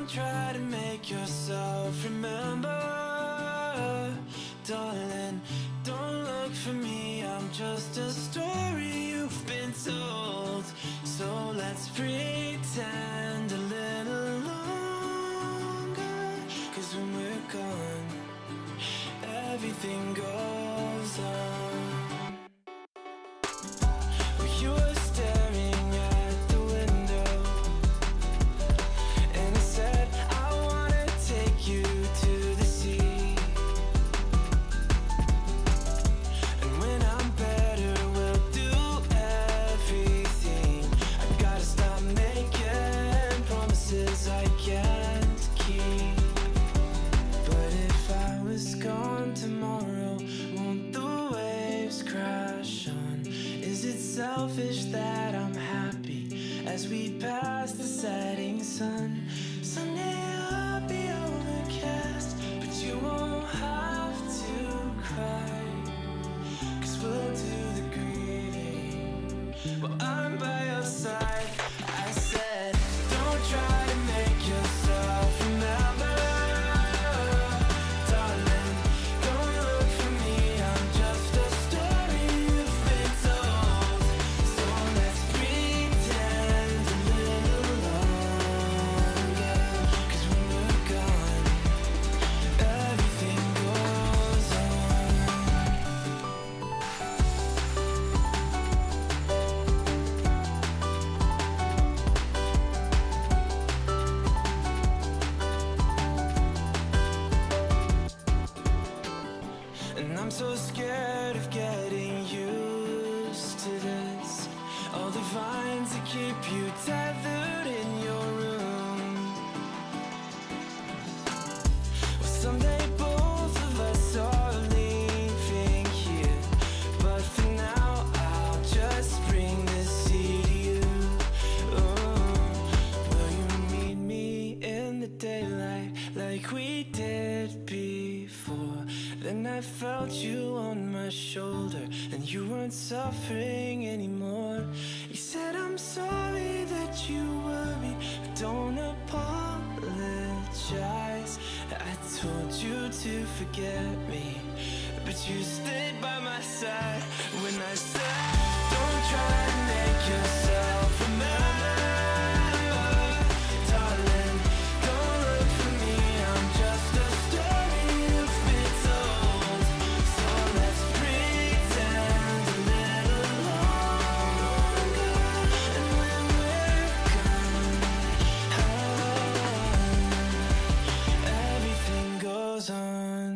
Don't try to make yourself remember, darling. Don't look for me, I'm just a story you've been told. So let's pretend a little longer, 'cause when we're gone, everything goes on. You were staring at the window, and I said, I wanna take you to the sea. And when I'm better, we'll do everything. I gotta stop making promises I can't keep. But if I was gone tomorrow, won't the waves crash on? Is it selfish that I'm happy as we pass the setting sun? Someday I'll be overcast, but you won't have to cry, 'cause we'll do the grieving while I'm by your side. I said, don't try to make yourself remember, darling. Don't look for me, I'm just a story you've been told. So let's pretend a little longer, 'cause when we're gone, everything goes on. And I'm so scared of getting used to this. All the vines that keep you tethered in your room. Well, someday both of us are leaving here, but for now I'll just bring this sea to you. Will you meet me in the daylight like we did before? Then I felt you on my shoulder, and you weren't suffering anymore. You said, I'm sorry that you worried, but don't apologize. I told you to forget me, but you stayed by my side when I said, don't try to make yourself remember, darling. Don't look for me, I'm just a story you've been told. So let's pretend a little longer, and when we're gone, everything goes on.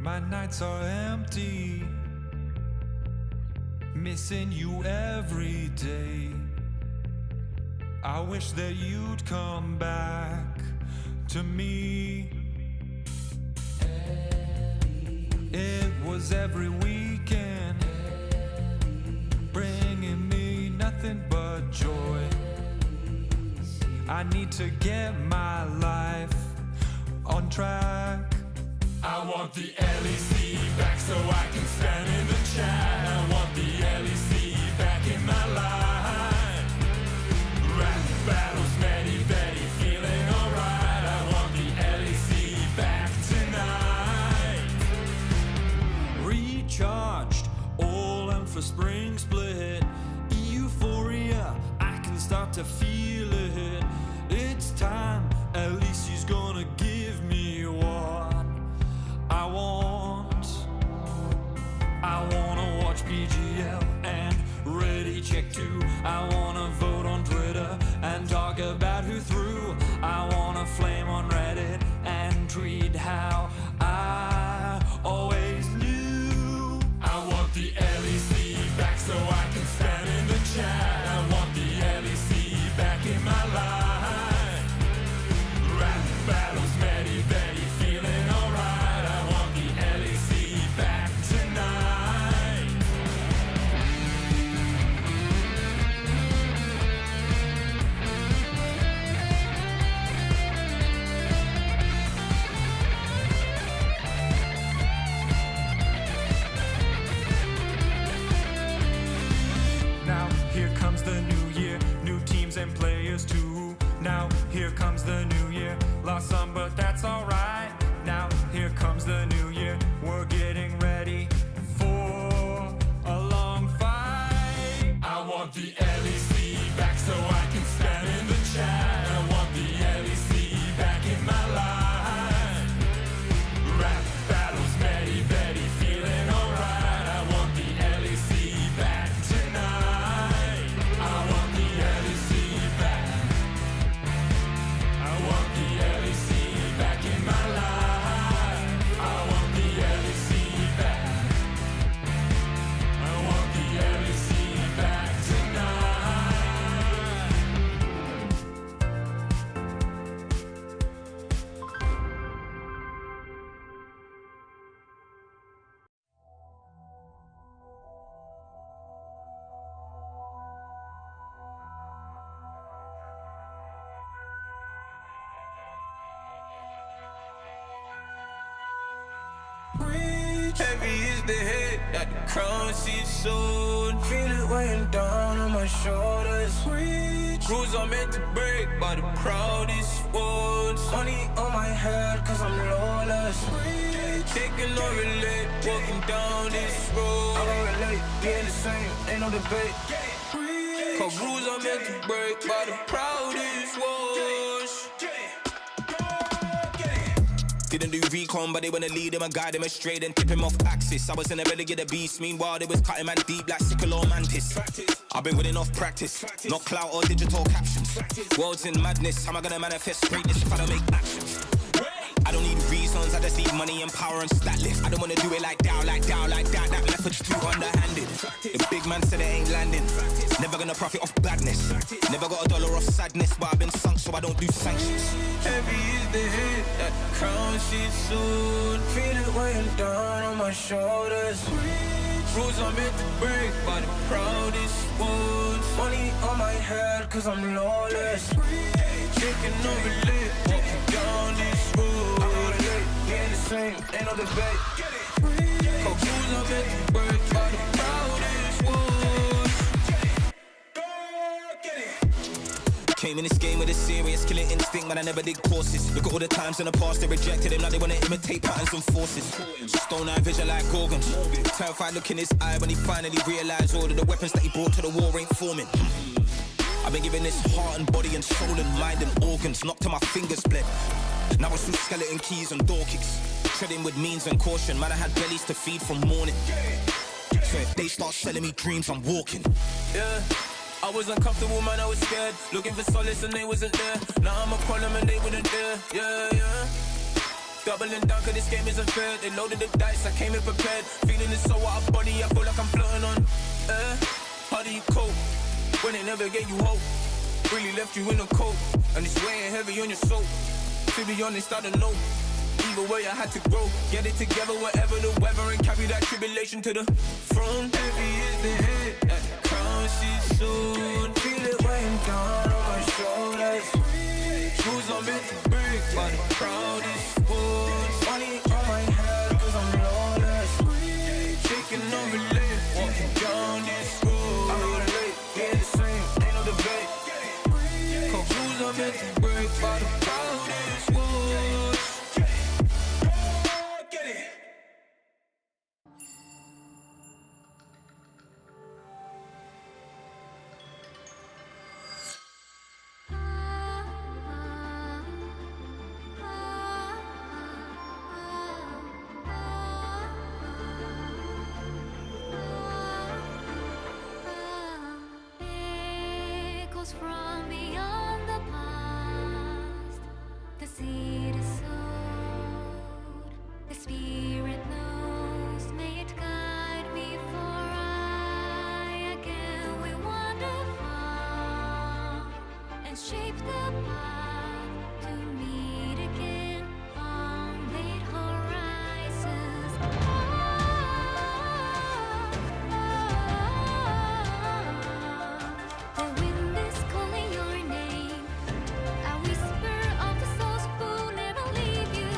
My nights are empty, missing you every day. I wish that you'd come back to me. It was every weekend, bringing me nothing but joy. I need to get my life on track. I want the LEC back so I can stand in the chat. I want the LEC back in my life. Rap battles, many, very feeling alright. I want the LEC back tonight. Recharged, all in for spring split. Euphoria, I can start to feel it. It's time, at least he's gonna give me what I wanna watch PGL and Ready Check 2. I wanna vote on Twitter and talk about who threw. I wanna flame on Reddit and tweet how I always knew. I want the LEC back so I can stand in the chat. I want the LEC back in my life. Rap battles, many, very feeling alright. I want the LEC back tonight. Now here comes the new year, new teams and players too. Now here comes the new year, lost some but that's alright. Now here comes the new year, we're getting ready for a long fight. I want the LEC back so I can stand in the chat. I want the LEC back in my life. Rap battles, many, very feeling alright. I want the LEC back tonight. I want the LEC back. I want the LEC back in my life. I want the LEC back. I want the LEC back tonight. Heavy is the head that the crown seats soon. Feel it weighing down on my shoulders. Rules are meant to break by the proudest ones. Money on my head cause I'm lawless. They cannot relate, walking down this road. I don't relate, being the same, ain't no debate. Cause rules are meant to break by the proudest ones. Didn't do recon, but they wanna lead him and guide him straight and tip him off axis. I was in the belly of the beast, meanwhile they was cutting man deep like sickle or mantis. I've been winning off practice, not clout or digital captions. World's in madness, how am I gonna manifest greatness if I don't make actions? I don't need reasons, I just need money and power and stat lift. I don't wanna do it like that, that method's too underhanded. The big man said it ain't landing, never gonna profit off badness. Never got a dollar off sadness, but I've been sunk so I don't do sanctions. Heavy is the head that the crown seats soon. Feel it weighing down on my shoulders. Rules are meant to break by the proudest ones. Money on my head cause I'm lawless. Chicken over lit, walking down this road. I don't relate, being the same, ain't no debate. Cause rules are meant to break by the proudest ones. Came in this game with a serious killing instinct, man, I never did courses. Look at all the times in the past they rejected him, now they wanna imitate patterns and forces. Stone eye vision like Gorgons. Terrified look in his eye when he finally realised all of the weapons that he brought to the war ain't forming. I've been giving this heart and body and soul and mind and organs, knocked to my fingers bled. Now it's through skeleton keys and door kicks. Treading with means and caution, man, I had bellies to feed from morning. So if they start selling me dreams, I'm walking. Yeah, I was uncomfortable, man, I was scared. Looking for solace and they wasn't there. Now I'm a problem and they wouldn't dare. Yeah, yeah. Doubling down cause this game isn't fair. They loaded the dice, I came in prepared. Feeling it so out of body, I feel like I'm floating on air. How do you cope when they never gave you hope? Really left you in a coat, and it's weighing heavy on your soul. To be honest, I don't know. Either way, I had to grow. Get it together, whatever the weather, and carry that tribulation to the throne. Heavy is the head, at the crown she's soon. Feel it weighing down on my shoulders. Shoes are meant to break, but the crowd is full. Money on my head, cause I'm lawless. Shaking on my leg, walking down this road. I know the late, yeah, the same, ain't no debate. Cause shoes are meant to break, but the crowd is full. From beyond the past, the seed is sowed, the spirit knows, may it guide me, for I again will wander far and shape the path to meet again on late horizons. The wind is calling your name, a whisper of the souls who never leave you.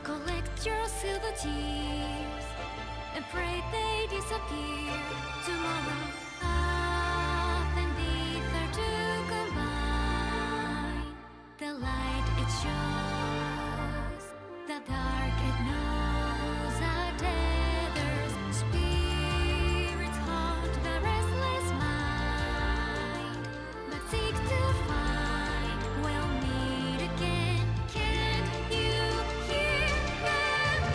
Collect your silver tears and pray they disappear tomorrow. Earth and ether to combine. The light it shows, the dark it knows. Our tethers, spirits haunt the restless mind, but seek to find we'll meet again. Can you hear them?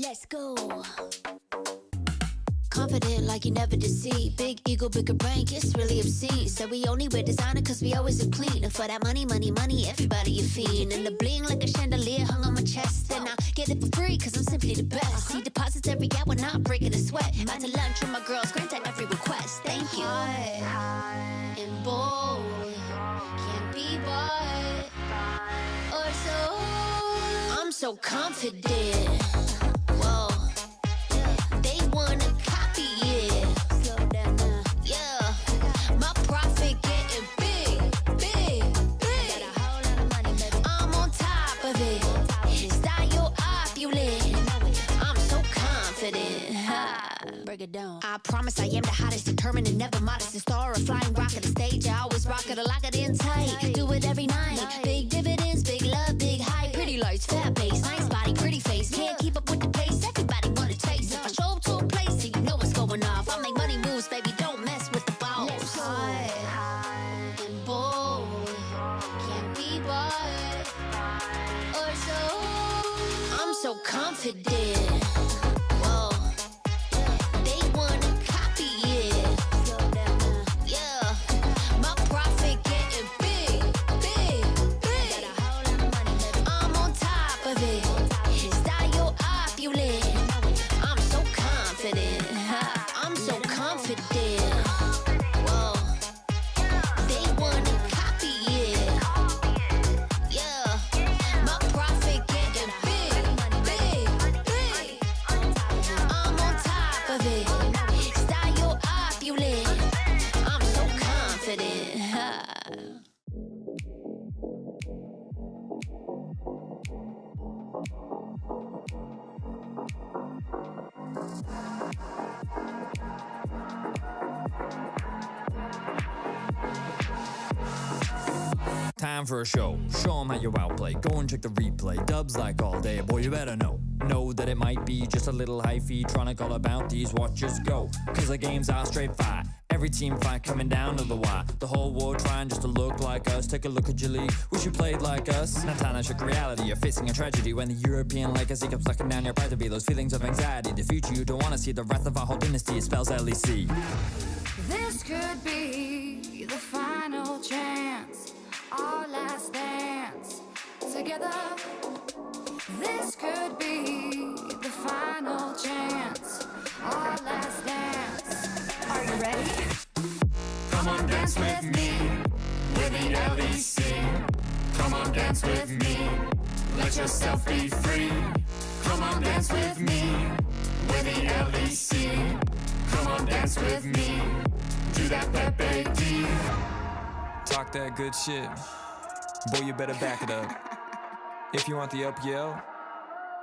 Let's go. Confident like you never deceive. Big ego, bigger brain, it's really obscene. So we only wear designer cause we always look clean. And for that money, money, money, everybody a fiend. And the bling like a chandelier hung on my chest. And I get it for free cause I'm simply the best. See deposits every hour, not breaking a sweat. Out to lunch with my girls, grant at every request. Thank you. High and bold, can't be bought or sold. I'm so confident. Whoa, they wanna copy it. Slow down now. Yeah, my profit getting big, big, big. Got a whole lot of money, baby. I'm on top of it. Style opulent. I'm so confident. Ha. Break it down. I promise I am the hottest, determined and never modest. The star, a flying rocket, the stage. I always rock it, I lock it in tight. Do it every night. Big dividends, big love, big hype. Pretty lights, fat base, nice body, pretty face. Can't keep up with the pace. Everybody wanna taste. If I show up to a place, so you know what's going off. I make money moves, baby. Don't mess with the balls. High and bold, can't be bought or sold. I'm so confident. Whoa, they wanna copy it. Slow down now. Yeah, my profit getting big, big, big. Got a whole lot of money, baby. I'm on top of it. Style opulent. I'm so confident. I'm so confident. Whoa, they wanna copy it. Yeah, my profit getting big, big, big. I'm on top of it. Style opulent. I'm so confident. Time for a show. Show 'em how you outplay. Go and check the replay. Dubs like all day. Boy, you better know. Know that it might be just a little hyphy. Trying to call about these watches go. Cause the games are straight fight. Every team fight coming down to the wire. The whole world trying just to look like us. Take a look at your league. Wish you played like us. Now time to shook reality. You're facing a tragedy when the European legacy comes sucking down your pride to be. Those feelings of anxiety. The future you don't want to see. The wrath of our whole dynasty. It spells LEC. This could be the final chance, our last dance together. This could be the final chance, our last dance. Are you ready? Come on, dance with me, with the LEC. Come on, dance with me, let yourself be free. Come on, dance with me, with the LEC. Come on, dance with me, do that Pepe D. Talk that good shit. Boy, you better back it up. If you want the LPL,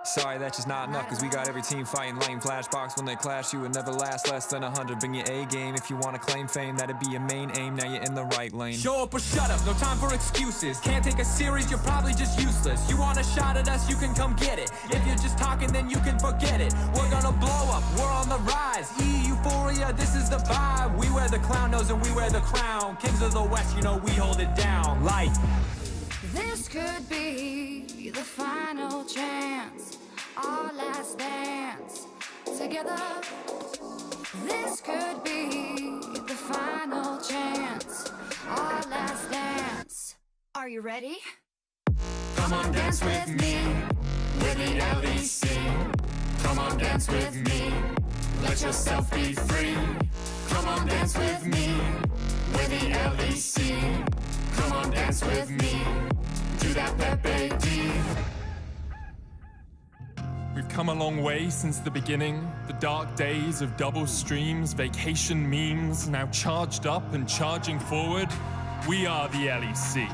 sorry, that's just not enough. Cause we got every team fighting lame flashbox. When they clash, you would never last less than 100. Bring your A game if you want to claim fame. That'd be your main aim, now you're in the right lane. Show up or shut up, no time for excuses. Can't take us serious, you're probably just useless. You want a shot at us, you can come get it. If you're just talking, then you can forget it. We're gonna blow up, we're on the rise. Euphoria, this is the vibe. We wear the clown nose and we wear the crown. Kings of the West, you know we hold it down. Like This could be the final chance, our last dance together. This could be the final chance, our last dance. Are you ready? Come on, dance with me, with the LEC. Come on, dance with me, let yourself be free. Come on, dance with me, with the LEC. Come on, dance with me, do that Pepe D. We've come a long way since the beginning. The dark days of double streams, vacation memes, now charged up and charging forward. We are the LEC.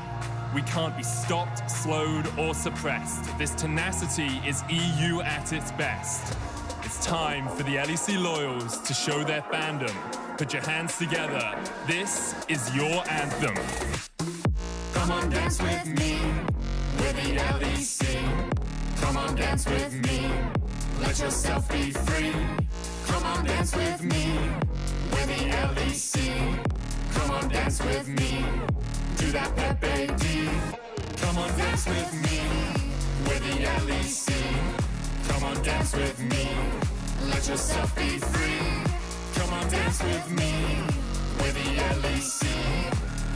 We can't be stopped, slowed, or suppressed. This tenacity is EU at its best. It's time for the LEC loyals to show their fandom. Put your hands together. This is your anthem. Come on, dance with me, with the LEC. Come on, dance with me, let yourself be free. Come on, dance with me, with the LEC. Come on, dance with me, do that Pepe D. Come on, dance with me, with the LEC. Come on, dance with me. Let yourself be free. Come on, dance with me. We're the LEC.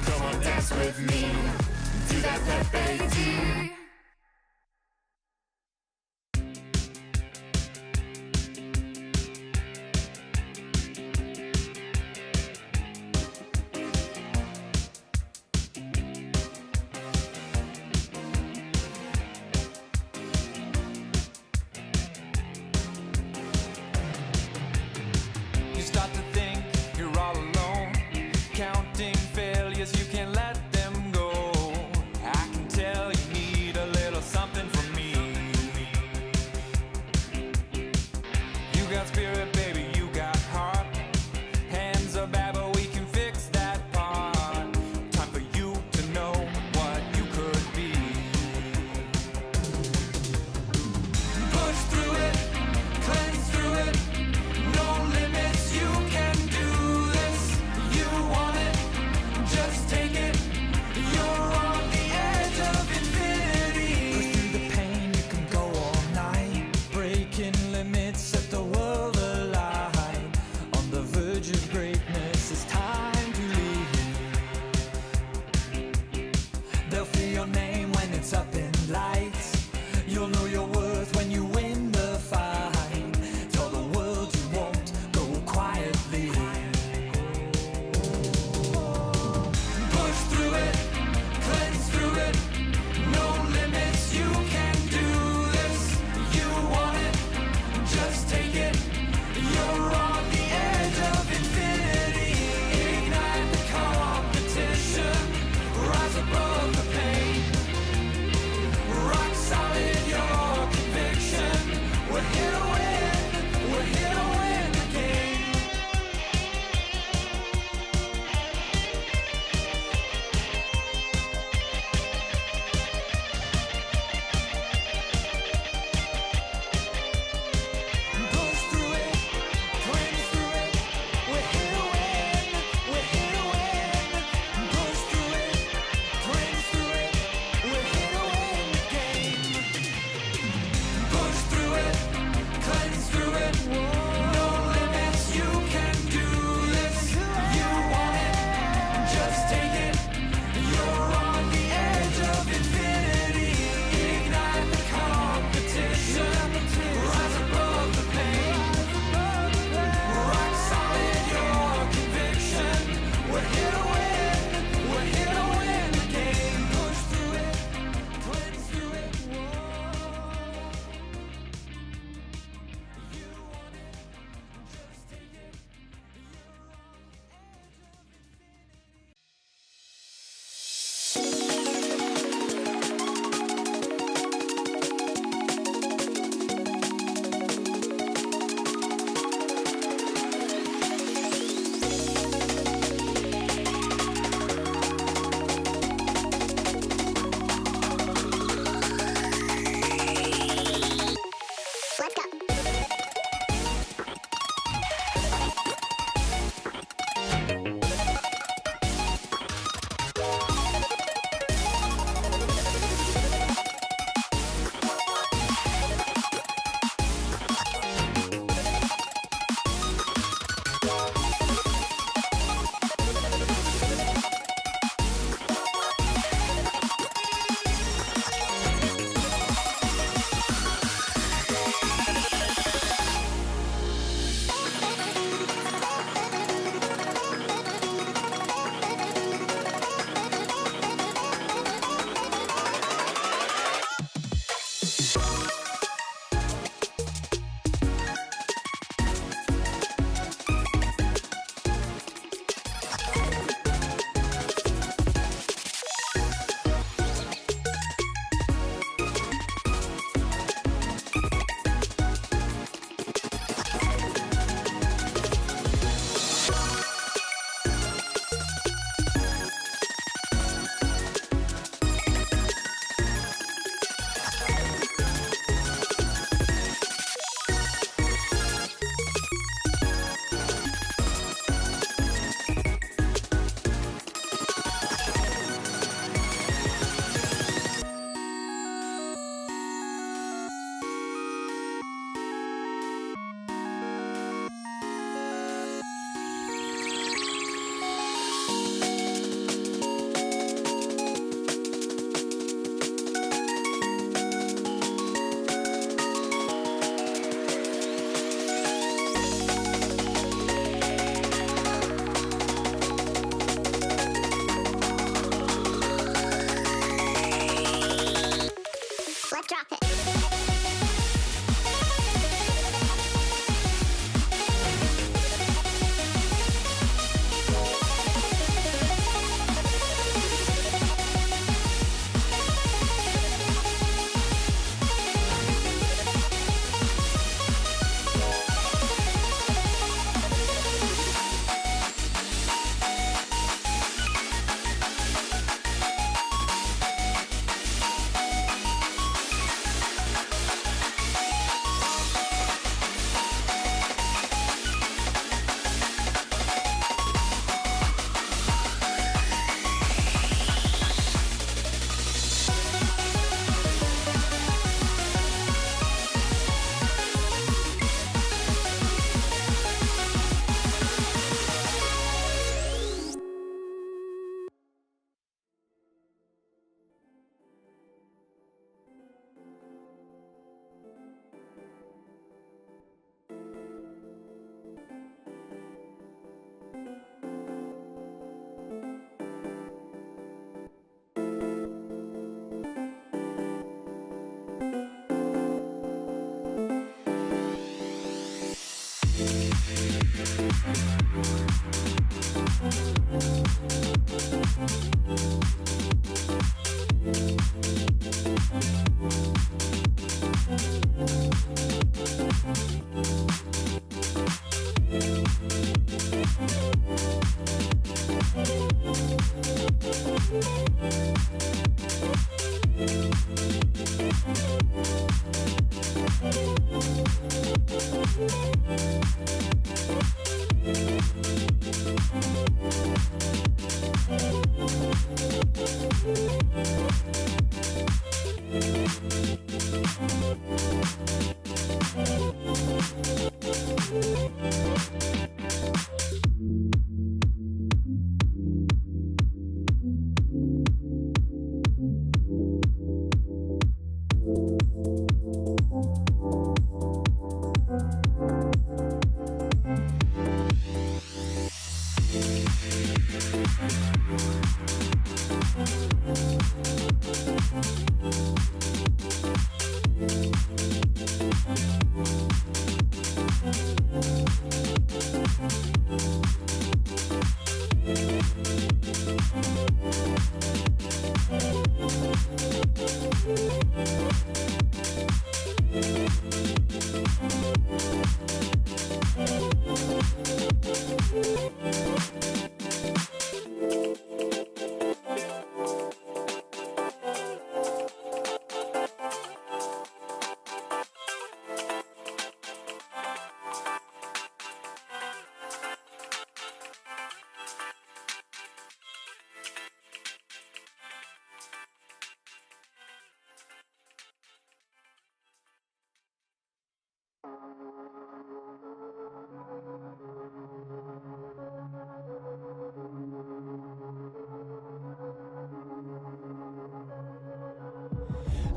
Come on, dance with me. Do that Pepe. You start to think you're all alone, counting failures, you can't let them go. I can tell you need Drop it.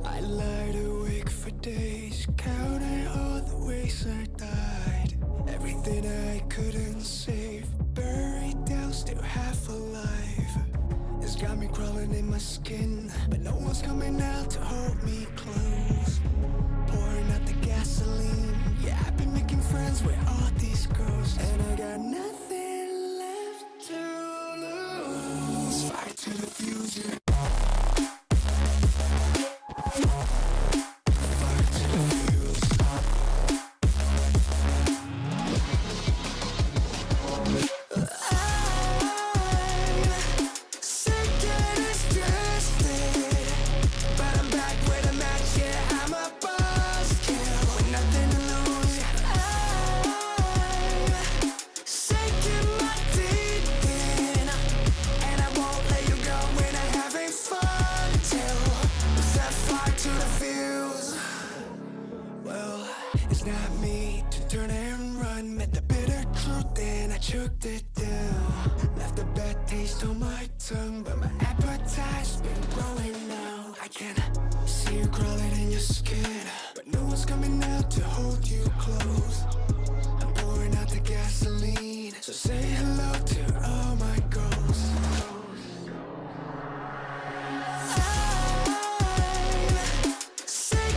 I lied awake for days, counting all the ways I died. Everything I couldn't save, buried down, still half alive. It's got me crawling in my skin, but no one's coming out to hold me close. Pouring out the gasoline, yeah, I've been making friends with all these girls, and I got nothing left to lose. Fight to the future. Choked it down, left a bad taste on my tongue, but my appetite's been growing now. I can see you crawling in your skin, but no one's coming out to hold you close. I'm pouring out the gasoline, so say hello to all my ghosts. I'm sick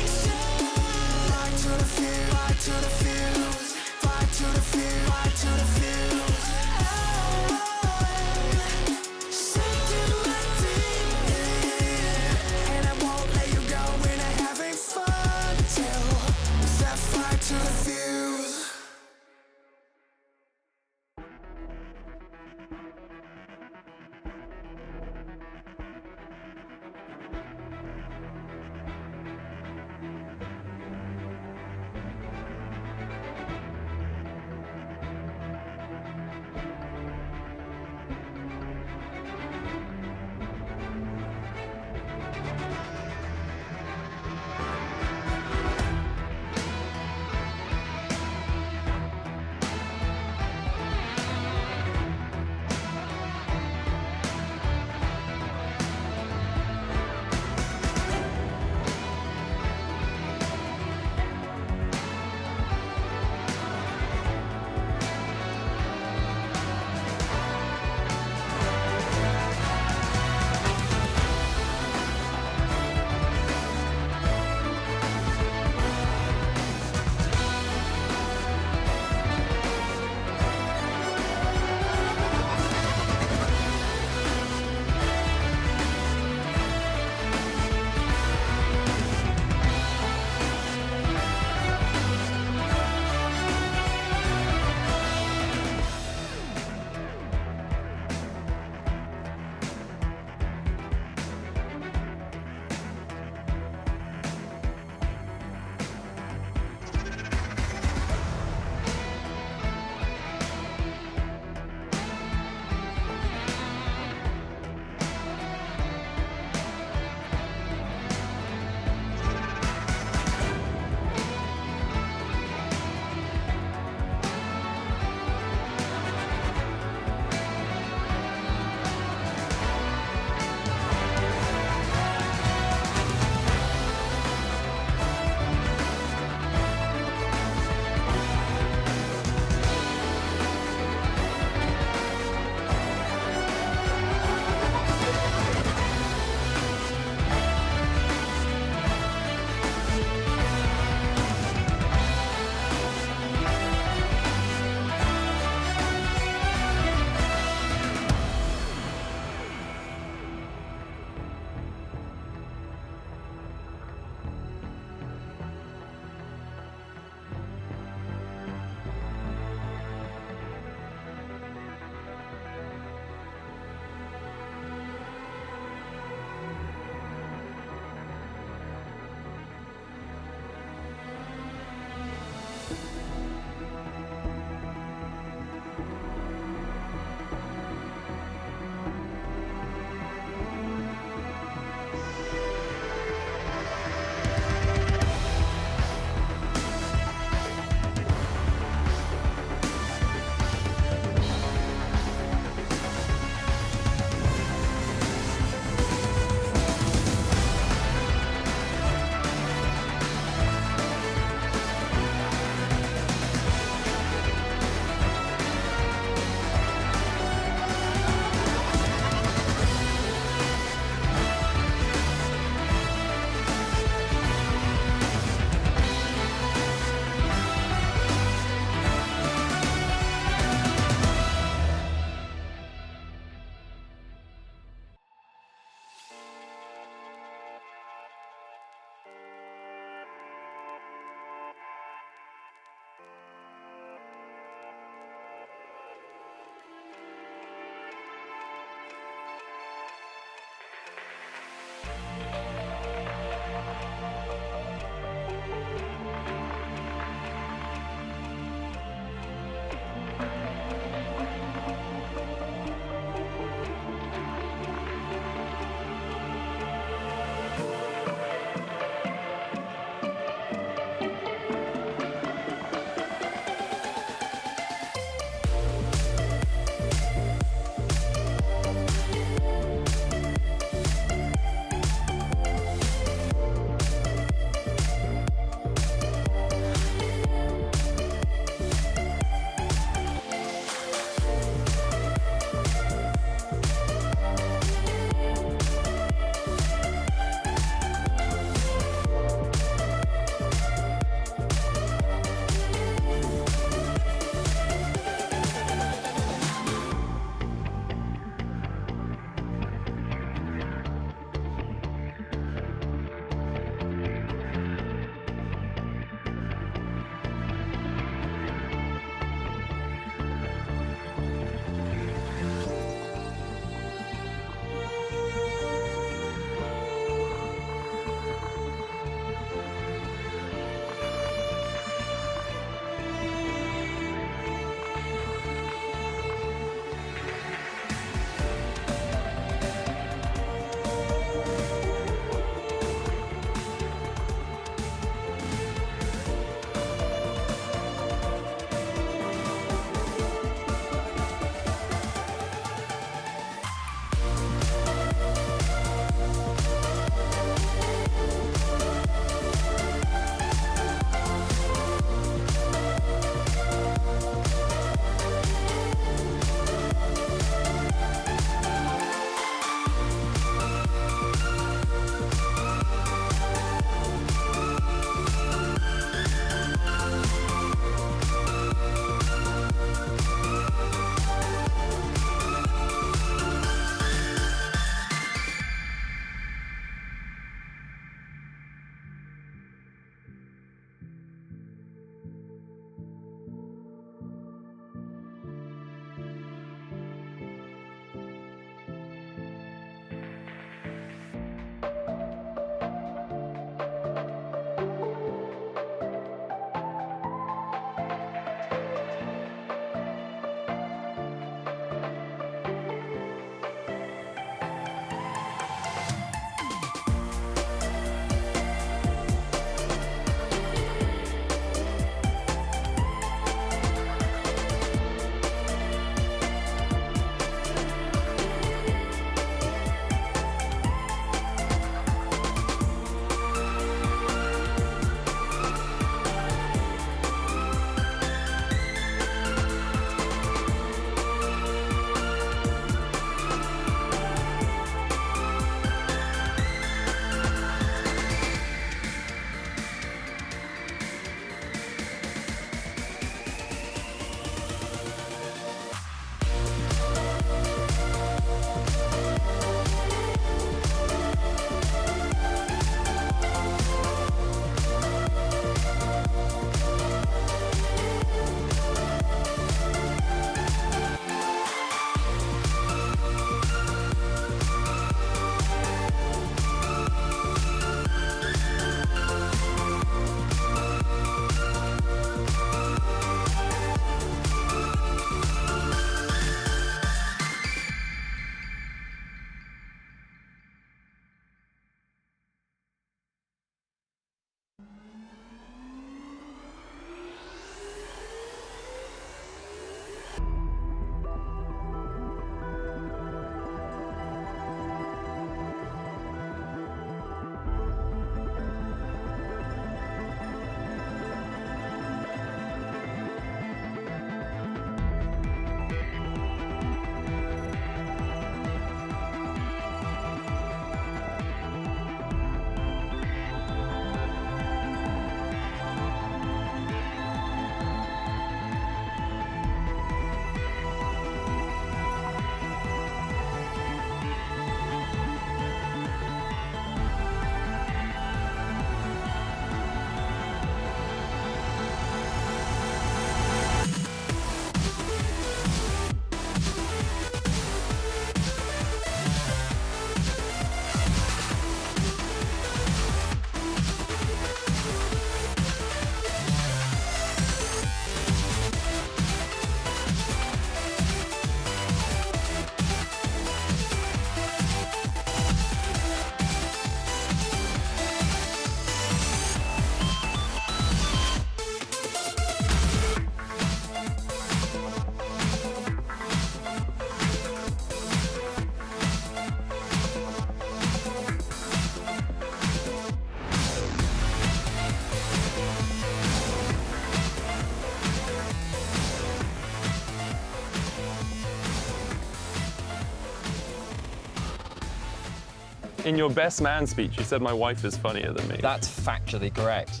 In your best man speech, you said my wife is funnier than me. That's factually correct.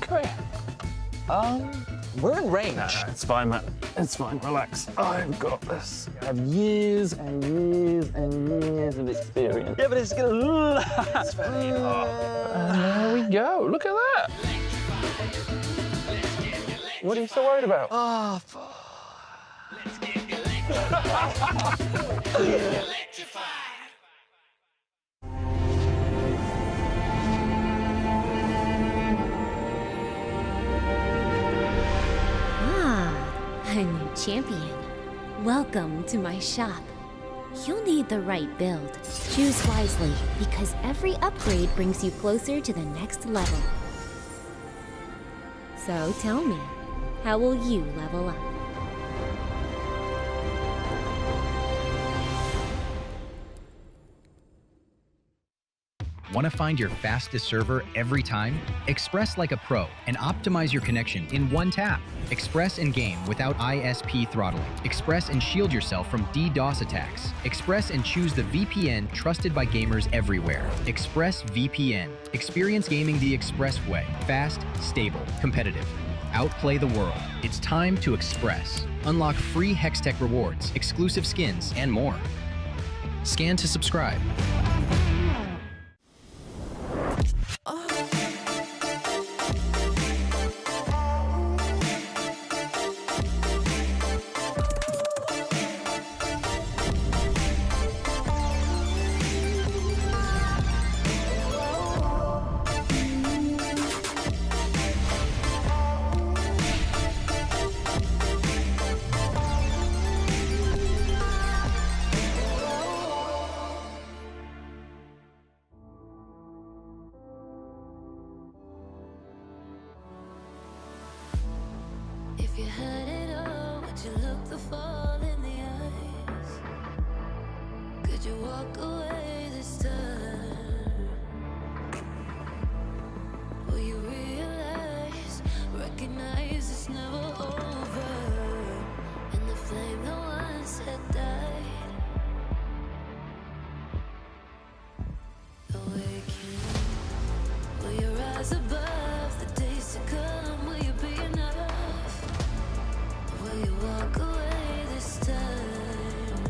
Okay. We're in range. Nah, it's fine, man. It's fine. Relax. I've got this. I have years and years and years of experience. Yeah, but it's gonna It's very hard. And there we go. Look at that. What are you so worried about? Oh, A new champion. Welcome to my shop. You'll need the right build. Choose wisely, because every upgrade brings you closer to the next level. So tell me, how will you level up? Want to find your fastest server every time? Express like a pro and optimize your connection in one tap. Express in game without ISP throttling. Express and shield yourself from DDoS attacks. Express and choose the VPN trusted by gamers everywhere. Express VPN. Experience gaming the Express way. Fast, stable, competitive. Outplay the world. It's time to Express. Unlock free Hextech rewards, exclusive skins, and more. Scan to subscribe. If you had it all, would you look the fall in the eyes? Could you walk away this time? Will you realize, recognize it's never over? And the flame that once had died, awaken. Will you rise above the days to come? Will you be enough? Will you walk away this time?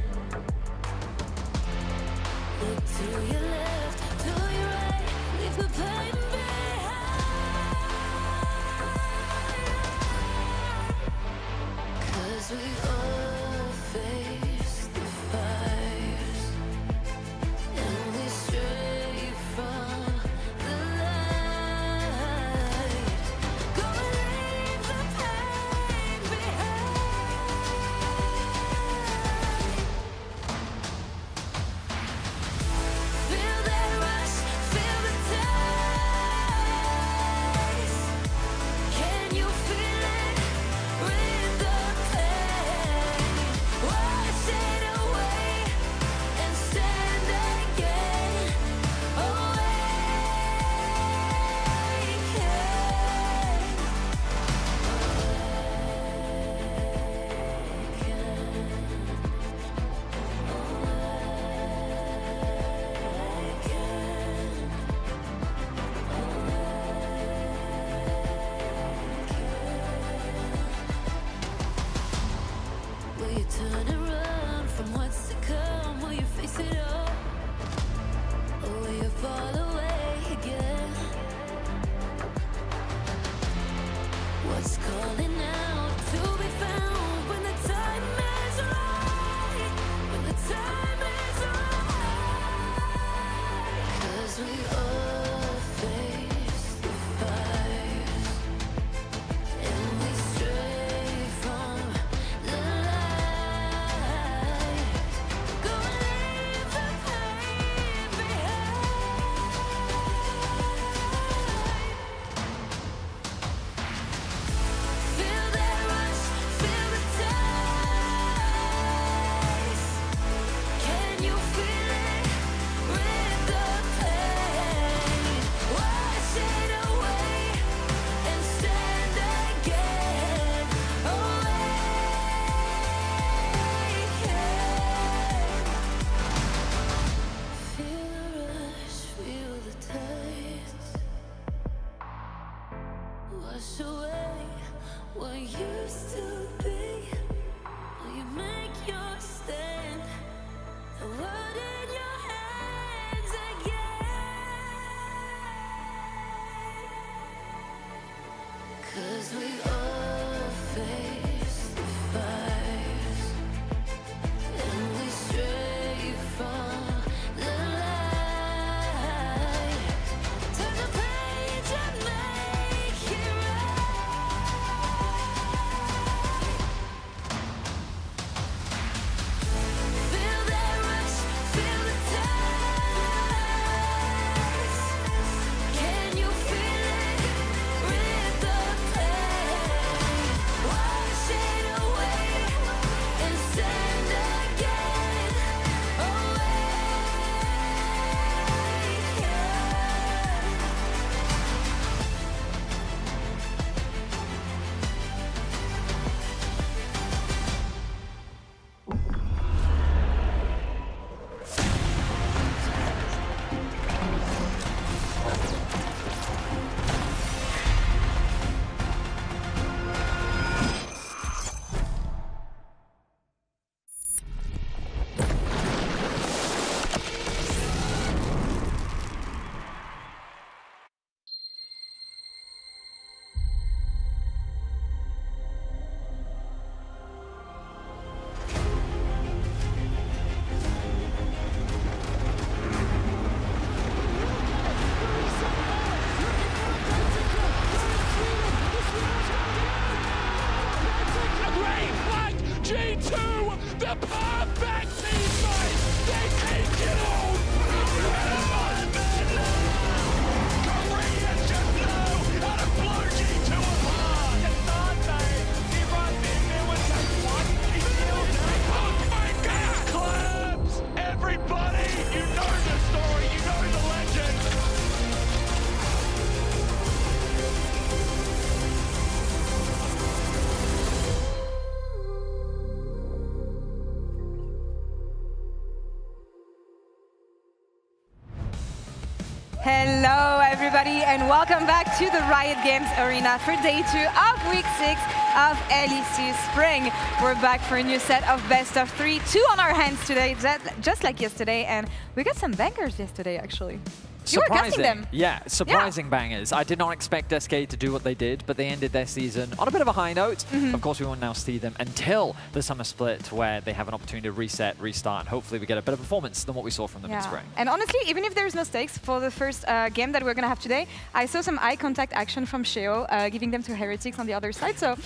Hello, everybody, and welcome back to the Riot Games Arena for day 2 of week 6 of LEC Spring. We're back for a new set of best of 3, 2 on our hands today, just like yesterday, and we got some bangers yesterday, actually. You were casting them. Yeah, surprising bangers. I did not expect SK to do what they did, but they ended their season on a bit of a high note. Of course, we won't now see them until the summer split, where they have an opportunity to reset, restart, and hopefully we get a better performance than what we saw from them in spring. And honestly, even if there's no stakes for the first game that we're going to have today, I saw some eye contact action from Sheo, giving them to Heretics on the other side, so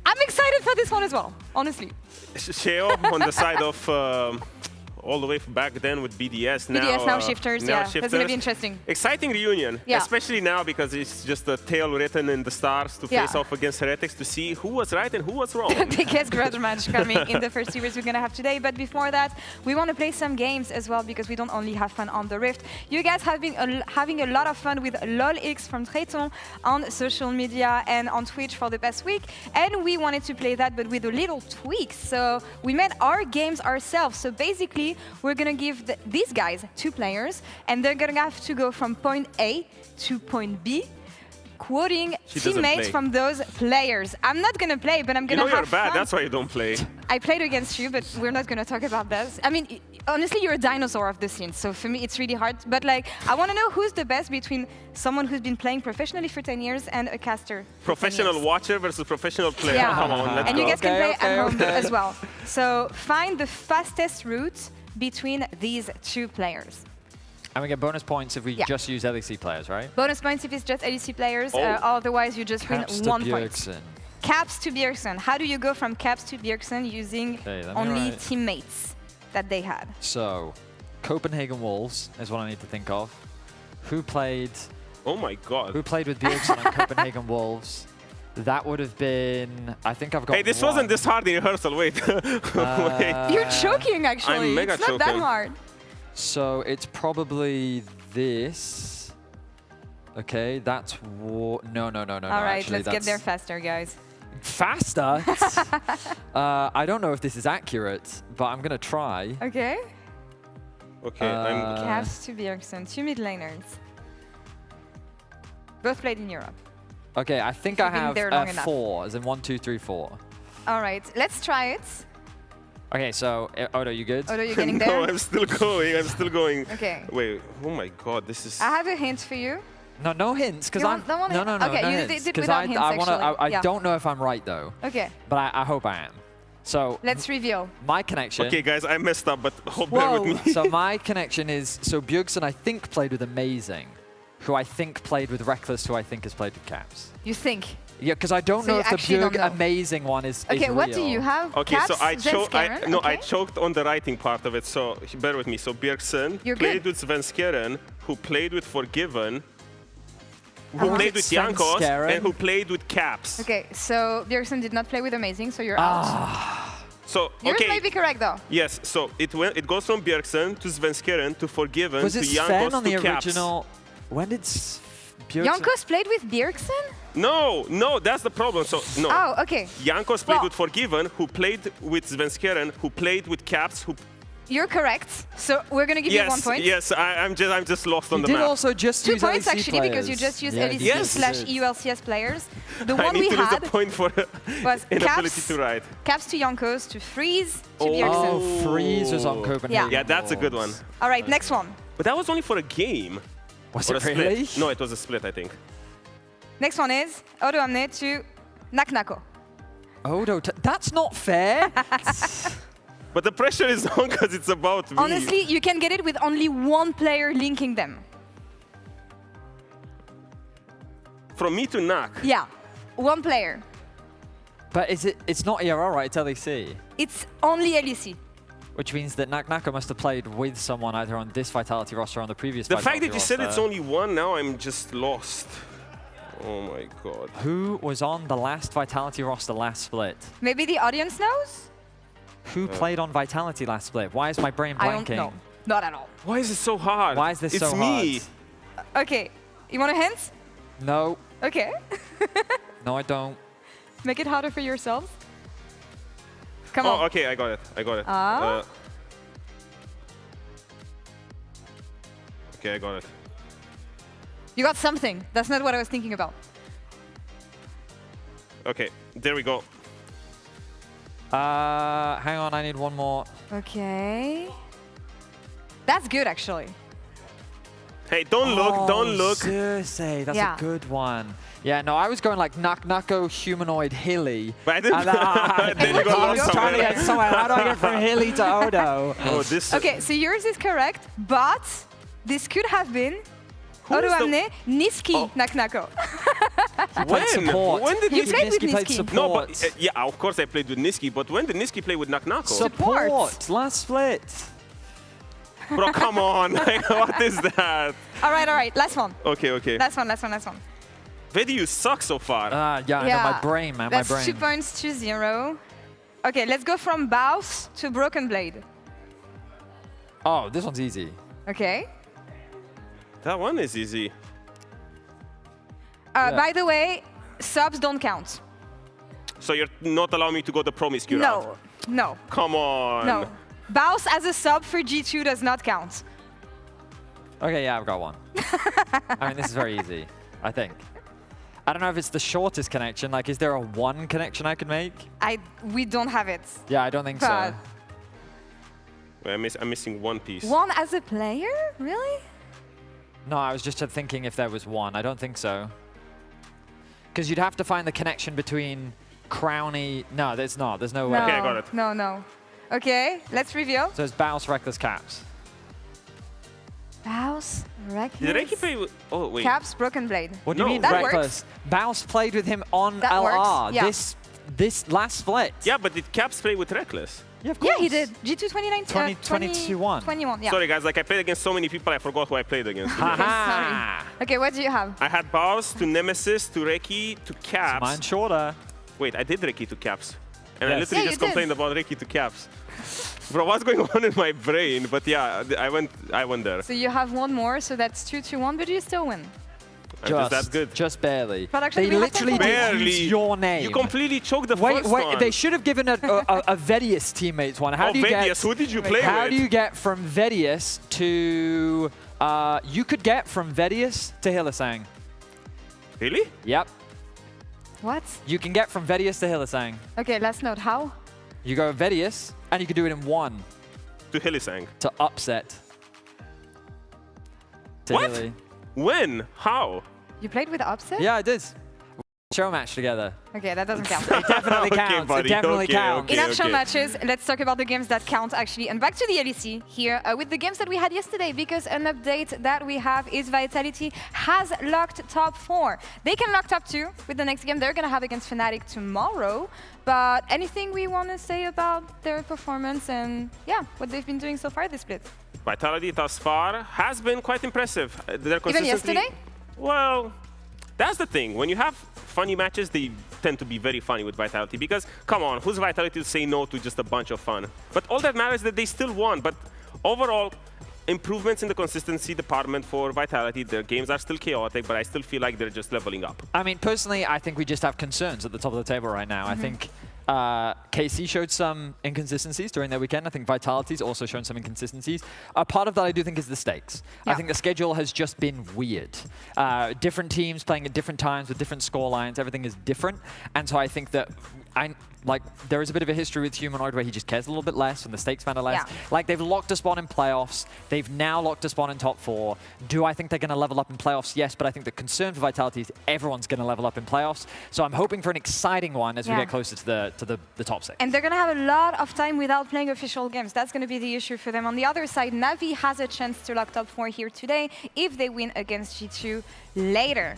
I'm excited for this one as well, honestly. Sheo on the side of... all the way back then with BDS. Now Shifters, yeah. That's going to be interesting. Exciting reunion, especially now because it's just a tale written in the stars to face off against Heretics to see who was right and who was wrong. The biggest grudge match coming in the first series we're going to have today. But before that, we want to play some games as well because we don't only have fun on the Rift. You guys have been having a lot of fun with LOLX from Treton on social media and on Twitch for the past week. And we wanted to play that, but with a little tweak. So we made our games ourselves. So basically, we're going to give these guys 2 players, and they're going to have to go from point A to point B, quoting teammates from those players. I'm not going to play, but I'm going to have you're bad, fun. that's why you don't play. I played against you, but we're not going to talk about this. I mean, honestly, you're a dinosaur of the scene, so for me, it's really hard. But like, I want to know who's the best between someone who's been playing professionally for 10 years and a caster. Professional watcher versus professional player. Yeah. Come on, let's and go. you guys can play at home as well. So find the fastest route between these 2 players. And we get bonus points if we just use LEC players, right? Bonus points if it's just LEC players, otherwise you just win 1 point. Caps to Bjergsen. How do you go from Caps to Bjergsen using only teammates that they had? So, Copenhagen Wolves is what I need to think of. Who played... Oh my god. Who played with Bjergsen on Copenhagen Wolves? That would have been... I think I've got Hey, this wasn't this hard in rehearsal, wait. Wait. You're choking, actually. I'm mega it's not that hard. So it's probably this. Okay, that's... No. All right, actually, let's get there faster, guys. Faster? I don't know if this is accurate, but I'm going to try. Okay. Okay, Caps to Bjergsen, 2 mid laners. Both played in Europe. Okay, I think I have 4, as in 1, 2, 3, 4. All right, let's try it. Okay, so, Odo, you good? Odo, you getting there? No, I'm still going. Okay. Wait, oh my god, this is... I have a hint for you. No hints, because I'm... No, you did without hints, I don't know if I'm right, though. Okay. But I hope I am. So... Let's reveal. My connection... Okay, guys, I messed up, but bear with me. So my connection is... So Bjergsen, I think, played with Amazing, who I think played with Reckless, who I think has played with Caps. You think? Yeah, because I don't know if the Bjerg Amazing one is Okay, real. what do you have? Okay, Caps, so I I choked on the writing part of it, so bear with me. So Bjergsen played with Svenskeren, who played with Forgiven, who played with Jankos, and who played with Caps. Okay, so Bjergsen did not play with Amazing, so you're out. So, yours may be correct, though. Yes, so it goes from Bjergsen to Svenskeren to Forgiven was to it Jankos Sven on to the Caps. original? When did Bjergsen... Jankos played with Bjergsen? No, that's the problem. So no. Oh, okay. Jankos played with Forgiven, who played with Svenskeren, who played with Caps, who... You're correct. So we're gonna give you 1 point. Yes, I'm just lost on the map. map. You did also just 2 use points LEC actually players. because you just used LEC/EULCS players. The one we lose had a point for was inability to ride. Caps to Jankos to Freeze to Bjergsen. Oh, Freeze was on Copenhagen. Yeah, that's a good one. All right, next one. But that was only for a game. Was or it a really? Split. No, it was a split, I think. Next one is Odo Amne to Naknako. Odo, that's not fair. But the pressure is on because it's about me. Honestly, you can get it with only 1 player linking them. From me to Nak? Yeah, 1 player. But it's not ERL, right? It's LEC. It's only LEC. Which means that Naknako must have played with someone either on this Vitality roster or on the previous The Vitality fact that you said roster. it's only 1, now I'm just lost. Oh my god. Who was on the last Vitality roster last split? Maybe the audience knows? Who played on Vitality last split? Why is my brain blanking? I don't know. Not at all. Why is it so hard? Why is this so hard? It's me. Okay, you want a hint? No. Okay. No, I don't. Make it harder for yourselves. Come on. Oh, okay, I got it. Okay, I got it. You got something. That's not what I was thinking about. Okay, there we go. Hang on, I need one more. Okay. That's good, actually. Hey, don't look. Seriously, that's a good one. Yeah, no, I was going like Knuckle, humanoid, hilly. But I didn't. Then you go I was trying to get somewhere. How do I get from hilly to Odo? Oh, this. Okay, so yours is correct, but this could have been Odo Amne, Niski Naknako. When did He Niski played with played Niski. support? No, but yeah, of course I played with Niski, but when did Niski play with Naknako? Support. Last split. Bro, come on. What is that? All right. Last one. Okay. Last one. Vedi, you suck so far. Yeah, I know, my brain, man, That's my brain. 2 points to 0. Okay, let's go from Baus to Broken Blade. Oh, this one's easy. Okay. That one is easy. By the way, subs don't count. So you're not allowing me to go the promiscuous route? No. Come on. No. Baus as a sub for G2 does not count. Okay, yeah, I've got one. I mean, this is very easy, I think. I don't know if it's the shortest connection. Like, is there a 1 connection I could make? We don't have it. Yeah, I don't think so. Wait, I'm missing one piece. 1 as a player? Really? No, I was just thinking if there was 1. I don't think so. Because you'd have to find the connection between Crowny. No, there's not. There's no way. Okay, I got it. No. Okay, let's reveal. So it's Baus, Reckless, Caps. Baus, Reckless. Did Reiki play with... Oh, wait. Caps, Broken Blade. What do you mean that Reckless? Baus played with him on That LR. works, yeah. This last split. Yeah, but did Caps play with Reckless? Yeah, of course. Yeah, he did. G2 2019. 2021. 21, yeah. Sorry, guys. Like, I played against so many people, I forgot who I played against. Sorry. Okay, what do you have? I had Baus to Nemesis to Reiki to Caps. So mine's shorter. Wait, I did Reiki to Caps. And I Yes. literally Yeah, just you complained about Reiki to Caps. Bro, what's going on in my brain? But yeah, I went there. So you have 1 more, so that's 2-1, but you still win. Just that good. Just barely. But actually, They we have literally time for didn't Barely. use your name. You completely choked the first one. They should have given a Vedius teammates one. How do you Vedius, who did you play How with? do you get from Vedius to... you could get from Vedius to Hillisang. Really? Yep. What? You can get from Vedius to Hillisang. Okay, last note. How? You go Vedius, and you can do it in 1 To Hillisang. to upset. To What? Hilly. When? How? You played with Upset? Yeah, I did. Show match together. Okay, that doesn't count. It definitely Okay, counts. buddy. It definitely Okay, counts. okay. Enough show matches. Let's talk about the games that count, actually. And back to the LEC here with the games that we had yesterday, because an update that we have is Vitality has locked top 4. They can lock top 2 with the next game they're going to have against Fnatic tomorrow. But anything we want to say about their performance and, yeah, what they've been doing so far this split? Vitality thus far has been quite impressive. They're Even consistently... yesterday? Well, that's the thing. When you have funny matches, they tend to be very funny with Vitality because, come on, who's Vitality to say no to just a bunch of fun? But all that matters is that they still won. But overall, improvements in the consistency department for Vitality. Their games are still chaotic, but I still feel like they're just leveling up. I mean, personally, I think we just have concerns at the top of the table right now. I think KC showed some inconsistencies during their weekend. I think Vitality's also shown some inconsistencies. A part of that I do think is the stakes. I think the schedule has just been weird. Different teams playing at different times with different score lines. Everything is different. And so I think that there is a bit of a history with Humanoid where he just cares a little bit less and the stakes matter less. Yeah. Like, they've locked a spot in playoffs. They've now locked a spot in top 4. Do I think they're going to level up in playoffs? Yes, but I think the concern for Vitality is everyone's going to level up in playoffs. So I'm hoping for an exciting one as we get closer to the top 6. And they're going to have a lot of time without playing official games. That's going to be the issue for them. On the other side, Navi has a chance to lock top 4 here today if they win against G2 later.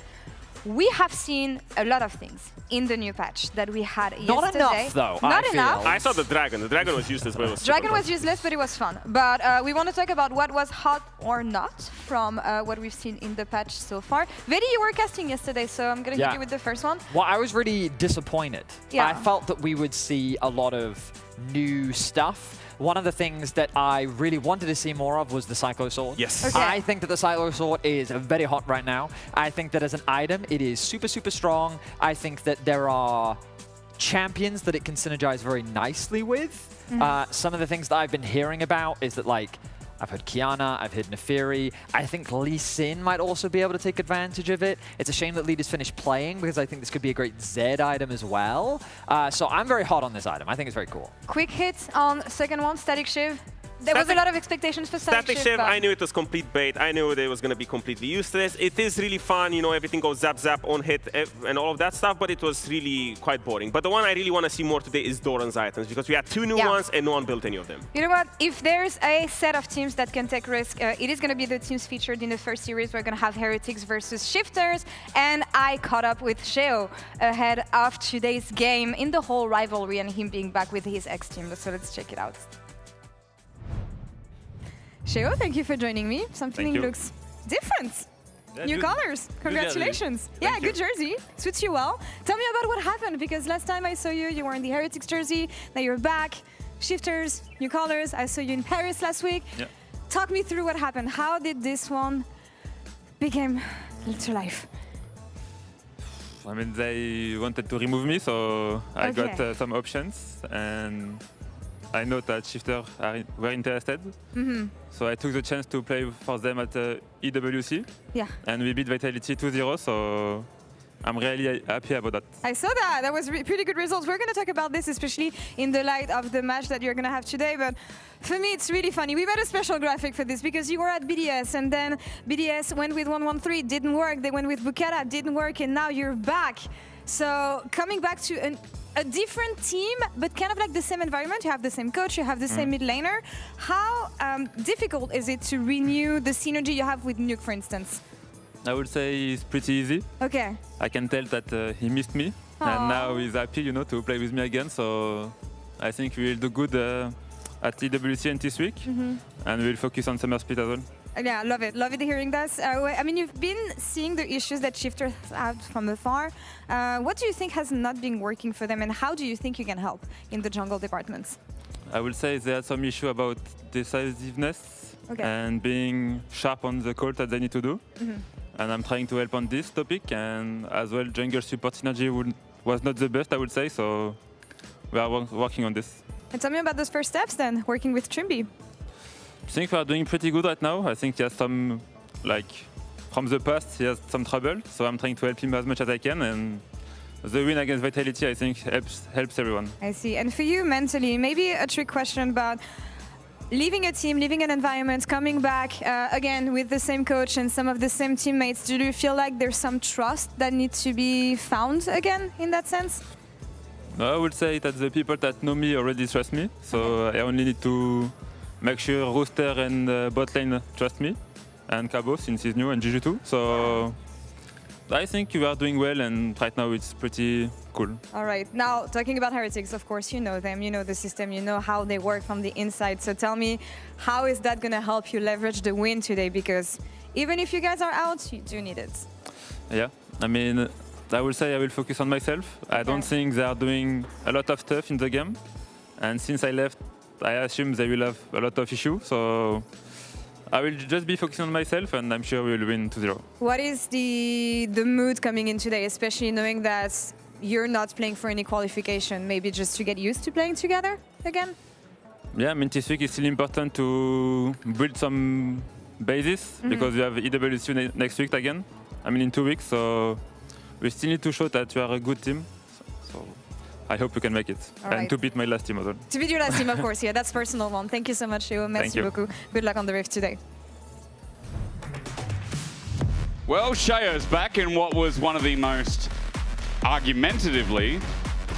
We have seen a lot of things in the new patch that we had yesterday. Not enough, though, Not I enough. feel. I saw the Dragon. The Dragon was useless, but it was Dragon super was useless, but it was fun. But we want to talk about what was hot or not from what we've seen in the patch so far. Vedi, you were casting yesterday, so I'm going to hit you with the first one. Well, I was really disappointed. Yeah. I felt that we would see a lot of new stuff. One of the things that I really wanted to see more of was the Cyclo Sword. Yes. Okay. I think that the Cyclo Sword is very hot right now. I think that as an item, it is super, super strong. I think that there are champions that it can synergize very nicely with. Some of the things that I've been hearing about is that, like, I've heard Kiana, I've heard Neferi. I think Lee Sin might also be able to take advantage of it. It's a shame that Leaders finished playing because I think this could be a great Zed item as well. So I'm very hot on this item. I think it's very cool. Quick hit on second one, Static Shiv. There was a lot of expectations for Static Shiv. I knew it was complete bait. I knew it was going to be completely useless. It is really fun, you know, everything goes zap zap on hit and all of that stuff, but it was really quite boring. But the one I really want to see more today is Doran's items, because we had 2 new ones and no one built any of them. You know what? If there's a set of teams that can take risk, it is going to be the teams featured in the first series. We're going to have Heretics versus Shifters, and I caught up with Sheo ahead of today's game in the whole rivalry and him being back with his ex-team. So let's check it out. Sheo, thank you for joining me. Something looks different. Yeah, New colors. Congratulations. Yeah, good jersey. Suits you well. Tell me about what happened, because last time I saw you, you were in the Heretics jersey. Now you're back. Shifters, new colors. I saw you in Paris last week. Yeah. Talk me through what happened. How did this one become to life? I mean, they wanted to remove me, so I got some options, and I know that Shifters were interested. So I took the chance to play for them at EWC. Yeah. And we beat Vitality 2-0, so I'm really happy about that. I saw that. That was pretty good results. We're going to talk about this, especially in the light of the match that you're going to have today. But for me, it's really funny. We made a special graphic for this because you were at BDS, and then BDS went with 113, didn't work. They went with Bukara, didn't work, and now you're back. So coming back to a different team, but kind of like the same environment. You have the same coach, you have the same mid laner. How difficult is it to renew the synergy you have with Nuke, for instance? I would say it's pretty easy. Okay. I can tell that he missed me, and now he's happy, you know, to play with me again. So I think we'll do good at EWC and this week, and we'll focus on Summer Split as well. Yeah, love it. Love it hearing this. I mean, you've been seeing the issues that Shifters have from afar. What do you think has not been working for them, and how do you think you can help in the jungle departments? I would say they had some issue about decisiveness and being sharp on the call that they need to do. And I'm trying to help on this topic, and as well jungle support synergy was not the best, I would say, so we are working on this. And tell me about those first steps then, working with Trimby. I think we are doing pretty good right now. I think he has some, like, from the past, he has some trouble, so I'm trying to help him as much as I can, and the win against Vitality, I think, helps everyone. I see. And for you mentally, maybe a trick question about leaving a team, leaving an environment, coming back again with the same coach and some of the same teammates. Do you feel like there's some trust that needs to be found again in that sense? No, I would say that the people that know me already trust me, so I only need to make sure Rooster and bot lane trust me, and Cabo since he's new, and Juju too. So I think you are doing well, and right now it's pretty cool. All right. Now, talking about Heretics, of course, you know them, you know the system, you know how they work from the inside. So tell me, how is that going to help you leverage the win today? Because even if you guys are out, you do need it. Yeah, I mean, I will say I will focus on myself. I don't think they are doing a lot of stuff in the game. And since I left, I assume they will have a lot of issues. So I will just be focusing on myself, and I'm sure we will win 2-0. What is the mood coming in today, especially knowing that you're not playing for any qualification, maybe just to get used to playing together again? Yeah, I mean, this week is still important to build some basis, because we have EWC next week again. I mean, in 2 weeks, so we still need to show that we are a good team. So I hope we can make it. And to beat my last team as well. To beat your last team, of course, yeah, that's personal one. Thank you so much, Sheo. Merci beaucoup. Good luck on the Rift today. Well, Sheo's back in what was one of the most argumentatively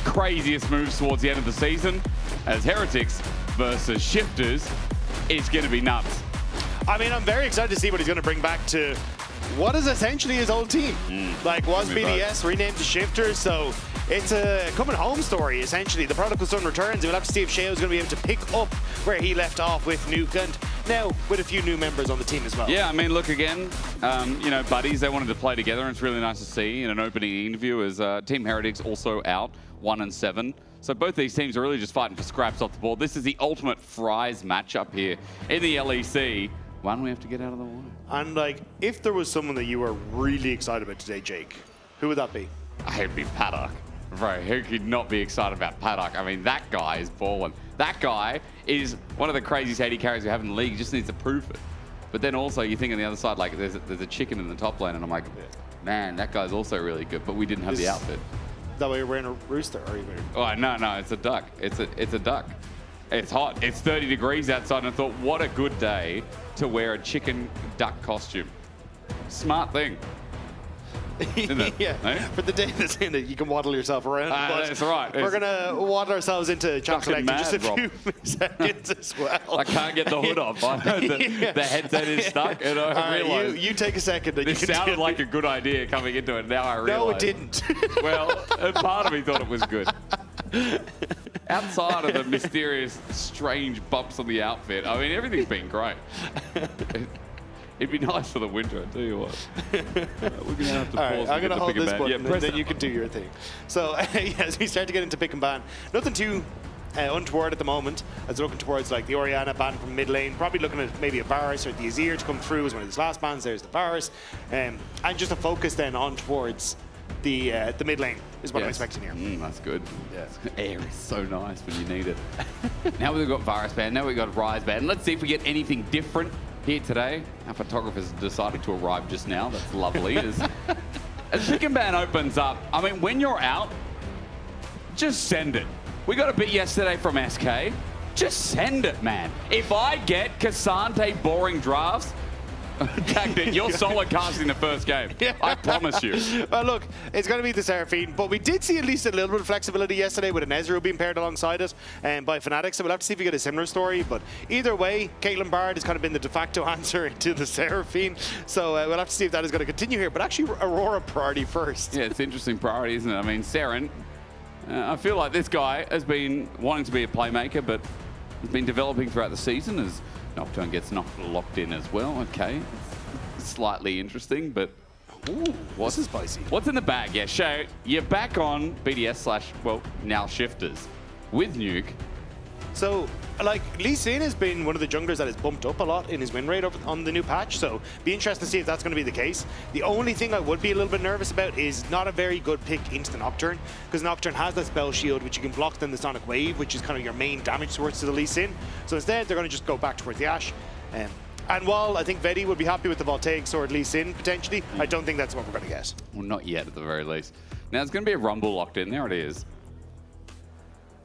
craziest moves towards the end of the season, as Heretics versus Shifters is going to be nuts. I mean, I'm very excited to see what he's going to bring back to what is essentially his old team. Like, was BDS renamed to Shifters, so it's a coming home story, essentially. The prodigal son returns. We'll have to see if Sheo's going to be able to pick up where he left off with Nuke, and now with a few new members on the team as well. Yeah, I mean, look, again, you know, buddies, they wanted to play together, and it's really nice to see in an opening interview as Team Heretics also out 1-7. So both these teams are really just fighting for scraps off the board. This is the ultimate fries matchup here in the LEC. One we have to get out of the way. And like, if there was someone that you were really excited about today, Jake, who would that be? It'd be Paddock. Bro, who could not be excited about Paddock? I mean, that guy is balling. That guy is one of the craziest AD carries we have in the league. He just needs to prove it. But then also you think on the other side, like there's a chicken in the top lane, and I'm like, man, that guy's also really good. But we didn't have the outfit. That way you're wearing a rooster, or are you wearing? Oh no, it's a duck. It's a duck. It's hot. It's 30 degrees outside, and I thought, what a good day to wear a chicken duck costume. Smart thing. Yeah, for the day that's in it, you can waddle yourself around. That's right. We're going to waddle ourselves into Champ Select in just a few seconds as well. I can't get the hood off. I know that the headset is stuck, and I realized. You take a second. This sounded like a good idea coming into it. Now I realize. No, it didn't. Well, a part of me thought it was good. Outside of the mysterious, strange bumps on the outfit, I mean, everything's been great. It'd be nice for the winter, I tell you what. We're going to have to pause. I'm going to hold this button, and then you can do your thing. So, as we start to get into pick and ban, nothing too untoward at the moment, as looking towards like the Orianna ban from mid lane, probably looking at maybe a Varus or the Azir to come through as one of these last bans. There's the Varus, and just a focus then on towards the mid lane is what I'm expecting here. That's good. Yeah. Air is so nice when you need it. Now we've got Varus ban, now we've got Ryze ban. Let's see if we get anything different here today. Our photographer's decided to arrive just now. That's lovely. As pick and ban opens up, I mean, when you're out, just send it. We got a bit yesterday from SK. Just send it, man. If I get Cassante boring drafts, you're solo casting the first game. I promise you. Well, look, it's going to be the Seraphine, but we did see at least a little bit of flexibility yesterday with an Ezreal being paired alongside it by Fnatic, so we'll have to see if we get a similar story. But either way, Caitlyn Bard has kind of been the de facto answer to the Seraphine, so we'll have to see if that is going to continue here. But actually, Aurora priority first. Yeah, it's interesting priority, isn't it? I mean, Seren, I feel like this guy has been wanting to be a playmaker, but has been developing throughout the season as Nocturne gets locked in as well. Okay, slightly interesting, but this is spicy. What's in the bag? Yeah, Shay, you're back on BDS / well, now Shifters with Nuke. So, like, Lee Sin has been one of the junglers that has bumped up a lot in his win rate on the new patch, so be interested to see if that's going to be the case. The only thing I would be a little bit nervous about is not a very good pick into the Nocturne, because Nocturne has that spell shield, which you can block then the Sonic Wave, which is kind of your main damage source to the Lee Sin. So instead, they're going to just go back towards the Ashe. And while I think Vedi would be happy with the Voltaic Sword Lee Sin, potentially, I don't think that's what we're going to get. Well, not yet, at the very least. Now, there's going to be a Rumble locked in. There it is.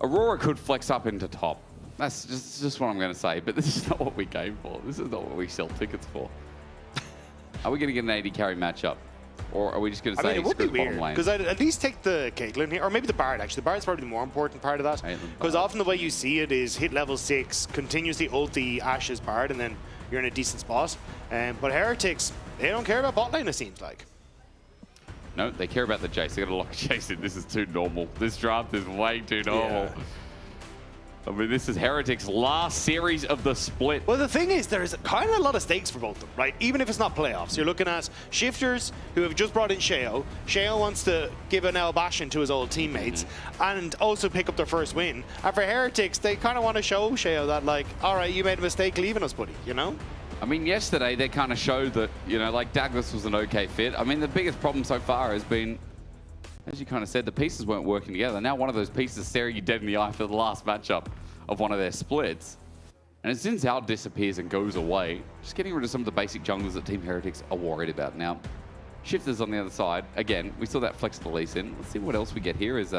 Aurora could flex up into top. That's just what I'm going to say, but this is not what we came for. This is not what we sell tickets for. Are we going to get an AD carry matchup? Or are we just going to say it would be bottom weird, lane? because I'd at least take the Caitlyn here, or maybe the Bard, actually. The Bard's probably the more important part of that, because often the way you see it is hit level 6, continuously ult the Ashe's Bard, and then you're in a decent spot. But Heretics, they don't care about bot lane, it seems like. No, they care about the Jace. They got to lock Jace in. This is too normal. This draft is way too normal. Yeah. I mean, this is Heretics' last series of the split. Well, the thing is, there's kind of a lot of stakes for both of them, right? Even if it's not playoffs. You're looking at Shifters, who have just brought in Sheo. Sheo wants to give an El Bastion to his old teammates and also pick up their first win. And for Heretics, they kind of want to show Sheo that, like, all right, you made a mistake leaving us, buddy, you know? I mean, yesterday, they kind of showed that, you know, like, Douglas was an okay fit. I mean, the biggest problem so far has been, as you kind of said, the pieces weren't working together. Now one of those pieces is staring you dead in the eye for the last matchup of one of their splits. And as soon as Al disappears and goes away, just getting rid of some of the basic junglers that Team Heretics are worried about now. Shifters on the other side. Again, we saw that flex the Lee Sin. Let's see what else we get here is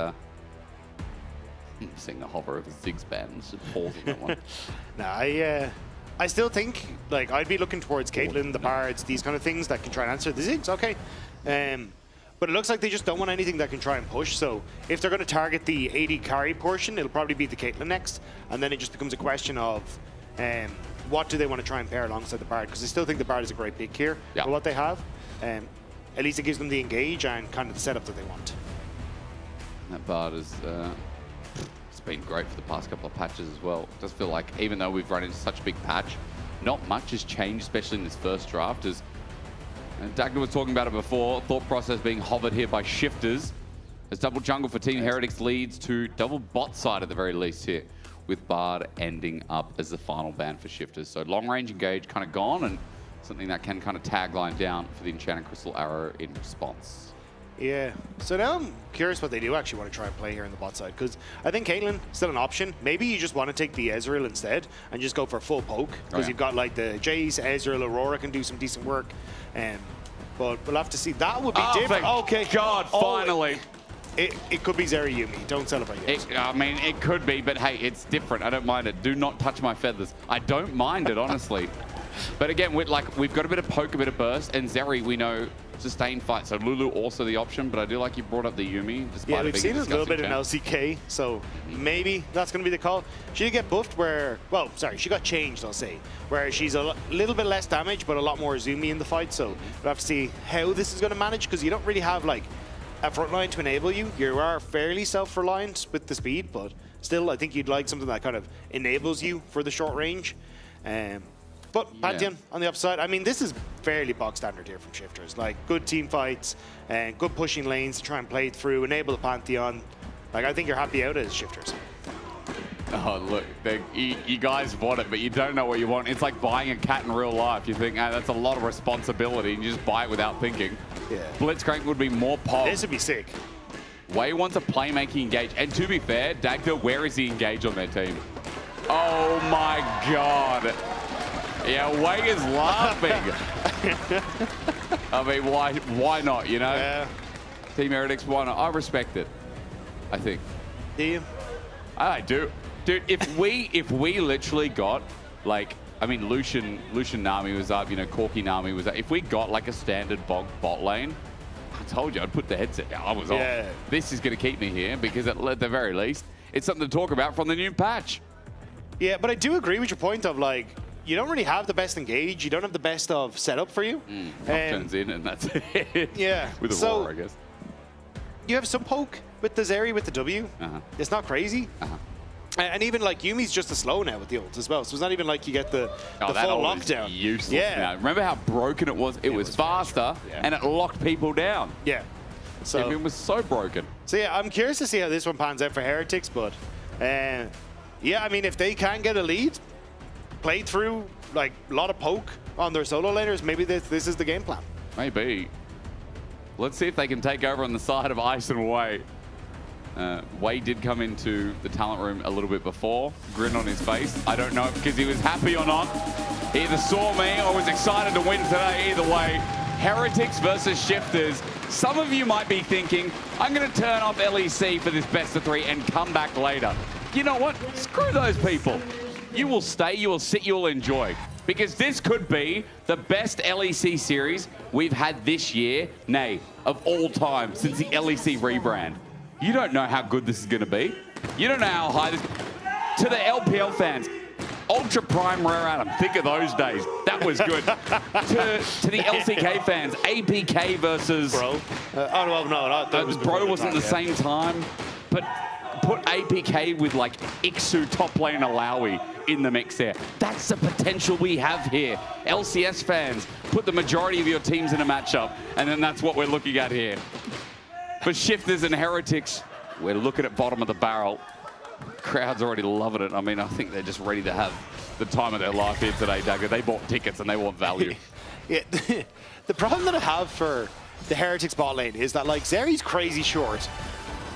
seeing the hover of Ziggs ban. Let's just pause on that one. Nah, I still think, like, I'd be looking towards Caitlyn, the Bards, these kind of things that can try and answer the Ziggs, okay. But it looks like they just don't want anything that can try and push, so if they're going to target the AD carry portion, it'll probably be the Caitlyn next, and then it just becomes a question of what do they want to try and pair alongside the Bard, because I still think the Bard is a great pick here for what they have. At least it gives them the engage and kind of the setup that they want. That Bard is... it's been great for the past couple of patches as well. It does feel like, even though we've run into such a big patch, not much has changed, especially in this first draft, as Dagna was talking about it before, thought process being hovered here by Shifters. As double jungle for Team Heretics leads to double bot side at the very least here, with Bard ending up as the final ban for Shifters. So long range engage kind of gone, and something that can kind of tagline down for the Enchanted Crystal Arrow in response. Yeah. So now I'm curious what they do actually want to try and play here on the bot side, because I think Caitlyn still an option. Maybe you just want to take the Ezreal instead and just go for full poke, because you've got like the Jace, Ezreal, Aurora can do some decent work. But we'll have to see. That would be different. Okay. God, finally. It could be Zeri Yuumi. Don't celebrate it. I mean, it could be, but hey, it's different. I don't mind it. Do not touch my feathers. I don't mind it, honestly. But again, we've got a bit of poke, a bit of burst, and Zeri, we know, sustained fight. So Lulu also the option, but I do like you brought up the Yuumi. Yeah, we've seen a little bit in LCK, so maybe that's going to be the call. She did get buffed where, well, sorry, she got changed, I'll say, where she's a little bit less damage, but a lot more zoomy in the fight. So we'll have to see how this is going to manage, because you don't really have like a front line to enable you. You are fairly self-reliant with the speed, but still, I think you'd like something that kind of enables you for the short range. But Pantheon on the upside, I mean, this is fairly bog standard here from Shifters. Like, good team fights and good pushing lanes to try and play through, enable the Pantheon. Like, I think you're happy out as Shifters. Oh, look, you guys want it, but you don't know what you want. It's like buying a cat in real life. You think, that's a lot of responsibility, and you just buy it without thinking. Yeah. Blitzcrank would be more pog. This would be sick. Wei wants a playmaking engage. And to be fair, Dagda, where is the engage on their team? Oh, my God. Yeah, Wei is laughing. I mean, why not, you know? Yeah. Team Heretics, why not? I respect it, I think. Do you? I do. Dude, if we literally got, like, I mean, Lucian Nami was up, you know, Corky Nami was up. If we got, like, a standard bot lane, I told you, I'd put the headset down. I was off. This is going to keep me here, because at the very least, it's something to talk about from the new patch. Yeah, but I do agree with your point of, like, you don't really have the best engage. You don't have the best of setup for you. Turns in, and that's it. Yeah. With Aurora, I guess. You have some poke with the Zeri with the W. It's not crazy. And even like Yumi's just a slow now with the ult as well. So it's not even like you get the full lockdown. Useless now. Remember how broken it was? It was faster and it locked people down. Yeah. So it was so broken. So yeah, I'm curious to see how this one pans out for Heretics, but yeah, I mean, if they can get a lead, play through like a lot of poke on their solo laners, maybe this is the game plan. Maybe. Let's see if they can take over on the side of Ice and Wei. Wei did come into the talent room a little bit before, grin on his face. I don't know because he was happy or not. He either saw me or was excited to win today. Either way, Heretics versus Shifters. Some of you might be thinking, I'm going to turn off LEC for this best of 3 and come back later. You know what? Screw those people. You will stay, you will sit, you will enjoy. Because this could be the best LEC series we've had this year, nay, of all time since the LEC rebrand. You don't know how good this is going to be. You don't know how high this... To the LPL fans, Ultra Prime Rare Atom, think of those days. That was good. to the LCK fans, APK versus... Bro. No, Bro wasn't the same time, but put APK with like Ixu top lane Alawi in the mix there. That's the potential we have here. LCS fans, put the majority of your teams in a matchup, and then that's what we're looking at here. For Shifters and Heretics, we're looking at bottom of the barrel. Crowd's already loving it. I mean, I think they're just ready to have the time of their life here today, Dagger. They bought tickets and they want value. Yeah, the problem that I have for the Heretics bot lane is that, like, Zeri's crazy short,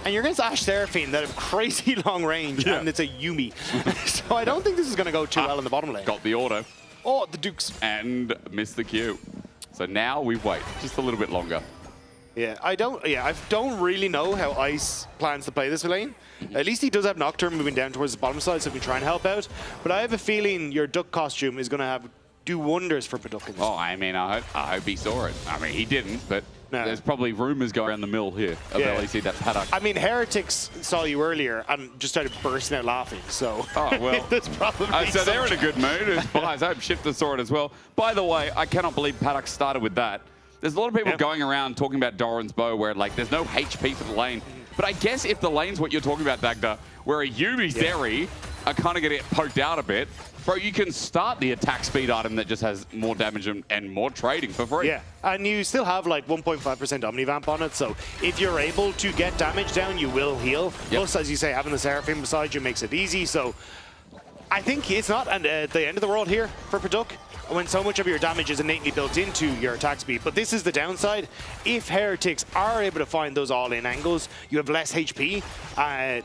and you're against Ashe Seraphine that have crazy long range, and it's a Yuumi. So I don't think this is going to go too well in the bottom lane. Got the auto. Oh, the Dukes. And missed the Q. So now we wait just a little bit longer. Yeah, I don't really know how Ice plans to play this lane. At least he does have Nocturne moving down towards the bottom side, so he can try and help out. But I have a feeling your Duck costume is going to do wonders for Paduk. Oh, I mean, I hope he saw it. I mean, he didn't, but there's probably rumors going around the mill here of LEC that Paddock. I mean, Heretics saw you earlier and just started bursting out laughing, so... Oh, well. That's probably so they're in a good mood. I hope Shifter saw it as well. By the way, I cannot believe Paddock started with that. There's a lot of people going around talking about Doran's bow where, like, there's no HP for the lane. But I guess if the lane's what you're talking about, Dagda, where a Yuumi Zeri are kind of going to get poked out a bit, bro, you can start the attack speed item that just has more damage and more trading for free. Yeah, and you still have like 1.5% Omnivamp on it, so if you're able to get damage down, you will heal. Plus, as you say, having the Seraphim beside you makes it easy, so I think it's not at the end of the world here for Parduk, when so much of your damage is innately built into your attack speed. But this is the downside. If Heretics are able to find those all-in angles, you have less HP,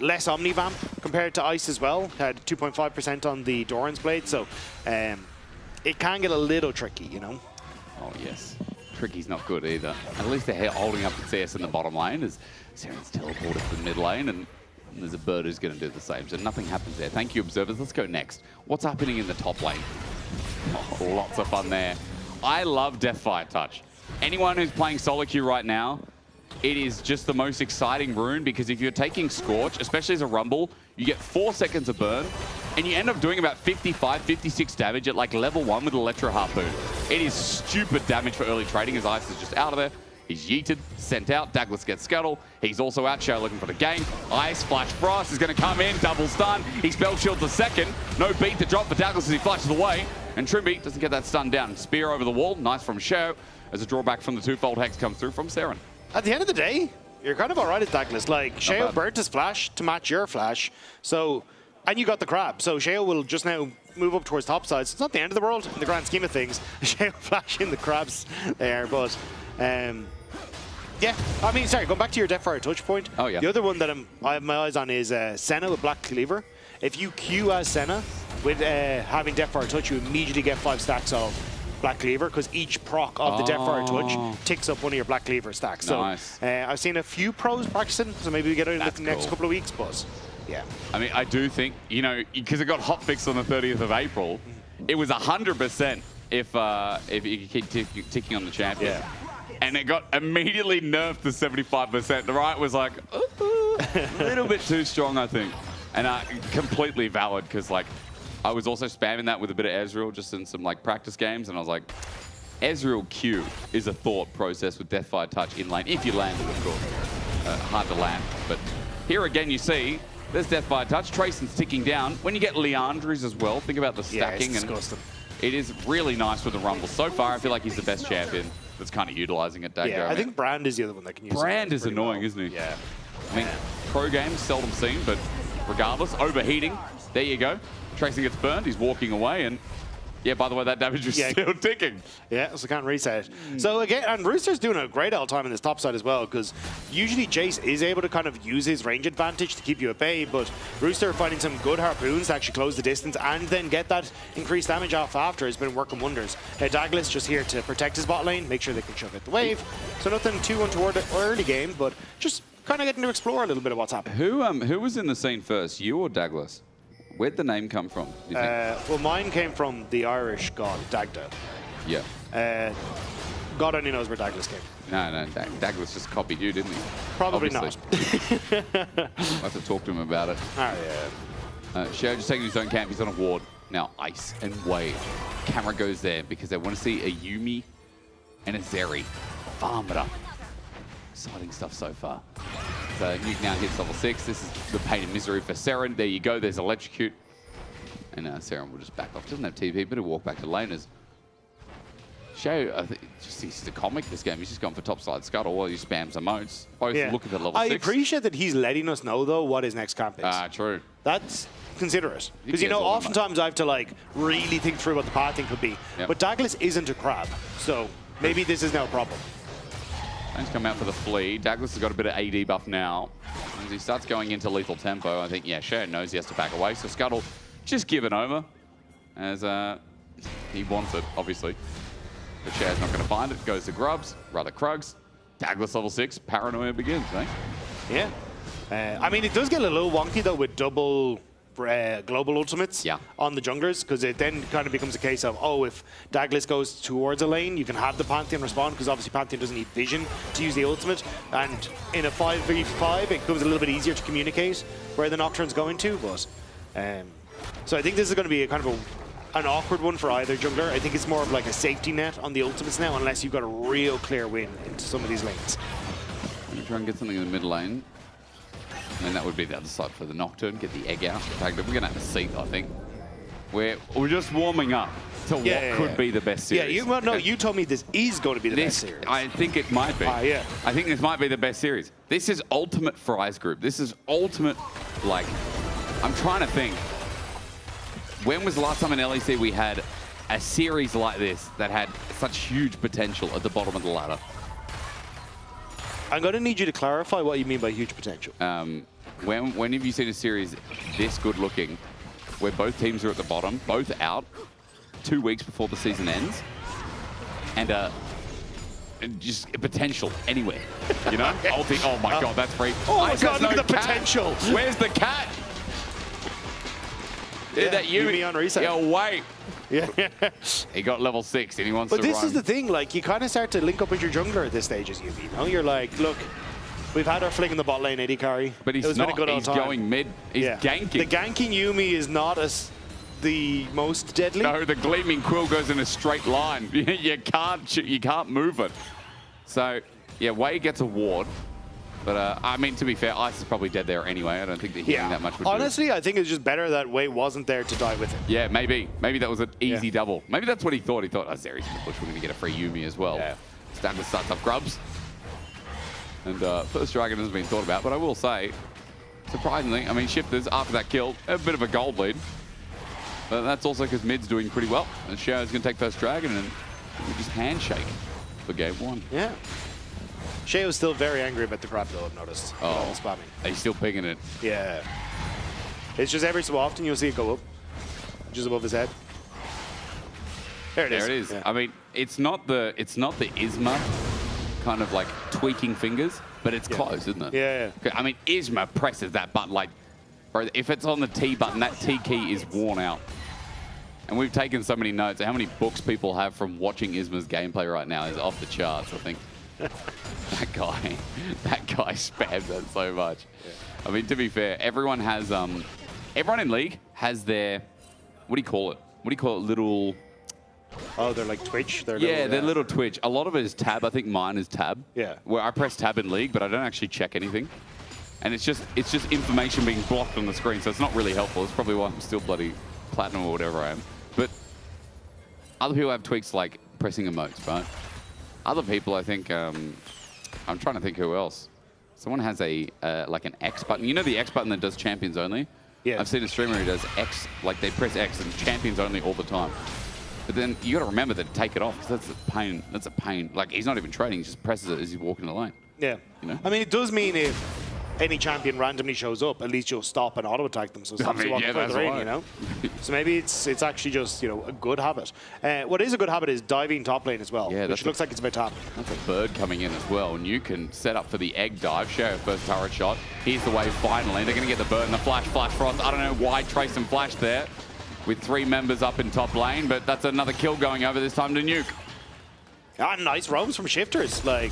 less Omnivamp compared to Ice as well. Had 2.5% on the Doran's Blade, so it can get a little tricky, you know? Oh, yes. Tricky's not good either. At least they're holding up the CS in the bottom lane as Seren's teleported to the mid lane, and there's a bird who's going to do the same. So nothing happens there. Thank you, observers. Let's go next. What's happening in the top lane? Oh, lots of fun there. I love Deathfire Touch. Anyone who's playing solo queue right now, it is just the most exciting rune, because if you're taking Scorch, especially as a Rumble, you get 4 seconds of burn, and you end up doing about 55, 56 damage at like level 1 with Electro Harpoon. It is stupid damage for early trading, as Ice is just out of there. He's yeeted, sent out, Douglas gets Scuttle. He's also out, Show looking for the game. Ice, Flash Frost is going to come in, double stun. He spell shields the second. No beat to drop for Douglas as he flashes away. And Trimby doesn't get that stun down. Spear over the wall, nice from Show, as a drawback from the twofold hex comes through from Seren. At the end of the day, you're kind of all right at Douglas. Like, Sheo burnt his flash to match your flash, so, and you got the crab. So Sheo will just now move up towards top side. So it's not the end of the world in the grand scheme of things. Sheo flashing the crabs there, but yeah, I mean, sorry, going back to your Deathfire Touch point. Oh, yeah. The other one that I have my eyes on is Senna with Black Cleaver. If you queue as Senna with having Deathfire Touch, you immediately get 5 stacks of Black Cleaver, because each proc of the Deathfire Touch ticks up one of your Black Cleaver stacks. Nice. So I've seen a few pros practicing, so maybe we get it in the next couple of weeks, but yeah. I mean, I do think, you know, because it got hotfixed on the 30th of April, it was 100% if you keep ticking on the champion. Yeah. And it got immediately nerfed to 75%. The Riot was like, a little bit too strong, I think. And completely valid, because like, I was also spamming that with a bit of Ezreal just in some like practice games, and I was like, Ezreal Q is a thought process with Deathfire Touch in lane, if you land it, of course. Hard to land, but here again you see, there's Deathfire Touch, Trayson's ticking down. When you get Leandry's as well, think about the stacking. Yeah, it's disgusting. It is really nice with the Rumble. So far, I feel like he's the best champion that's kind of utilizing it. Yeah, I think Brand is the other one that can use it. Brand is annoying, well. isn't he? Yeah. I mean, pro games, seldom seen, but regardless, overheating. There you go. Tracing gets burned, he's walking away, and yeah, by the way, that damage is still ticking. Yeah, so can't reset it. So again, and Rooster's doing a great all time in this top side as well, because usually Jace is able to kind of use his range advantage to keep you at bay, but Rooster finding some good harpoons to actually close the distance and then get that increased damage off after has been working wonders. Douglas just here to protect his bot lane, make sure they can shove at the wave. So nothing too untoward early game, but just kind of getting to explore a little bit of what's happening. Who was in the scene first, you or Douglas? Where'd the name come from, do you think? Well, mine came from the Irish god, Dagda. Yeah. God only knows where Douglas came. No, Douglas just copied you, didn't he? Probably Obviously. not. I'll have to talk to him about it. Oh, yeah. Shao just taking his own camp, he's on a ward. Now, Ice and Wave. Camera goes there because they want to see a Yuumi and a Zeri farm it up. Exciting stuff so far. So Nuke now hits level 6. This is the pain and misery for Seren. There you go, there's Electrocute. And Seren will just back off. Doesn't have TP, but he'll walk back to laners. Shao, I think, just thinks he's a comic this game. He's just gone for topside Scuttle while he spams emotes. Both look at the level 6. I appreciate that he's letting us know, though, what his next camp is. True. That's considerate. Because, you know, oftentimes I have to, like, really think through what the pathing could be. Yep. But Douglas isn't a crab, so maybe this is now a problem. He's come out for the flea. Douglas has got a bit of AD buff now. As he starts going into lethal tempo, I think, yeah, Shao knows he has to back away. So Scuttle just given over as he wants it, obviously. But Shao's not going to find it. Goes to Grubs, rather Krugs. Douglas level 6, paranoia begins, eh? Yeah. I mean, it does get a little wonky, though, with double global ultimates on the junglers, because it then kind of becomes a case of, oh, if Douglas goes towards a lane, you can have the Pantheon respond, because obviously Pantheon doesn't need vision to use the ultimate, and in a 5v5 it becomes a little bit easier to communicate where the Nocturne's going to, but so I think this is going to be a kind of an awkward one for either jungler. I think it's more of like a safety net on the ultimates now, unless you've got a real clear win into some of these lanes. I'm going to try and get something in the mid lane. And that would be the other side for the Nocturne, get the egg out. We're going to have a seat, I think. We're just warming up to what could be the best series. Yeah, you told me this is going to be the best series. I think it might be. Yeah. I think this might be the best series. This is ultimate Fry's group. This is ultimate, like, I'm trying to think. when was the last time in LEC we had a series like this that had such huge potential at the bottom of the ladder? I'm going to need you to clarify what you mean by huge potential. When have you seen a series this good looking, where both teams are at the bottom, both out, 2 weeks before the season ends, and just potential anywhere, you know? I'll think, oh my God, that's free. Oh my God, look at the potential. Where's the cat? Yeah, that Yumi on reset. Yeah, wait. Yeah. He got level 6 and he wants But to run. this is the thing, like, you kind of start to link up with your jungler at this stage as Yumi, you know? You're like, look, we've had our fling in the bot lane, AD carry. But he's not, he's going mid. He's ganking. The ganking Yumi is not the most deadly. No, the gleaming quill goes in a straight line. you can't move it. So, yeah, Wei gets a ward. But, I mean, to be fair, Ice is probably dead there anyway. I don't think that healing that much would Honestly, I think it's just better that Wei wasn't there to die with him. Yeah, maybe. Maybe that was an easy double. Maybe that's what he thought. He thought, oh, Zeri's in the bush. We're going to get a free Yumi as well. Yeah. Standard starts up grubs. And first dragon hasn't been thought about. But I will say, surprisingly, I mean, Shifters, after that kill, have a bit of a gold lead. But that's also because mid's doing pretty well. And Xiao's going to take first dragon and we just handshake for game 1. Yeah. Shea's still very angry about the grab, though, I've noticed. Oh, spamming. He's still pinging it. Yeah. It's just every so often you'll see it go up, just above his head. There it is. There it is. Yeah. I mean, it's not the Isma kind of like tweaking fingers, but it's close, isn't it? Yeah. I mean, Isma presses that button like, bro, if it's on the T button, that T key is worn out. And we've taken so many notes. How many books people have from watching Isma's gameplay right now is off the charts, I think. that guy spams that so much. Yeah. I mean, to be fair, everyone in League has their, what do you call it? What do you call it? Little... Oh, they're like Twitch? They're little Twitch. A lot of it is tab. I think mine is tab. Yeah. Where I press tab in League, but I don't actually check anything. And it's just information being blocked on the screen, so it's not really helpful. It's probably why I'm still bloody platinum or whatever I am. But other people have tweaks like pressing emotes, right? Other people, I think, I'm trying to think who else. Someone has a like an X button. You know the X button that does champions only? Yeah. I've seen a streamer who does X, like they press X and champions only all the time. But then you got to remember to take it off because that's a pain. That's a pain. Like he's not even trading; he just presses it as he's walking the lane. Yeah. You know? I mean, it does mean if any champion randomly shows up, at least you'll stop and auto attack them. So somebody's walking further in, you know. So maybe it's actually just a good habit. What is a good habit is diving top lane as well, which looks like it's about to happen. That's a bird coming in as well, and you can set up for the egg dive. Share first turret shot. Here's the wave finally. They're going to get the bird and the flash frost. I don't know why Trace and Flash there with 3 members up in top lane, but that's another kill going over this time to Nuke. Ah, nice roams from Shifters. Like,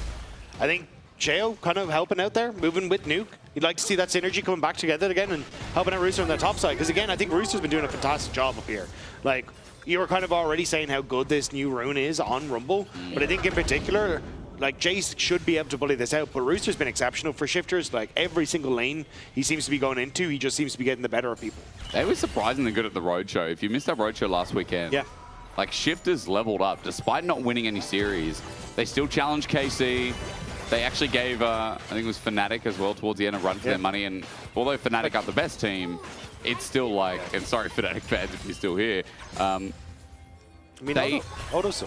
I think Cheo kind of helping out there, moving with Nuke. You'd like to see that synergy coming back together again and helping out Rooster on the top side. Because again, I think Rooster's been doing a fantastic job up here. Like, you were kind of already saying how good this new rune is on Rumble. But I think in particular, like, Jace should be able to bully this out. But Rooster's been exceptional for Shifters. Like, every single lane he seems to be going into, he just seems to be getting the better of people. They were surprisingly good at the Roadshow. If you missed that Roadshow last weekend, like, Shifters leveled up. Despite not winning any series, they still challenged KC. They actually gave, I think it was Fnatic as well, towards the end, a run for their money. And although Fnatic are the best team, it's still like, and sorry Fnatic fans if you're still here. I mean, Odo's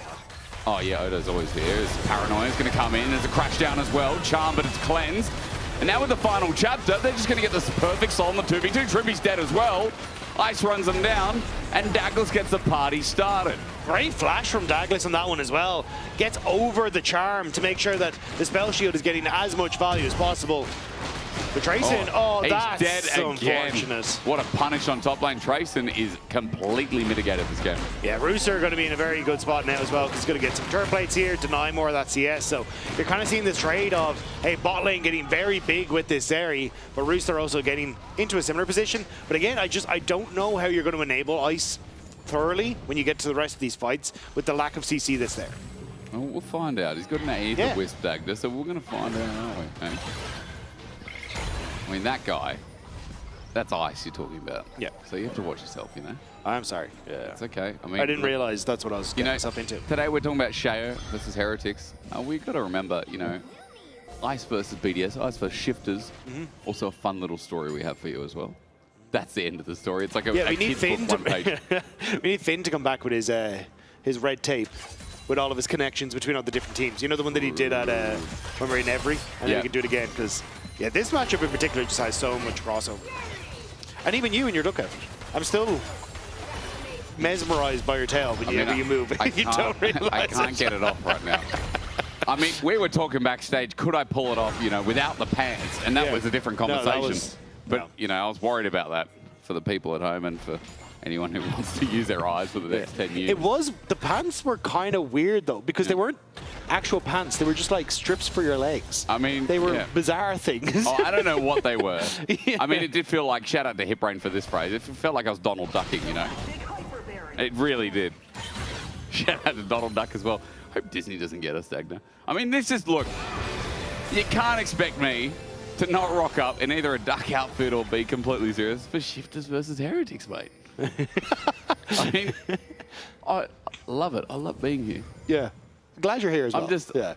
Oh yeah, Odo's always here. Paranoia's going to come in. There's a crash down as well. Charm, but it's cleansed. And now with the final chapter, they're just going to get this perfect soul on the 2v2. Trippy's dead as well. Ice runs them down, and Douglas gets the party started. Great flash from Douglas on that one as well. Gets over the charm to make sure that the spell shield is getting as much value as possible. The Trayson, that's dead unfortunate. What a punish on top lane. Trayson is completely mitigated this game. Yeah, Rooster are going to be in a very good spot now as well because he's going to get some turret plates here, deny more of that CS. So you're kind of seeing this trade of, hey, bot lane getting very big with this Zeri, but Rooster also getting into a similar position. But again, I don't know how you're going to enable Ice thoroughly when you get to the rest of these fights with the lack of CC that's there. Well, we'll find out. He's got an Aether Wisp Dagda, so we're going to find out, aren't we? Hey? I mean, that guy, that's Ice you're talking about. Yeah. So you have to watch yourself, you know? I'm sorry. Yeah. It's okay. I mean, I didn't realize that's what I was getting myself into. Today we're talking about Sheo versus Heretics. We've got to remember, you know, Ice versus BDS, Ice versus Shifters. Also a fun little story we have for you as well. that's the end of the story. It's like a, Yeah, a we need kid's Finn book one page. we need Finn to come back with his red tape, with all of his connections between all the different teams. You know, the one that he did at when we were in Every, and then we can do it again, because yeah, this matchup in particular just has so much crossover. And even you in your lookout, I'm still mesmerized by your tail whenever you move. You don't realize I can't get it off right now. I mean, we were talking backstage, could I pull it off, you know, without the pants? And that was a different conversation. But, you know, I was worried about that for the people at home and for anyone who wants to use their eyes for the next 10 years. The pants were kind of weird, though, because they weren't actual pants. They were just like strips for your legs. I mean, they were bizarre things. Oh, I don't know what they were. I mean, it did feel like, shout out to Hip Brain for this phrase, it felt like I was Donald Ducking, you know. It really did. Shout out to Donald Duck as well. Hope Disney doesn't get us, Dagna. I mean, this is, look, you can't expect me to not rock up in either a duck outfit or be completely serious for Shifters versus Heretics, mate. I mean, I love it. I love being here. Yeah. Glad you're here as well.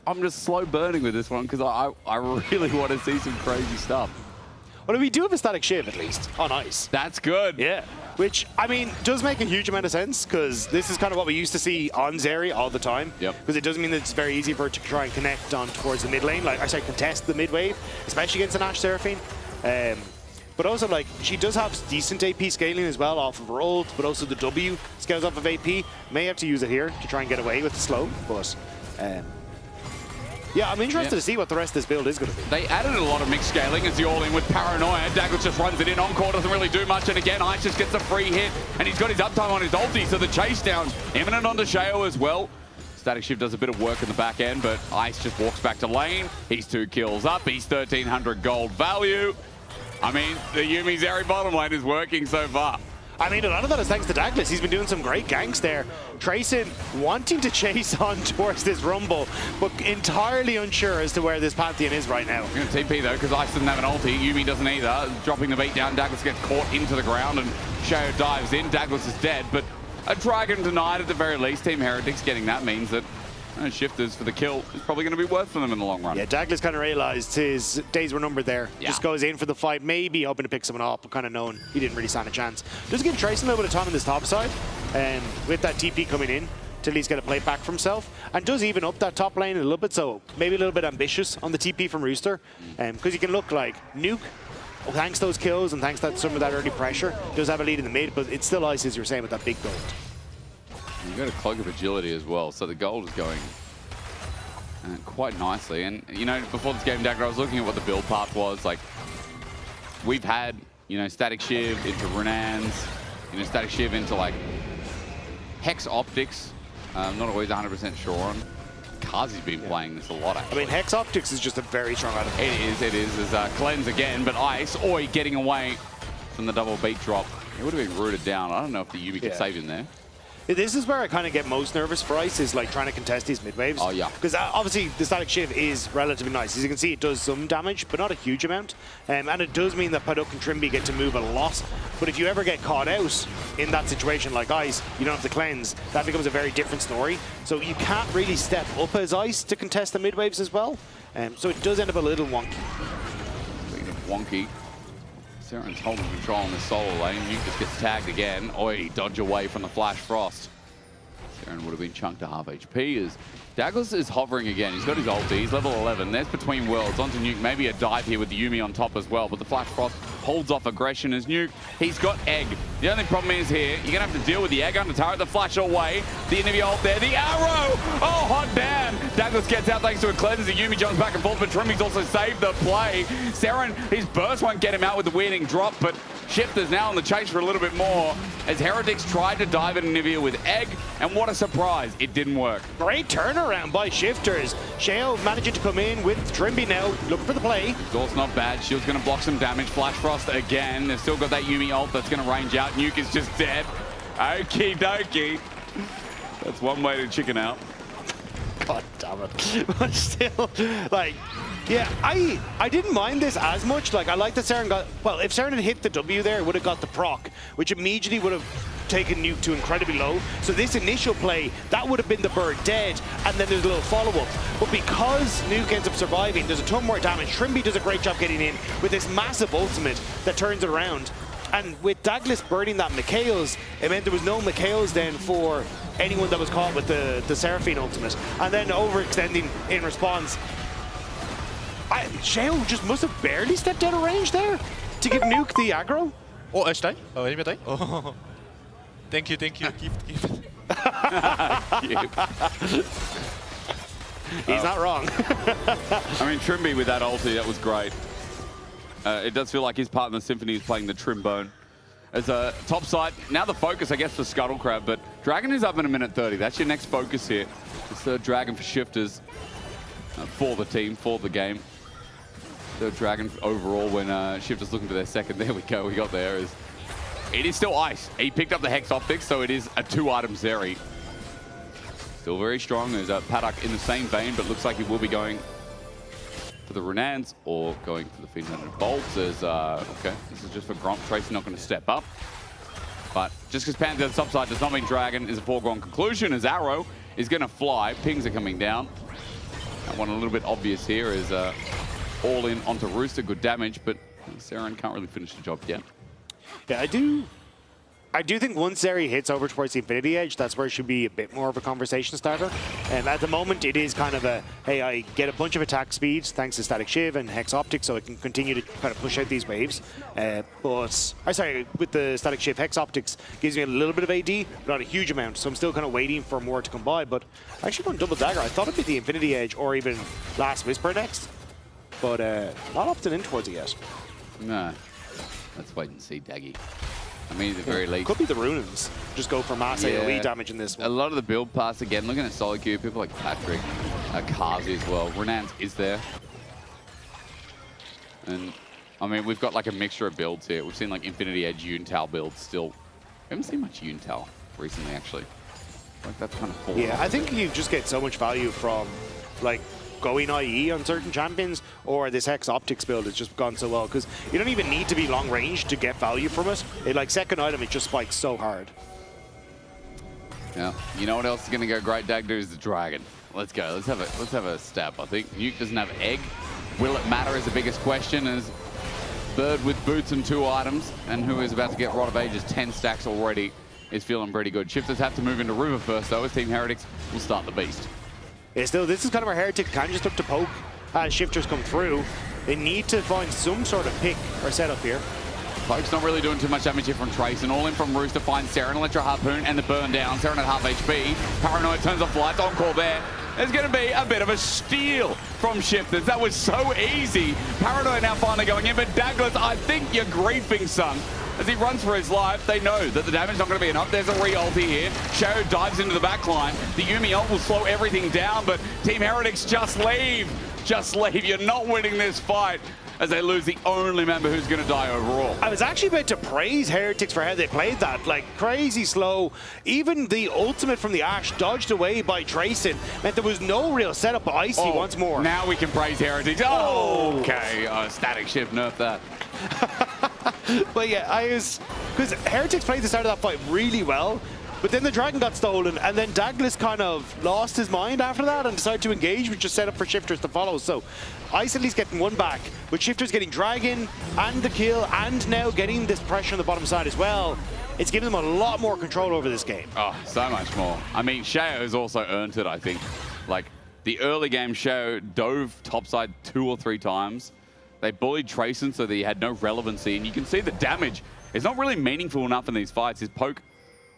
I'm just slow burning with this one because I really want to see some crazy stuff. Well, we do have a static shiv, at least, on ice. That's good. Yeah. Which, I mean, does make a huge amount of sense, because this is kind of what we used to see on Zeri all the time. Yep. Because it does mean that it's very easy for it to try and connect on towards the mid lane, like, I say, contest the mid wave, especially against an Ashe Seraphine. But also, like, she does have decent AP scaling as well off of her ult, but also the W scales off of AP. May have to use it here to try and get away with the slow, but... yeah, I'm interested to see what the rest of this build is going to be. They added a lot of mixed scaling as the all-in with Paranoia. Douglas just runs it in. Encore doesn't really do much. And again, Ice just gets a free hit. And he's got his uptime on his ulti. So the chase down imminent on Sheo as well. Static Shiv does a bit of work in the back end, but Ice just walks back to lane. He's 2 kills up. He's 1,300 gold value. I mean, the Yuumi Zeri bottom lane is working so far. I mean, a lot of that is thanks to Douglas. He's been doing some great ganks there. Trayson wanting to chase on towards this Rumble, but entirely unsure as to where this Pantheon is right now. I'm going to TP though, because Ice doesn't have an ulti. Yuumi doesn't either. Dropping the beat down, Douglas gets caught into the ground, and Sheo dives in. Douglas is dead, but a Dragon denied at the very least. Team Heretics getting that means that Shifters for the kill is probably going to be worth for them in the long run. Yeah, Douglas kind of realized his days were numbered there. Yeah. Just goes in for the fight, maybe hoping to pick someone up, but kind of knowing he didn't really stand a chance. Does give Trayson a little bit of time on this top side, with that TP coming in to at least get a play back for himself, and does even up that top lane a little bit, so maybe a little bit ambitious on the TP from Rooster, because you can look like Nuke, thanks to those kills and thanks to some of that early pressure, does have a lead in the mid, but it's still Ice, as you were saying, with that big gold. You've got a cloak of agility as well, so the gold is going quite nicely. And, you know, before this game, Dagger, I was looking at what the build path was. Like, we've had, you know, Static Shiv into Runans, you know, Static Shiv into, like, Hex Optics. I'm not always 100% sure on. Kazi's been playing this a lot, actually. I mean, Hex Optics is just a very strong item. It is. There's Cleanse again, but Ice, Oi, getting away from the double beat drop. It would have been rooted down. I don't know if the Yuumi could save him there. This is where I kind of get most nervous for Ice, is like trying to contest these mid waves. Oh, yeah. Because obviously the Static Shiv is relatively nice. As you can see, it does some damage, but not a huge amount. And it does mean that Paduk and Trimby get to move a lot. But if you ever get caught out in that situation like Ice, you don't have to cleanse. That becomes a very different story. So you can't really step up as Ice to contest the mid waves as well. So it does end up a little wonky. Speaking of wonky, Seren's holding control on the solo lane. Nuke just gets tagged again. Oi, dodge away from the Flash Frost. Seren would have been chunked to half HP as Douglas is hovering again. He's got his ulti. He's level 11. There's Between Worlds. Onto Nuke. Maybe a dive here with the Yuumi on top as well. But the Flash Frost holds off aggression as Nuke. He's got Egg. The only problem is here, you're going to have to deal with the Egg under turret. The Flash away. The enemy ult there. The arrow! Oh, hot damn! Douglas gets out thanks to a cleanse as the Yuumi jumps back and forth. But Trimmy's also saved the play. Seren, his burst won't get him out with the winning drop. But Shifters now on the chase for a little bit more as Heretics tried to dive at Anivia with Egg. And what a surprise. It didn't work. Great turnaround by Shifters. Sheo managing to come in with Trimby now, looking for the play. Door's not bad. Shield's going to block some damage. Flash Frost again. They've still got that Yuumi ult that's going to range out. Nuke is just dead. Okie dokie. That's one way to chicken out. God damn it. But still, like, yeah, I didn't mind this as much. Like, I like that Seren got, well, if Seren had hit the W there, it would have got the proc, which immediately would have taken Nuke to incredibly low. So this initial play, that would have been the bird dead, and then there's a little follow-up. But because Nuke ends up surviving, there's a ton more damage. Trimby does a great job getting in with this massive ultimate that turns it around. And with Douglas burning that Mikhail's, it meant there was no Mikhail's then for anyone that was caught with the Seraphine ultimate. And then overextending in response. Shao just must have barely stepped out of range there to give Nuke the aggro. Oh, should I? Oh, anybody die? Oh. Thank you. Keep. He's not wrong. I mean, Trimby with that ulti, that was great. It does feel like his partner Symphony is playing the Trimbone. As a top side, now the focus, I guess, for Scuttle Crab, but Dragon is up in a minute 30. That's your next focus here. It's third Dragon for Shifters for the team, for the game. Third Dragon overall when Shifters looking for their second. There we go, we got there. It is still Ice. He picked up the Hex Optics, so it is a 2-item Zeri. Still very strong. There's a Paddock in the same vein, but looks like he will be going for the Renans or going for the Fiend-Hunted Bolts. There's, okay, this is just for Gromp. Tracy not going to step up. But just because Panther on the top side does not mean Dragon is a foregone conclusion, as Arrow is going to fly. Pings are coming down. That one a little bit obvious here is all in onto Rooster. Good damage, but Saren can't really finish the job yet. Yeah, I do think once Zeri hits over towards the Infinity Edge, that's where it should be a bit more of a conversation starter. And at the moment, it is kind of a, hey, I get a bunch of attack speeds thanks to Static Shiv and Hex Optics, so I can continue to kind of push out these waves. With the Static Shiv, Hex Optics gives me a little bit of AD, but not a huge amount, so I'm still kind of waiting for more to come by. But actually going Double Dagger, I thought it'd be the Infinity Edge or even Last Whisper next, but not opting in towards it yet. No. Let's wait and see, Daggy. I mean, at the very least. Could be the Runans. Just go for mass AoE damage in this one. A lot of the build pass, again, looking at solo queue, people like Patrick, Kazi as well. Renans is there. And, I mean, we've got like a mixture of builds here. We've seen like Infinity Edge Yuntal builds still. We haven't seen much Yuntal recently, actually. Like, that's kind of cool. Yeah, I think you just get so much value from, like, going IE on certain champions, or this Hex Optics build has just gone so well, because you don't even need to be long range to get value from it. Like, second item, it just spikes so hard. Yeah, you know what else is going to go great, Dagda, is the Dragon. Let's go. Let's have a stab. I think Nuke doesn't have Egg. Will it matter is the biggest question, as Bird with boots and 2 items, and who is about to get Rod of Ages 10 stacks already, is feeling pretty good. Shifters have to move into River first, though, as Team Heretics will start the Beast. Yeah, still, this is kind of where Heretics can just look to poke as Shifters come through. They need to find some sort of pick or setup here. Poke's not really doing too much damage here from Trace, and all in from Rooster finds Saren, Electro Harpoon, and the burn down. Saren at half HP. Paranoid turns off lights, on-call there. There's going to be a bit of a steal from Shifters. That was so easy. Paranoid now finally going in, but Douglas, I think you're griefing, son. As he runs for his life, they know that the damage is not going to be enough. There's a re-ulti here. Shadow dives into the back line. The Yumi ult will slow everything down, but Team Heretics just leave. Just leave. You're not winning this fight, as they lose the only member who's going to die overall. I was actually about to praise Heretics for how they played that. Like, crazy slow. Even the ultimate from the Ashe dodged away by Tracing meant there was no real setup, but Icy once more. Now we can praise Heretics. Oh, okay. Static Shift, nerf that. But yeah, because Heretics played the start of that fight really well, but then the Dragon got stolen, and then Douglas kind of lost his mind after that and decided to engage, which just set up for Shifters to follow. So Ice at least getting one back, but Shifters getting Dragon and the kill, and now getting this pressure on the bottom side as well. It's giving them a lot more control over this game. Oh, so much more. I mean, Shao has also earned it, I think. Like, the early game, Shao dove topside 2 or 3 times. They bullied Trayson so that he had no relevancy, and you can see the damage. It's not really meaningful enough in these fights. His poke,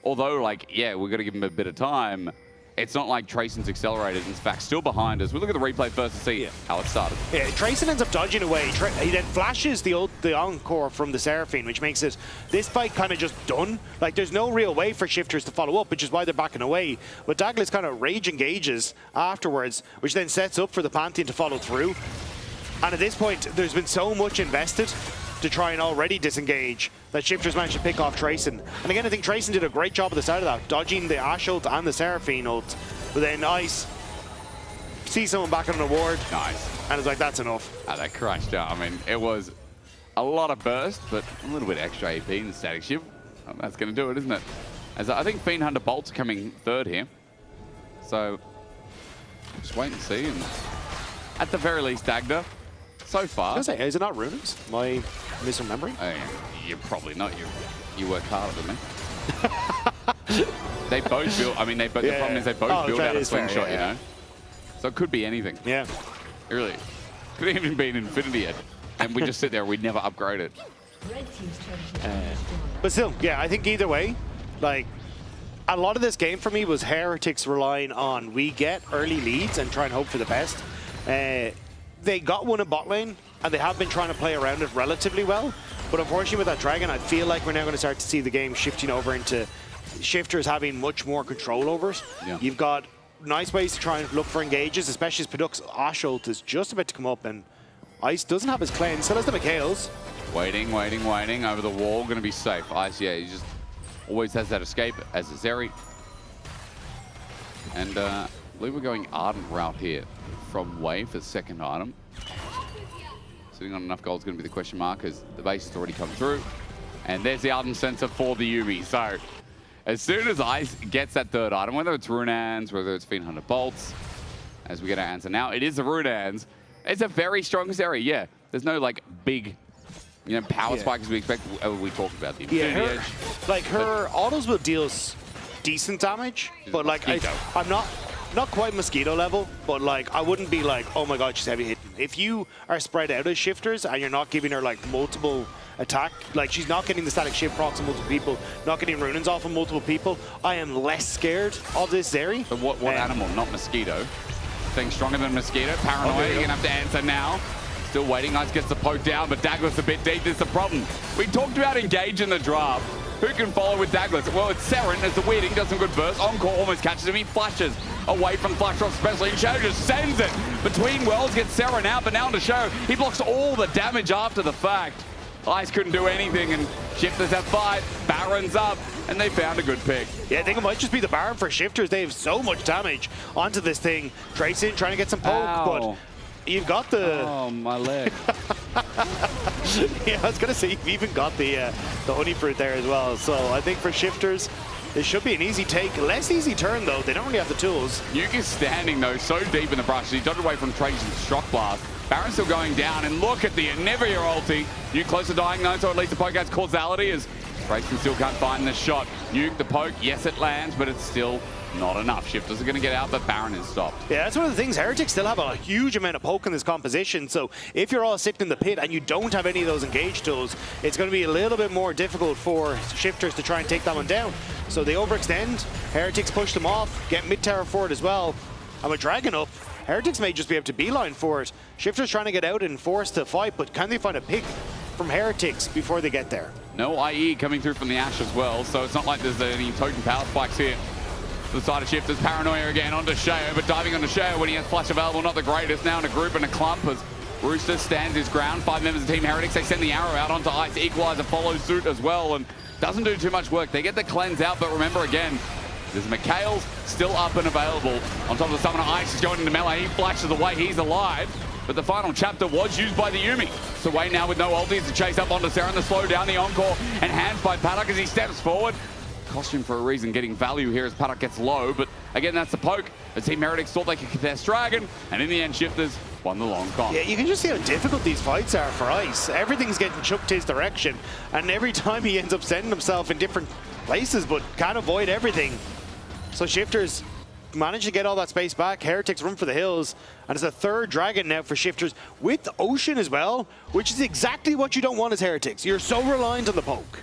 although, like, yeah, we've got to give him a bit of time, it's not like Trayson's accelerated. In fact, still behind us. We'll look at the replay first to see how it started. Yeah, Trayson ends up dodging away. He then flashes the encore from the Seraphine, which makes this fight kind of just done. Like, there's no real way for Shifters to follow up, which is why they're backing away. But Douglas kind of rage engages afterwards, which then sets up for the Pantheon to follow through. And at this point, there's been so much invested to try and already disengage that Shifters managed to pick off Trayson. And again, I think Trayson did a great job at the start of that, dodging the Ashe ult and the Seraphine ult. But then Ice sees someone back on an award. Nice. And it's like, that's enough. That crushed out. I mean, it was a lot of burst, but a little bit extra AP in the Static Shiv. Oh, that's going to do it, isn't it? As I think Fiend-Hunter Bolt's coming third here. So, just wait and see. And at the very least, Dagda, so far. I was going to say, is it not Runes? Am I misremembering? Oh, You're probably not. You work harder than me. They both built. I mean, the problem is they both built out a slingshot, you know. So it could be anything. Yeah. Really. Could even be an Infinity Edge. And we just sit there, we'd never upgrade it. But still, yeah, I think either way, like, a lot of this game for me was Heretics relying on we get early leads and try and hope for the best. They got one in bot lane, and they have been trying to play around it relatively well. But unfortunately with that Dragon, I feel like we're now going to start to see the game shifting over into Shifters having much more control over it. Yeah. You've got nice ways to try and look for engages, especially as Paduk's Ash ult is just about to come up, and Ice doesn't have his cleanse, still has the Mikhails. Waiting over the wall, going to be safe. Ice, yeah, he just always has that escape as a Zeri. And I believe we're going Ardent route here from Wave for the second item. Sitting on enough gold is going to be the question mark, as the base has already come through. And there's the Ardent sensor for the Yuumi. So as soon as Ice gets that third item, whether it's Runaan's, whether it's Fiend Hunter Bolts, as we get our answer now, it is the Runaan's. It's a very strong Zeri, yeah. There's no like big, you know, power spike as we expect. We talked about the Infinity Edge. Like her autos will deal decent damage, but like I'm not quite Mosquito level, but like I wouldn't be like, oh my god, she's heavy hitting. If you are spread out as Shifters and you're not giving her like multiple attack, like she's not getting the static shift procs on multiple people, not getting Runans off on multiple people, I am less scared of this Zeri. But what animal? Not Mosquito. Thing stronger than Mosquito. Paranoia, you're gonna have to answer now. Still waiting, Ice gets the poke down, but Douglas a bit deep, this is the problem. We talked about engage in the draft. Who can follow with Douglas? Well, it's Seren as the Weirding does some good burst. Encore almost catches him, he flashes away from Flashdrop especially, and Show just sends it. Between Worlds gets Seren out, but now on to Show. He blocks all the damage after the fact. Ice couldn't do anything, and Shifters have fight. Baron's up, and they found a good pick. Yeah, I think it might just be the Baron for Shifters. They have so much damage onto this thing. Tracing, trying to get some poke, but you've got the... Oh, my leg. Yeah, I was going to say, you've even got the Honey Fruit there as well. So I think for Shifters, it should be an easy take. Less easy turn, though. They don't really have the tools. Nuke is standing, though, so deep in the brush. He dodged away from Trajan's Shock Blast. Baron's still going down, and look at the Anivia ulti. Nuke close to dying, though, so at least the poke has causality, as Trajan still can't find the shot. Nuke, the poke, yes, it lands, but it's still not enough. Shifters are going to get out, but Baron is stopped. Yeah, that's one of the things. Heretics still have a huge amount of poke in this composition, so if you're all sitting in the pit and you don't have any of those engage tools, it's going to be a little bit more difficult for Shifters to try and take that one down. So they overextend, Heretics push them off, get mid-tower forward as well, and with Dragon up, Heretics may just be able to beeline for it. Shifters trying to get out and forced to fight, but can they find a pick from Heretics before they get there? No IE coming through from the Ashe as well, so it's not like there's any token power spikes here. The side of Shifters, Paranoia again onto Sheo, but diving onto Sheo when he has flash available, not the greatest. Now in a group and a clump as Rooster stands his ground. 5 members of Team Heretics, they send the arrow out onto Ice. Equalizer follows suit as well and doesn't do too much work. They get the cleanse out, but remember again, there's Mikhail's still up and available. On top of the Summoner, Ice is going into melee. He flashes away, he's alive. But the final chapter was used by the Yuumi. So Wayne now with no ultis to chase up onto Seren, the slow down the Encore, and hands by Paddock as he steps forward. Costume for a reason, getting value here as Paddock gets low, but again, that's the poke. The Team Heretics thought they could contest Dragon, and in the end, Shifters won the long con. Yeah, you can just see how difficult these fights are for Ice. Everything's getting chucked his direction, and every time he ends up sending himself in different places, but can't avoid everything. So Shifters manage to get all that space back. Heretics run for the hills, and it's a third Dragon now for Shifters with Ocean as well, which is exactly what you don't want as Heretics. You're so reliant on the poke.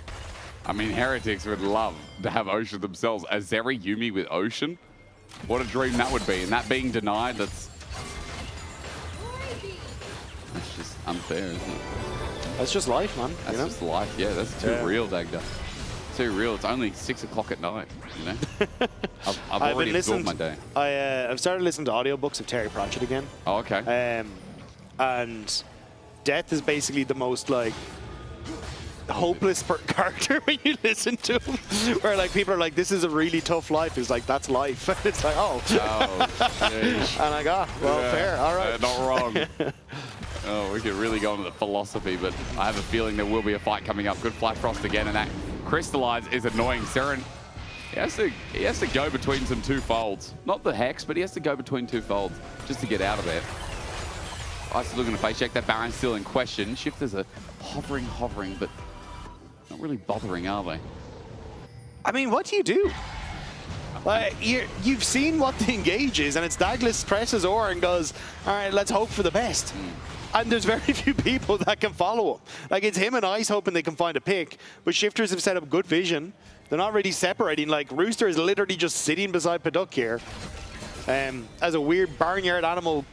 I mean, Heretics would love to have Ocean themselves. A Zeri Yuumi with Ocean? What a dream that would be. And that being denied, that's just unfair, isn't it? That's just life, man. That's just life. Yeah, that's too real, Dagda. Too real. It's only 6 o'clock at night, you know? I've already absorbed my day. I've started listening to audiobooks of Terry Pratchett again. Oh, okay. And Death is basically the most, like, hopeless character when you listen to him, where like people are like, this is a really tough life. He's like, that's life. And it's like, oh. And I go, well, fair, all right. Not wrong. Oh, we could really go into the philosophy, but I have a feeling there will be a fight coming up. Good Flash Frost again, and that Crystallize is annoying. Seren, he has to go between some two folds. Not the Hex, but he has to go between two folds just to get out of there. Ice is looking to face check. That Baron's still in question. Shifters are hovering, but Not really bothering, are they? I mean, what do you do? Like, you've seen what the engage is, and it's Douglas presses Aura and goes, all right, let's hope for the best. And there's very few people that can follow him. Like, it's him and Ice hoping they can find a pick, but Shifters have set up good vision. They're not really separating. Like, Rooster is literally just sitting beside Paduk here. As a weird barnyard animal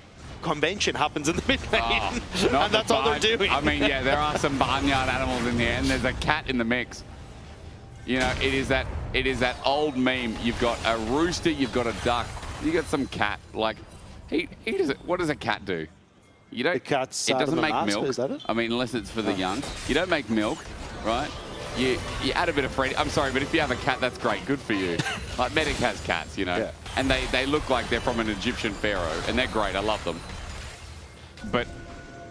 convention happens in the mid lane. And that's all they're doing. I mean, yeah, there are some barnyard animals in there, and there's a cat in the mix. You know, it is that old meme. You've got a rooster, you've got a duck, you got some cat. Like, what does a cat do? You don't. The cat's it doesn't make milk. Is that it? I mean, unless it's for the young. You don't make milk, right? You add a bit of Freddy. I'm sorry, but if you have a cat, that's great. Good for you. Like, Medic has cats, you know. Yeah. And they look like they're from an Egyptian pharaoh, and they're great. I love them. But,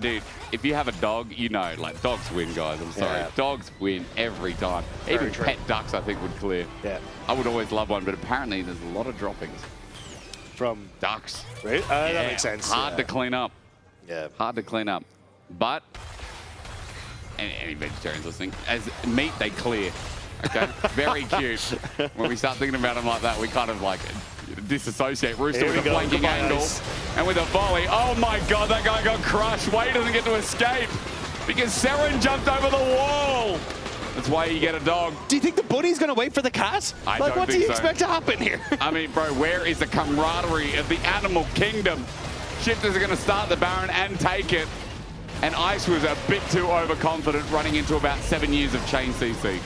dude, if you have a dog, you know, like, dogs win, guys. I'm sorry. Yeah. Dogs win every time. Even pet ducks, I think, would clear. Yeah. I would always love one, but apparently there's a lot of droppings. From ducks. Right? That makes sense. Hard to clean up. Yeah. Hard to clean up. But, any vegetarians listening, as meat, they clear. Okay? Very cute. When we start thinking about them like that, we kind of like disassociate. Rooster with a flanking angle. And with a volley. Oh my god, that guy got crushed. Wei doesn't get to escape because Seren jumped over the wall. That's why you get a dog. Do you think the bunny's going to wait for the cat? Like, what do you expect to happen here? I mean, bro, where is the camaraderie of the animal kingdom? Shifters are going to start the Baron and take it. And Ice was a bit too overconfident running into about 7 years of chain CC.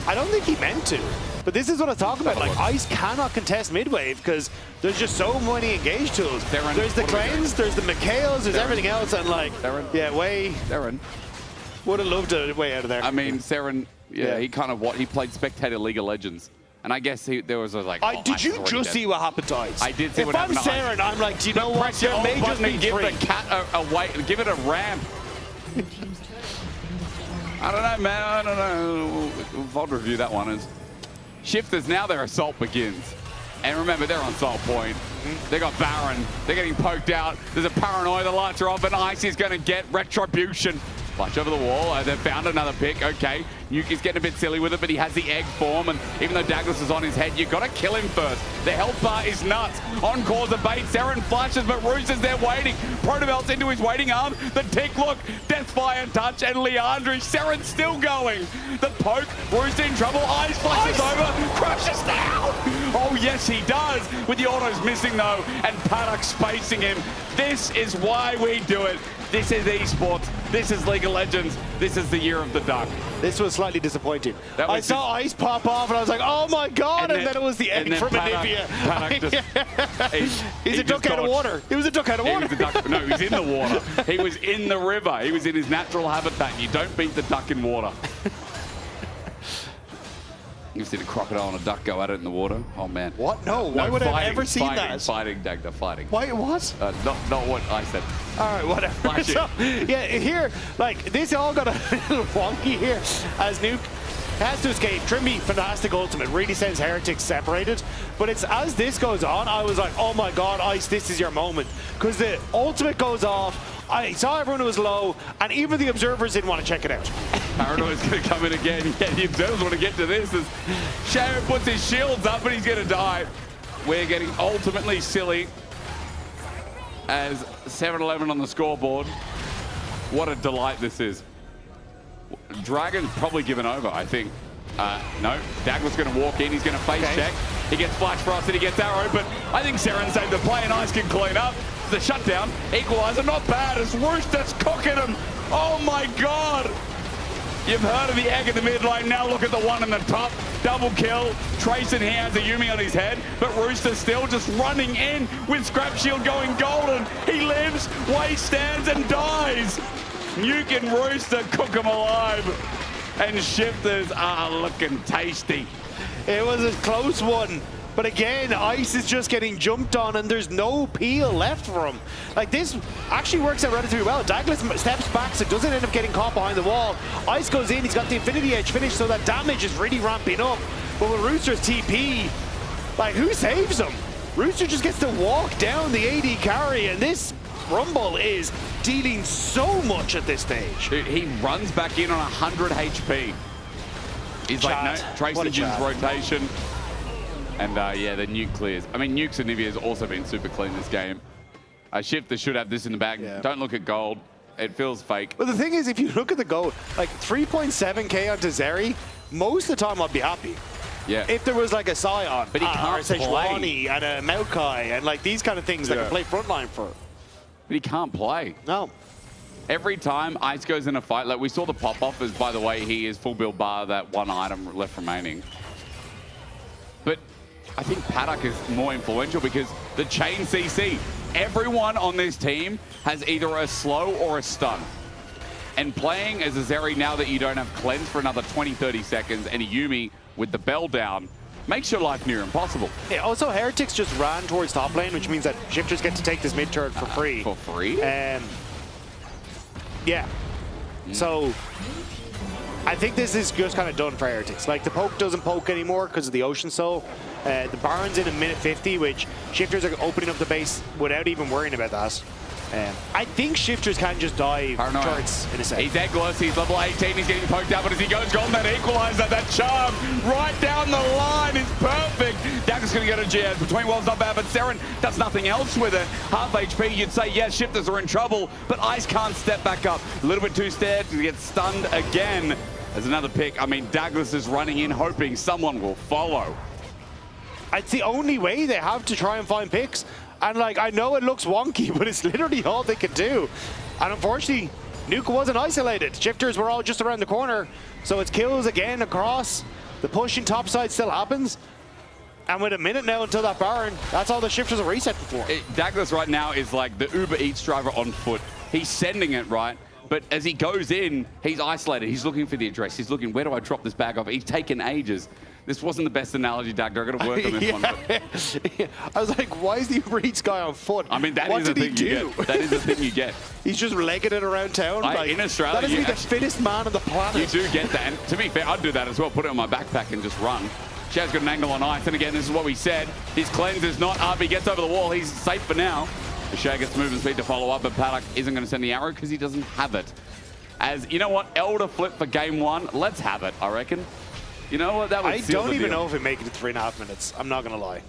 I don't think he meant to. But this is what I'm talking about. Like, Ice cannot contest mid-wave because there's just so many engage tools. There's the Cleanse, there's the Mikhails, there's everything else. And, like, yeah, Wei would have loved a way out of there. I mean, Seren, he kind of he played Spectator League of Legends. And I guess there was like, did you just see what happened to Ice? I did see what happened to Ice. If I'm Seren, I'm like, do you know what? Press your There may alt just button be and give three. the cat a way, give it a ramp. I don't know, man. I don't know. I'll review that one. As Shifters, now their assault begins. And remember, they're on salt point. They got Baron. They're getting poked out. There's a paranoia. The lights are off, and Ice is going to get retribution. Flash over the wall. They've found another pick. Okay. Nuke is getting a bit silly with it, but he has the egg form, and even though Douglas is on his head, you've got to kill him first. The health bar is nuts. Encore's a bait. Seren flashes, but Rooster's there waiting. Protobelt's into his waiting arm. The tick look, Deathfire touch, and Leandri. Seren's still going. The poke. Rooster in trouble. Ice flashes over. Crushes down. Oh, yes, he does. With the autos missing, though, and Paddock spacing him. This is why we do it. This is esports. This is League of Legends. This is the year of the duck. This was slightly disappointing. I saw Ice pop off, and I was like, oh my god, and then it was the egg from Anivia. He's a duck out of water. He was a duck out of water. No, he's in the water. He was in the river. He was in his natural habitat. You don't beat the duck in water. You've seen a crocodile and a duck go at it in the water? Oh, man. What? No. Why would I have ever seen that? Fighting, Dagda, fighting. Why? What? Not what I said. All right, whatever. So, yeah, here, like, this all got a little wonky here as Nuke has to escape. Trimby, fantastic ultimate. Really sends Heretics separated. But it's as this goes on, I was like, oh my god, Ice, this is your moment. Because the ultimate goes off. I saw everyone who was low, and even the observers didn't want to check it out. Paranoia's going to come in again. Yeah, the observers want to get to this. As Sharon puts his shields up, but he's going to die. We're getting ultimately silly as 7-11 on the scoreboard. What a delight this is. Dragon's probably given over, I think. No, Douglas going to walk in. He's going to face check. He gets flash frosted. He gets arrow, but I think Seren saved the play, and Ice can clean up. The shutdown, equalizer, not bad as Rooster's cooking him. Oh my god. You've heard of the egg in the mid lane. Now look at the one in the top. Double kill. Trayson here has a Yumi on his head, but Rooster still just running in with Scrap Shield going golden. He lives, Wei stands and dies. Nuke and Rooster cook him alive. And Shifters are looking tasty. It was a close one. But again, Ice is just getting jumped on, and there's no peel left for him. Like, this actually works out relatively well. Douglas steps back, so doesn't end up getting caught behind the wall. Ice goes in, he's got the Infinity Edge finished, so that damage is really ramping up. But with Rooster's TP, like, who saves him? Rooster just gets to walk down the AD carry, and this Rumble is dealing so much at this stage. Dude, he runs back in on 100 HP. He's like, no, Tracy uses rotation. And yeah, the nuke clears. I mean, Nuke's Anivia has also been super clean this game. Shifter should have this in the bag. Yeah. Don't look at gold. It feels fake. But the thing is, if you look at the gold, like 3.7k onto Zeri, most of the time I'd be happy. Yeah. If there was like a Scion, but he can't play. And a Maokai, and like these kind of things that can play frontline for. But he can't play. No. Every time Ice goes in a fight, like we saw the pop-off, as by the way, he is full build bar that one item left remaining. But I think Paddock is more influential because the chain CC, everyone on this team has either a slow or a stun. And playing as a Zeri now that you don't have cleanse for another 20-30 seconds and a Yuumi with the bell down makes your life near impossible. Yeah, also Heretics just ran towards top lane, which means that Shifters get to take this mid turret for free. For free? Yeah. So I think this is just kind of done for Heretics. Like the poke doesn't poke anymore because of the Ocean Soul. The Baron's in a minute 50, which Shifters are opening up the base without even worrying about that. I think Shifters can just dive turrets in a second. He's eggless, he's level 18, he's getting poked out, but as he goes golden, that equalizer, that charm right down the line is perfect. Dagger's going to go to GS. Between Worlds not bad, but Seren does nothing else with it. Half HP, you'd say, yes, Shifters are in trouble, but Ice can't step back up. A little bit too scared to get stunned again. There's another pick. I mean, Douglas is running in, hoping someone will follow. It's the only way they have to try and find picks. And like, I know it looks wonky, but it's literally all they can do. And unfortunately, Nuke wasn't isolated. Shifters were all just around the corner. So it's kills again across. The push in topside still happens. And with a minute now until that Baron, that's all the Shifters are reset before. Douglas right now is like the Uber Eats driver on foot. He's sending it, right? But as he goes in, he's isolated. He's looking for the address. He's looking, where do I drop this bag off? He's taken ages. This wasn't the best analogy, Doug. I've got to work on this one. But... I was like, why is the Uber Eats guy on foot? I mean, that is the thing you get. That is the thing you get. He's just legging it around town. Like, in Australia, that is the fittest man on the planet. You do get that. And to be fair, I'd do that as well. Put it on my backpack and just run. Shad's got an angle on Ice. And again, this is what we said. His cleanse is not up. He gets over the wall. He's safe for now. Shad gets movement speed to follow up, but Paddock isn't going to send the arrow because he doesn't have it. As, you know what, Elder flip for game one. Let's have it, I reckon. You know what, that would I don't even know if it make it to 3.5 minutes. I'm not going to lie.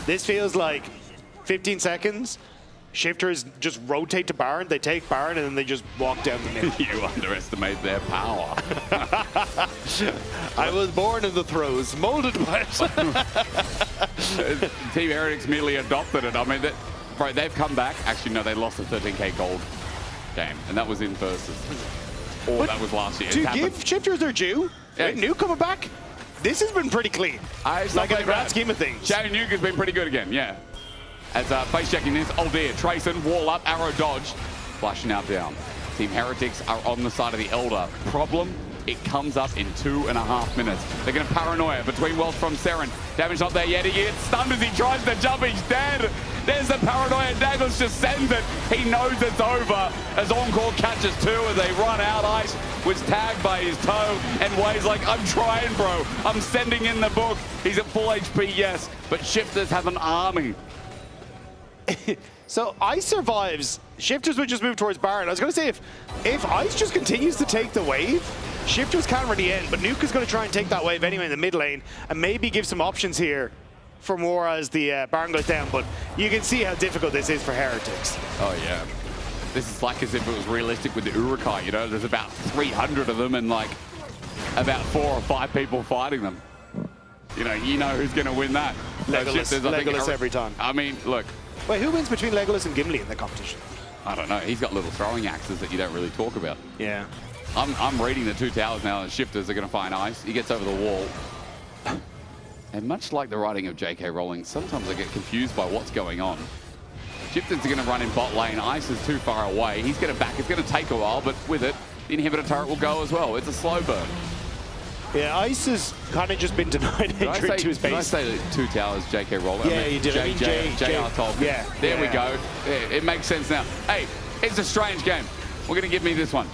This feels like 15 seconds. Shifters just rotate to Baron. They take Baron, and then they just walk down the middle. You underestimate their power. I was born in the throes, molded by it. Team Heretics merely adopted it. I mean, bro, they've come back. Actually, no, they lost a 13k gold game, and that was in versus. Or that was last year. To give Shifters their due, Nuke coming back, this has been pretty clean. Like in the grand scheme of things. Shane Nuke has been pretty good again, yeah. As face checking this, oh dear, Trayson, wall up, arrow dodge, flash now down. Team Heretics are on the side of the Elder. Problem, it comes up in 2.5 minutes. They're going to paranoia between Wells from Seren. Damage not there yet. He gets stunned as he tries to jump. He's dead. There's the paranoia. Douglas just sends it. He knows it's over as Encore catches two as they run out. Ice was tagged by his toe and Wade's like, I'm trying, bro. I'm sending in the book. He's at full HP, yes, but Shifters have an army. So Ice survives. Shifters would just move towards Baron. I was going to say, if Ice just continues to take the wave, Shifters can't really end, but Nuke is going to try and take that wave anyway in the mid lane and maybe give some options here for more as the Baron goes down. But you can see how difficult this is for Heretics. Oh, yeah. This is like as if it was realistic with the Urukai, you know? There's about 300 of them and like about 4 or 5 people fighting them. You know who's going to win that. Legolas every time. I mean, look. Wait, who wins between Legolas and Gimli in the competition? I don't know. He's got little throwing axes that you don't really talk about. Yeah. I'm reading the 2 towers now, and Shifters are going to find Ice. He gets over the wall. And much like the writing of J.K. Rowling, sometimes I get confused by what's going on. Shifters are going to run in bot lane. Ice is too far away. He's going to back. It's going to take a while, but with it, the inhibitor turret will go as well. It's a slow burn. Yeah, Ice has kind of just been denied entry to his base. Did I say 2 towers, J.K. Rowling? Yeah, you did. J.R. Tolkien. Yeah. There we go. Yeah, it makes sense now. Hey, it's a strange game. We're going to give me this one.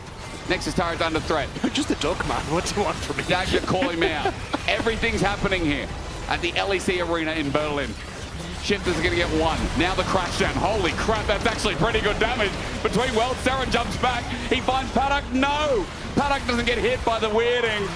Nexus turret's under threat. Just a duck, man. What do you want from me? Dagger calling me out. Everything's happening here at the LEC Arena in Berlin. Shifters are going to get 1. Now the crash down. Holy crap, that's actually pretty good damage. Between Wells, Seren jumps back. He finds Paddock. No! Paddock doesn't get hit by the weirding.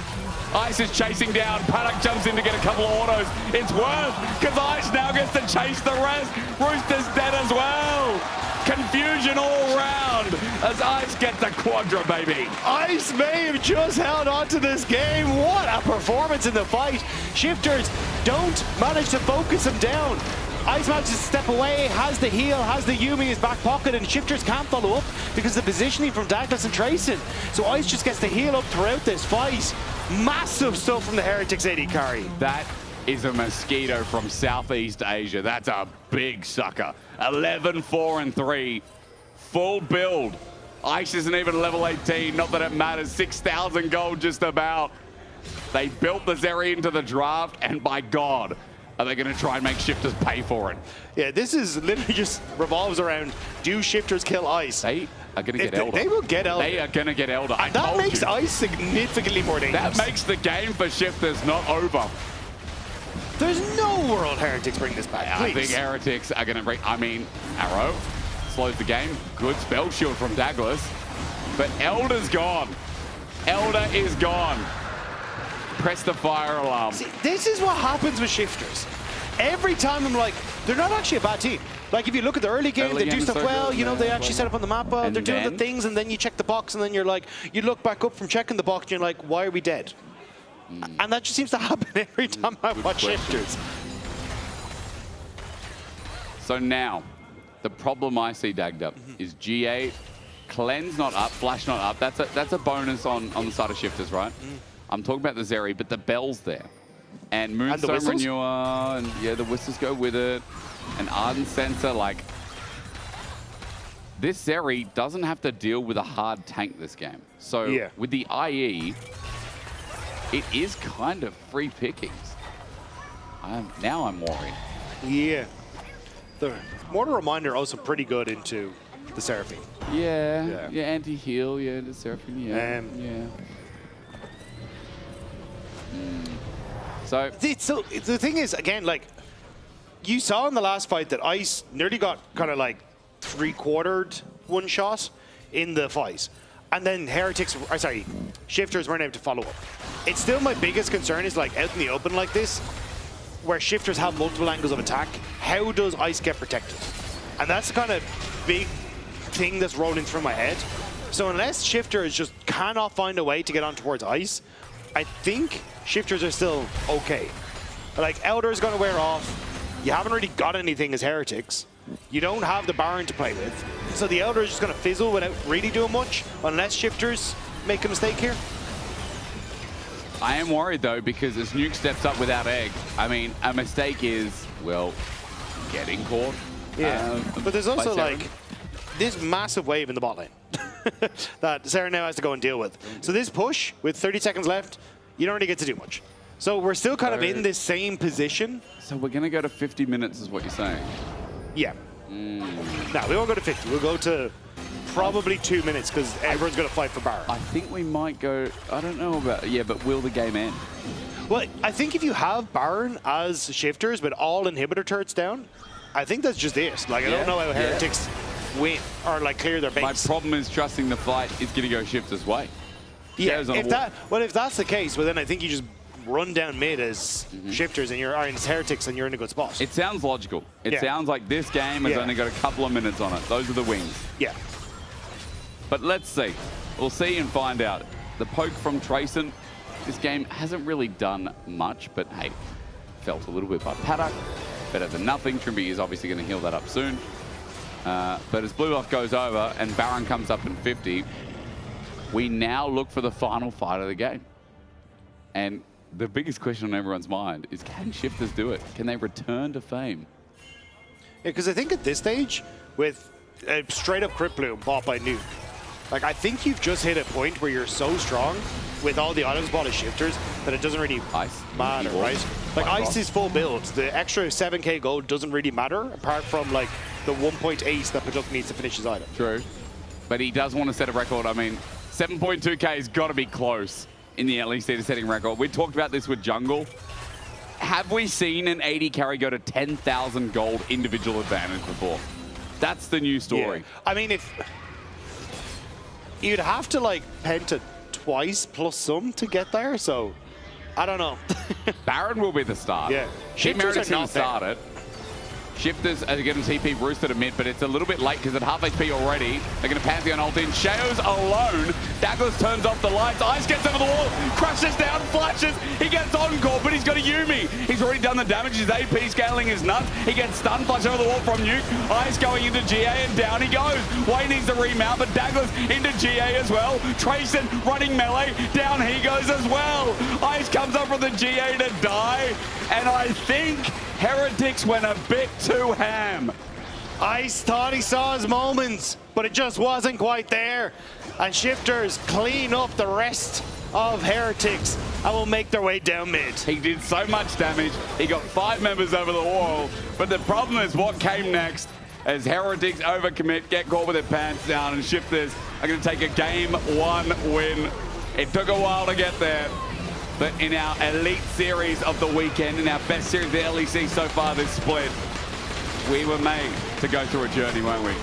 Ice is chasing down. Paddock jumps in to get a couple of autos. It's worth, because Ice now gets to chase the rest. Rooster's dead as well. Confusion all round as Ice gets the quadra, baby. Ice may have just held on to this game. What a performance in the fight. Shifters don't manage to focus him down. Ice manages to step away, has the heal, has the Yumi in his back pocket, and Shifters can't follow up because of the positioning from Douglas and Trayson. So Ice just gets to heal up throughout this fight. Massive stuff from the Heretics AD carry. That is a mosquito from Southeast Asia. That's a big sucker. 11, 4, and 3. Full build. Ice isn't even level 18. Not that it matters. 6,000 gold just about. They built the Zeri into the draft, and by God, are they going to try and make Shifters pay for it? Yeah, this is literally just revolves around, do Shifters kill Ice? They are going to get Elder. They will get Elder. They are going to get Elder. And that makes Ice significantly more dangerous. That makes the game for Shifters not over. There's no world Heretics bring this back, please. I think Heretics are going to bring... I mean, Arrow slows the game. Good spell shield from Douglas. But Elder's gone. Elder is gone. Press the fire alarm. See, this is what happens with Shifters. Every time I'm like, they're not actually a bad team. Like, if you look at the early game, they do stuff well, you know, they actually set up on the map well, they're doing the things, and then you check the box, and then you're like, you look back up from checking the box, and you're like, why are we dead? And that just seems to happen every time I watch Shifters. So now, the problem I see dagged up is G8, Cleanse not up, Flash not up. That's a bonus on the side of Shifters, right? I'm talking about the Zeri, but the Bell's there. And Moonstone Renewer, and yeah, the Whistles go with it. And Ardent Sensor, like... This Zeri doesn't have to deal with a hard tank this game. So with the IE, it is kind of free pickings. Now I'm worried. Yeah. The Mortar Reminder also pretty good into the Seraphine. Yeah, anti-heal, the Seraphine, yeah. So the thing is, again, like, you saw in the last fight that Ice nearly got kind of like 3/4 one shot in the fight. And then Shifters weren't able to follow up. It's still my biggest concern is, like, out in the open like this, where Shifters have multiple angles of attack, how does Ice get protected? And that's the kind of big thing that's rolling through my head. So unless Shifters just cannot find a way to get on towards Ice, I think Shifters are still okay. Like, Elder's going to wear off. You haven't really got anything as Heretics. You don't have the Baron to play with. So the Elder is just going to fizzle without really doing much, unless Shifters make a mistake here. I am worried, though, because as Nuke steps up without Egg, I mean, a mistake is, well, getting caught. Yeah, but there's also, like, this massive wave in the bot lane that Sarah now has to go and deal with. So this push, with 30 seconds left, you don't really get to do much. So we're still kind of in this same position. So we're going to go to 50 minutes is what you're saying? Yeah. No, we won't go to 50. We'll go to probably 2 minutes because everyone's going to fight for Baron. I think we might go, I don't know about, but will the game end? Well, I think if you have Baron as Shifters with all inhibitor turrets down, I think that's just it. Like, I don't know how Heretics win or, like, clear their base. My problem is trusting the fight is going to go Shifters' way. Yeah, if that's the case, well, then I think you just run down mid as Shifters and as Heretics, and you're in a good spot. It sounds logical. It sounds like this game has only got a couple of minutes on it. Those are the wings. Yeah. But let's see. We'll see and find out. The poke from Trayson, this game hasn't really done much, but hey, felt a little bit by Paddock. Better than nothing. Trimby is obviously going to heal that up soon. But as blue buff goes over and Baron comes up in 50, we now look for the final fight of the game. And the biggest question on everyone's mind is, can Shifters do it? Can they return to fame? Yeah, because I think at this stage, with a straight-up Crypt Bloom bought by Nuke, like, I think you've just hit a point where you're so strong with all the items bought as Shifters that it doesn't really matter, right? Like, Ice is full build. The extra 7k gold doesn't really matter, apart from, like, the 1.8 that Paduk needs to finish his item. True. But he does want to set a record. I mean, 7.2k has got to be close in the LEC to setting record. We talked about this with Jungle. Have we seen an 80 carry go to 10,000 gold individual advantage before? That's the new story. Yeah. I mean, if you'd have to, like, penta twice plus some to get there, so I don't know. Baron will be the start. Yeah. Team Shifters Heretics are will not there. start it. Shifters are going to TP Rooster to mid, but it's a little bit late because at half HP already. They're going to Pantheon ult in. Shao's alone. Douglas turns off the lights. Ice gets over the wall. Crushes down, flashes. He gets encore, but he's got a Yumi. He's already done the damage. His AP scaling is nuts. He gets stun flash over the wall from Nuke. Ice going into GA and down he goes. Wayne needs to remount, but Douglas into GA as well. Trayson running melee. Down he goes as well. Ice comes up from the GA to die. And I think Heretics went a bit too ham. Ice thought he saw his moments, but it just wasn't quite there. And Shifters clean up the rest of Heretics and will make their way down mid. He did so much damage. He got 5 members over the wall. But the problem is what came next as Heretics overcommit, get caught with their pants down, and Shifters are going to take a game 1 win. It took a while to get there. But in our elite series of the weekend, in our best series of the LEC so far this split, we were made to go through a journey, weren't we?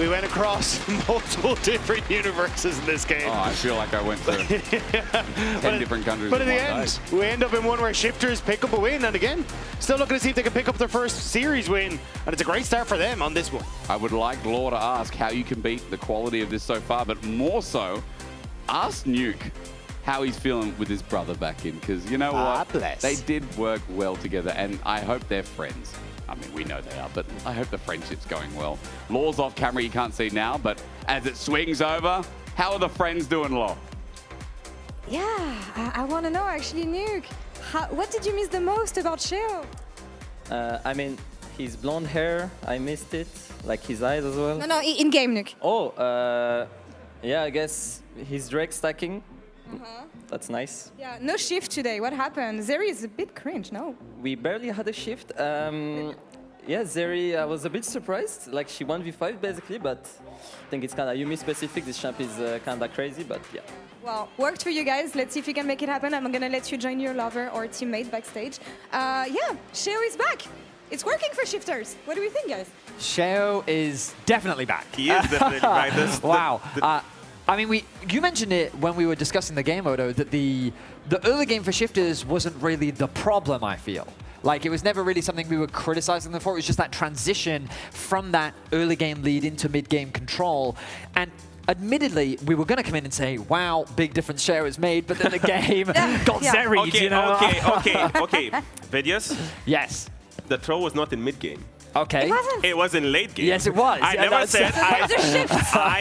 We went across multiple different universes in this game. Oh, I feel like I went to 10 different countries. But in the one end, day. we end up in one where Shifters pick up a win. And again, still looking to see if they can pick up their first series win. And it's a great start for them on this one. I would like Law to ask how you can beat the quality of this so far, but more so, ask Nuke how he's feeling with his brother back in, because you know what? Bless. They did work well together, and I hope they're friends. I mean, we know they are, but I hope the friendship's going well. Law's off camera, you can't see now, but as it swings over, how are the friends doing, Law? Yeah, I want to know actually, Nuke. What did you miss the most about Sheo? I mean, his blonde hair, I missed it, like his eyes as well. No, in game, Nuke. Oh, yeah, I guess his Drake stacking. That's nice. Yeah, no shift today. What happened? Zeri is a bit cringe, no? We barely had a shift. Yeah, Zeri, I was a bit surprised. Like, she 1v5 basically, but I think it's kind of Yumi specific. This champ is kind of crazy, but yeah. Well, worked for you guys. Let's see if you can make it happen. I'm going to let you join your lover or teammate backstage. Yeah, Sheo is back. It's working for Shifters. What do we think, guys? Sheo is definitely back. He is definitely back. Wow. I mean, you mentioned it when we were discussing the game, Odo, that the early game for Shifters wasn't really the problem, I feel. Like, it was never really something we were criticizing them for. It was just that transition from that early game lead into mid-game control. And admittedly, we were going to come in and say, wow, big difference Sheo has made, but then the game got zeried, okay, you know? Okay. Vidius? Yes. The throw was not in mid-game. Okay. It wasn't. It was in late game. Yes, it was. I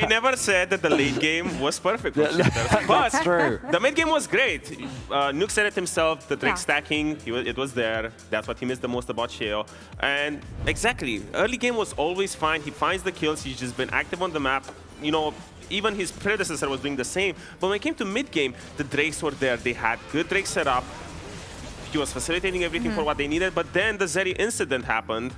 never said that the late game was perfect for Shifters. But That's true. The mid game was great. Nuke said it himself, the Drake stacking, it was there. That's what he missed the most about Sheo. And exactly, early game was always fine. He finds the kills. He's just been active on the map. You know, even his predecessor was doing the same. But when it came to mid game, the Drakes were there. They had good Drake setup. He was facilitating everything for what they needed. But then the Zeri incident happened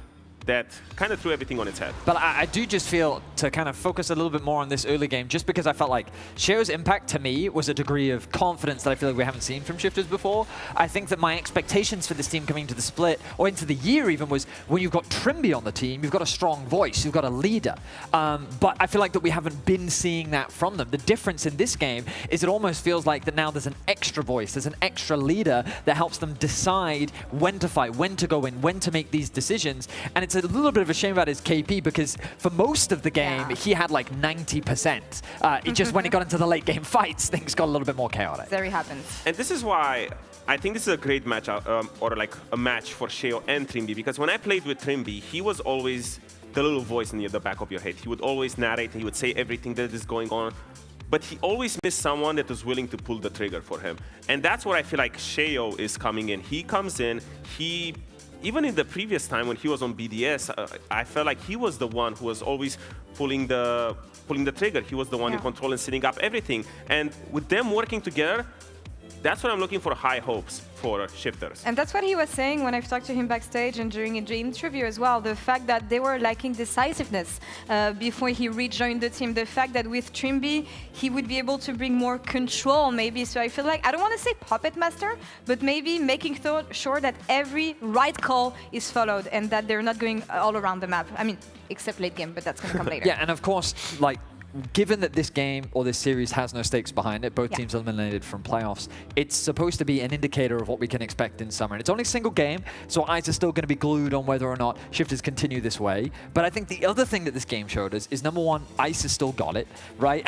that kind of threw everything on its head. But I do just feel to kind of focus a little bit more on this early game, just because I felt like Sheo's impact to me was a degree of confidence that I feel like we haven't seen from Shifters before. I think that my expectations for this team coming into the split, or into the year even, was when you've got Trimby on the team, you've got a strong voice, you've got a leader. But I feel like that we haven't been seeing that from them. The difference in this game is it almost feels like that now there's an extra voice, there's an extra leader that helps them decide when to fight, when to go in, when to make these decisions. And it's a little bit of a shame about his KP, because for most of the game, he had like 90%. It just, when it got into the late game fights, things got a little bit more chaotic. There it happens. And this is why I think this is a great match, or like a match for Sheo and Trimby, because when I played with Trimby, he was always the little voice in the back of your head. He would always narrate, and he would say everything that is going on. But he always missed someone that was willing to pull the trigger for him. And that's where I feel like Sheo is coming in. He comes in, even in the previous time when he was on BDS, I felt like he was the one who was always pulling the trigger. He was the one in control and setting up everything. And with them working together, that's what I'm looking for, high hopes for Shifters. And that's what he was saying when I've talked to him backstage and during the interview as well. The fact that they were lacking decisiveness before he rejoined the team. The fact that with Trimby, he would be able to bring more control maybe. So I feel like, I don't want to say puppet master, but maybe making sure that every right call is followed and that they're not going all around the map. I mean, except late game, but that's going to come later. Yeah, and of course, like, given that this game or this series has no stakes behind it, both teams eliminated from playoffs, it's supposed to be an indicator of what we can expect in summer. And it's only a single game, so eyes are still going to be glued on whether or not shifters continue this way. But I think the other thing that this game showed us is, number one, Ice has still got it, right?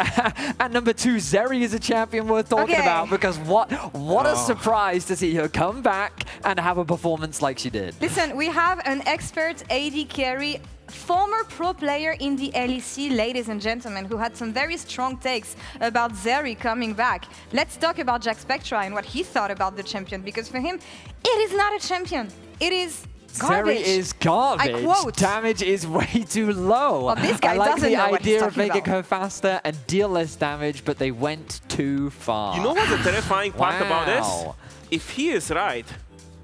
And number two, Zeri is a champion worth talking about, because what a surprise to see her come back and have a performance like she did. Listen, we have an expert AD carry, former pro player in the LEC, ladies and gentlemen, who had some very strong takes about Zeri coming back. Let's talk about Jack Spectra and what he thought about the champion, because for him, it is not a champion. It is garbage. Zeri is garbage. I quote. Damage is way too low. Well, this guy I like doesn't the know what he's idea of talking making about. her faster and deal less damage, but they went too far. You know what's the terrifying part about this? Wow. If he is right,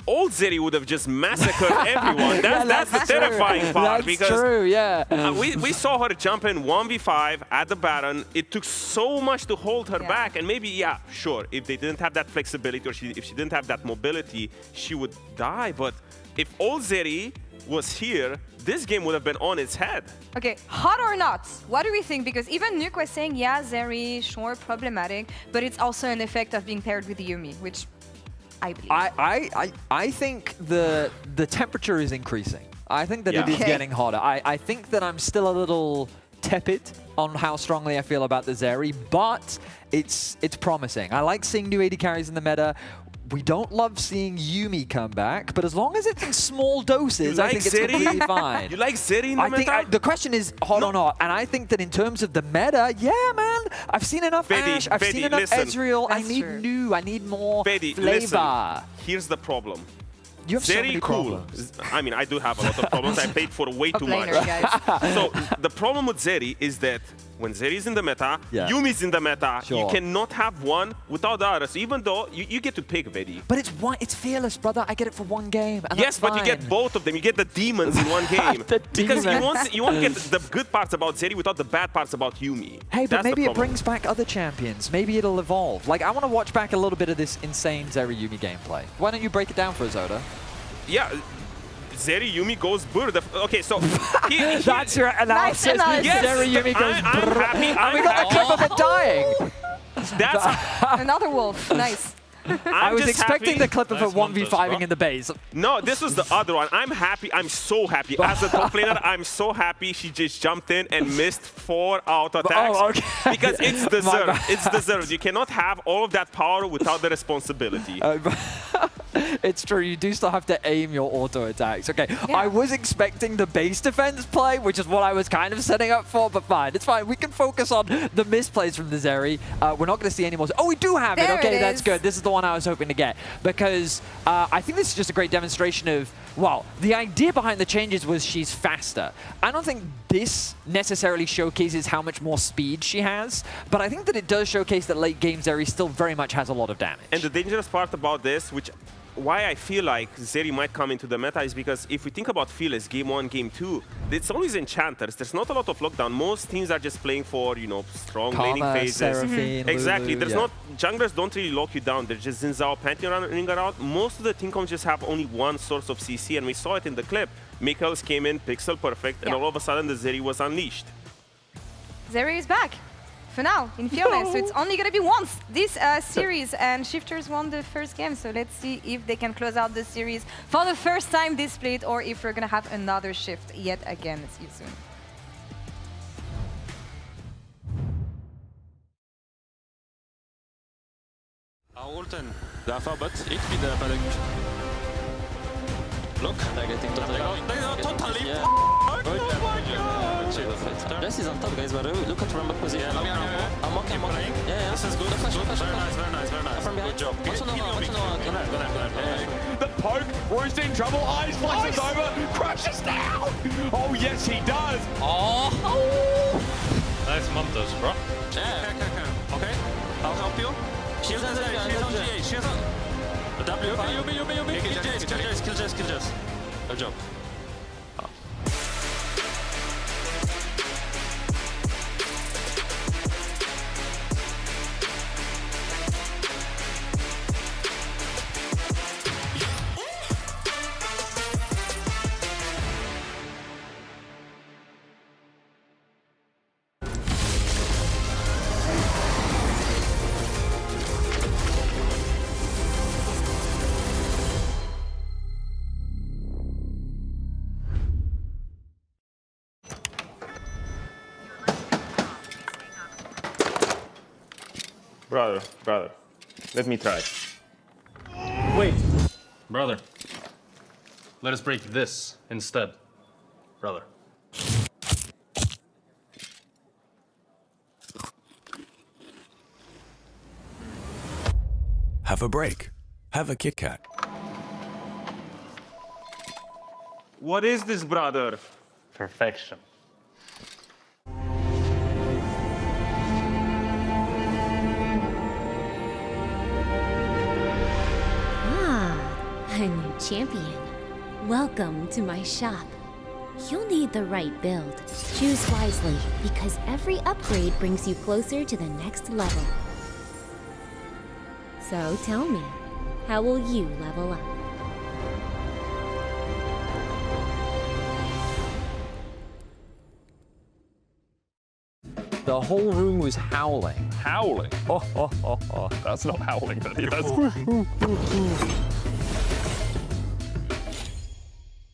old Zeri would have just massacred everyone. That's the terrifying part. That's because true, yeah. we saw her jump in 1v5 at the Baron. It took so much to hold her back. And maybe, yeah, sure, if they didn't have that flexibility or if she didn't have that mobility, she would die. But if old Zeri was here, this game would have been on its head. Okay, hot or not? What do we think? Because even Nuke was saying, yeah, Zeri, sure, problematic, but it's also an effect of being paired with Yumi, which I believe. I think the temperature is increasing. I think that it is getting hotter. I think that I'm still a little tepid on how strongly I feel about the Zeri, but it's promising. I like seeing new AD carries in the meta. We don't love seeing Yumi come back, but as long as it's in small doses, I think it's completely fine. You like Zeri in the meta? The question is hot or not, and I think that in terms of the meta, yeah, man, I've seen enough Ashe, I've seen enough Ezreal. I need new, I need more flavor. Listen, here's the problem. You have so many problems. I mean, I do have a lot of problems. I paid for way too much. So the problem with Zeri is that when Zeri is in the meta, Yumi's in the meta, you cannot have one without the other. So even though you get to pick Vedi. But it's fearless, brother. I get it for one game. And yes, but you get both of them. You get the demons in one game. Because you won't get the good parts about Zeri without the bad parts about Yumi. Hey, but maybe it brings back other champions. Maybe it'll evolve. Like, I want to watch back a little bit of this insane Zeri Yumi gameplay. Why don't you break it down for us, Oda? Yeah. Zeri Yumi goes burr. Okay, so that's your analysis. Yes, Zeri Yumi goes I'm happy. And we got a clip of it dying. That's another wolf. Nice. I was expecting the clip of her 1v5ing in the base. No, this was the other one. I'm happy. I'm so happy. As a top laner, I'm so happy she just jumped in and missed 4 auto attacks. Oh, okay. Because it's deserved. It's deserved. You cannot have all of that power without the responsibility. It's true, you do still have to aim your auto attacks. Okay, I was expecting the base defense play, which is what I was kind of setting up for, but fine, it's fine. We can focus on the misplays from the Zeri. We're not going to see any more. Oh, we do have it. Okay, that's good. This is the one I was hoping to get, because I think this is just a great demonstration of, well, the idea behind the changes was she's faster. I don't think this necessarily showcases how much more speed she has, but I think that it does showcase that late game Zeri still very much has a lot of damage. And the dangerous part about this, why I feel like Zeri might come into the meta, is because if we think about Fearless, Game 1, Game 2, it's always enchanters. There's not a lot of lockdown. Most teams are just playing for, you know, strong laning phases. Seraphine, exactly. Lulu, There's not, junglers don't really lock you down. They're just Xin Zhao, Pantheon running around. Most of the team comps just have only one source of CC, and we saw it in the clip. Michaels came in, pixel perfect, and all of a sudden the Zeri was unleashed. Zeri is back. For now, in Fearless, so it's only going to be once this series, and Shifters won the first game, so let's see if they can close out the series for the first time this split, or if we're going to have another shift yet again. See you soon. Ulten, därför but ikke bli der på Look, they're getting totally Jess is on top, guys, but look at Rumble position. I'm walking. Yeah, this is good. Very nice. From behind. Good job. The poke, Roy's in trouble. Eyes flashes over, crashes down. Oh yes, he does. Oh. Nice Montos, bro. Yeah. Okay. I'll help you. She's on GA. She's on. W. Kill Jess. Good job. Brother, let me try. Wait, brother. Let us break this instead, brother. Have a break. Have a Kit Kat. What is this, brother? Perfection. Ah, a new champion. Welcome to my shop. You'll need the right build. Choose wisely, because every upgrade brings you closer to the next level. So tell me, how will you level up? The whole room was howling. Howling? Oh. That's not howling, buddy. That's...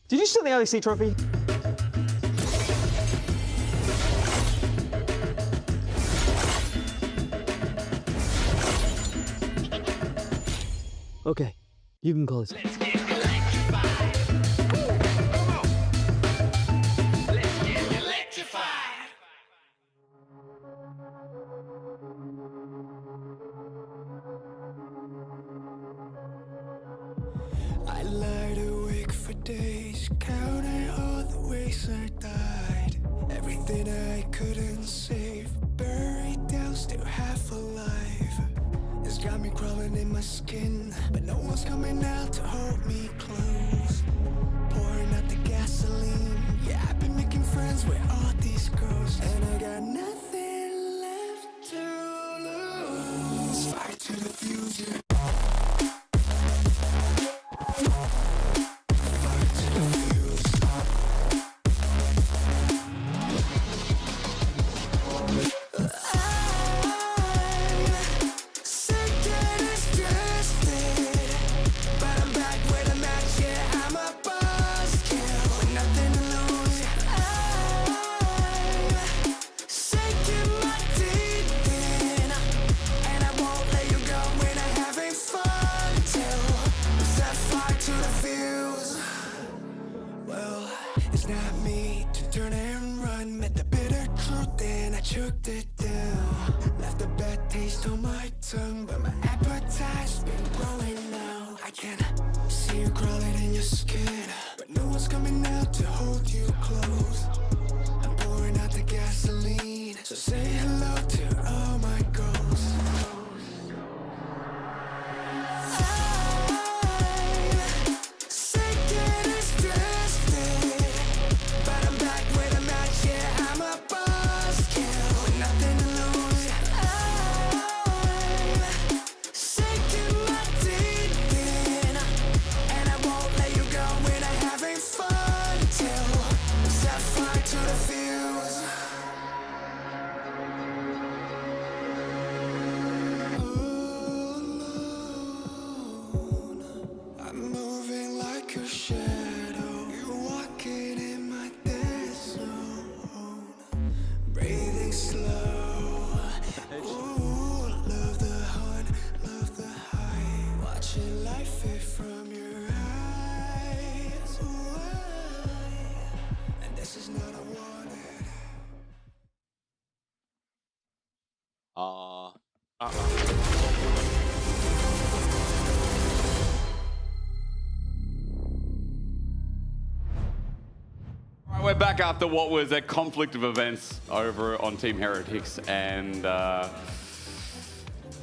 Did you steal the LEC trophy? Okay, you can call it. I lied awake for days, counting all the ways I died. Everything I couldn't save, buried down, still half alive. It's got me crawling in my skin, but no one's coming out to hold me close. Pouring out the gasoline, yeah, I've been making friends with all these girls, and I got nothing left to lose. Fight to the future. Choked it down, left a bad taste on my tongue, but my appetite's been growing now. I can see you crawling in your skin, but no one's coming out to hold you close. I'm pouring out the gasoline, so say hello to all my ghosts. We're back after what was a conflict of events over on Team Heretics, and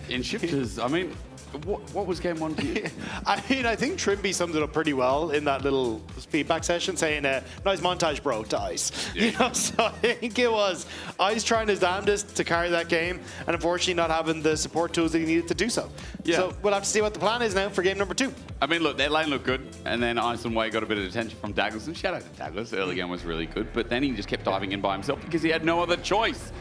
in shifters, I mean, what was game one to you? I mean, I think Trimby summed it up pretty well in that little feedback session, saying, nice montage, bro, to Ice. Yeah. You know, so I think it was Ice trying his damnedest to carry that game, and unfortunately not having the support tools that he needed to do so. Yeah. So we'll have to see what the plan is now for game number 2. I mean, look, their lane looked good, and then Ice and Way got a bit of attention from Douglas, and shout out to Douglas. Early game was really good, but then he just kept diving in by himself because he had no other choice.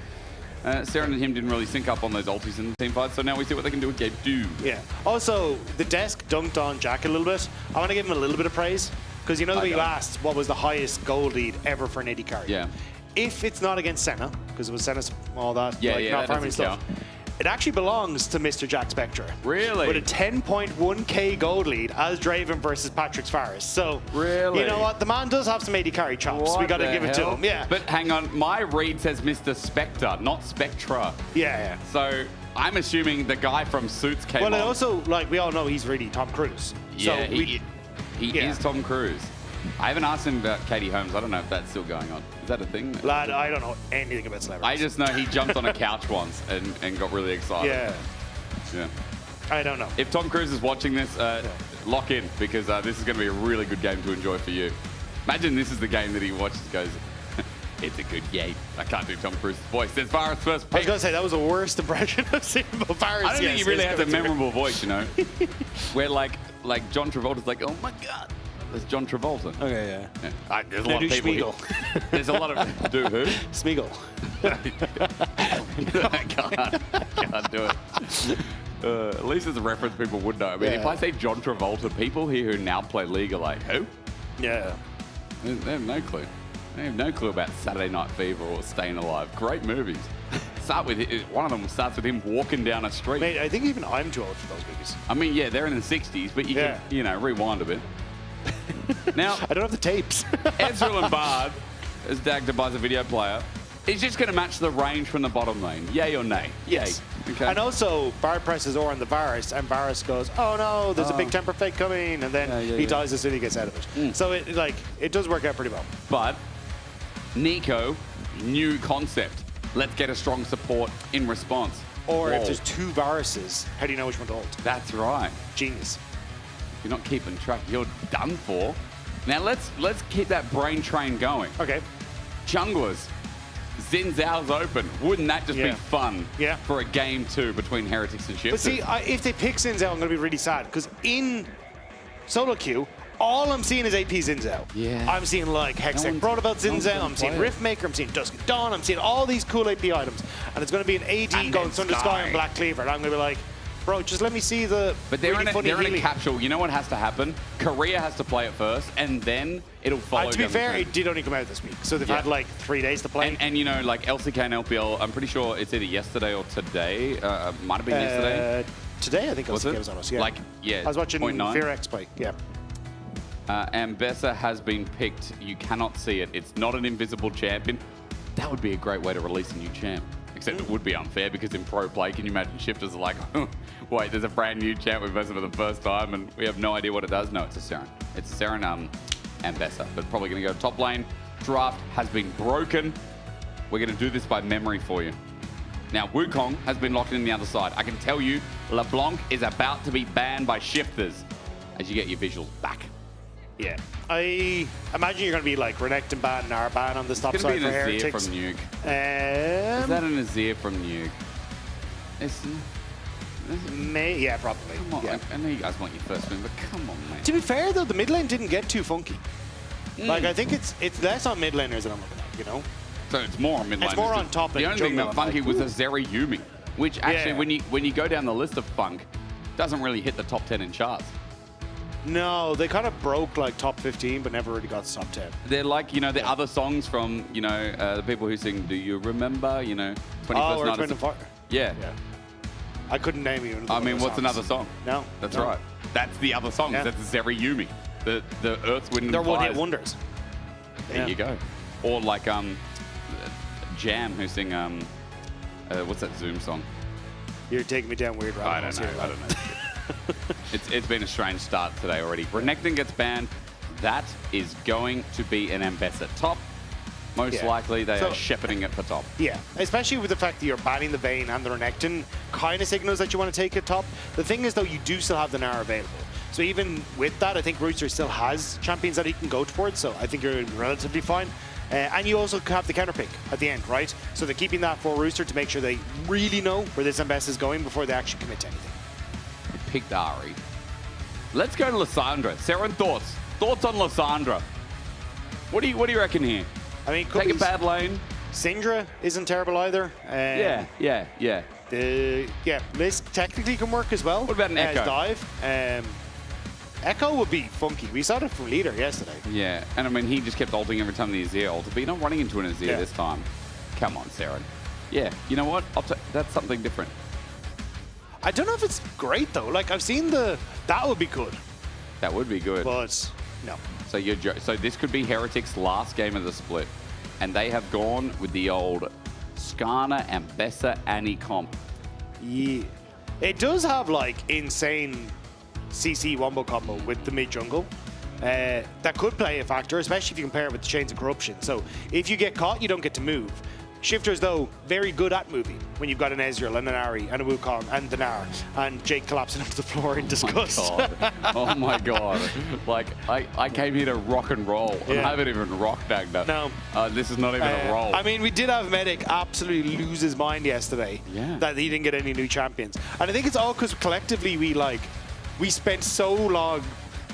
Saren and him didn't really sync up on those ultis in the team fight, so now we see what they can do with game 2. Yeah. Also, the desk dunked on Jack a little bit. I want to give him a little bit of praise, because you know that you asked what was the highest gold lead ever for an AD carry. Yeah. If it's not against Senna, because it was Senna's all that, not farming stuff. It actually belongs to Mr. Jack Spectre. Really? With a 10.1k gold lead as Draven versus Patrick's Faris. So, Really? you know what? The man does have some AD carry chops. What We got to the give it to hell? him. Yeah. But hang on, my read says Mr. Spectre, not Spectra. Yeah. So I'm assuming the guy from Suits came Well, on. and also, like, we all know he's really Tom Cruise. Yeah, So he is Tom Cruise. I haven't asked him about Katie Holmes. I don't know if that's still going on. Is that a thing? Lad, I don't know anything about celebrities. I just know he jumped on a couch once and got really excited. Yeah. I don't know. If Tom Cruise is watching this, lock in, because this is going to be a really good game to enjoy for you. Imagine this is the game that he watches and goes, it's a good game. I can't do Tom Cruise's voice. There's Varus first pick. I was going to say, that was the worst impression I've seen of Varus. I don't think he really has a memorable voice, you know? Where like John Travolta's like, oh my God. There's John Travolta. Okay, yeah. There's a lot of people. Smeagol. There's a lot of... Do who? Smeagol. I can't do it. At least it's a reference people would know. I mean, if I say John Travolta, people here who now play League are like, who? Yeah. They have no clue. They have no clue about Saturday Night Fever or Staying Alive. Great movies. One of them starts with him walking down a street. Mate, I think even I'm too old for those movies. I mean, yeah, they're in the 60s, but you can, rewind a bit. Now, I don't have the tapes. Ezreal and Bard, as Dagda buys a video player, is just going to match the range from the bottom lane. Yay or nay? Yes. Yay. Okay. And also, Bard presses on the Varus, and Varus goes, oh no, there's a big temper fake coming, and then he dies as soon as he gets out of it. So it does work out pretty well. But Nico, new concept. Let's get a strong support in response. Or if there's two Varuses, how do you know which one to hold? That's right. Genius. If you're not keeping track, you're done for. Now let's keep that brain train going. Okay. Junglers. Xin Zhao's open. Wouldn't that just be fun Yeah. for a game 2 between Heretics and Shifters? But see, if they pick Xin Zhao, I'm going to be really sad, because in solo queue, all I'm seeing is AP Xin Zhao. Yeah. I'm seeing like Hextech brought about Xin Zhao, I'm seeing Riftmaker, I'm seeing Dusk at Dawn, I'm seeing all these cool AP items. And it's going to be an AD going Thunder Sky and Black Cleaver. And I'm going to be like, bro, just let me see the But they're, really they're in healing. a capsule. You know what has to happen? Korea has to play it first, and then it'll follow. To be down the fair, track. it did only come out this week. So they've had like 3 days to play. And you know, like LCK and LPL, I'm pretty sure it's either yesterday or today. Might have been yesterday. Today, I think Was LCK it? was on us, yeah. Like, yeah, I was watching 0.9. Fear X play, yeah. Ambessa has been picked. You cannot see it. It's not an invisible champion. That would be a great way to release a new champ. Except it would be unfair because in pro play, can you imagine Shifters are like, wait, there's a brand new champ we've versus for the first time and we have no idea what it does? No, it's a Seren. It's a Seren Ambessa, but probably going to go top lane. Draft has been broken. We're going to do this by memory for you. Now, Wukong has been locked in the other side. I can tell you, LeBlanc is about to be banned by Shifters as you get your visuals back. Yeah. I imagine you're going to be like Renekton ban, Nara ban on the top It's side going for to be an Azir Heretics. from Nuke. Is that an Azir from Nuke? Yeah, probably. Come on, Yeah. I know you guys want your first win, but come on, man. To be fair, though, the mid lane didn't get too funky. Mm. Like, I think it's less on mid laners than I'm looking at, you know? So it's more on mid lane. It's more on top. The only thing that funky was a Zeri Yumi, which actually, Yeah. when you go down the list of funk, doesn't really hit the top 10 in charts. No, they kind of broke like top 15, but never really got to top 10. They're like, you know, the other songs from, you know, the people who sing "Do You Remember?" You know, 21st Earth, Night. Wind and Fire. Yeah. I couldn't name you. I mean, what's another song? No. That's no. right. That's the other song. Yeah. That's Zeri Yumi. The Earth, Wind, and They're Fire. one-hit wonders. There you go. Or like Jam, who sing what's that Zoom song? You're taking me down weird I rabbit don't holes know. here. I don't know. It's been a strange start today already. Renekton gets banned. That is going to be an Ambessa top. Most Yeah. likely they So- are shepherding it for top. Yeah, especially with the fact that you're banning the Vayne and the Renekton, kind of signals that you want to take it top. The thing is, though, you do still have the Nara available. So even with that, I think Rooster still has champions that he can go towards, so I think you're relatively fine. And you also have the counter pick at the end, right? So they're keeping that for Rooster to make sure they really know where this Ambessa is going before they actually commit to anything. Picked Ari. Let's go to Lysandra. Seren, thoughts? Thoughts on Lysandra? What do you reckon here? I mean, take a bad lane. Syndra isn't terrible either. Yeah. Miss technically can work as well. What about an as Echo? dive. Echo would be funky. We saw it from Leader yesterday. Yeah, and I mean, he just kept ulting every time the Azir ulted, but you're not running into an Azir Yeah. this time. Come on, Seren. Yeah, you know what? That's something different. I don't know if it's great though. Like I've seen that would be good. That would be good. But no. So so this could be Heretics' last game of the split, and they have gone with the old Skarner and Bessa Annie comp. Yeah, it does have like insane CC wombo combo with the mid jungle. That could play a factor, especially if you compare it with the Chains of Corruption. So if you get caught, you don't get to move. Shifters, though, very good at moving when you've got an Ezreal and an Ari and a Wukong and the Gnar and Jake collapsing onto the floor in disgust. Oh my god. Like, I came here to rock and roll. And I haven't even rocked Dagda. No. This is not even a roll. I mean, we did have Medic absolutely lose his mind yesterday that he didn't get any new champions. And I think it's all because collectively we spent so long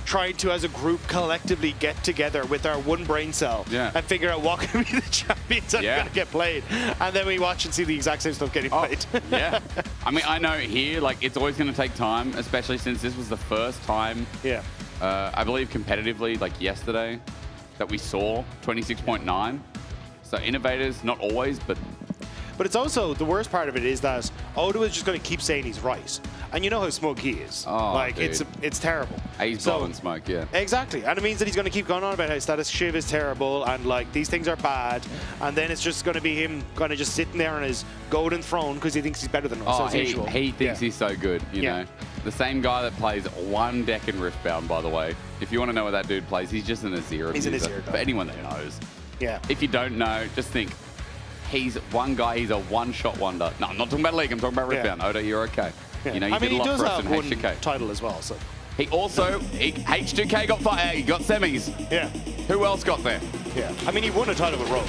trying to, as a group, collectively get together with our one brain cell and figure out what can be the champions that are going to get played. And then we watch and see the exact same stuff getting played. Yeah. I mean, I know here, like, it's always going to take time, especially since this was the first time, I believe competitively, like yesterday, that we saw 26.9. So innovators, not always, but it's also, the worst part of it is that Odo is just going to keep saying he's right. And you know how smug he is. Oh, like, dude. it's terrible. He's blowing smoke, yeah. Exactly. And it means that he's going to keep going on about how status Shiv is terrible and, like, these things are bad. And then it's just going to be him kind of just sitting there on his golden throne because he thinks he's better than us, as usual. He thinks he's so good, you know. The same guy that plays one deck in Riftbound, by the way. If you want to know what that dude plays, he's just an Azir. He's an Azir guy. For anyone that knows. Yeah. If you don't know, just think. He's one guy, he's a one-shot wonder. No, I'm not talking about League, I'm talking about Riftbound. Odo, you're okay. Yeah. You know, you did a lot for us in H2K. Title as well, so. He also, H2K got he got semis. Yeah. Who else got there? Yeah. I mean, he won a title with Rogue.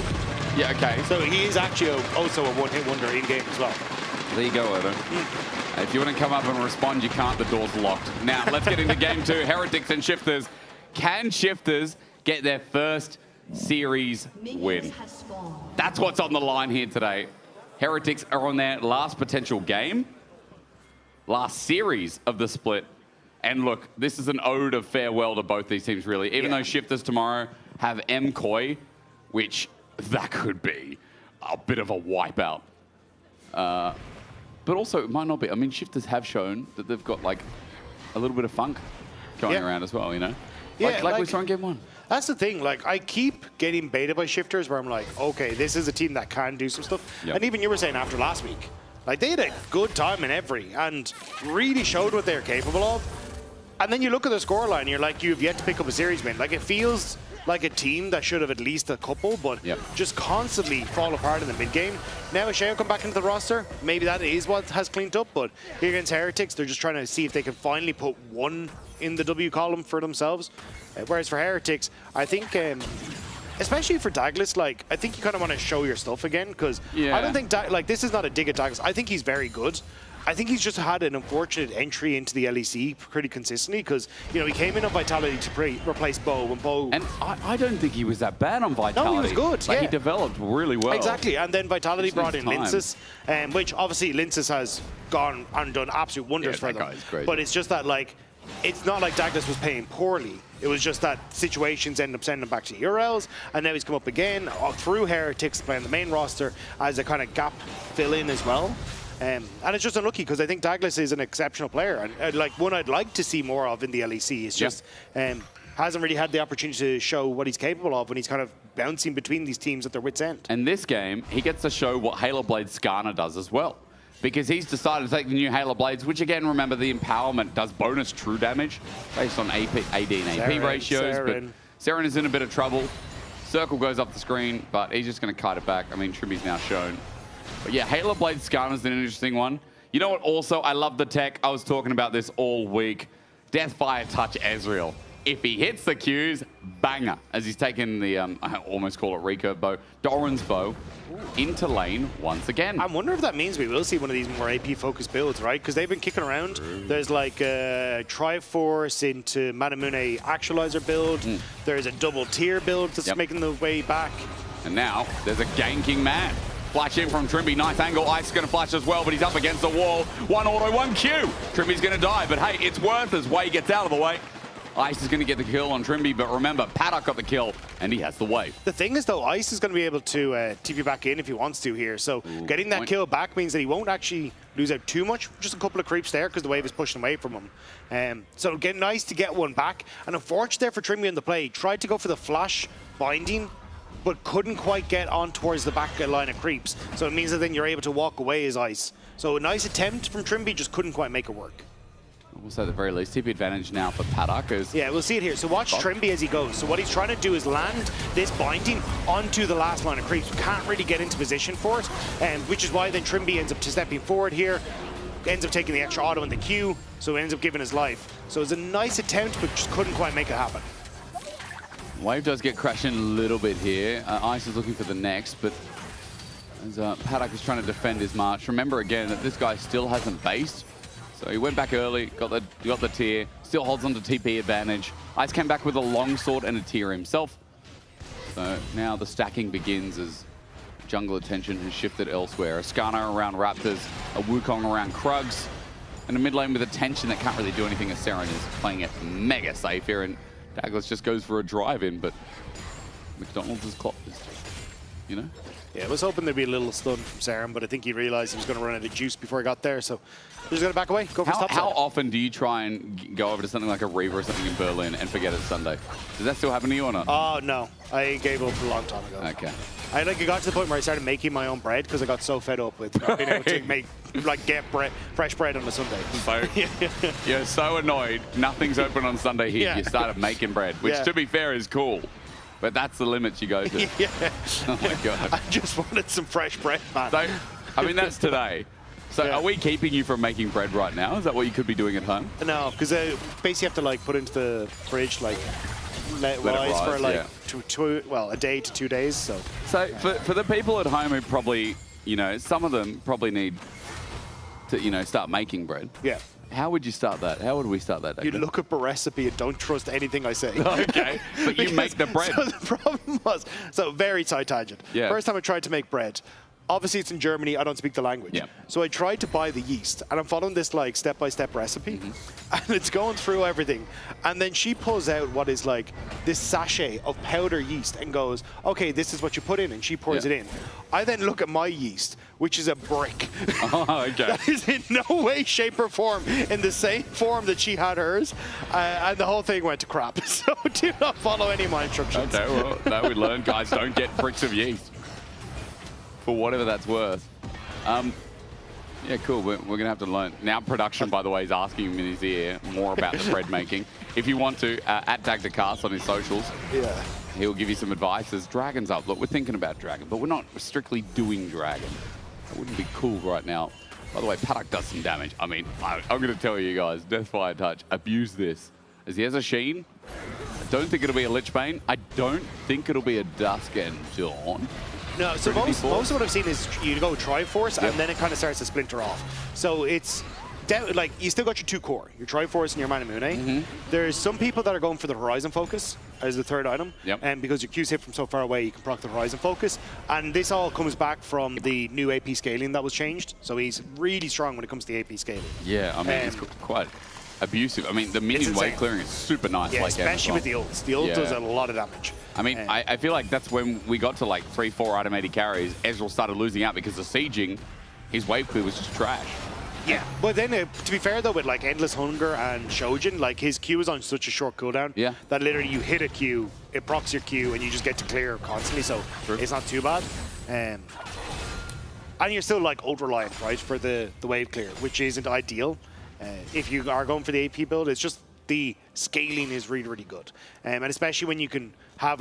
Yeah, okay. So he is actually also a one-hit wonder in-game as well. There you go, Odo. If you want to come up and respond, you can't. The door's locked. Now, let's get into game 2. Heretics and Shifters. Can Shifters get their first series win? That's what's on the line here today. Heretics are on their last potential game, last series of the split. And look, this is an ode of farewell to both these teams, really. Even though Shifters tomorrow have MCoy, which that could be a bit of a wipeout. But also, it might not be. I mean, Shifters have shown that they've got, like, a little bit of funk going around as well, you know? Like we saw in game 1. That's the thing. Like, I keep getting baited by Shifters where I'm like, okay, this is a team that can do some stuff. And even you were saying after last week, like, they had a good time in every and really showed what they're capable of. And then you look at the scoreline and you're like, you've yet to pick up a series win. Like, it feels like a team that should have at least a couple, but just constantly fall apart in the mid-game. Now, Asheo come back into the roster. Maybe that is what has cleaned up, but here against Heretics, they're just trying to see if they can finally put one in the W column for themselves. Whereas for Heretics, I think, especially for Douglas, like, I think you kind of want to show your stuff again, because I don't think, like, this is not a dig at Douglas. I think he's very good. I think he's just had an unfortunate entry into the LEC pretty consistently because, you know, he came in on Vitality to replace Bo when Bo... And I don't think he was that bad on Vitality. No, he was good, Like, he developed really well. Exactly, and then Vitality brought in Linces, which obviously Linces has gone and done absolute wonders for them. Guy's great. But it's just that, like, it's not like Douglas was playing poorly. It was just that situations end up sending him back to Urels, and now he's come up again through Heretics playing the main roster as a kind of gap fill-in as well. And it's just unlucky because I think Douglas is an exceptional player and like one I'd like to see more of in the LEC. It's just hasn't really had the opportunity to show what he's capable of when he's kind of bouncing between these teams at their wits' end. And this game, he gets to show what Halo Blade Skarner does as well. Because he's decided to take the new Halo Blades, which again, remember, the empowerment does bonus true damage based on AD and AP ratios. But Seren is in a bit of trouble. Circle goes off the screen, but he's just going to kite it back. I mean, Trimmy's now shown. But yeah, Halo Blade Skarner is an interesting one. You know what also? I love the tech. I was talking about this all week. Deathfire Touch Ezreal. If he hits the Qs, banger. As he's taken the, I almost call it recurve bow, Doran's bow into lane once again. I wonder if that means we will see one of these more AP-focused builds, right? Because they've been kicking around. There's like a Triforce into Manamune Actualizer build. There's a double tier build that's making the way back. And now there's a ganking man. Flash in from Trimby, nice angle. Ice is going to flash as well, but he's up against the wall. One auto, one Q. Trimby's going to die, but hey, it's worth as Way gets out of the way. Ice is going to get the kill on Trimby, but remember, Paddock got the kill, and he has the wave. The thing is, though, Ice is going to be able to TP back in if he wants to here. So getting that kill back means that he won't actually lose out too much. Just a couple of creeps there because the wave is pushing away from him. So get nice to get one back. And unfortunate there for Trimby in the play. Tried to go for the flash binding, but couldn't quite get on towards the back line of creeps. So it means that then you're able to walk away as Ice. So a nice attempt from Trimby, just couldn't quite make it work. Also, at the very least, TP advantage now for Paddock. Yeah, we'll see it here. So watch Trimby as he goes. So what he's trying to do is land this binding onto the last line of creeps. Can't really get into position for it, which is why then Trimby ends up stepping forward here, ends up taking the extra auto in the queue, so ends up giving his life. So it's a nice attempt, but just couldn't quite make it happen. Wave does get crashing a little bit here. Ice is looking for the next, but as Paddock is trying to defend his march. Remember again that this guy still hasn't based. So he went back early, got the tier, still holds on to TP advantage. Ice came back with a longsword and a tier himself. So now the stacking begins as jungle attention has shifted elsewhere. A Skarner around Raptors, a Wukong around Krugs, and a mid lane with a tension that can't really do anything as Seren is playing it mega safe here, and Douglas just goes for a drive in, but McDonald's is closed, you know? Yeah, I was hoping there'd be a little stun from Seren, but I think he realized he was going to run out of juice before he got there, so he's going to back away, go for stop. How often do you try and go over to something like a Reaver or something in Berlin and forget it's Sunday? Does that still happen to you or not? Oh, no. I gave up a long time ago. Okay. I got to the point where I started making my own bread because I got so fed up with not being able to get fresh bread on a Sunday. So you're so annoyed, nothing's open on Sunday here. Yeah. You started making bread, which to be fair is cool. But that's the limits you go to. Yeah. Oh my God. I just wanted some fresh bread, man. So, I mean, that's today. So are we keeping you from making bread right now? Is that what you could be doing at home? No, because basically you have to put into the fridge, let it rise for a day to 2 days. So for the people at home who probably, some of them probably need to, start making bread. Yeah. How would you start that? How would we start that? You look up a recipe and don't trust anything I say. Okay, but you make the bread. So the problem was, very side tangent. Yeah. First time I tried to make bread, obviously it's in Germany, I don't speak the language. Yeah. So I tried to buy the yeast, and I'm following this step-by-step recipe, and it's going through everything. And then she pulls out what is this sachet of powder yeast and goes, okay, this is what you put in, and she pours it in. I then look at my yeast, which is a brick. Oh, okay. That is in no way, shape, or form in the same form that she had hers, and the whole thing went to crap. So do not follow any of my instructions. Okay, well, that we learned, guys. Don't get bricks of yeast for whatever that's worth. Yeah, cool. We're going to have to learn. Now production, by the way, is asking him in his ear more about the bread making. If you want to, at DagDaCast on his socials. Yeah. He'll give you some advice. As Dragon's up. Look, we're thinking about Dragon, but we're not strictly doing Dragon. That wouldn't be cool right now. By the way, Paddock does some damage. I mean, I'm going to tell you guys, Deathfire Touch, abuse this. As he has a Sheen, I don't think it'll be a Lich Bane. I don't think it'll be a Dusk and Dawn. No, so most of what I've seen is you go Triforce, and then it kind of starts to splinter off. So it's you still got your 2 core, your Triforce and your Manamune. There's some people that are going for the Horizon Focus as the 3rd item, and because your Q's hit from so far away, you can proc the Horizon Focus. And this all comes back from the new AP scaling that was changed. So he's really strong when it comes to the AP scaling. Yeah, I mean, it's quite abusive. I mean, the minion wave clearing is super nice. Yeah, especially with the ults. The ult does a lot of damage. I mean, I feel like that's when we got to 3-4 automated carries, Ezreal started losing out because the sieging, his wave clear was just trash. Yeah, but then to be fair though, with Endless Hunger and Shojin, his Q is on such a short cooldown that literally you hit a Q, it procs your Q, and you just get to clear constantly, so it's not too bad. And you're still ult reliant, right, for the wave clear, which isn't ideal. If you are going for the AP build, it's just the scaling is really, really good. And especially when you can have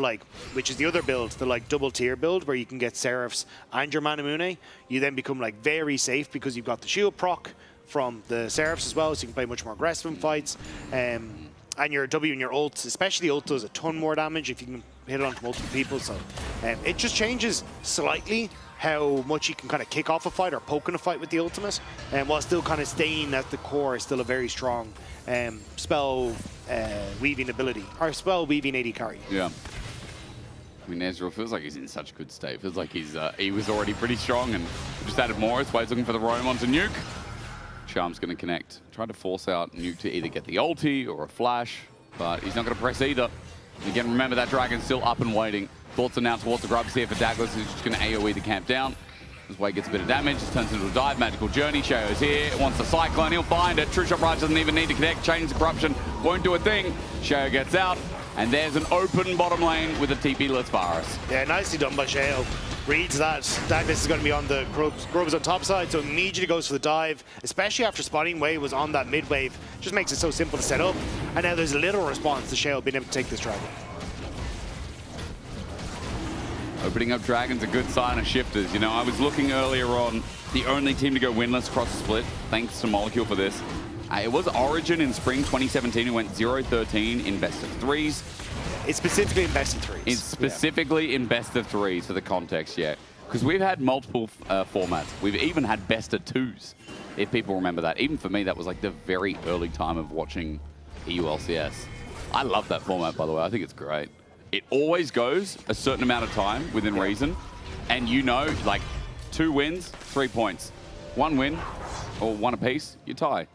which is the other build, the double tier build where you can get Seraphs and your Manamune, you then become very safe because you've got the shield proc from the Seraphs as well, so you can play much more aggressive in fights. And your W and your ult, especially ult, does a ton more damage if you can hit it onto multiple people. So it just changes slightly how much you can kind of kick off a fight or poke in a fight with the ultimate, while still kind of staying at the core is still a very strong spell weaving ability, or spell weaving AD carry. Yeah. I mean, Ezreal feels like he's in such good state. Feels like he was already pretty strong and just added more. That's why he's looking for the roam onto Nuke. Charm's going to connect. Try to force out Nuke to either get the ulti or a flash. but he's not going to press either. Again, remember that dragon's still up and waiting. Thoughts are now towards the grubs here for Douglas, who's just going to AoE the camp down. This way gets a bit of damage, just turns into a dive. Magical Journey, Shao's here, wants the Cyclone, he'll find it. True Shot Raj doesn't even need to connect, Chains of Corruption won't do a thing. Shao gets out, and there's an open bottom lane with a TP-less Varus. Yeah, nicely done by Shao. Reads that Douglas is going to be on the Grubs on top side, so immediately goes for the dive, especially after spotting wave was on that mid wave. Just makes it so simple to set up, and now there's a little response to Shao being able to take this dragon. Opening up Dragon's a good sign of shifters. You know, I was looking earlier on, the only team to go winless across the split, thanks to Molecule for this. It was Origin in spring 2017 who went 0-13 in best of threes. It's specifically in best of threes. It's specifically in best of threes for the context, yeah. Because we've had multiple formats. We've even had best of twos, if people remember that. Even for me, that was like the very early time of watching EULCS. I love that format, by the way. I think it's great. It always goes a certain amount of time within reason. And you know, like 2 wins, 3 points. 1 win or 1 apiece, you tie.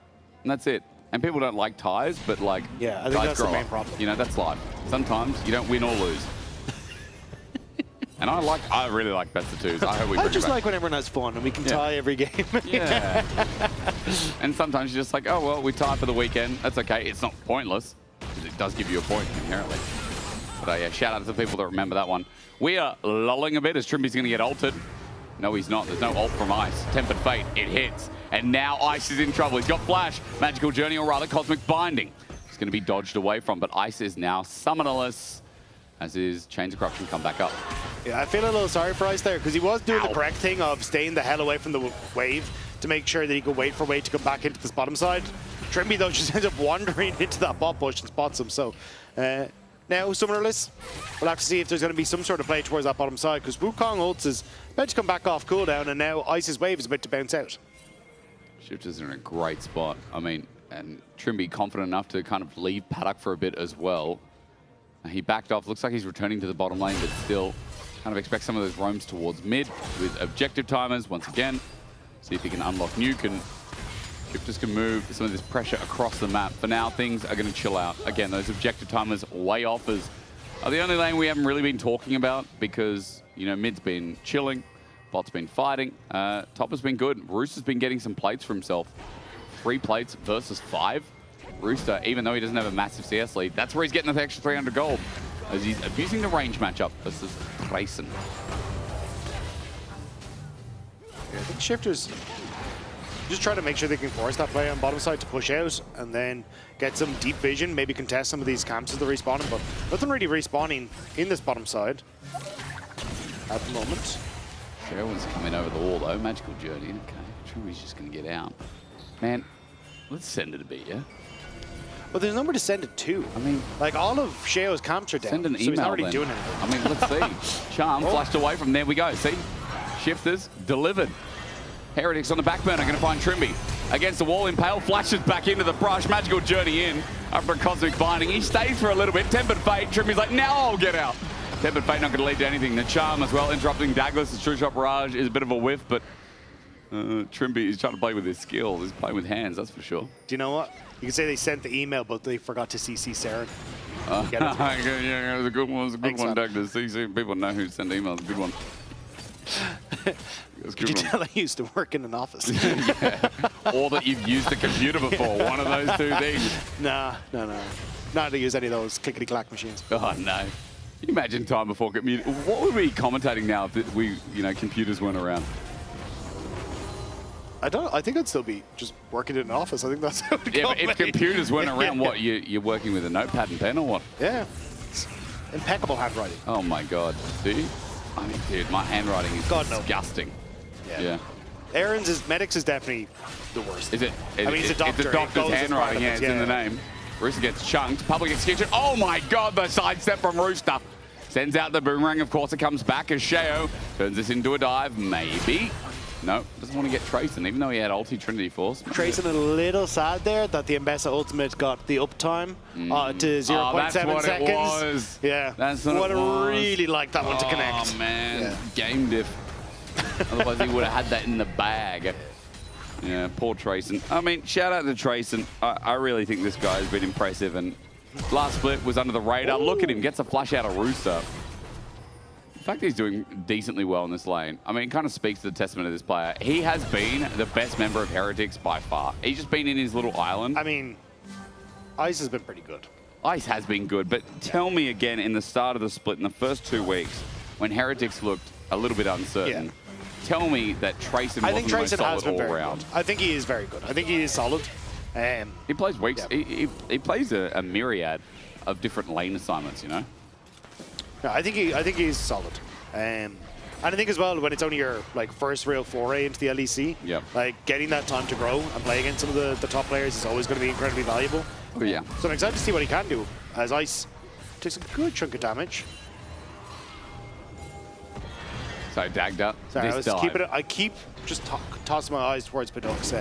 And that's it. And people don't like ties, but like, yeah, I think guys that's the grow main up. problem. You know, that's life. Sometimes you don't win or lose. And I really like best of twos. I hope we bring I just it back. like when everyone has fun and we can tie every game. Yeah. And sometimes you're just like, oh, well, we tie for the weekend. That's okay. It's not pointless, because it does give you a point inherently. But yeah, shout out to the people that remember that one. We are lulling a bit as Trimby's going to get ulted. No, he's not. There's no ult from Ice. Tempered Fate, it hits. And now Ice is in trouble. He's got Flash, Magical Journey, or rather Cosmic Binding. He's going to be dodged away from, but Ice is now summonerless as his Chains of Corruption come back up. Yeah, I feel a little sorry for Ice there, because he was doing the correct thing of staying the hell away from the wave to make sure that he could wait for wave to come back into this bottom side. Trimby, though, just ends up wandering into that bot push and spots him. So now, summonerless, we'll have to see if there's going to be some sort of play towards that bottom side, because Wukong ults is about to come back off cooldown, and now Ice's wave is about to bounce out. Shifters are in a great spot. I mean, and Trimby confident enough to kind of leave Paddock for a bit as well. He backed off. Looks like he's returning to the bottom lane, but still kind of expect some of those roams towards mid with objective timers once again. See if he can unlock Nuke, and Shifters can move some of this pressure across the map. For now, things are going to chill out. Again, those objective timers way offers are the only lane we haven't really been talking about, because, you know, mid's been chilling, bot's been fighting, top has been good. Rooster's been getting some plates for himself. 3 plates versus 5. Rooster, even though he doesn't have a massive CS lead, that's where he's getting the extra 300 gold, as he's abusing the range matchup versus Grayson. Yeah, I think Shifters just try to make sure they can force that play on bottom side to push out and then get some deep vision, maybe contest some of these camps as they're respawning, but nothing really respawning in this bottom side at the moment. Sherwin's coming over the wall though, Magical Journey, okay. Trimby's just going to get out. Man, let's send it a bit, yeah? Well, there's nowhere to send it to. I mean, like, all of Shao's camps are down, send an so email he's not already then. doing anything. I mean, let's see. Charm flashed away from there we go. See? Shifters delivered. Heretics on the back burner, going to find Trimby. Against the wall, Impale flashes back into the brush. Magical Journey in after a Cosmic Binding. He stays for a little bit. Tempered Fate. Trimby's like, now I'll get out. Tempered Fate not going to lead to anything. The Charm as well, interrupting Douglas. The True Shot Barrage is a bit of a whiff, but Trimby is trying to play with his skills. He's playing with hands, that's for sure. Do you know what? You can say they sent the email, but they forgot to CC Saren. Yeah, it was a good one. It was a good Thanks, one, man. Doug. To CC. People know who send emails. A good one. Could you tell I used to work in an office? Yeah. Or that you've used a computer before. One of those 2 things. Nah. Not to use any of those clickety-clack machines. Oh, no. Can you imagine time before computer? What would we be commentating now if we, computers weren't around? I think I'd still be just working in an office. I think that's how it would go, But if computers weren't around, what, you're working with a notepad and pen or what? Yeah. It's impeccable handwriting. Oh, my God. Do you? I mean, dude, my handwriting is disgusting. Yeah. Aaron's Medics is definitely the worst. Is it? I mean, he's a doctor. It's a doctor's handwriting, yeah, it's in the name. Rooster gets chunked. Public execution. Oh, my God, the sidestep from Rooster. Sends out the boomerang. Of course, it comes back as Shao turns this into a dive. Maybe. No, doesn't want to get Trayson, even though he had ulti Trinity Force. Trayson a little sad there that the Mbessa Ultimate got the uptime to 0.7 that's seconds. It was. Yeah, That's what would it was. really like that one to connect. Oh, man. Game diff. Otherwise, he would have had that in the bag. Yeah, poor Trayson. I mean, shout out to Trayson. I really think this guy has been impressive, and last split was under the radar. Look at him, gets a flush out of Rooster. The fact that he's doing decently well in this lane, I mean, it kind of speaks to the testament of this player. He has been the best member of Heretics by far. He's just been in his little island. I mean, Ice has been pretty good. Ice has been good, but tell me again, in the start of the split, in the first 2 weeks, when Heretics looked a little bit uncertain, tell me that Trayson wasn't the most solid all round. I think he is very good. I think he is solid. He plays weeks. He plays a myriad of different lane assignments, you know? No, I think he's solid. And I think as well, when it's only your first real foray into the LEC, getting that time to grow and play against some of the top players is always going to be incredibly valuable. Oh, yeah. So I'm excited to see what he can do as Ice takes a good chunk of damage. So dagged up. Sorry, I keep just tossing my eyes towards Paduk's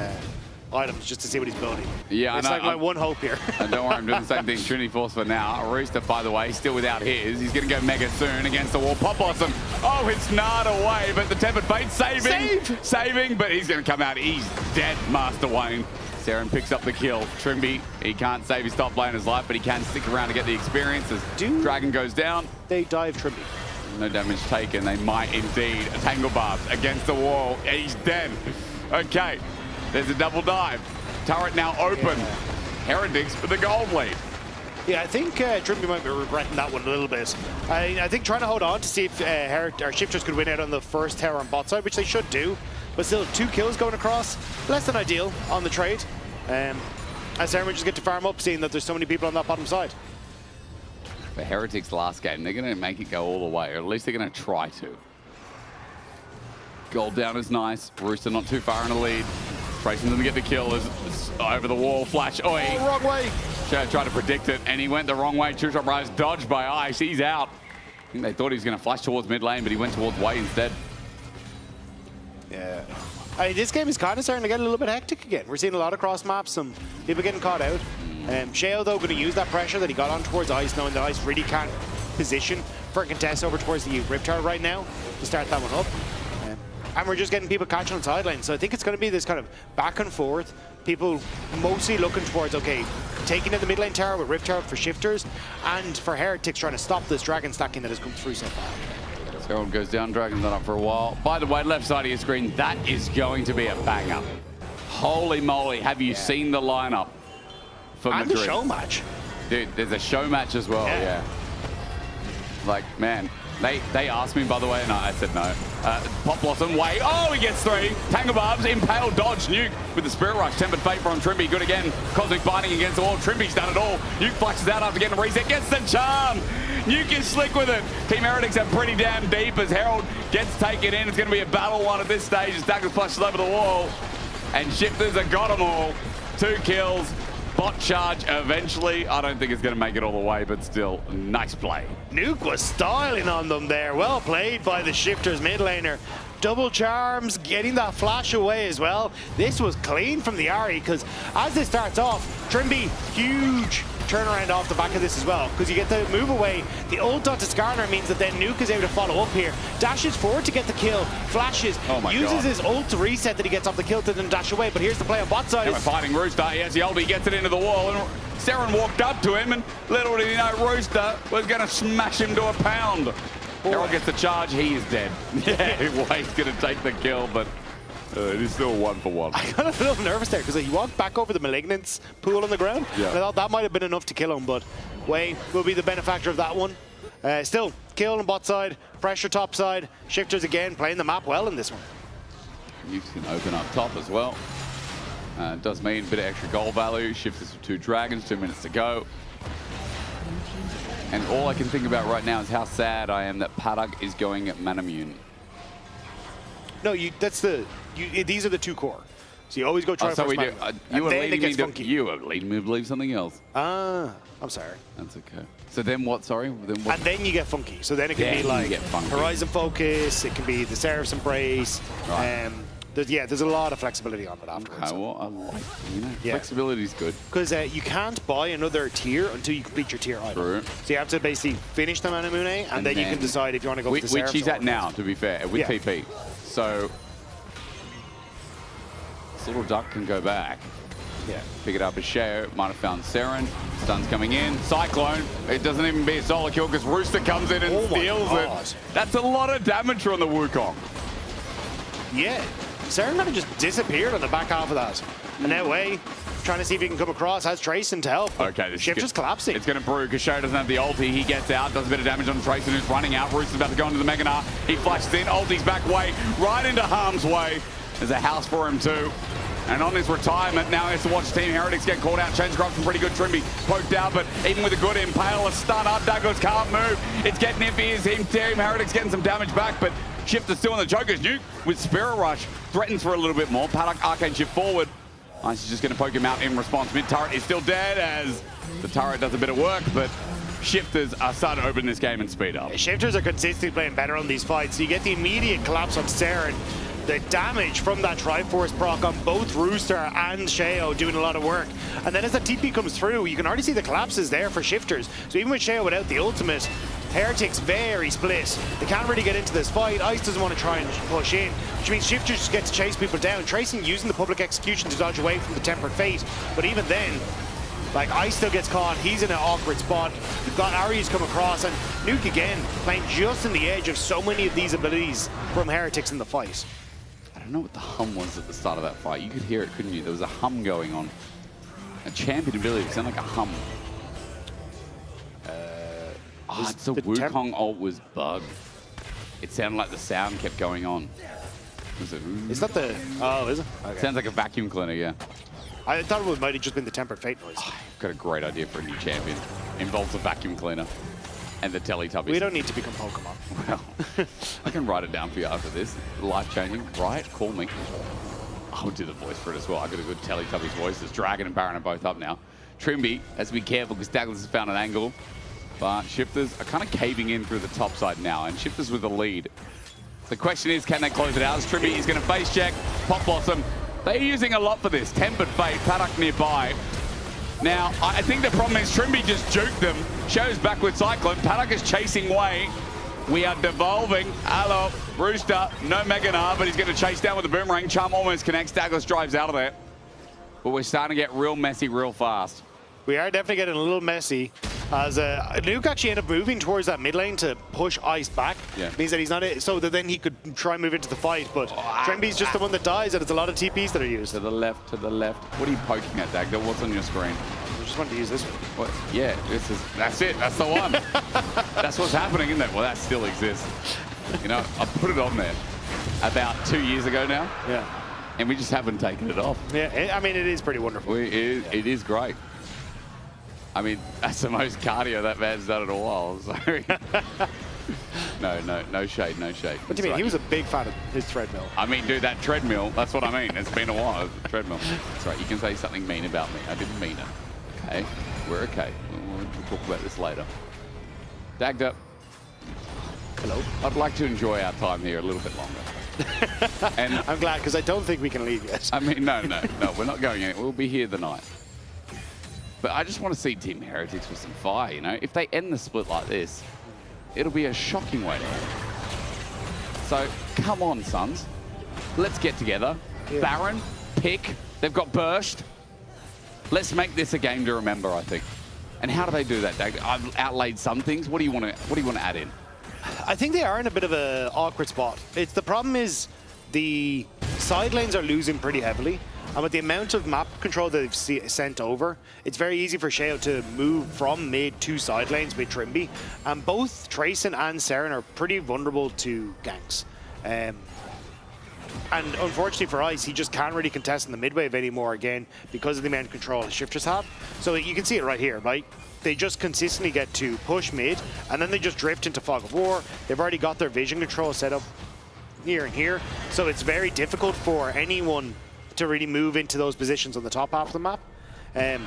items just to see what he's building. Yeah, it's I know. like my one hope here. Don't worry, I'm doing the same thing. Trinity Force for now. Rooster, by the way, still without his. He's going to go mega soon against the wall. Pop Blossom. Oh, it's not away, but the Tempered Fate saving, but he's going to come out. He's dead, Master Wayne. Saren picks up the kill. Trimby, he can't save his top laner's life, but he can stick around to get the experience as Dragon goes down. They dive Trimby. No damage taken. They might indeed. Tangle Barbs against the wall. He's dead. Okay. There's a double dive. Turret now open. Heretics for the gold lead. Yeah, I think Trimby might be regretting that one a little bit. I think trying to hold on to see if Shifters could win out on the first tower on bot side, which they should do. But still, 2 kills going across. Less than ideal on the trade. As Saren just get to farm up, seeing that there's so many people on that bottom side. For Heretics last game, they're going to make it go all the way, or at least they're going to try to. Gold down is nice. Rooster not too far in the lead. Trayson doesn't get the kill. Is over the wall. Flash. Oh, wrong way. Tried to predict it, and he went the wrong way. Two-shot rise dodged by Ice. He's out. I think they thought he was going to flash towards mid lane, but he went towards Way instead. Yeah. This game is kind of starting to get a little bit hectic again. We're seeing a lot of cross maps, some people getting caught out. Sheo, though, going to use that pressure that he got on towards Ice, knowing that Ice really can't position for a contest over towards the Rip Tower right now to start that one up. And we're just getting people catching on sidelines. So I think it's going to be this kind of back and forth. People mostly looking towards, okay, taking in the mid lane tower with Rift Tower for Shifters, and for Heretics trying to stop this Dragon stacking that has come through so far. Herald goes down, Dragon's not up for a while. By the way, left side of your screen, that is going to be a banger. Holy moly, have you seen the lineup for Madrid? And the show match. Dude, there's a show match as well, yeah. Like, man, they asked me, by the way, and I said no. Pop Blossom, Way, oh, he gets 3. Tangle Barbs, Impale, Dodge, Nuke with the Spirit Rush. Tempered Fate from Trimby, good again. Cosmic Binding against the wall. Trimby's done it all. Nuke flashes out after getting a reset, gets the charm. Nuke is slick with it. Team Heretics are pretty damn deep as Herald gets taken in. It's going to be a battle one at this stage as Douglas flashes over the wall. And Shifters have got them all. 2 kills. Bot charge eventually. I don't think it's going to make it all the way, but still, nice play. Nuke was styling on them there. Well played by the Shifters mid laner. Double charms, getting that flash away as well. This was clean from the Ahri, because as this starts off, Trimby, huge turnaround off the back of this as well, because you get the move away. The ult onto Skarner means that then Nuke is able to follow up here. Dashes forward to get the kill, flashes, uses his ult to reset that he gets off the kill to then dash away, but here's the play on bot side. We're fighting Rooster, he has the ult, he gets it into the wall, and Saren walked up to him, and little did he know Rooster was going to smash him to a pound. Herald gets the charge, he is dead. Yeah, Wade's going to take the kill, but it is still 1 for 1. I got a little nervous there because he walked back over the Malignance pool on the ground. Yeah. I thought that might have been enough to kill him, but Way will be the benefactor of that one. Still, kill on bot side, pressure top side. Shifters again playing the map well in this one. You can open up top as well. It does mean a bit of extra gold value. Shifters with 2 dragons, 2 minutes to go. And all I can think about right now is how sad I am that Paddock is going at Manamune. No, these are the 2 core. So you always go try so first. You are leading me to believe something else. I'm sorry. That's okay. So then what, sorry? And then you get funky. So then it can be like Horizon Focus, it can be the Seraph's Embrace. Right. There's a lot of flexibility on it afterwards. Okay, well, I like, flexibility is good. Because you can't buy another tier until you complete your tier item. True. So you have to basically finish the Manamune, and then you can decide if you want to go with the Seraph's. Which he's at now, to be fair, with TP. So this little duck can go back. Yeah. Pick it up as Sheo. Might have found Saren. Stuns coming in. Cyclone. It doesn't even be a solo kill because Rooster comes in and steals it. That's a lot of damage from the Wukong. Yeah. Saren kind of just disappeared on the back half of that. And now Way trying to see if he can come across. Has Trayson to help. Okay, this Shifter's collapsing. It's going to brew because Show doesn't have the ulti. He gets out, does a bit of damage on Trayson, who's running out. Rooster's about to go into the Mega Gnar. He flashes in. Ulti's back Way, right into harm's way. There's a house for him too. And on his retirement, now he has to watch Team Heretics get caught out. Change corruption pretty good. Trimby poked out, but even with a good impale, a stun up, Douglas can't move. It's getting iffy as Team Heretics getting some damage back, but Shifter's still in the Joker's nuke with Spirit Rush. Threatens for a little bit more. Paddock Arcane shift forward. Ice is just going to poke him out in response. Mid turret is still dead as the turret does a bit of work, but Shifters are starting to open this game and speed up. Shifters are consistently playing better on these fights. So you get the immediate collapse on Saren. The damage from that Triforce proc on both Rooster and Sheo doing a lot of work. And then as the TP comes through, you can already see the collapses there for Shifters. So even with Sheo without the ultimate, Heretics very split. They can't really get into this fight. Ice doesn't want to try and push in, which means Shifters just get to chase people down. Trayson using the public execution to dodge away from the Tempered Fate. But even then, like, Ice still gets caught. He's in an awkward spot. You've got Arius come across, and Nuke again playing just on the edge of so many of these abilities from Heretics in the fight. I don't know what the hum was at the start of that fight. You could hear it, couldn't you? There was a hum going on. A champion ability, it sounded like a hum. It's the Wukong ult was bugged. It sounded like the sound kept going on. Was it? Is that the... Oh, is it? Okay. Sounds like a vacuum cleaner, yeah. I thought it might have just been the Tempered Fate noise. I've got a great idea for a new champion. Involves a vacuum cleaner and the Teletubbies. We don't need to become Pokemon. Well, I can write it down for you after this. Life-changing, right? Call me. I'll do the voice for it as well. I've got a good Teletubbies voice. There's Dragon and Baron are both up now. Trimby has to be careful because Douglas has found an angle. But Shifters are kind of caving in through the top side now, and Shifters with the lead. The question is, can they close it out? As Trimby is going to face check, Pop Blossom. They're using a lot for this. Tempered Fate, Paddock nearby. Now, I think the problem is Trimby just juked them. Shows back with Cyclone. Paddock is chasing Way. We are devolving. Hello, Rooster. No Mega Gnar, but he's going to chase down with the Boomerang. Charm almost connects. Douglas drives out of there. But we're starting to get real messy real fast. We are definitely getting a little messy. As Nuke actually ended up moving towards that mid lane to push Ice back. Yeah. Means that he's not so that then he could try and move into the fight. But Trimby's just the one that dies, and it's a lot of TPs that are used. To the left, to the left. What are you poking at, Dagda? What's on your screen? I just wanted to use this one. What? Yeah, that's it. That's the one. That's what's happening, isn't it? Well, that still exists. You know, I put it on there about 2 years ago now. Yeah. And we just haven't taken it off. Yeah, I mean, it is pretty wonderful. It is great. I mean, that's the most cardio that man's done in a while. So. No shade, no shade. What do you mean? He was a big fan of his treadmill. I mean, dude, that treadmill, that's what I mean. It's been a while, the treadmill. That's right, you can say something mean about me. I didn't mean it. Okay, we're okay. We'll talk about this later. Dagda. Hello. I'd like to enjoy our time here a little bit longer. And I'm glad, because I don't think we can leave yet. I mean, no, we're not going anywhere. We'll be here the night. But I just want to see Team Heretics with some fire, you know? If they end the split like this, it'll be a shocking way to end. So, come on, Suns. Let's get together. Yeah. Baron, pick. They've got Burst. Let's make this a game to remember, I think. And how do they do that, Doug? I've outlaid some things. What do you want to add in? I think they are in a bit of an awkward spot. The problem is the side lanes are losing pretty heavily. And with the amount of map control that they've sent over, it's very easy for Sheo to move from mid to side lanes with Trimby. And both Trayson and Saren are pretty vulnerable to ganks. And unfortunately for Ice, he just can't really contest in the mid wave anymore again because of the amount of control his shifters have. So you can see it right here, right? They just consistently get to push mid, and then they just drift into Fog of War. They've already got their vision control set up here and here. So it's very difficult for anyone to really move into those positions on the top half of the map. And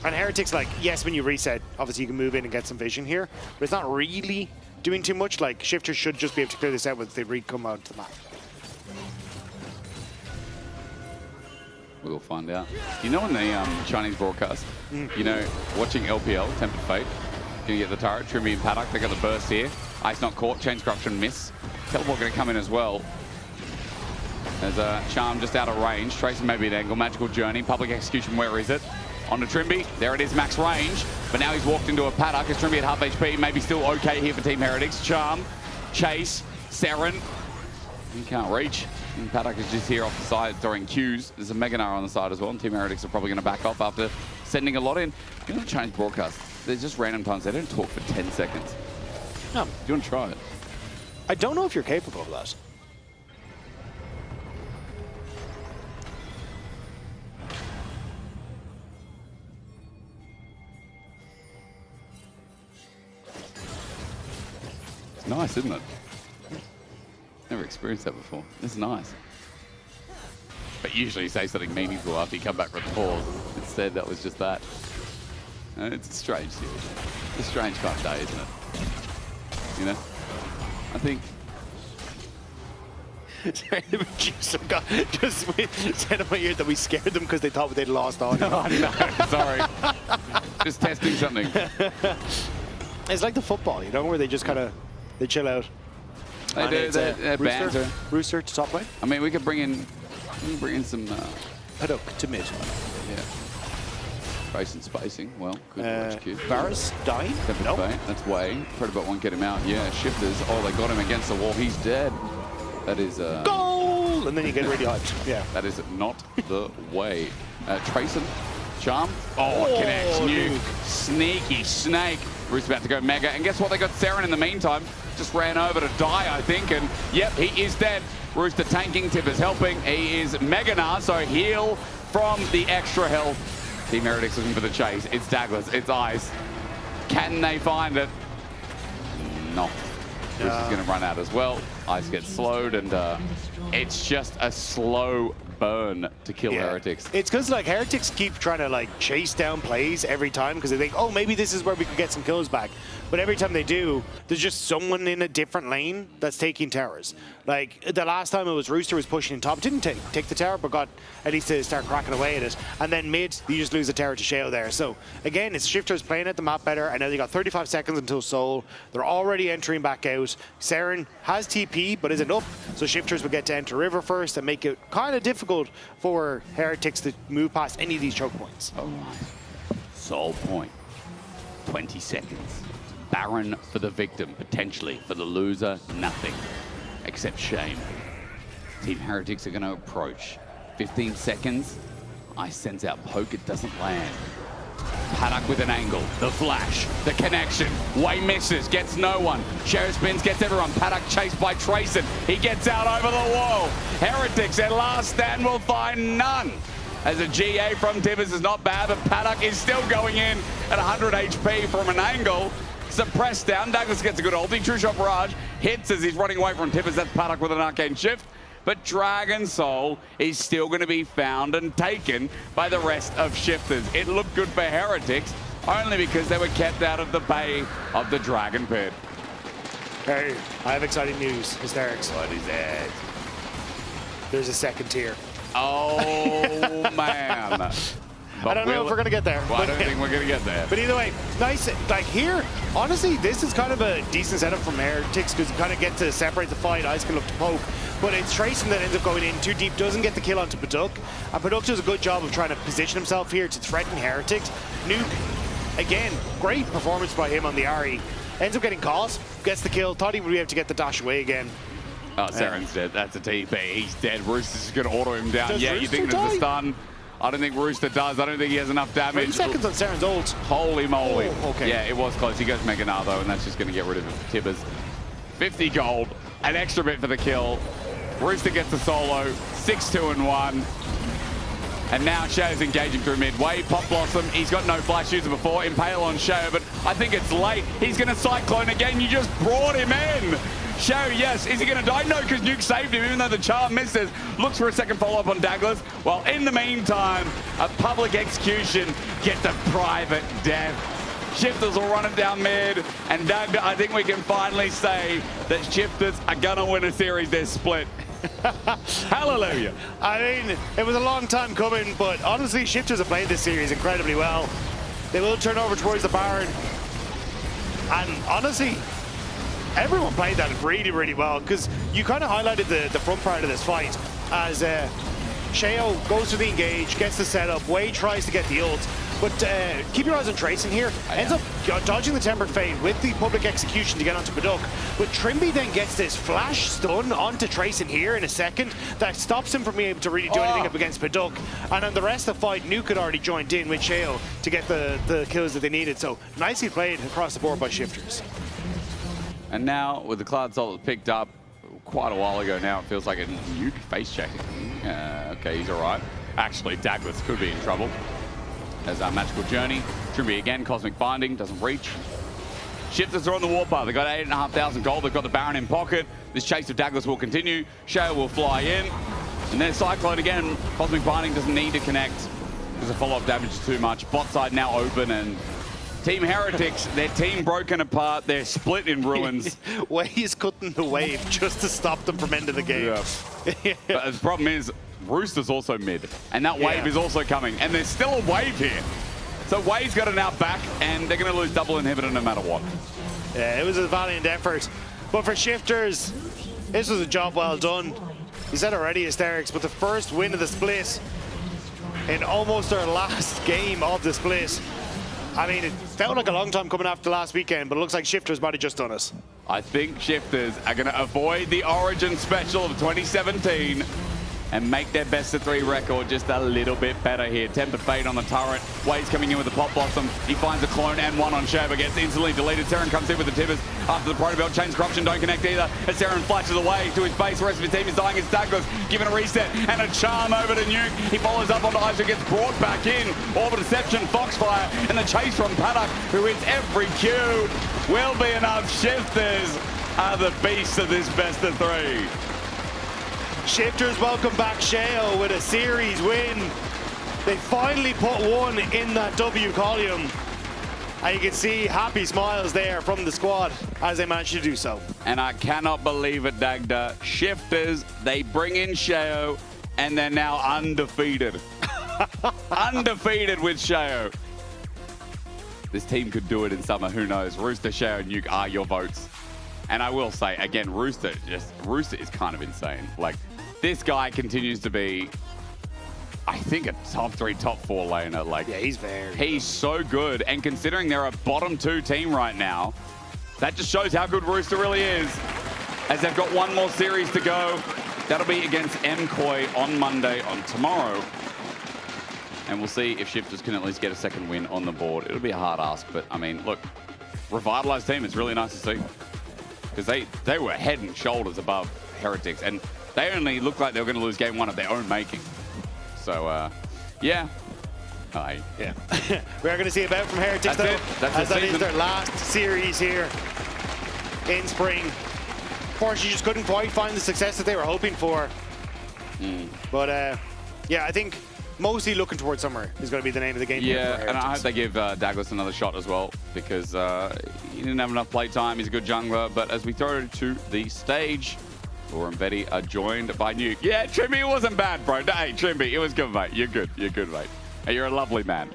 Heretics, like, yes, when you reset, obviously you can move in and get some vision here, but it's not really doing too much. Like, shifters should just be able to clear this out once they come out to the map. We'll find out. You know, in the Chinese broadcast, you know, watching LPL, Tempered Fate, gonna get the turret, Trimby and Paddock, they got the burst here. Ice not caught, Change Corruption miss. Teleport gonna come in as well. There's a Charm just out of range. Tracing maybe an angle. Magical Journey. Public Execution, where is it? On to Trimby. There it is, max range. But now he's walked into a paddock. Is Trimby at half HP? Maybe still okay here for Team Heretics. Charm, Chase, Seren. He can't reach. And Paddock is just here off the side throwing Qs. There's a Meganar on the side as well. And Team Heretics are probably going to back off after sending a lot in. You want to change broadcast? There's just random times. They don't talk for 10 seconds. No. Do you want to try it? I don't know if you're capable of that. It's nice, isn't it? Never experienced that before. It's nice. But usually you say something meaningful after you come back from the pause. Instead, that was just that. It's a strange series. It's a strange kind of day, isn't it? You know? I think... Sorry, the producer got just said in my ear that we scared them because they thought they'd lost audio. Oh, no, sorry. Just testing something. It's like the football, you know, where they just kind of, they chill out. They do, they're banter. Rooster to top lane. I mean, we could bring in some... Paddock to mid. Yeah. Space and spacing. Well, good HQ. Varus dying? Nope. That's way. Predabot won't get him out. Yeah, Shifters. Oh, they got him against the wall. He's dead. That is... Goal! And then you get really hyped. Yeah. That is not the way. Trayson. Charm. Oh, connects. Nuke. Sneaky snake. Root's about to go mega. And guess what? They got Seren in the meantime. Just ran over to die, I think. And yep, he is dead. Rooster tanking. Tipper's helping. He is Meganar, so heal from the extra health. Team Heretics looking for the chase. It's Douglas. It's Ice. Can they find it? No. Rooster's going to run out as well. Ice gets slowed, and it's just a slow burn to kill Heretics. It's because like Heretics keep trying to like chase down plays every time because they think, oh, maybe this is where we could get some kills back. But every time they do, there's just someone in a different lane that's taking towers. Like the last time it was Rooster was pushing in top, didn't take the tower, but got at least to start cracking away at it. And then mid, you just lose the tower to Shao there. So again, it's Shifters playing at the map better. I know they got 35 seconds until Soul. They're already entering back out. Seren has TP, but isn't up. So Shifters will get to enter River first and make it kind of difficult for Heretics to move past any of these choke points. Oh my. Soul point. 20 seconds. Baron for the victim, potentially. For the loser, nothing. Except shame. Team Heretics are going to approach. 15 seconds. Ice sends out poke, it doesn't land. Paddock with an angle. The flash. The connection. Way misses. Gets no one. Sheriff spins. Gets everyone. Paddock chased by Trayson. He gets out over the wall. Heretics, their last stand will find none. As a GA from Tibbers is not bad, but Paddock is still going in at 100 HP from an angle. Suppressed down. Douglas gets a good ulti. True Shot Barrage hits as he's running away from Tibbers. That's Paddock with an arcane shift. But Dragon Soul is still going to be found and taken by the rest of Shifters. It looked good for Heretics, only because they were kept out of the bay of the Dragon Pit. Hey, I have exciting news, Hysterics. What is it? There's a second tier. Oh, man. I don't know if we're going to get there. Well, I don't think we're going to get there. But either way, nice. Like here, honestly, this is kind of a decent setup from Heretics because you kind of get to separate the fight. Ice can look to poke. But it's Trayson that ends up going in too deep, doesn't get the kill onto Paduk. And Paduk does a good job of trying to position himself here to threaten Heretics. Nuke, again, great performance by him on the RE. Ends up getting caught, gets the kill. Thought he would be able to get the dash away again. Oh, Seren's dead. That's a TP. He's dead. Rooster's just going to auto him down. Does yeah, Rooster you think there's a stun? I don't think Rooster does. I don't think he has enough damage. 3 seconds on Seren's ult. Holy moly. Oh, okay. Yeah, it was close. He goes Meganar, though, and that's just going to get rid of him. Tibbers. 50 gold. An extra bit for the kill. Rooster gets a solo. 6-2-1. And now Shao's engaging through midway. Pop Blossom, he's got no flash user before. Impale on Shao, but I think it's late. He's going to Cyclone again. You just brought him in. Shao, yes. Is he going to die? No, because Nuke saved him, even though the charm misses. Looks for a second follow-up on Douglas. Well, in the meantime, a public execution gets a private death. Shifters will run it down mid. And Doug, I think we can finally say that Shifters are going to win a series. They're split. Hallelujah. I mean, it was a long time coming, but honestly, Shifters have played this series incredibly well. They will turn over towards the Baron. And honestly, everyone played that really, really well because you kind of highlighted the front part of this fight as Shao goes to the engage, gets the setup, Wei tries to get the ult, But keep your eyes on Trayson here. Ends up dodging the tempered fade with the public execution to get onto Paduk. But Trimby then gets this flash stun onto Trayson here in a second that stops him from being able to really do anything up against Paduk. And on the rest of the fight, Nuke had already joined in with Sheo to get the kills that they needed. So nicely played across the board by Shifters. And now with the Cloud Salt picked up quite a while ago now, it feels like a Nuke face checking. Okay, he's all right. Actually, Douglas could be in trouble. As our Magical Journey. Trimby again, Cosmic Binding, doesn't reach. Shifters are on the warpath. They've got 8,500 gold. They've got the Baron in pocket. This chase of Douglas will continue. Sheo will fly in. And then Cyclone again. Cosmic Binding doesn't need to connect because the follow-up damage is too much. Bot side now open, and Team Heretics, their team broken apart. They're split in ruins. He's cutting the wave just to stop them from ending the game. Yeah. But the problem is, Rooster's also mid, and that wave is also coming, and there's still a wave here. So Wave's got it now back, and they're going to lose double inhibitor no matter what. Yeah, it was a valiant effort. But for Shifters, this was a job well done. You said already, Hysterics, but the first win of the split in almost their last game of the split. I mean, it felt like a long time coming after the last weekend, but it looks like Shifters might have just done us. I think Shifters are going to avoid the Origin Special of 2017 and make their best of 3 record just a little bit better here. Tempered Fade on the turret. Wade's coming in with the Pop Blossom. He finds a clone and one on Sheo, but gets instantly deleted. Seren comes in with the Tibbers after the Protobelt. Chains Corruption don't connect either. As Seren flashes away to his base, the rest of his team is dying. It's Douglas given a reset and a charm over to Nuke. He follows up onto Ice, who gets brought back in. Orbital Deception, Foxfire, and the chase from Paddock, who hits every Q. Will be enough. Shifters are the beasts of this best of 3. Shifters welcome back Sheo with a series win. They finally put one in that W column. And you can see happy smiles there from the squad as they managed to do so. And I cannot believe it, Dagda. Shifters, they bring in Sheo, and they're now undefeated. Undefeated with Sheo. This team could do it in summer, who knows? Rooster, Sheo, and Nuke are your votes. And I will say, again, Rooster is kind of insane. Like, this guy continues to be, I think, a top 3, top 4 laner. Like, yeah, he's so good. And considering they're a bottom 2 team right now, that just shows how good Rooster really is. As they've got one more series to go. That'll be against MKOI on Monday, on tomorrow. And we'll see if Shifters can at least get a second win on the board. It'll be a hard ask, but I mean, look, revitalized team. It's really nice to see. Because they were head and shoulders above Heretics, and they only looked like they were going to lose game 1 of their own making. So, yeah. Yeah. We are going to see a bout from Heretics, though, as that is their last series here in spring. Unfortunately, just couldn't quite find the success that they were hoping for. But, yeah, I think mostly looking towards summer is going to be the name of the game. Yeah, and I hope they give Douglas another shot as well, because he didn't have enough play time. He's a good jungler, but as we throw to the stage, Laura and Betty are joined by Nuke. Yeah, Trimby, it wasn't bad, bro. Hey, Trimby, it was good, mate. You're good. You're good, mate. Hey, you're a lovely man.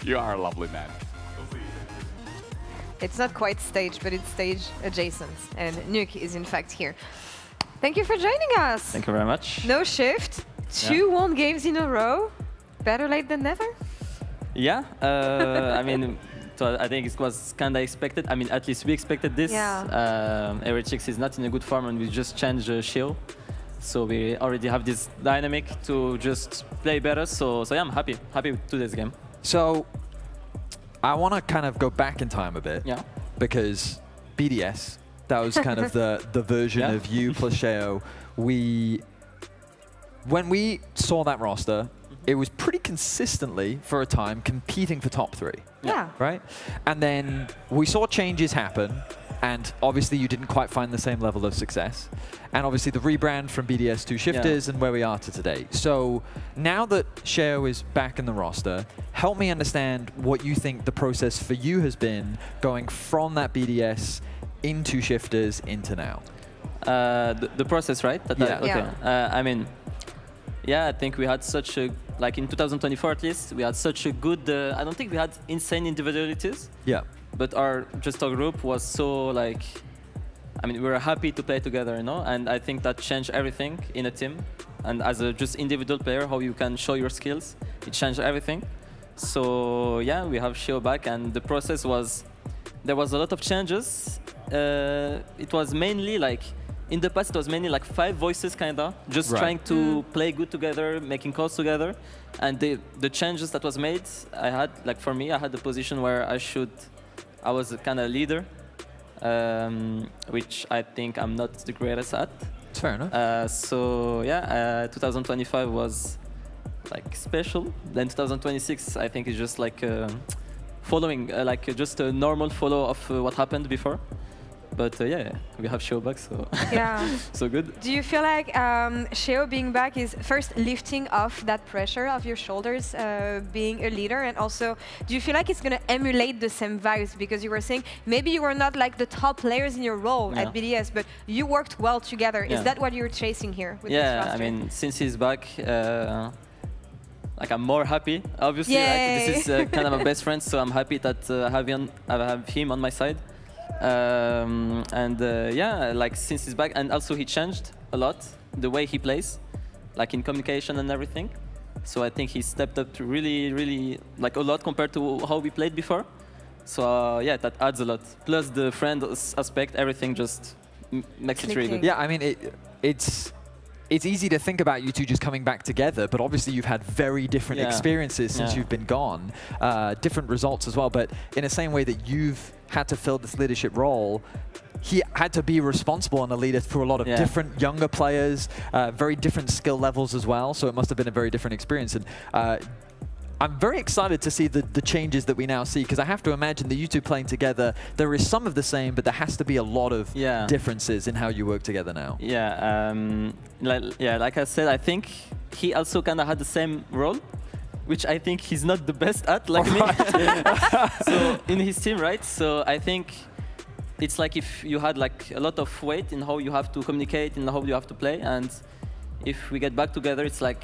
You are a lovely man. It's not quite stage, but it's stage adjacent, and Nuke is in fact here. Thank you for joining us. Thank you very much. No shift. 2 won games in a row. Better late than never. Yeah, I mean, so I think it was kind of expected. I mean, at least we expected this. Yeah. Heretics is not in a good form, and we just changed Sheo. So we already have this dynamic to just play better. So yeah, I'm happy with today's game. So I want to kind of go back in time a bit. Yeah. Because BDS, that was kind of the version of you plus Sheo. When we saw that roster, it was pretty consistently, for a time, competing for top 3. Yeah. Right? And then we saw changes happen, and obviously you didn't quite find the same level of success. And obviously the rebrand from BDS to Shifters and where we are to today. So now that Sheo is back in the roster, help me understand what you think the process for you has been going from that BDS into Shifters into now. The process, right? I mean, yeah, I think we had such a, like in 2024 at least, we had such a good, I don't think we had insane individualities. Yeah. But our group was so like, I mean, we were happy to play together, you know? And I think that changed everything in a team. And as a just individual player, how you can show your skills, it changed everything. So yeah, we have Shio back, and the process was there was a lot of changes. It was mainly like in the past it was mainly like 5 voices kinda, just Right. trying to play good together, making calls together, and the changes that was made, I had like for me I had the position where I was a kind of leader, which I think I'm not the greatest at. It's fair enough. So yeah, 2025 was like special. Then 2026, I think is just like following, just a normal follow of what happened before. But yeah, we have Sheo back, so Yeah. so good. Do you feel like Sheo being back is first lifting off that pressure of your shoulders, being a leader, and also do you feel like it's going to emulate the same vibes? Because you were saying maybe you were not like the top players in your role at BDS, but you worked well together. Yeah. Is that what you're chasing here with this Yeah, roster? I mean, since he's back, like I'm more happy. Obviously, like, this is kind of my best friend, so I'm happy that I have him on my side. Yeah, like since he's back, and also he changed a lot the way he plays, like in communication and everything. So I think he stepped up to really like a lot compared to how we played before. So yeah, that adds a lot. Plus the friend aspect, everything just makes it really good. Yeah, I mean it's easy to think about you two just coming back together, but obviously you've had very different experiences since you've been gone, different results as well. But in the same way that you've had to fill this leadership role, he had to be responsible and a leader for a lot of different younger players, very different skill levels as well. So it must have been a very different experience. And I'm very excited to see the changes that we now see, because I have to imagine that you two playing together, there is some of the same, but there has to be a lot of differences in how you work together now. Yeah, like I said, I think he also kind of had the same role, which I think he's not the best at, like me. So in his team, right? So I think it's like if you had like a lot of weight in how you have to communicate and how you have to play, and if we get back together, it's like,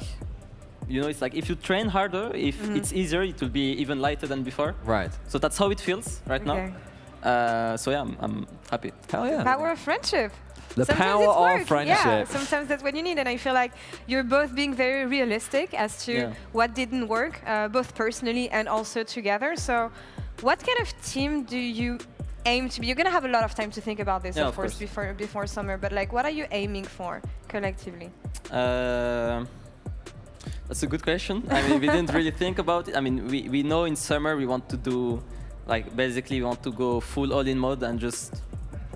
you know, it's like if you train harder, if it's easier, it will be even lighter than before. Right. So that's how it feels right now. So yeah, I'm happy. Hell yeah. Power of friendship. The Sometimes power it's of work. friendship. Yeah, sometimes that's what you need, and I feel like you're both being very realistic as to what didn't work, both personally and also together. So what kind of team do you aim to be? You're going to have a lot of time to think about this, of course, before summer, but like, what are you aiming for collectively? That's a good question. I mean, we didn't really think about it. I mean, we know in summer we want to do, like, basically we want to go full all-in mode and just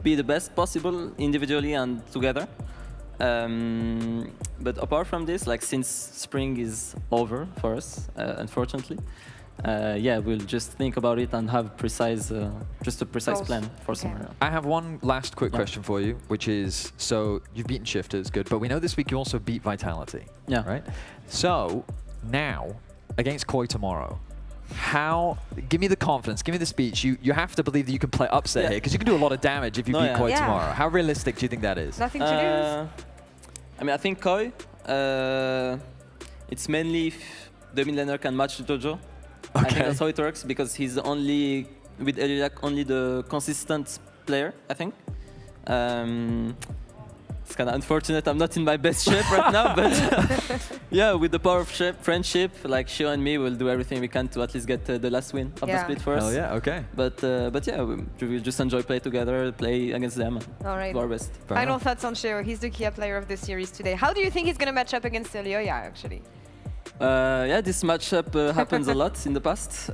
be the best possible individually and together. But apart from this, like, since spring is over for us, unfortunately, yeah, we'll just think about it and have just a precise plan for summer. I have one last quick question for you, which is, so you've beaten Shifters, good, but we know this week you also beat Vitality. Yeah. Right? So now, against Koi tomorrow, give me the confidence, give me the speech. You have to believe that you can play upset here, because you can do a lot of damage if you beat Koi tomorrow. How realistic do you think that is? Nothing to lose. I mean, I think Koi, it's mainly if the mid laner can match Jojo. I think that's how it works, because he's only, with LEC, only the consistent player, I think. It's kind of unfortunate I'm not in my best shape right now, but yeah, with the power of friendship, like Shio and me will do everything we can to at least get the last win of the split for us. Oh yeah, okay. But yeah, we'll just enjoy play together, play against them, and All right. do our best. Final thoughts on Sheo. He's the key player of the series today. How do you think he's going to match up against Elioya, actually? Yeah, this matchup happens a lot in the past.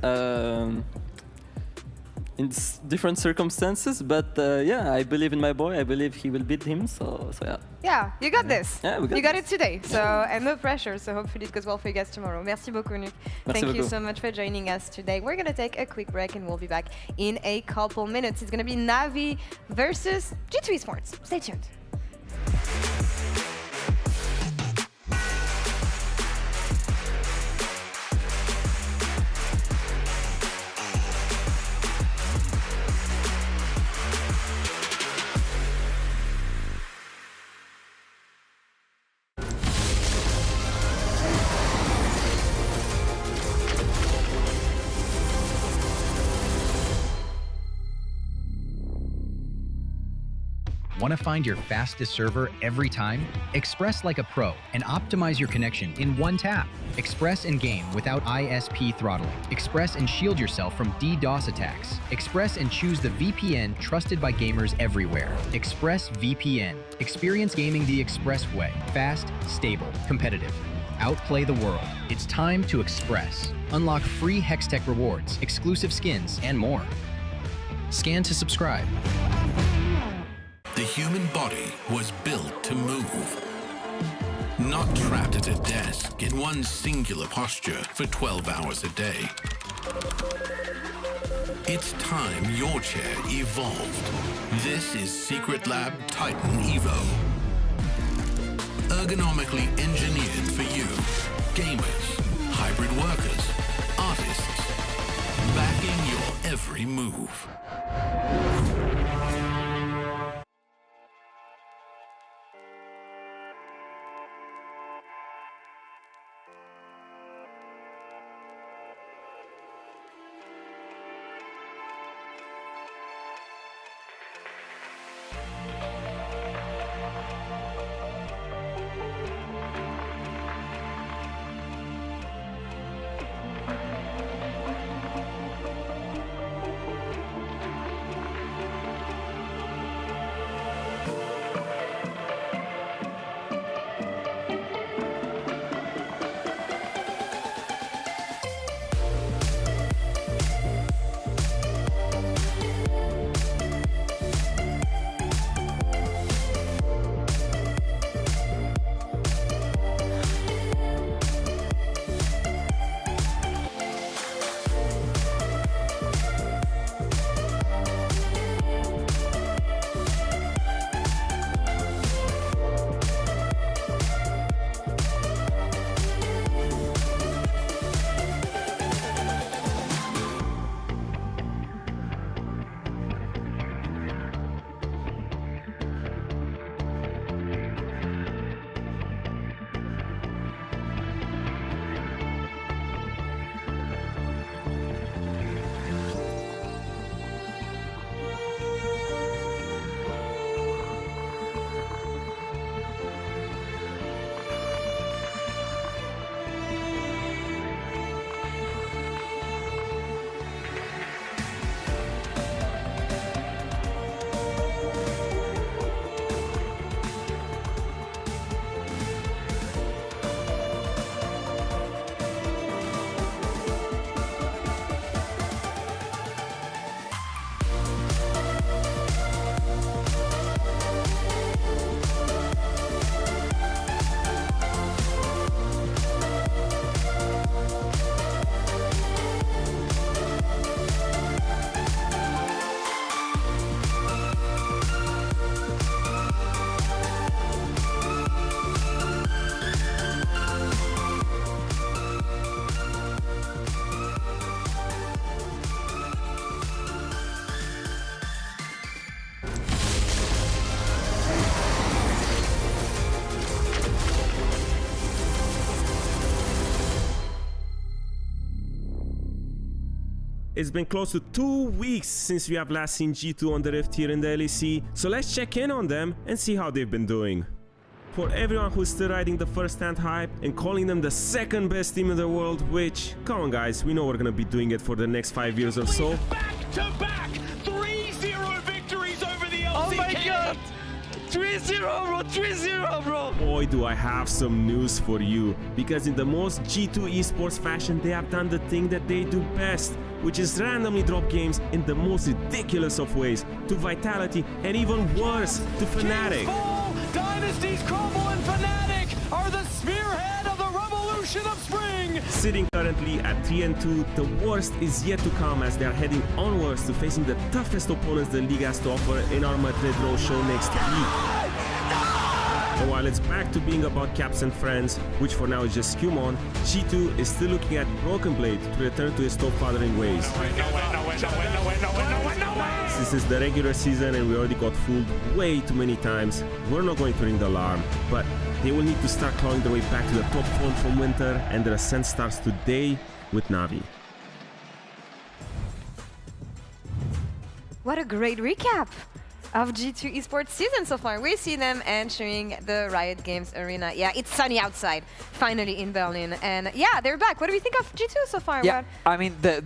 In different circumstances, but yeah, I believe in my boy. I believe he will beat him. So yeah. Yeah, you got this. Yeah, you got it today. So and no pressure. So hopefully it goes well for you guys tomorrow. Merci beaucoup, Nuke. Thank you so much for joining us today. We're gonna take a quick break and we'll be back in a couple minutes. It's gonna be Navi versus G2 Esports. Stay tuned. Want to find your fastest server every time? Express like a pro and optimize your connection in one tap. Express and game without ISP throttling. Express and shield yourself from DDoS attacks. Express and choose the VPN trusted by gamers everywhere. Express VPN. Experience gaming the Express way. Fast, stable, competitive. Outplay the world. It's time to Express. Unlock free Hextech rewards, exclusive skins, and more. Scan to subscribe. The human body was built to move. Not trapped at a desk in one singular posture for 12 hours a day. It's time your chair evolved. This is Secret Lab Titan Evo. Ergonomically engineered for you. Gamers, hybrid workers, artists. Backing your every move. It's been close to 2 weeks since we have last seen G2 on the Rift here in the LEC, so let's check in on them and see how they've been doing. For everyone who's still riding the first-hand hype and calling them the second best team in the world, which, come on guys, we know we're gonna be doing it for the next 5 years or so. Back-to-back 3-0 victories over the LCK. Oh my god! 3-0 bro, 3-0 bro! Boy, do I have some news for you, because in the most G2 esports fashion, they have done the thing that they do best, which is randomly drop games in the most ridiculous of ways to Vitality and even worse to Fnatic. Dynasties crumble and Fnatic are the spearhead of the revolution of spring. Sitting currently at 3-2, the worst is yet to come as they are heading onwards to facing the toughest opponents the league has to offer in our Madrid Row show next week. And while it's back to being about caps and friends, which for now is just Skumon, G2 is still looking at Broken Blade to return to his top-fathering ways. This is the regular season and we already got fooled way too many times. We're not going to ring the alarm, but they will need to start clawing their way back to the top form from winter, and their ascent starts today with Navi. What a great recap! of G2 esports season so far. We see them entering the Riot Games arena. Yeah, it's sunny outside, finally in Berlin. And yeah, they're back. What do we think of G2 so far? Yeah, I mean, the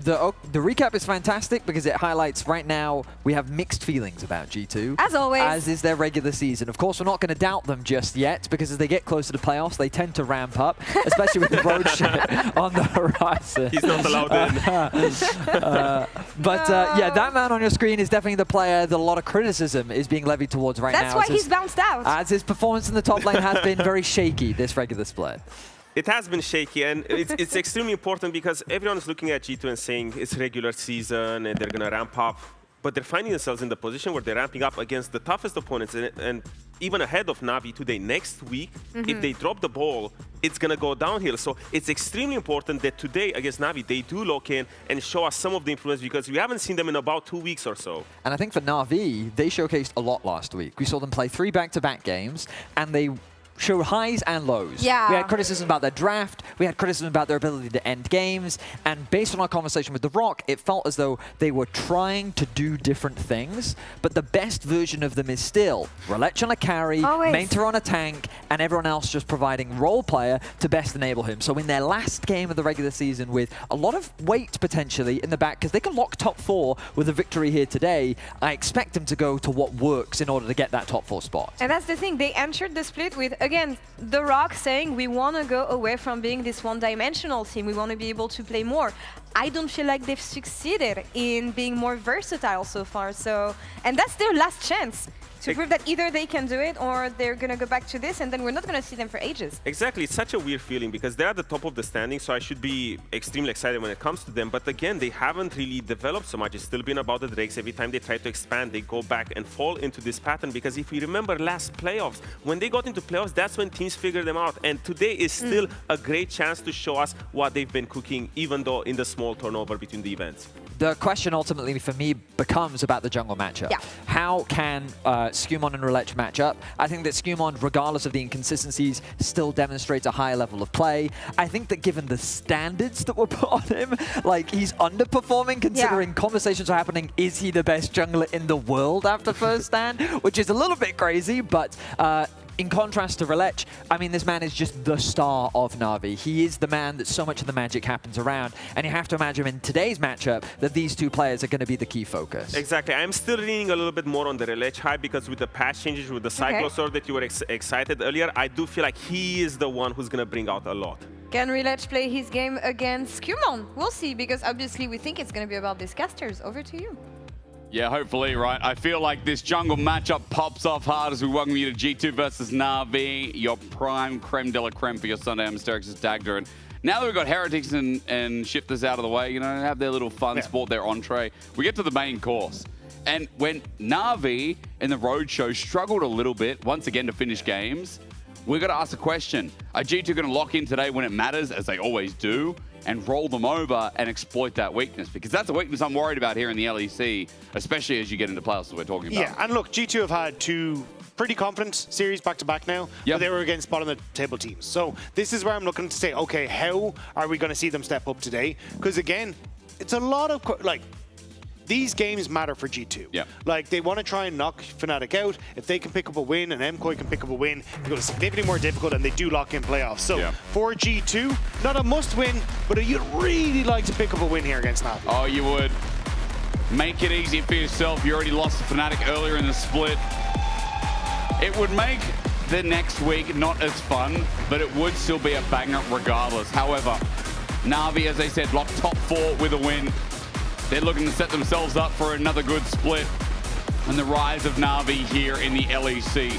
recap is fantastic because it highlights right now we have mixed feelings about G2. As always. As is their regular season. Of course, we're not going to doubt them just yet because as they get closer to playoffs, they tend to ramp up, especially with the road shit on the horizon. He's not allowed in. Yeah, that man on your screen is definitely the player that a lot of criticism is being levied towards right now. That's why he's bounced out. As his performance in the top lane has been very shaky this regular split. It has been shaky, and it's extremely important because everyone is looking at G2 and saying it's regular season and they're going to ramp up. But they're finding themselves in the position where they're ramping up against the toughest opponents and even ahead of Na'Vi today. Next week, if they drop the ball, it's going to go downhill. So it's extremely important that today against Na'Vi, they do lock in and show us some of the improvements because we haven't seen them in about 2 weeks or so. And I think for Na'Vi, they showcased a lot last week. We saw them play 3 back-to-back games, and they show highs and lows. Yeah. We had criticism about their draft, we had criticism about their ability to end games, and based on our conversation with The Rock, it felt as though they were trying to do different things, but the best version of them is still Relech on a carry, Mainter on a tank, and everyone else just providing role player to best enable him. So in their last game of the regular season with a lot of weight potentially in the back, because they can lock top 4 with a victory here today, I expect them to go to what works in order to get that top 4 spot. And that's the thing, they entered the split with, again, The Rock saying we want to go away from being this one-dimensional team. We want to be able to play more. I don't feel like they've succeeded in being more versatile so far. So, and that's their last chance to prove that either they can do it or they're going to go back to this and then we're not going to see them for ages. Exactly. It's such a weird feeling because they're at the top of the standing, so I should be extremely excited when it comes to them. But again, they haven't really developed so much. It's still been about the Drakes. Every time they try to expand, they go back and fall into this pattern because if we remember last playoffs, when they got into playoffs, that's when teams figured them out. And today is still a great chance to show us what they've been cooking, even though in the small turnover between the events. The question ultimately for me becomes about the jungle matchup. Yeah. How can Skumon and Relech match up? I think that Skumon, regardless of the inconsistencies, still demonstrates a higher level of play. I think that given the standards that were put on him, like he's underperforming considering conversations are happening, is he the best jungler in the world after first stand? Which is a little bit crazy, but in contrast to Relech, I mean, this man is just the star of Na'Vi. He is the man that so much of the magic happens around. And you have to imagine in today's matchup that these two players are going to be the key focus. Exactly. I'm still leaning a little bit more on the Relech hype because with the patch changes, with the Cyclosword that you were excited earlier, I do feel like he is the one who's going to bring out a lot. Can Relech play his game against Skumon? We'll see, because obviously we think it's going to be about these casters. Over to you. Yeah, hopefully, right? I feel like this jungle matchup pops off hard as we welcome you to G2 versus Na'Vi, your prime creme de la creme for your Sunday Mysterix is Dagda. And now that we've got Heretics and Shifters out of the way, you know, have their little fun sport, their entree, we get to the main course. And when Na'Vi in the Roadshow struggled a little bit, once again, to finish games, we've got to ask the question, are G2 going to lock in today when it matters, as they always do, and roll them over and exploit that weakness? Because that's a weakness I'm worried about here in the LEC, especially as you get into playoffs that we're talking about. Yeah, and look, G2 have had 2 pretty confident series back-to-back now, but they were against bottom-of-the-table teams. So this is where I'm looking to say, okay, how are we going to see them step up today? Because again, it's a lot of, like, these games matter for G2. Yeah. Like, they want to try and knock Fnatic out. If they can pick up a win and MKOI can pick up a win, it's going to be significantly more difficult and they do lock in playoffs. So for G2, not a must win, but you'd really like to pick up a win here against Na'Vi. Oh, you would. Make it easy for yourself. You already lost to Fnatic earlier in the split. It would make the next week not as fun, but it would still be a banger regardless. However, Na'Vi, as they said, locked top 4 with a win. They're looking to set themselves up for another good split and the rise of Na'Vi here in the LEC.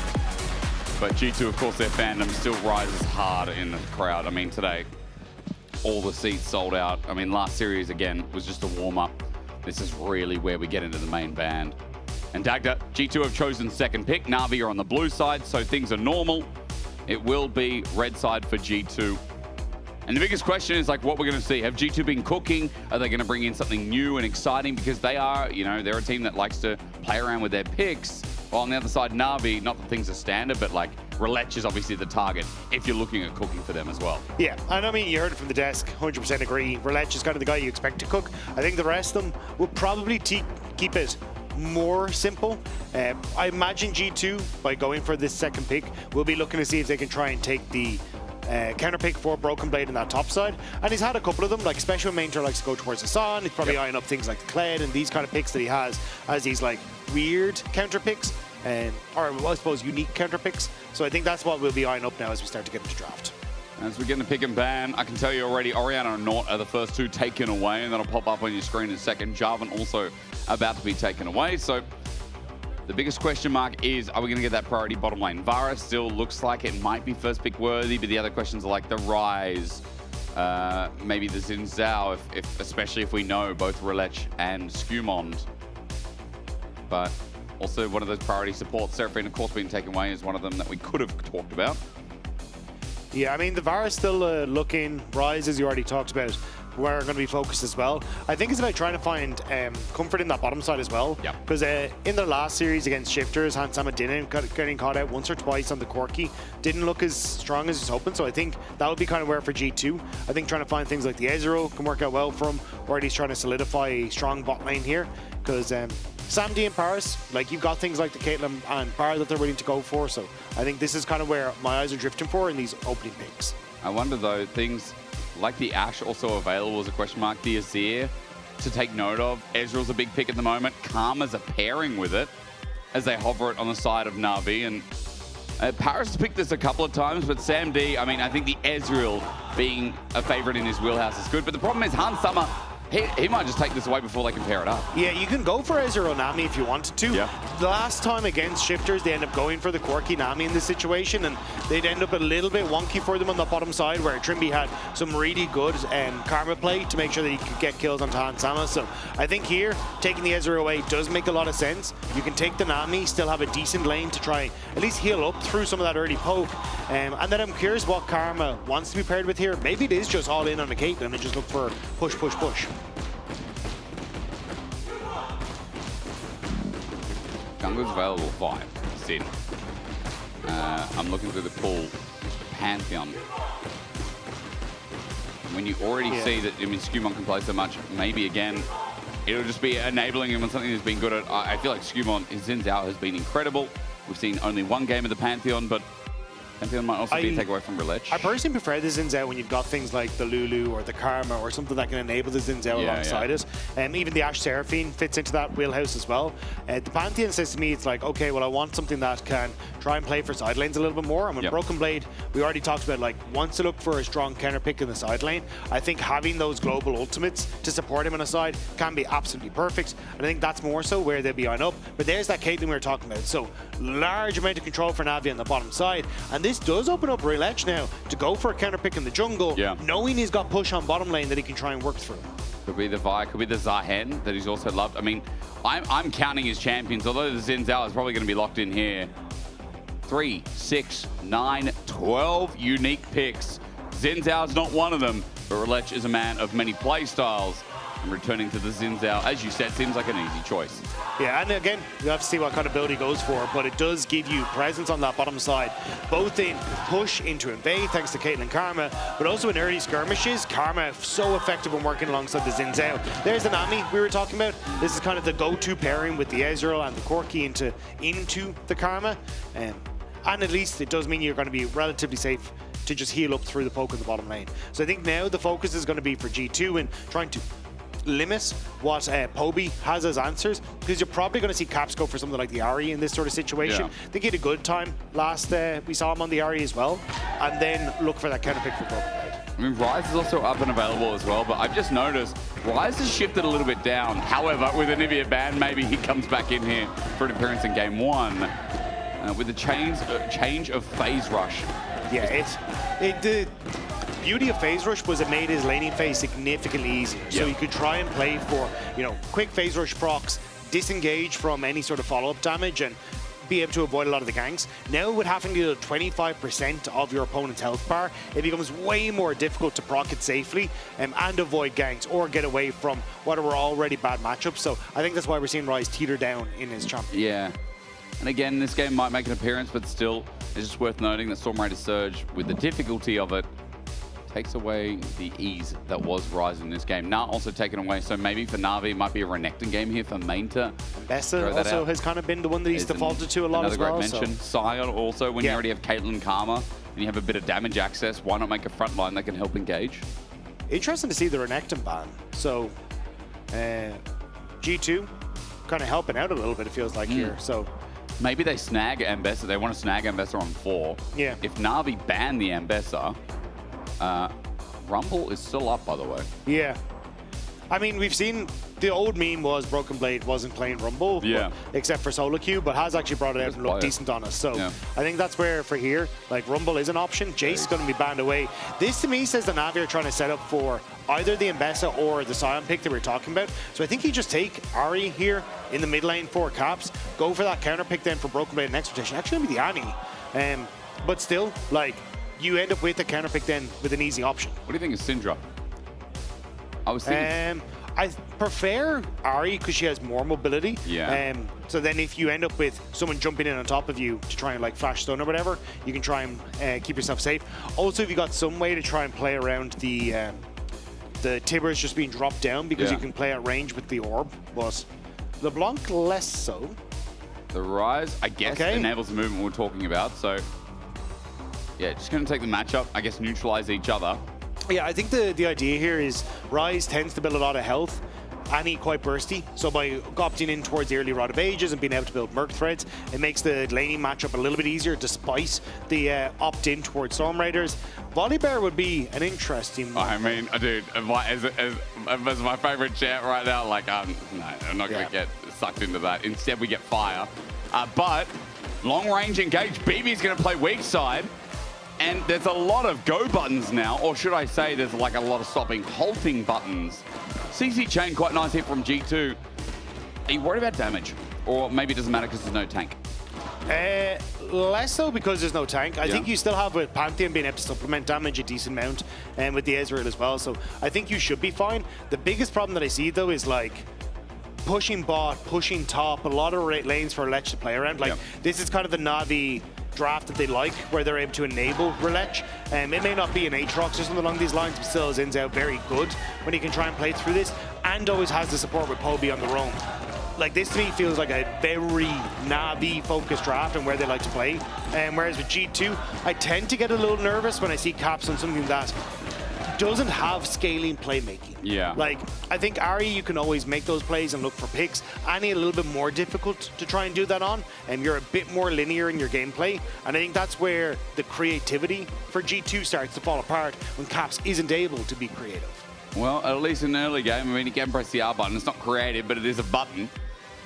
But G2, of course, their fandom still rises hard in the crowd. I mean, today, all the seats sold out. I mean, last series, again, was just a warm-up. This is really where we get into the main band. And Dagda, G2 have chosen second pick. Na'Vi are on the blue side, so things are normal. It will be red side for G2. And the biggest question is, like, what we're going to see. Have G2 been cooking? Are they going to bring in something new and exciting? Because they are, you know, they're a team that likes to play around with their picks. While on the other side, Na'Vi, not that things are standard, but, like, Relech is obviously the target if you're looking at cooking for them as well. Yeah, and I mean, you heard it from the desk, 100% agree. Relech is kind of the guy you expect to cook. I think the rest of them will probably keep it more simple. I imagine G2, by going for this second pick, will be looking to see if they can try and take the counter pick for Broken Blade in that top side. And he's had a couple of them, like especially when Maintor likes to go towards Hassan. He's probably eyeing up things like the Kled and these kind of picks that he has as these like weird counter picks, or well, I suppose unique counter picks. So I think that's what we'll be eyeing up now as we start to get into draft. As we get into pick and ban, I can tell you already, Oriana and Nort are the first two taken away, and that'll pop up on your screen in a second. Jarvan also about to be taken away. So the biggest question mark is, are we going to get that priority bottom lane? Vara still looks like it might be first pick worthy, but the other questions are like the Rise, maybe the Xin Zhao, especially if we know both Relech and Skumond. But also one of those priority supports, Seraphine, of course, being taken away is one of them that we could have talked about. Yeah, I mean, the VAR is still looking. Rise, as you already talked about, where are going to be focused as well. I think it's about trying to find comfort in that bottom side as well. Yeah. Because in the last series against Shifters, Hansama didn't getting caught out once or twice on the Corki. Didn't look as strong as he's hoping. So I think that would be kind of where for G2. I think trying to find things like the Ezreal can work out well for him, or at least trying to solidify a strong bot lane here. Because Samdi and Paris, like you've got things like the Caitlyn and Bar that they're willing to go for. So I think this is kind of where my eyes are drifting for in these opening picks. I wonder though, things like the Ashe also available as a question mark. The Azir to take note of. Ezreal's a big pick at the moment. Karma's a pairing with it as they hover it on the side of Na'Vi. And Paris has picked this a couple of times, but Sam D, I mean, I think the Ezreal being a favorite in his wheelhouse is good. But the problem is Hans Summer, he might just take this away before they can pair it up. Yeah, you can go for Ezreal Nami if you wanted to. Yeah. The last time against Shifters, they end up going for the Corki Nami in this situation, and they'd end up a little bit wonky for them on the bottom side, where Trimby had some really good Karma play to make sure that he could get kills onto Hansama. So I think here, taking the Ezreal away does make a lot of sense. You can take the Nami, still have a decent lane to try at least heal up through some of that early poke. And then I'm curious what Karma wants to be paired with here. Maybe it is just all in on the Caitlyn and just look for push, push, push. Jungler's available 5. Sin. I'm looking through the pool. Pantheon. When you already see that, I mean, Skumon can play so much, maybe again, it'll just be enabling him on something he's been good at. I feel like Skumon, his Xin Zhao has been incredible. We've seen only one game of the Pantheon, but Pantheon might also be a takeaway from Relech. I personally prefer the Xin Zhao when you've got things like the Lulu or the Karma or something that can enable the Xin Zhao alongside it. And even the Ashe Seraphine fits into that wheelhouse as well. The Pantheon says to me, it's like, okay, well, I want something that can try and play for side lanes a little bit more. And with Broken Blade, we already talked about, like, wants to look for a strong counter pick in the side lane. I think having those global ultimates to support him on a side can be absolutely perfect. And I think that's more so where they'll be on up. But there's that Caitlyn we were talking about. So large amount of control for Navi on the bottom side. And this does open up Relech now to go for a counter pick in the jungle, knowing he's got push on bottom lane that he can try and work through. Could be the Vi, could be the Zahen that he's also loved. I mean, I'm counting his champions, although the Xin Zhao is probably going to be locked in here. 3, 6, 9, 12 unique picks. Xin Zhao's not one of them, but Relech is a man of many play styles. And returning to the Xin Zhao, as you said, seems like an easy choice. Yeah, and again, you have to see what kind of build he goes for, but it does give you presence on that bottom side, both in push into invade, thanks to Caitlyn Karma, but also in early skirmishes. Karma so effective when working alongside the Xin Zhao. There's the Nami we were talking about. This is kind of the go-to pairing with the Ezreal and the Corki into the Karma. And at least it does mean you're going to be relatively safe to just heal up through the poke in the bottom lane. So I think now the focus is going to be for G2 in trying to limit what Poby has as answers, because you're probably going to see Caps go for something like the Ahri in this sort of situation. I think he had a good time last, we saw him on the Ahri as well, and then look for that counter pick for Broken Blade. I mean, Rise is also up and available as well, but I've just noticed Rise has shifted a little bit down. However, with an Nivea ban, maybe he comes back in here for an appearance in game 1 with the change of phase rush. Yeah, the beauty of phase rush was it made his laning phase significantly easier. So you could try and play for, quick phase rush procs, disengage from any sort of follow-up damage, and be able to avoid a lot of the ganks. Now, with having to do 25% of your opponent's health bar, it becomes way more difficult to proc it safely and avoid ganks or get away from what were already bad matchups. So I think that's why we're seeing Rise teeter down in his champion. Yeah. And again, this game might make an appearance, but still, it's just worth noting that Storm Raider Surge, with the difficulty of it, takes away the ease that was Rise in this game. Nah also taken away, so maybe for Na'Vi it might be a Renekton game here for main to Bessa also has kind of been the one that he's defaulted to a lot as well. Another great mention. Sion also, when you already have Caitlyn Karma and you have a bit of damage access, why not make a front line that can help engage? Interesting to see the Renekton ban. So G2 kind of helping out a little bit, it feels like here. So maybe they snag Ambessa. They want to snag Ambessa on 4. Yeah. If Na'Vi ban the Ambessa, Rumble is still up, by the way. Yeah. I mean, we've seen the old meme was Broken Blade wasn't playing Rumble, except for solo queue, but has actually brought it out and looked decent on us. So I think that's where, for here, like Rumble is an option. Jace is going to be banned away. This to me says the Na'Vi are trying to set up for either the Ambessa or the Sion pick that we were talking about. So I think you just take Ahri here in the mid lane for Caps, go for that counter pick then for Broken Blade next rotation. Actually, maybe the Annie. But still, like, you end up with a counter pick then with an easy option. What do you think of Syndra? I was thinking... I prefer Ahri because she has more mobility. Yeah. So then if you end up with someone jumping in on top of you to try and like flash stun or whatever, you can try and keep yourself safe. Also, if you got some way to try and play around the Tibbers just being dropped down because you can play at range with the orb, but LeBlanc less so. The Rise, I guess, enables the movement we're talking about. So yeah, just going to take the matchup, I guess neutralize each other. Yeah, I think the idea here is Rise tends to build a lot of health. Annie quite bursty, so by opting in towards the early Rod of Ages and being able to build Merc threads, it makes the laning matchup a little bit easier despite the opt-in towards Storm Raiders. Volibear would be an interesting one. I mean, dude, as my favorite chat right now, like, no, I'm not going to get sucked into that. Instead, we get fire. But long range engage, BB's going to play weak side. And there's a lot of go buttons now, or should I say there's like a lot of stopping, halting buttons. CC chain, quite nice hit from G2. Are you worried about damage? Or maybe it doesn't matter because there's no tank? Less so because there's no tank. I think you still have with Pantheon being able to supplement damage a decent amount, and with the Ezreal as well. So I think you should be fine. The biggest problem that I see though is like pushing bot, pushing top, a lot of lanes for LEC to play around. Like this is kind of the Na'Vi draft that they like, where they're able to enable Relech. It may not be an Aatrox or something along these lines, but still Zin's out very good when he can try and play through this, and always has the support with Poby on the roam. Like this to me feels like a very Na'Vi focused draft and where they like to play. Whereas with G2, I tend to get a little nervous when I see Caps on something that doesn't have scaling playmaking. Yeah. Like, I think Ahri, you can always make those plays and look for picks. Annie, a little bit more difficult to try and do that on, and you're a bit more linear in your gameplay. And I think that's where the creativity for G2 starts to fall apart when Caps isn't able to be creative. Well, at least in the early game, I mean, you can press the R button. It's not creative, but it is a button.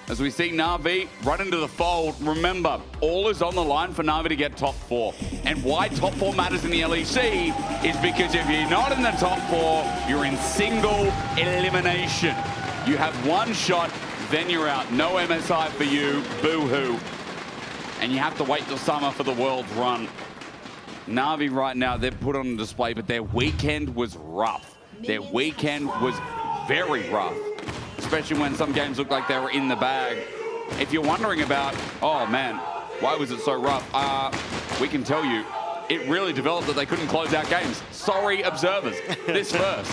As we see Na'Vi run into the fold, remember, all is on the line for Na'Vi to get top 4. And why top 4 matters in the LEC is because if you're not in the top 4, you're in single elimination. You have one shot, then you're out. No MSI for you, boo-hoo. And you have to wait till summer for the World's run. Na'Vi right now, they're put on display, but their weekend was rough. Their weekend was very rough. Especially when some games look like they were in the bag. If you're wondering about, oh man, why was it so rough? We can tell you, it really developed that they couldn't close out games. Sorry, observers, this first.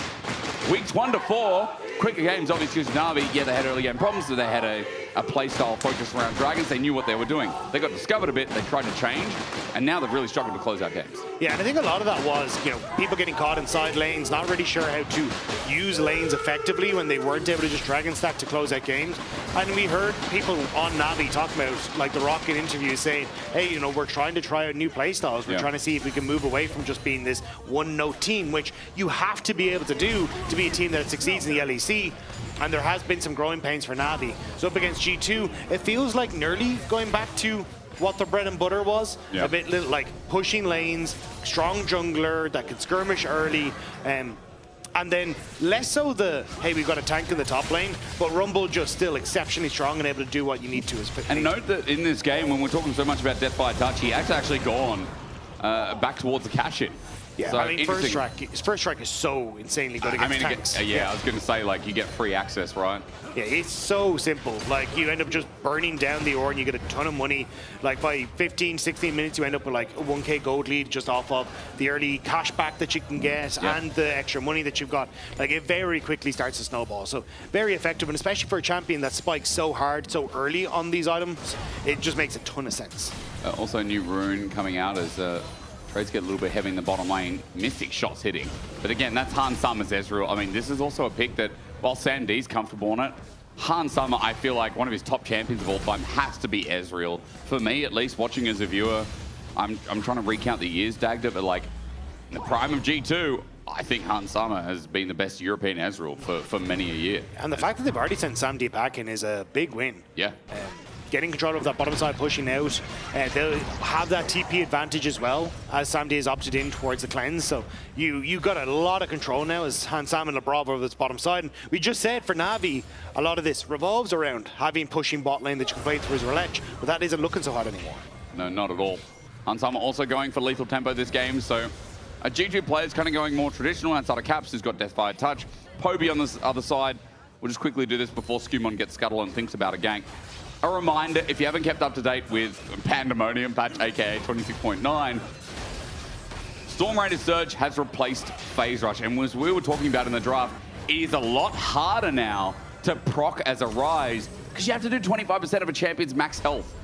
Weeks 1 to 4, quicker games, obviously, because Na'Vi, yeah, they had early game problems, so they had a play style focused around Dragons. They knew what they were doing. They got discovered a bit, they tried to change, and now they've really struggled to close out games. Yeah, and I think a lot of that was, you know, people getting caught in side lanes, not really sure how to use lanes effectively when they weren't able to just Dragon stack to close out games. And we heard people on Na'Vi talk about, like the Rocket interview, saying, hey, you know, we're trying to try out new play styles. We're trying to see if we can move away from just being this one-note team, which you have to be able to do to be a team that succeeds in the LEC. And there has been some growing pains for Na'Vi. So up against G2, it feels like Nerly going back to what the bread and butter was. A bit like pushing lanes, strong jungler that could skirmish early, and then less so the, hey, we've got a tank in the top lane, but Rumble just still exceptionally strong and able to do what you need to. And note that in this game, when we're talking so much about Death by Touch, he has actually gone back towards the cash-in. Yeah, So I mean, interesting. first strike is so insanely good against tanks. I was going to say, like, you get free access, right? Yeah, it's so simple. Like, you end up just burning down the ore and you get a ton of money. Like, by 15, 16 minutes, you end up with like a 1k gold lead just off of the early cash back that you can get and the extra money that you've got. Like, it very quickly starts to snowball. So, very effective, and especially for a champion that spikes so hard, so early on these items, it just makes a ton of sense. Also, new rune coming out as trades get a little bit heavy in the bottom lane. Mystic shots hitting. But again, that's Han Summer's Ezreal. I mean, this is also a pick that, while Sam D's comfortable on it, Han Summer, I feel like one of his top champions of all time has to be Ezreal. For me, at least, watching as a viewer, I'm trying to recount the years, Dagda, but like, in the prime of G2, I think Han Summer has been the best European Ezreal for many a year. And the fact that they've already sent Sam D back in is a big win. Yeah. Getting control of that bottom side, pushing out. They'll have that TP advantage as well, as Sam D has opted in towards the cleanse. So you got a lot of control now as Han Sam and LeBron over this bottom side. And we just said for Na'Vi, a lot of this revolves around having pushing bot lane that you can play through his Relech, but that isn't looking so hot anymore. No, not at all. Han Summer also going for lethal tempo this game, so a G2 player's kind of going more traditional outside of Caps, who's got Deathfire Touch. Poby on this other side. We'll just quickly do this before Skumon gets Scuttle and thinks about a gank. A reminder, if you haven't kept up to date with Pandemonium patch, aka 26.9, Storm Raider Surge has replaced Phase Rush, and as we were talking about in the draft, it is a lot harder now to proc as a Rise, because you have to do 25% of a champion's max health.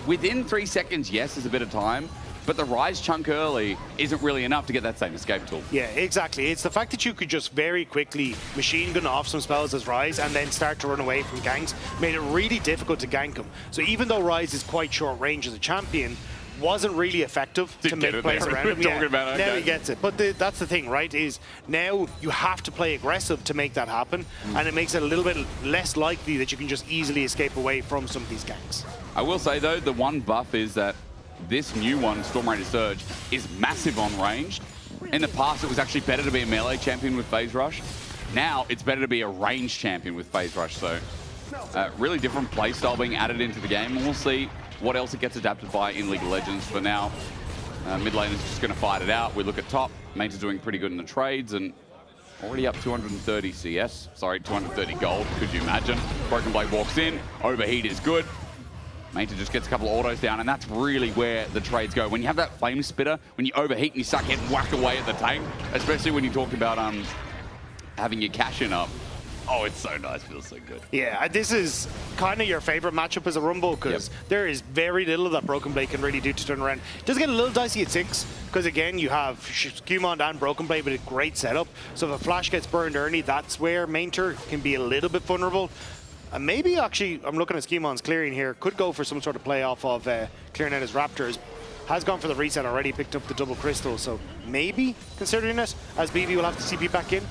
Within 3 seconds, yes, is a bit of time, but the Rise chunk early isn't really enough to get that same escape tool. Yeah, exactly. It's the fact that you could just very quickly machine gun off some spells as Rise and then start to run away from ganks made it really difficult to gank him. So even though Rise is quite short range as a champion, wasn't really effective to make plays around him. Now he gets it. But that's the thing, right, is now you have to play aggressive to make that happen, and it makes it a little bit less likely that you can just easily escape away from some of these ganks. I will say, though, the one buff is that this new one, Storm Raider Surge, is massive on range. In the past, it was actually better to be a melee champion with Phase Rush. Now, it's better to be a range champion with Phase Rush. So, really different playstyle being added into the game. And we'll see what else it gets adapted by in League of Legends. For now, mid lane is just going to fight it out. We look at top. Mate is doing pretty good in the trades and already up 230 CS. Sorry, 230 gold. Could you imagine? Broken Blade walks in. Overheat is good. Mate just gets a couple of autos down, and that's really where the trades go. When you have that flame spitter, when you overheat and you start getting whacked away at the tank, especially when you talk about having your cash in up. Oh, it's so nice. Feels so good. Yeah, this is kind of your favorite matchup as a Rumble, because there is very little that Broken Blade can really do to turn around. It does get a little dicey at 6, because again, you have Skumon and Broken Blade with a great setup. So if a flash gets burned early, that's where Mainter can be a little bit vulnerable. And maybe actually, I'm looking at Skumon's clearing here, could go for some sort of play off of clearing out his Raptors. Has gone for the reset already, picked up the double crystal, so maybe considering it, as BB will have to CP back in.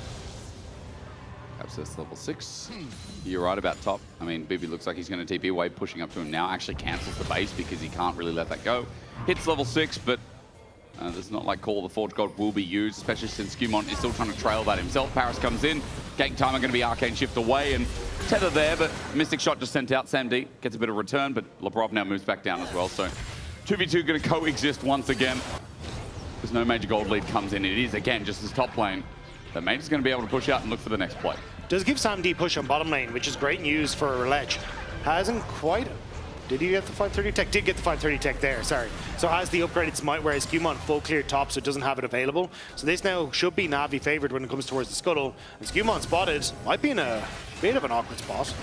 Abscess level 6. You're right about top. I mean, BB looks like he's going to TP away, pushing up to him now. Actually cancels the base because he can't really let that go. Hits level 6, but there's not like Call of the Forge God will be used, especially since Skumon is still trying to trail that himself. Paris comes in. Gank timer going to be Arcane Shift away, and Tether there, but Mystic Shot just sent out. Sam D gets a bit of return, but Lebrov now moves back down as well. So 2v2 going to coexist once again. There's no major gold lead comes in. It is, again, just his top lane. The mate is going to be able to push out and look for the next play. Does give Sam D push on bottom lane, which is great news for Relech. Hasn't quite... Did he get the 530 tech? Did get the 530 tech there, sorry. So has the upgraded Smite, whereas Skumon full clear top, so it doesn't have it available. So this now should be Na'Vi favored when it comes towards the Scuttle. And Skumon spotted, might be in a bit of an awkward spot.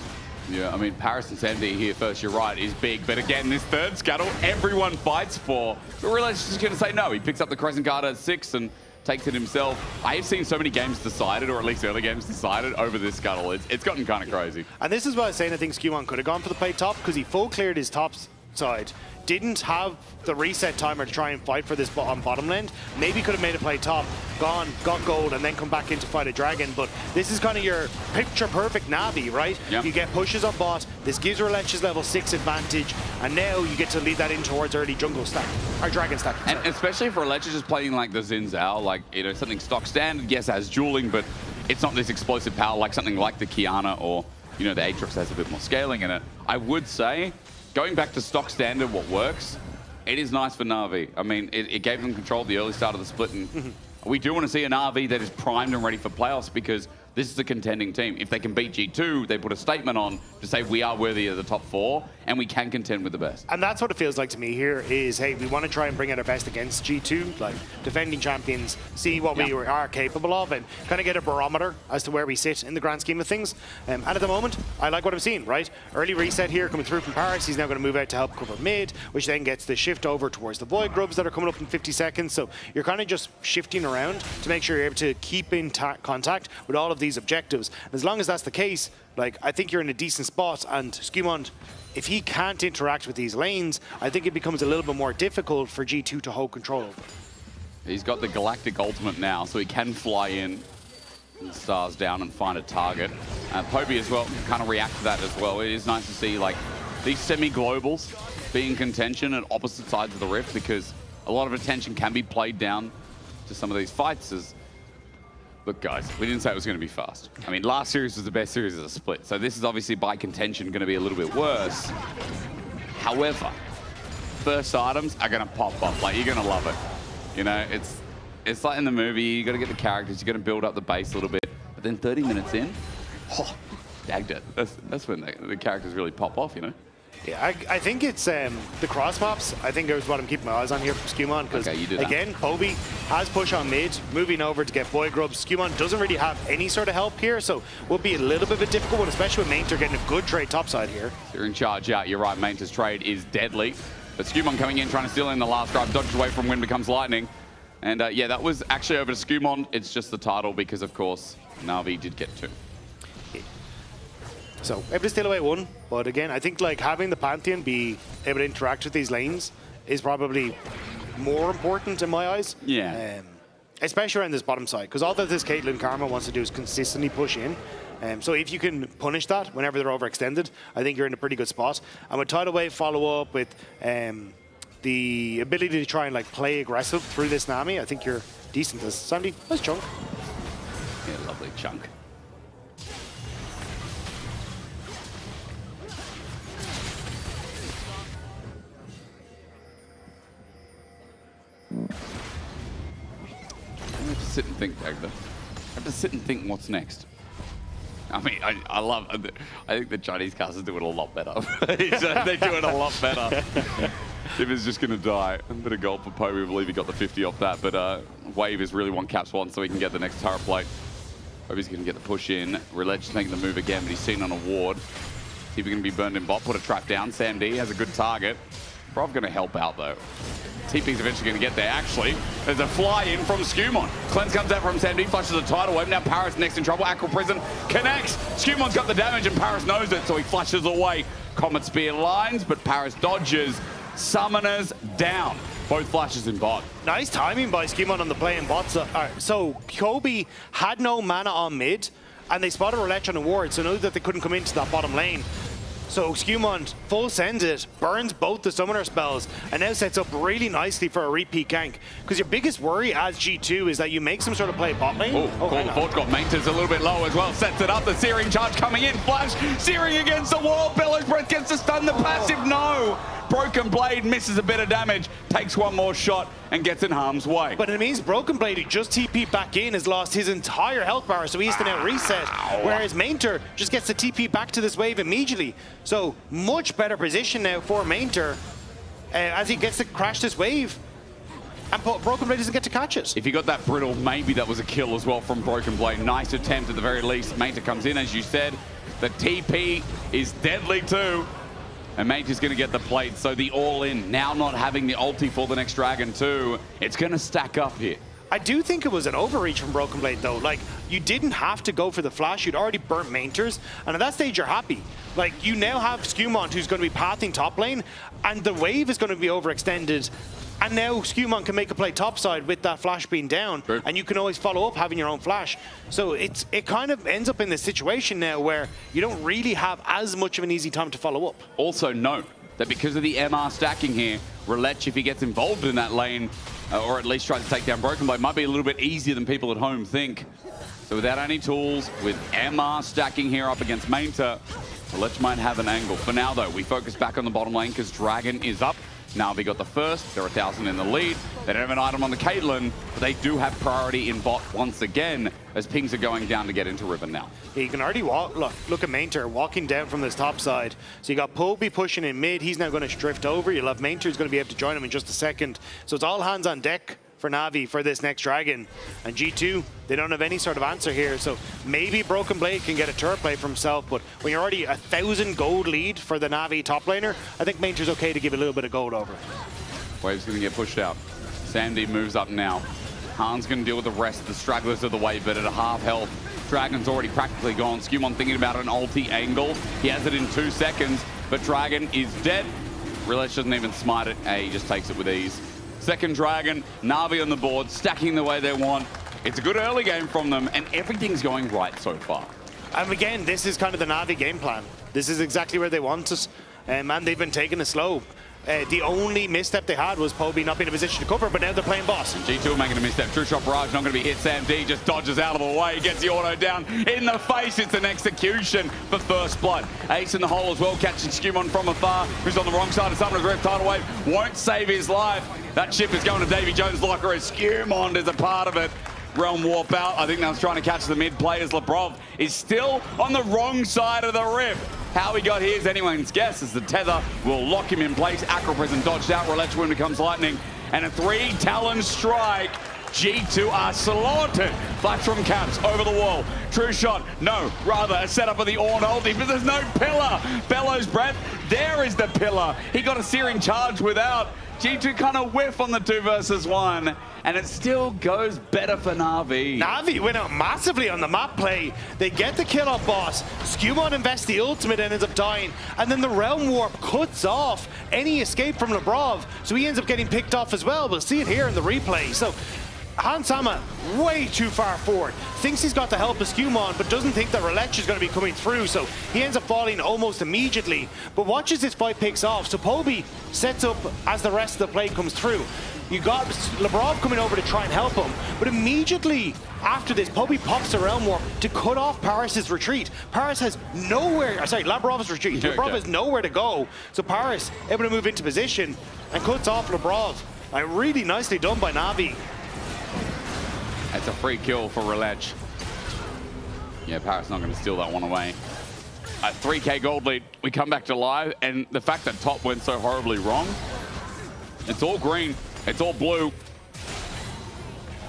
Yeah, I mean, Paris and Sam D here first, you're right, is big. But again, this third Scuttle, everyone fights for. But Relech is just going to say no. He picks up the Crescent Guard at 6 and takes it himself. I have seen so many games decided, or at least early games decided, over this Scuttle. It's gotten kind of crazy. And this is why I was saying I think Skumon could have gone for the play top, because he full cleared his top side. Didn't have the reset timer to try and fight for this on bottom lane. Maybe could have made a play top, gone, got gold, and then come back in to fight a dragon. But this is kind of your picture-perfect Na'Vi, right? Yep. You get pushes on bot, this gives Relech's level 6 advantage, and now you get to lead that in towards early jungle stack, or dragon stack. And especially for Relech just playing like the Xin Zhao, like, you know, something stock standard, yes, it has dueling, but it's not this explosive power like something like the Kiana or, you know, the Aatrox has a bit more scaling in it. I would say, going back to stock standard, what works, it is nice for Na'Vi. I mean, it gave them control at the early start of the split, and I we do want to see an RV that is primed and ready for playoffs because this is a contending team. If they can beat G2, they put a statement on to say we are worthy of the top 4 and we can contend with the best. And that's what it feels like to me here is, hey, we want to try and bring out our best against G2, like defending champions, see what we are capable of and kind of get a barometer as to where we sit in the grand scheme of things. And at the moment, I like what I'm seeing, right? Early reset here coming through from Paris. He's now going to move out to help cover mid, which then gets the shift over towards the Void Grubs that are coming up in 50 seconds. So you're kind of just shifting around to make sure you're able to keep in contact with all of these objectives. And as long as that's the case, like, I think you're in a decent spot. And Skewmont, if he can't interact with these lanes, I think it becomes a little bit more difficult for G2 to hold control over. He's got the Galactic Ultimate now, so he can fly in and stars down and find a target. Poby as well can kind of react to that as well. It is nice to see like these semi-globals be in contention at opposite sides of the rift because a lot of attention can be played down to some of these fights. As look, guys, we didn't say it was going to be fast. I mean, last series was the best series of the split, so this is obviously by contention going to be a little bit worse. However, first items are going to pop up. Like, you're going to love it. You know, it's like in the movie, you got to get the characters, you got to build up the base a little bit, but then 30 minutes in, oh, dagged it. That's when the characters really pop off, you know? Yeah, I think it's the cross maps. I think is what I'm keeping my eyes on here from Skewmont because, again, Poby has push on mid, moving over to get Void Grubs. Skewmont doesn't really have any sort of help here, so will be a little bit of a difficult one, especially with Mainter getting a good trade topside here. They're in charge out. You're right, Mainter's trade is deadly. But Skewmont coming in, trying to steal in the last grab, dodges away from Wind Becomes Lightning. And yeah, that was actually over to Skewmont. It's just the title because, of course, Na'Vi did get 2. So, able to steal away 1, but again, I think like having the Pantheon be able to interact with these lanes is probably more important in my eyes. Yeah. Especially around this bottom side, because all that this Caitlyn Karma wants to do is consistently push in. So if you can punish that whenever they're overextended, I think you're in a pretty good spot. And with Tidal Wave follow up with the ability to try and like play aggressive through this Nami, I think you're decent. As Sandy, nice chunk. Yeah, lovely chunk. I have to sit and think, Dagda. I have to sit and think what's next. I mean, I think the Chinese casters do it a lot better. They do it a lot better. If it's just going to die. A bit of gold for Poe. We believe he got the 50 off that. But Wave is really one caps one so he can get the next turret plate. Hope he's going to get the push in. Reledge's making the move again, but he's seen on a ward. See if he can be burned in bot. Put a trap down. Sam D has a good target. Prov going to help out, though. TP's eventually going to get there. Actually, there's a fly in from Skewmont. Cleanse comes out from Sam D, flushes a tidal wave. Now Paris next in trouble. Aqua Prison connects. Skewmont's got the damage and Paris knows it, so he flushes away. Comet Spear lines, but Paris dodges. Summoners down. Both flashes in bot. Nice timing by Skewmont on the play in bot. So Kobe had no mana on mid, and they spotted Roulette on a ward, so knew that they couldn't come into that bottom lane. So Skewmont full sends it, burns both the summoner spells, and now sets up really nicely for a repeat gank. Because your biggest worry as G2 is that you make some sort of play bot lane. Fort got Maintenance a little bit low as well. Sets it up. The Searing charge coming in. Flash. Searing against the wall. Bellows Breath gets to stun the passive. No. Broken Blade misses a bit of damage. Takes one more shot and gets in harm's way. But it means Broken Blade, who just TP back in, has lost his entire health bar, so he has to now reset. Whereas Mainter just gets the TP back to this wave immediately. So much better position now for Mainter as he gets to crash this wave. And Broken Blade doesn't get to catch it. If he got that brittle, maybe that was a kill as well from Broken Blade. Nice attempt at the very least. Mainter comes in, as you said. The TP is deadly too. And Mainter's going to get the plate, so the all-in, now not having the ulti for the next Dragon too, it's going to stack up here. I do think it was an overreach from Broken Blade though. Like, you didn't have to go for the flash, you'd already burnt Mainters, and at that stage you're happy. Like, you now have Skewmont who's going to be pathing top lane, and the wave is going to be overextended. And now Skewmont can make a play topside with that flash being down, and you can always follow up having your own flash. So it kind of ends up in this situation now where you don't really have as much of an easy time to follow up. Also note that because of the MR stacking here, Roulette, if he gets involved in that lane, or at least tries to take down Broken Blade, might be a little bit easier than people at home think. So without any tools, with MR stacking here up against Mainter, Roulette might have an angle. For now though, we focus back on the bottom lane because Dragon is up. Na'Vi got the first. They're 1,000 in the lead. They don't have an item on the Caitlyn, but they do have priority in bot once again as pings are going down to get into Ribbon now. Yeah, you can already walk. Look at Mainter walking down from this top side. So you got Poby pushing in mid. He's now going to drift over. You'll have Mainter who's going to be able to join him in just a second. So it's all hands on deck for Na'Vi for this next Dragon. And G2, they don't have any sort of answer here. So maybe Broken Blade can get a turret play for himself, but when you're already 1,000 gold lead for the Na'Vi top laner, I think Mainter's okay to give a little bit of gold over. Wave's going to get pushed out. Sandy moves up now. Han's going to deal with the rest of the stragglers of the wave, but at a half health. Dragon's already practically gone. Skewmon thinking about an ulti angle. He has it in 2 seconds, but Dragon is dead. Relish doesn't even smite it. He just takes it with ease. Second Dragon, Na'Vi on the board, stacking the way they want. It's a good early game from them, and everything's going right so far. And again, this is kind of the Na'Vi game plan. This is exactly where they want us, and they've been taking it slow. The only misstep they had was Poby not being in a position to cover, but now they're playing boss. G2 making a misstep. True Shot Barrage not going to be hit. Sam D just dodges out of the way, gets the auto down in the face. It's an execution for first blood. Ace in the hole as well, catching Skewmon from afar, who's on the wrong side of Summoner's Rift. Tidal Wave won't save his life. That chip is going to Davy Jones' locker as Skewmon is a part of it. Realm Warp out. I think that was trying to catch the mid players. Lebrov is still on the wrong side of the rift. How he got here is anyone's guess, as the tether will lock him in place. Acro Prison dodged out. Roulette Wind becomes lightning. And a 3-talon strike. G2 are slaughtered. Flash from Caps over the wall. True Shot, no, rather a setup of the Ornn ulti, but there's no pillar. Bellows Breath, there is the pillar. He got a searing charge without. G2 kind of whiff on the 2 versus 1, and it still goes better for Na'Vi. Na'Vi went out massively on the map play. They get the kill off boss. Skewmon invests the ultimate and ends up dying, and then the Realm Warp cuts off any escape from Lebrov, so he ends up getting picked off as well. We'll see it here in the replay. So Hansama way too far forward. Thinks he's got the help of Skewmon, but doesn't think that Roulette is going to be coming through, so he ends up falling almost immediately. But watches this fight picks off, so Poby sets up as the rest of the play comes through. You got Lebrov coming over to try and help him, but immediately after this, Poby pops the Realm Warp to cut off Paris's retreat. Paris has nowhere, sorry, Labrov's retreat. Lebrov has nowhere to go, so Paris able to move into position and cuts off Lebrov. Really nicely done by Na'Vi. That's a free kill for Roulette. Yeah, Paris not going to steal that one away. At 3k gold lead, we come back to live, and the fact that top went so horribly wrong, it's all green, it's all blue.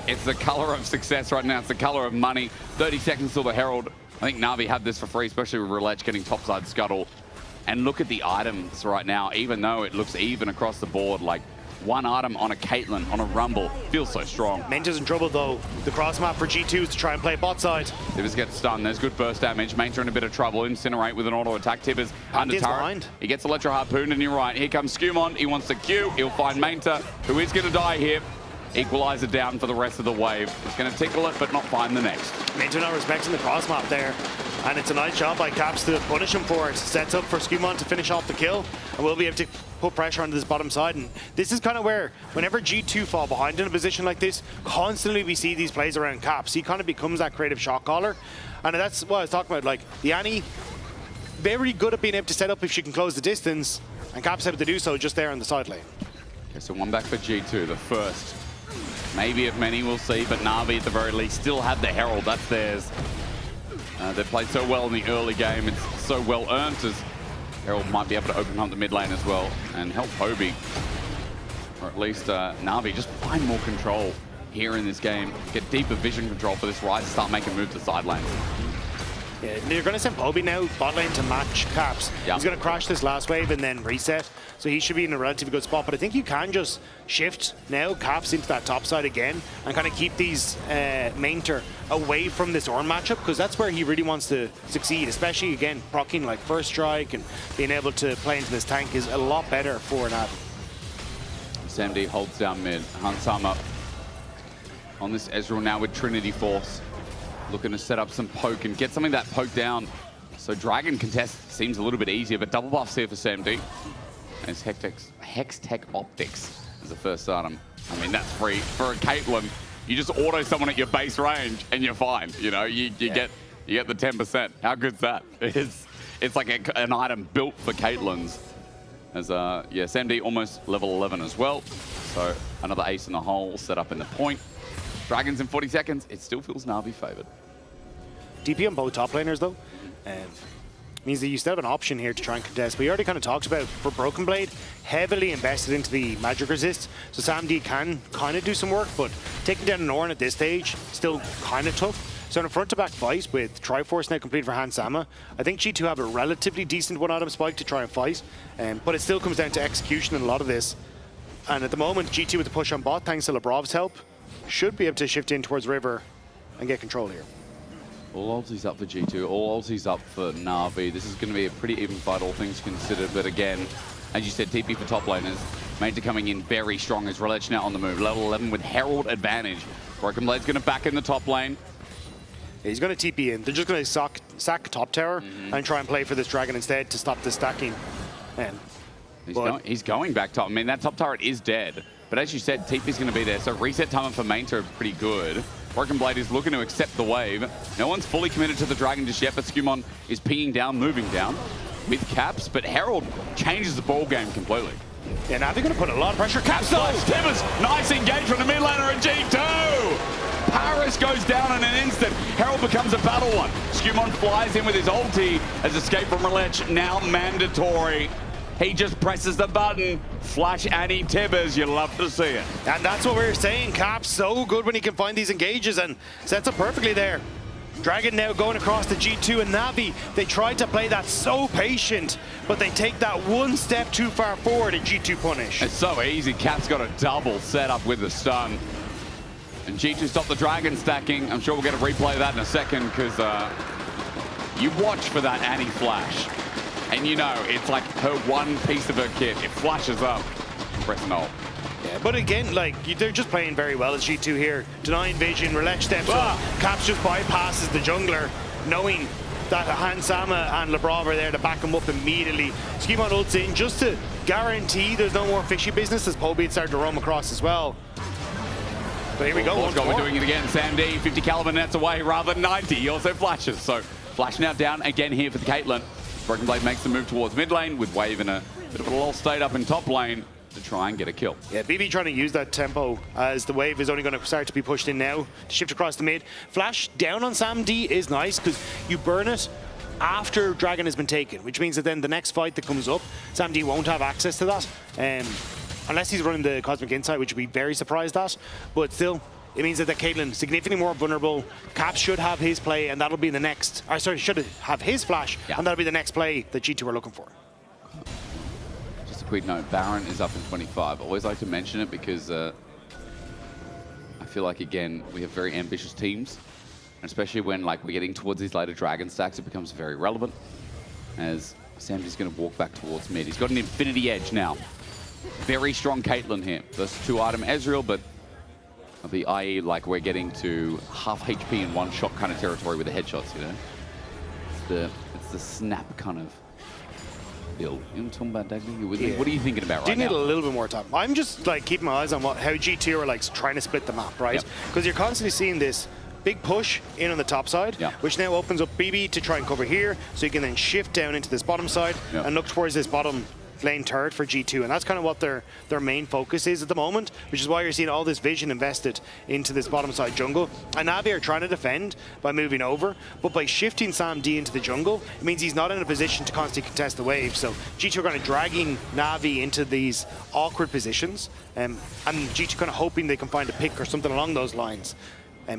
It's the color of success right now, it's the color of money. 30 seconds till the Herald. I think Na'Vi had this for free, especially with Roulette getting topside scuttle. And look at the items right now, even though it looks even across the board, like one item on a Caitlyn, on a Rumble, feels so strong. Mainter's in trouble though. The cross map for G2 is to try and play bot side. Tibbers gets stunned, there's good burst damage. Mainter in a bit of trouble, Incinerate with an auto attack. Tibbers under turret. He gets Electro Harpoon, and you're right, here comes Skewmon, he wants the Q, he'll find Mainter, who is going to die here. Equalizer down for the rest of the wave. He's going to tickle it, but not find the next. Mainter not respecting the cross map there. And it's a nice job by Caps to punish him for it. Sets up for Skewmon to finish off the kill. And we'll be able to put pressure onto this bottom side. And this is kind of where, whenever G2 fall behind in a position like this, constantly we see these plays around Caps. He kind of becomes that creative shot caller. And that's what I was talking about. Like, the Annie, very good at being able to set up if she can close the distance. And Caps able to do so just there on the side lane. Okay, so one back for G2, the first. Maybe of many we'll see, but Na'Vi at the very least still have the Herald, that's theirs. They played so well in the early game, it's so well earned as Herald might be able to open up the mid lane as well and help Poby. Or at least Na'Vi just find more control here in this game. Get deeper vision control for this Ryze to start making moves to side lanes. Yeah, they're going to send Poby now bot lane to match Caps. Yep. He's going to crash this last wave and then reset. So he should be in a relatively good spot. But I think you can just shift now Caps into that top side again and kind of keep these Mainter away from this Ornn matchup, because that's where he really wants to succeed, especially again proccing like first strike and being able to play into this tank is a lot better for Na'Vi. SMD holds down mid. Hansama on this Ezreal now with Trinity Force. Looking to set up some poke and get something that poke down. So Dragon contest seems a little bit easier, but double buffs here for SMD. As Hextech Optics is the first item. I mean, that's free. For a Caitlyn, you just auto someone at your base range and you're fine. You know, you get the 10%. How good's that? It's like an item built for Caitlyn's. As yeah, Sam D almost level 11 as well. So another ace in the hole set up in the point. Dragons in 40 seconds. It still feels Na'Vi favored. DP on both top laners though. Means that you still have an option here to try and contest. We already kind of talked about for Broken Blade, heavily invested into the magic resist. So Sam D can kind of do some work, but taking down an Ornn at this stage, still kind of tough. So in a front-to-back fight with Triforce now complete for Hans Sama, I think G2 have a relatively decent one-item spike to try and fight, but it still comes down to execution in a lot of this. And at the moment, G2 with the push on bot, thanks to Lebrov's help, should be able to shift in towards River and get control here. All ultis up for G2, all ultis up for Na'Vi. This is going to be a pretty even fight, all things considered. But again, as you said, TP for top laners. Major coming in very strong as Relech now on the move. Level 11 with Herald advantage. Broken Blade's going to back in the top lane. Yeah, he's going to TP in. They're just going to sack top tower and try and play for this dragon instead to stop the stacking. He's going back top. I mean, that top turret is dead. But as you said, TP's going to be there. So reset timing for Mainter are pretty good. Broken Blade is looking to accept the wave. No one's fully committed to the dragon just yet, but Skumon is pinging down, moving down with Caps, but Herald changes the ball game completely. Yeah, now they're going to put a lot of pressure. Caps though! Tibbers, nice engage from the mid laner at G2! Paris goes down in an instant. Herald becomes a battle one. Skumon flies in with his ulti as escape from Relech now mandatory. He just presses the button. Flash Annie Tibbers, you love to see it. And that's what we were saying. Cap's so good when he can find these engages and sets up perfectly there. Dragon now going across to G2 and Na'Vi. They tried to play that so patient, but they take that one step too far forward and G2 punish. It's so easy. Cap's got a double setup with the stun. And G2 stopped the dragon stacking. I'm sure we'll get a replay of that in a second because you watch for that Annie flash. And you know, it's like her one piece of her kit. It flashes up. Press an ult. Yeah, but again, like, they're just playing very well as G2 here. Denying vision, Relech steps up. Caps just bypasses the jungler, knowing that Hans Sama and Lebrov are there to back him up immediately. Skumon ults in just to guarantee there's no more fishy business as Poby started to roam across as well. But here we go. We're doing it again. Sam D, 50 caliber nets away rather than 90. He also flashes. So flash now down again here for the Caitlyn. Broken Blade makes the move towards mid lane with Wave in a bit of a lull state up in top lane to try and get a kill. Yeah, BB trying to use that tempo as the wave is only going to start to be pushed in now to shift across the mid. Flash down on Sam D is nice because you burn it after Dragon has been taken, which means that then the next fight that comes up, Sam D won't have access to that. Unless he's running the Cosmic Insight, which would be very surprised at. But still, it means that the Caitlyn significantly more vulnerable. Caps should have his play, and that'll be the next. Or sorry, should have his flash, and that'll be the next play that G2 are looking for. Just a quick note: Baron is up in 25. I always like to mention it because I feel like again we have very ambitious teams, and especially when like we're getting towards these later dragon stacks, it becomes very relevant. As Sam's going to walk back towards mid. He's got an Infinity Edge now. Very strong Caitlyn here. Versus 2-item Ezreal, but the IE, like we're getting to half HP in one shot kind of territory with the headshots, you know? It's the snap kind of build. You know what I'm talking about, Dagny? Yeah. What are you thinking about right now? Do need a little bit more time. I'm just like keeping my eyes on how G2 are like trying to split the map, right? Because you're constantly seeing this big push in on the top side, which now opens up BB to try and cover here, so you can then shift down into this bottom side and look towards this bottom lane turret for G2, and that's kind of what their main focus is at the moment, which is why you're seeing all this vision invested into this bottom side jungle. And Na'Vi are trying to defend by moving over, but by shifting Sam D into the jungle, it means he's not in a position to constantly contest the wave. So G2 are kind of dragging Na'Vi into these awkward positions, and G2 kind of hoping they can find a pick or something along those lines.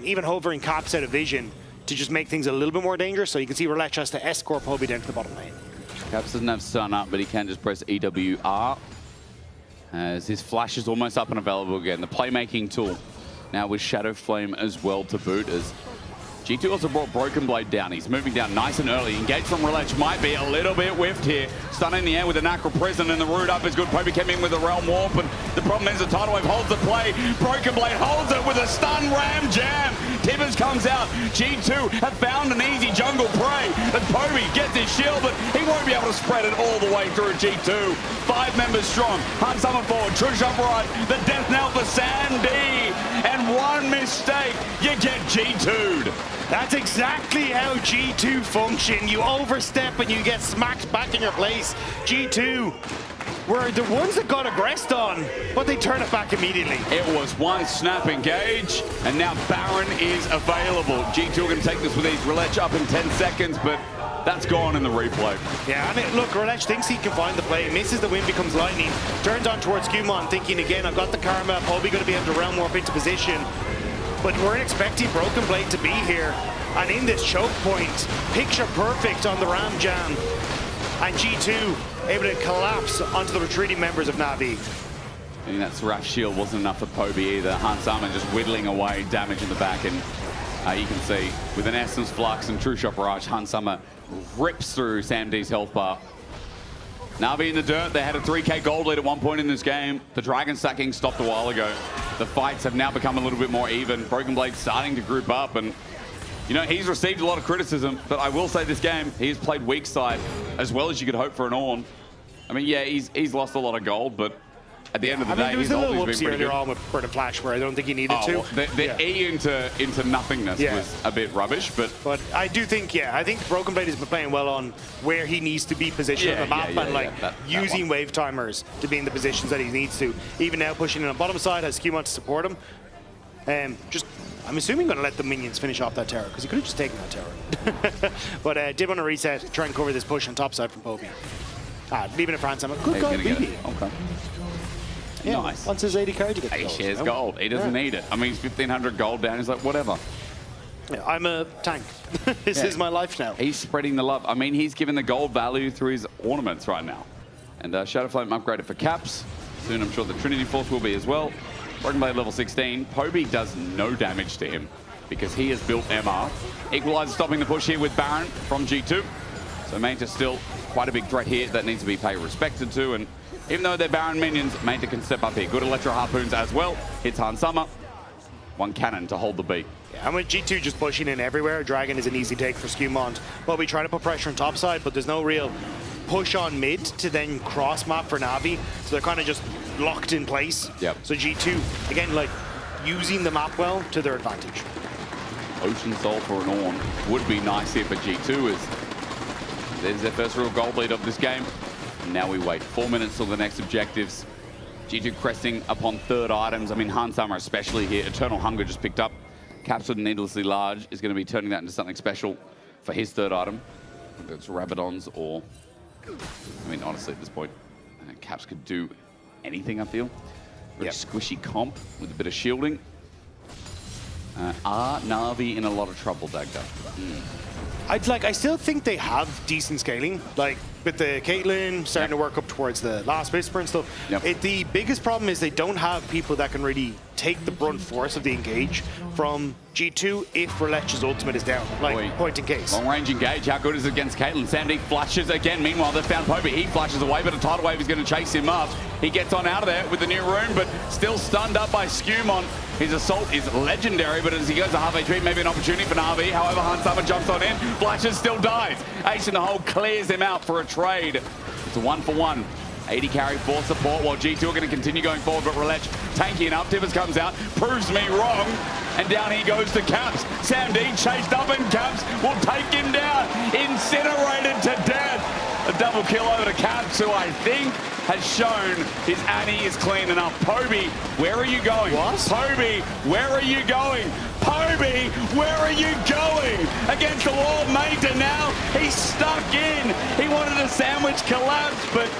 Even hovering Caps out of vision to just make things a little bit more dangerous, so you can see Relech has to escort Poby down to the bottom lane. Caps doesn't have stun up, but he can just press EWR. As his flash is almost up and available again. The playmaking tool now with Shadow Flame as well to boot, as G2 also brought Broken Blade down. He's moving down nice and early. Engage from Relech might be a little bit whiffed here. Stun in the air with the Nacra Prison, and the root up is good. Poby came in with the Realm Warp, and the problem is the Tidal Wave holds the play. Broken Blade holds it with a stun ram jam. Tibbers comes out. G2 have found an easy jungle prey, and Poby gets his shield, but he won't be able to spread it all the way through G2. 5 members strong. Hunt Summer forward, Trish upright, the death knell for Sandy, and one mistake, you get G2'd. That's exactly how G2 function. You overstep and you get smacked back in your place. G2 were the ones that got aggressed on, but they turn it back immediately. It was one snap engage, and now Baron is available. G2 are going to take this with ease. Relech up in 10 seconds, but that's gone in the replay. Yeah, and look, Relech thinks he can find the play, misses the wind, becomes lightning, turns on towards Qmon, thinking again, I've got the karma, probably going to be able to realm warp into position. But we're expecting Broken Blade to be here. And in this choke point, picture perfect on the Ram Jam. And G2 able to collapse onto the retreating members of Na'Vi. I mean, that Seraph shield wasn't enough for Poby either. Hans Sama just whittling away damage in the back. And you can see with an Essence Flux and True Shot Barrage, Hans Sama rips through Sam D's health bar. Na'Vi in the dirt. They had a 3k gold lead at one point in this game. The Dragon stacking stopped a while ago. The fights have now become a little bit more even. Broken Blade starting to group up, and you know, he's received a lot of criticism, but I will say this game, he's played weak side as well as you could hope for an Ornn. I mean, yeah, he's lost a lot of gold, but at the end of the day, there was he's a little always been whoopsie pretty earlier good. on with Burn and Flash where I don't think he needed to. The E into nothingness was a bit rubbish, but I do think, I think Broken Blade has been playing well on where he needs to be positioned on the map and that using wave timers to be in the positions that he needs to. Even now pushing in on bottom side, has Qmon to support him. I'm assuming going to let the minions finish off that tower because he could have just taken that tower. But did want to reset, try and cover this push on top side from Poby. Leaving it for Hans Sama. Good goal, BB. Okay. Yeah, nice. Wants his 80 card to get the He gold. shares gold. He doesn't need it. I mean, he's 1,500 gold down. He's like, whatever. Yeah, I'm a tank. This is my life now. He's spreading the love. I mean, he's given the gold value through his ornaments right now. And Shadow Flame upgraded for caps. Soon, I'm sure the Trinity Force will be as well. Broken Blade level 16. Poby does no damage to him because he has built MR. Equalizer stopping the push here with Baron from G2. So Manta still quite a big threat here that needs to be paid respected to. And even though they're Baron minions, Manta can step up here. Good Electro Harpoons as well. Hits Hans Sama. One cannon to hold the beat. Yeah, and with G2 just pushing in everywhere, Dragon is an easy take for Skewmont. Poby trying to put pressure on top side, but there's no real push on mid to then cross map for Na'Vi. So they're kind of just locked in place. Yep. So G2, again, like using the map well to their advantage. Ocean Soul for an Ornn would be nice here for G2 as there's their first real gold lead of this game. And now we wait 4 minutes till the next objectives. G2 cresting upon third items. I mean, Hans Sama especially here. Eternal Hunger just picked up. Captured Needlessly Large is going to be turning that into something special for his third item. Whether it's Rabadons or... I mean, honestly, at this point, Caps could do anything, I feel. Really squishy comp with a bit of shielding. Are Na'Vi in a lot of trouble, Dagda? I still think they have decent scaling. Like with the Caitlyn starting to work up towards the last Whisper and stuff. The biggest problem is they don't have people that can really take the brunt force of the engage from G2 if Relech's ultimate is down. Like point in case. Long range engage. How good is it against Caitlyn? Sandy flashes again. Meanwhile, they've found Poby. He flashes away, but a tidal wave is going to chase him up. He gets on out of there with the new rune, but still stunned up by Skewmon. His assault is legendary, but as he goes to half HP, maybe an opportunity for Na'Vi. However, Hans Sama jumps on in. Flashes still dies. Ace in the hole clears him out for a trade. It's a 1-for-1. 80 carry for support while G2 are going to continue going forward, but Relech tanky enough. Tibbers comes out, proves me wrong, and down he goes to Caps. Sam D chased up and Caps will take him down. Incinerated to death. A double kill over to Caps, who I think has shown his Annie is clean enough. Poby, where are you going? What? Poby, where are you going? Poby, where are you going? Against the wall, Manta now. He's stuck in. He wanted a sandwich collapse, but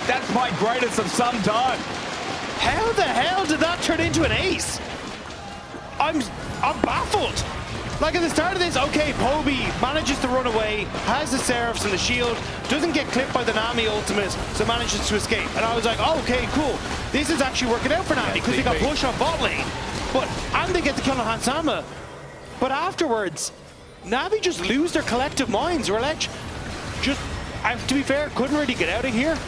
that's my greatest of some time. How the hell did that turn into an ace? I'm baffled. Like at the start of this, okay, Poby manages to run away, has the Seraphs and the shield, doesn't get clipped by the Nami ultimate, so manages to escape. And I was like, oh, okay, cool. This is actually working out for Nami because they got pushed on bot lane. And they get the kill on Hans Sama. But afterwards, Navi just lose their collective minds. Relech just, to be fair, couldn't really get out of here.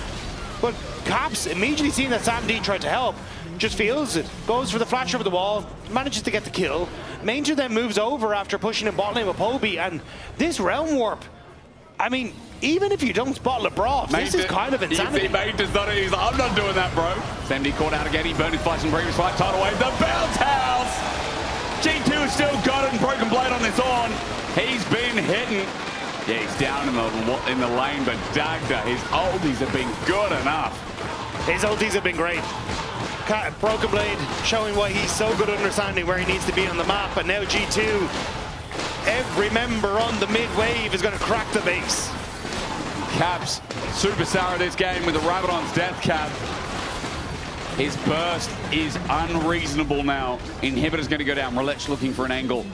But Caps, immediately seeing that Sam D tried to help, just feels it, goes for the flash over the wall, manages to get the kill. Manger then moves over after pushing in bot lane with Poby, and this Realm Warp, I mean, even if you don't bottle a broth, this is kind of insanity. You see, Manger's not, he's like, I'm not doing that, bro. Sam D caught out again, he burned his flash in previous fight, tidal wave, the bounce house! G2 has still got it and Broken Blade on this on. He's been hitting. Yeah, he's down in the lane, but Dagda, his ulties have been good enough. His ulties have been great. Broken Blade showing why he's so good at understanding where he needs to be on the map, and now G2, every member on the mid wave is going to crack the base. Caps, superstar of this game with the Rabadon's death cap. His burst is unreasonable now. Inhibitor's going to go down. Relech looking for an angle.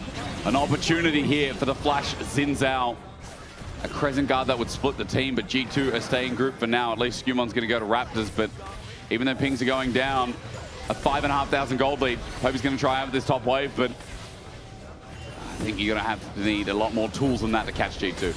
An opportunity here for the Flash Zinzao. A Crescent Guard that would split the team, but G2 are staying group for now. At least Skumon's going to go to Raptors, but even though pings are going down, a 5,500 gold lead. Hope he's going to try out this top wave, but I think you're going to have to need a lot more tools than that to catch G2.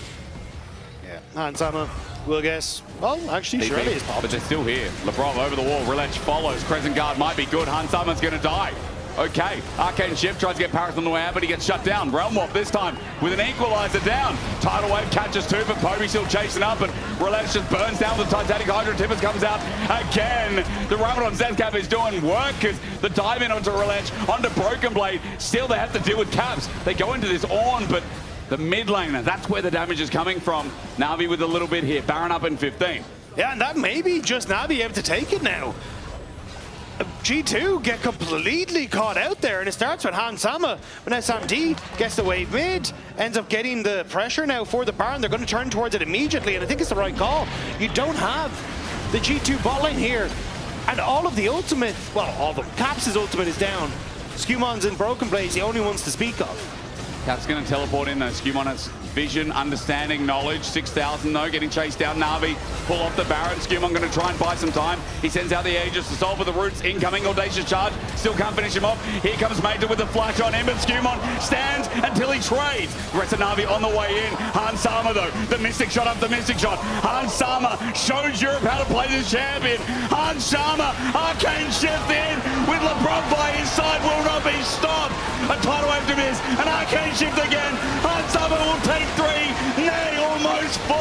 Yeah, Hansama will guess. Well, actually, Shirley is popped. But they're still here. Lebrov over the wall. Relech follows. Crescent Guard might be good. Hansama's going to die. Okay, Arcane Shift tries to get Paris on the way out, but he gets shut down. Realm Warp this time with an equalizer down. Tidal Wave catches two, but Poby still chasing up, and Relech just burns down the Titanic Hydra. Tippers comes out again. The Rabadon Zcap is doing work because the dive in onto Relech, onto Broken Blade. Still, they have to deal with Caps. They go into this Ornn, but the mid laner, that's where the damage is coming from. Na'Vi with a little bit here. Baron up in 15. Yeah, and that may be just Na'Vi able to take it now. G2 get completely caught out there, and it starts with Hansama. But now Sam D gets the wave mid, ends up getting the pressure now for the Baron. They're going to turn towards it immediately, and I think it's the right call. You don't have the G2 bot lane here, and all of the ultimate, well, all of them. Caps' ultimate is down. Skumon's and Broken Blade's the only ones to speak of. Caps going to teleport in though. Skumon has vision, understanding, knowledge. 6,000 though, getting chased down. Na'Vi pull off the Baron. Skumon going to try and buy some time. He sends out the Aegis to solve for the roots. Incoming audacious charge. Still can't finish him off. Here comes Major with the flash on him, but Skumon stands until he trades. The rest of Na'Vi on the way in. Hansama though, the Mystic shot up the Mystic shot. Hansama shows Europe how to play this champion. Hansama, Arcane Shift in with LeBron by his side, will not be stopped. A tidal wave to miss, an Arcane Shift again. Hansama will take 3, nay, almost 4.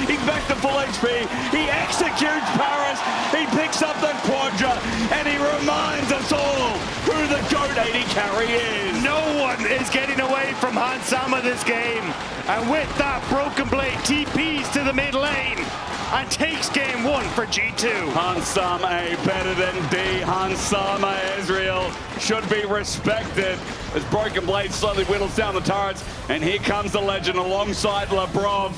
He's back to full HP. He executes Paris. He picks up the Quadra, and he reminds us all who the GOAT 80 carry is. No one is getting away from Hansama this game. And with that, Broken Blade TPs to the mid lane and takes game 1 for G2. Hansama better than D. Hansama Ezreal should be respected as Broken Blade slowly whittles down the turrets. And here comes the legend alongside Lebrov.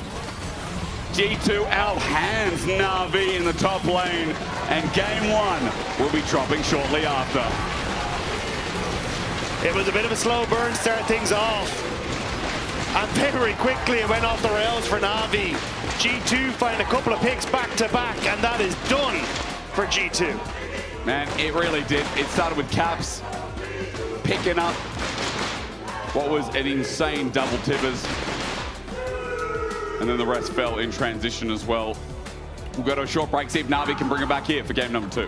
G2 outhands Na'Vi in the top lane, and game 1 will be dropping shortly after. It was a bit of a slow burn to start things off. And very quickly it went off the rails for Na'Vi. G2 find a couple of picks back to back, and that is done for G2. Man, it really did. It started with Caps picking up what was an insane double tippers. And then the rest fell in transition as well. We'll go to a short break, see if Na'Vi can bring it back here for game number 2.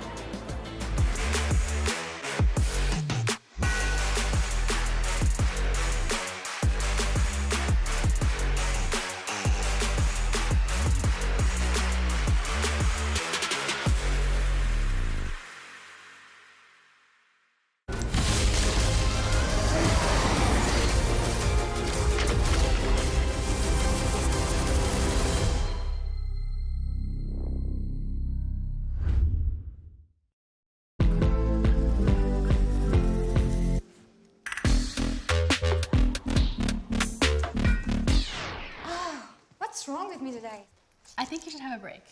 What's wrong with me today? I think you should have a break.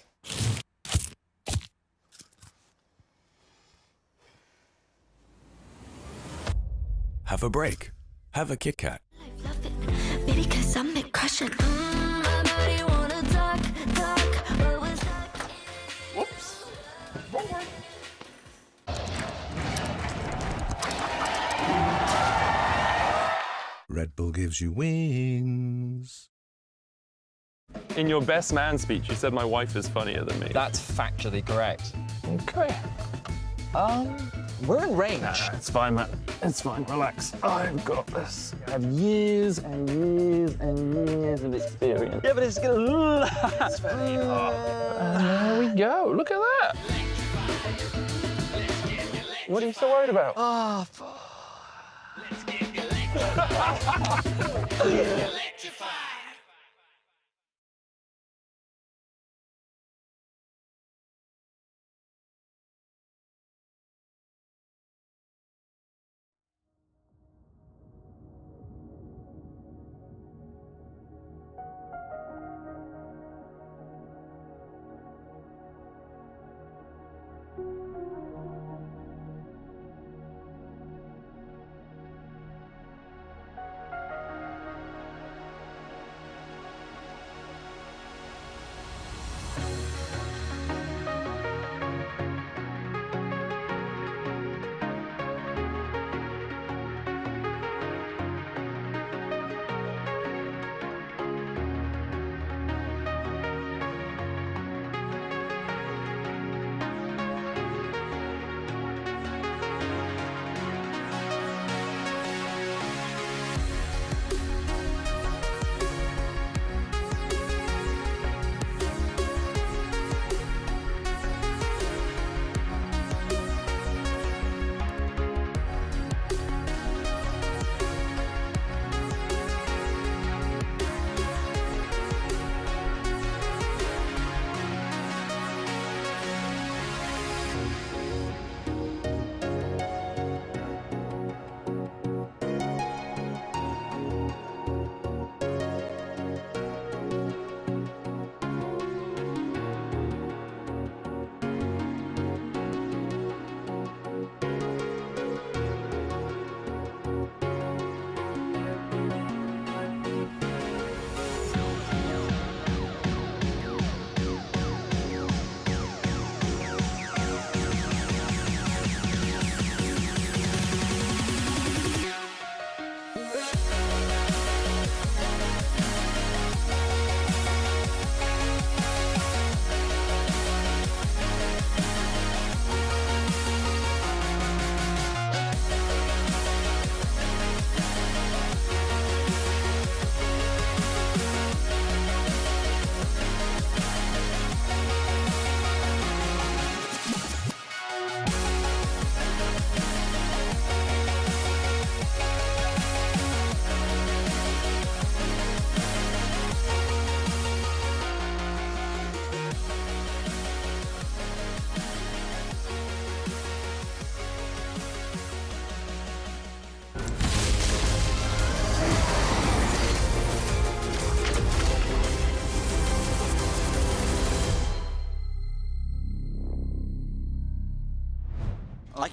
Have a break. Have a Kit Kat. Maybe cause I'm the crushing. Whoops. Red Bull gives you wings. In your best man speech, you said my wife is funnier than me. That's factually correct. Okay. We're in range. Nah, it's fine, man. It's fine. Relax. I've got this. I have years and years and years of experience. Yeah, but it's gonna last. And there we go. Look at that. What are you so worried about? Oh, fuck.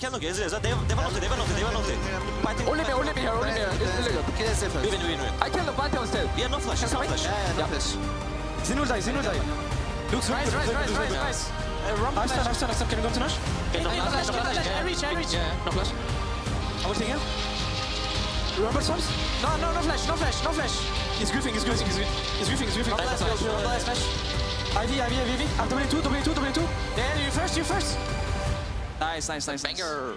can look, isn't it? They have ulti. Fighting. Only me here. It's really good. Okay, safe. We win. I killed the body on stage. Yeah, no flash. No flash. Yeah, no flash. Zinul die. Looks nice. Nice. I've done. Can you go to Nash? Okay, no flash. I reach. Yeah, no flash. I will take him. Rumble subs? No flash. He's goofing. He's goofing. No flash. IV. I'm W2. Yeah, you first. Nice. Banger.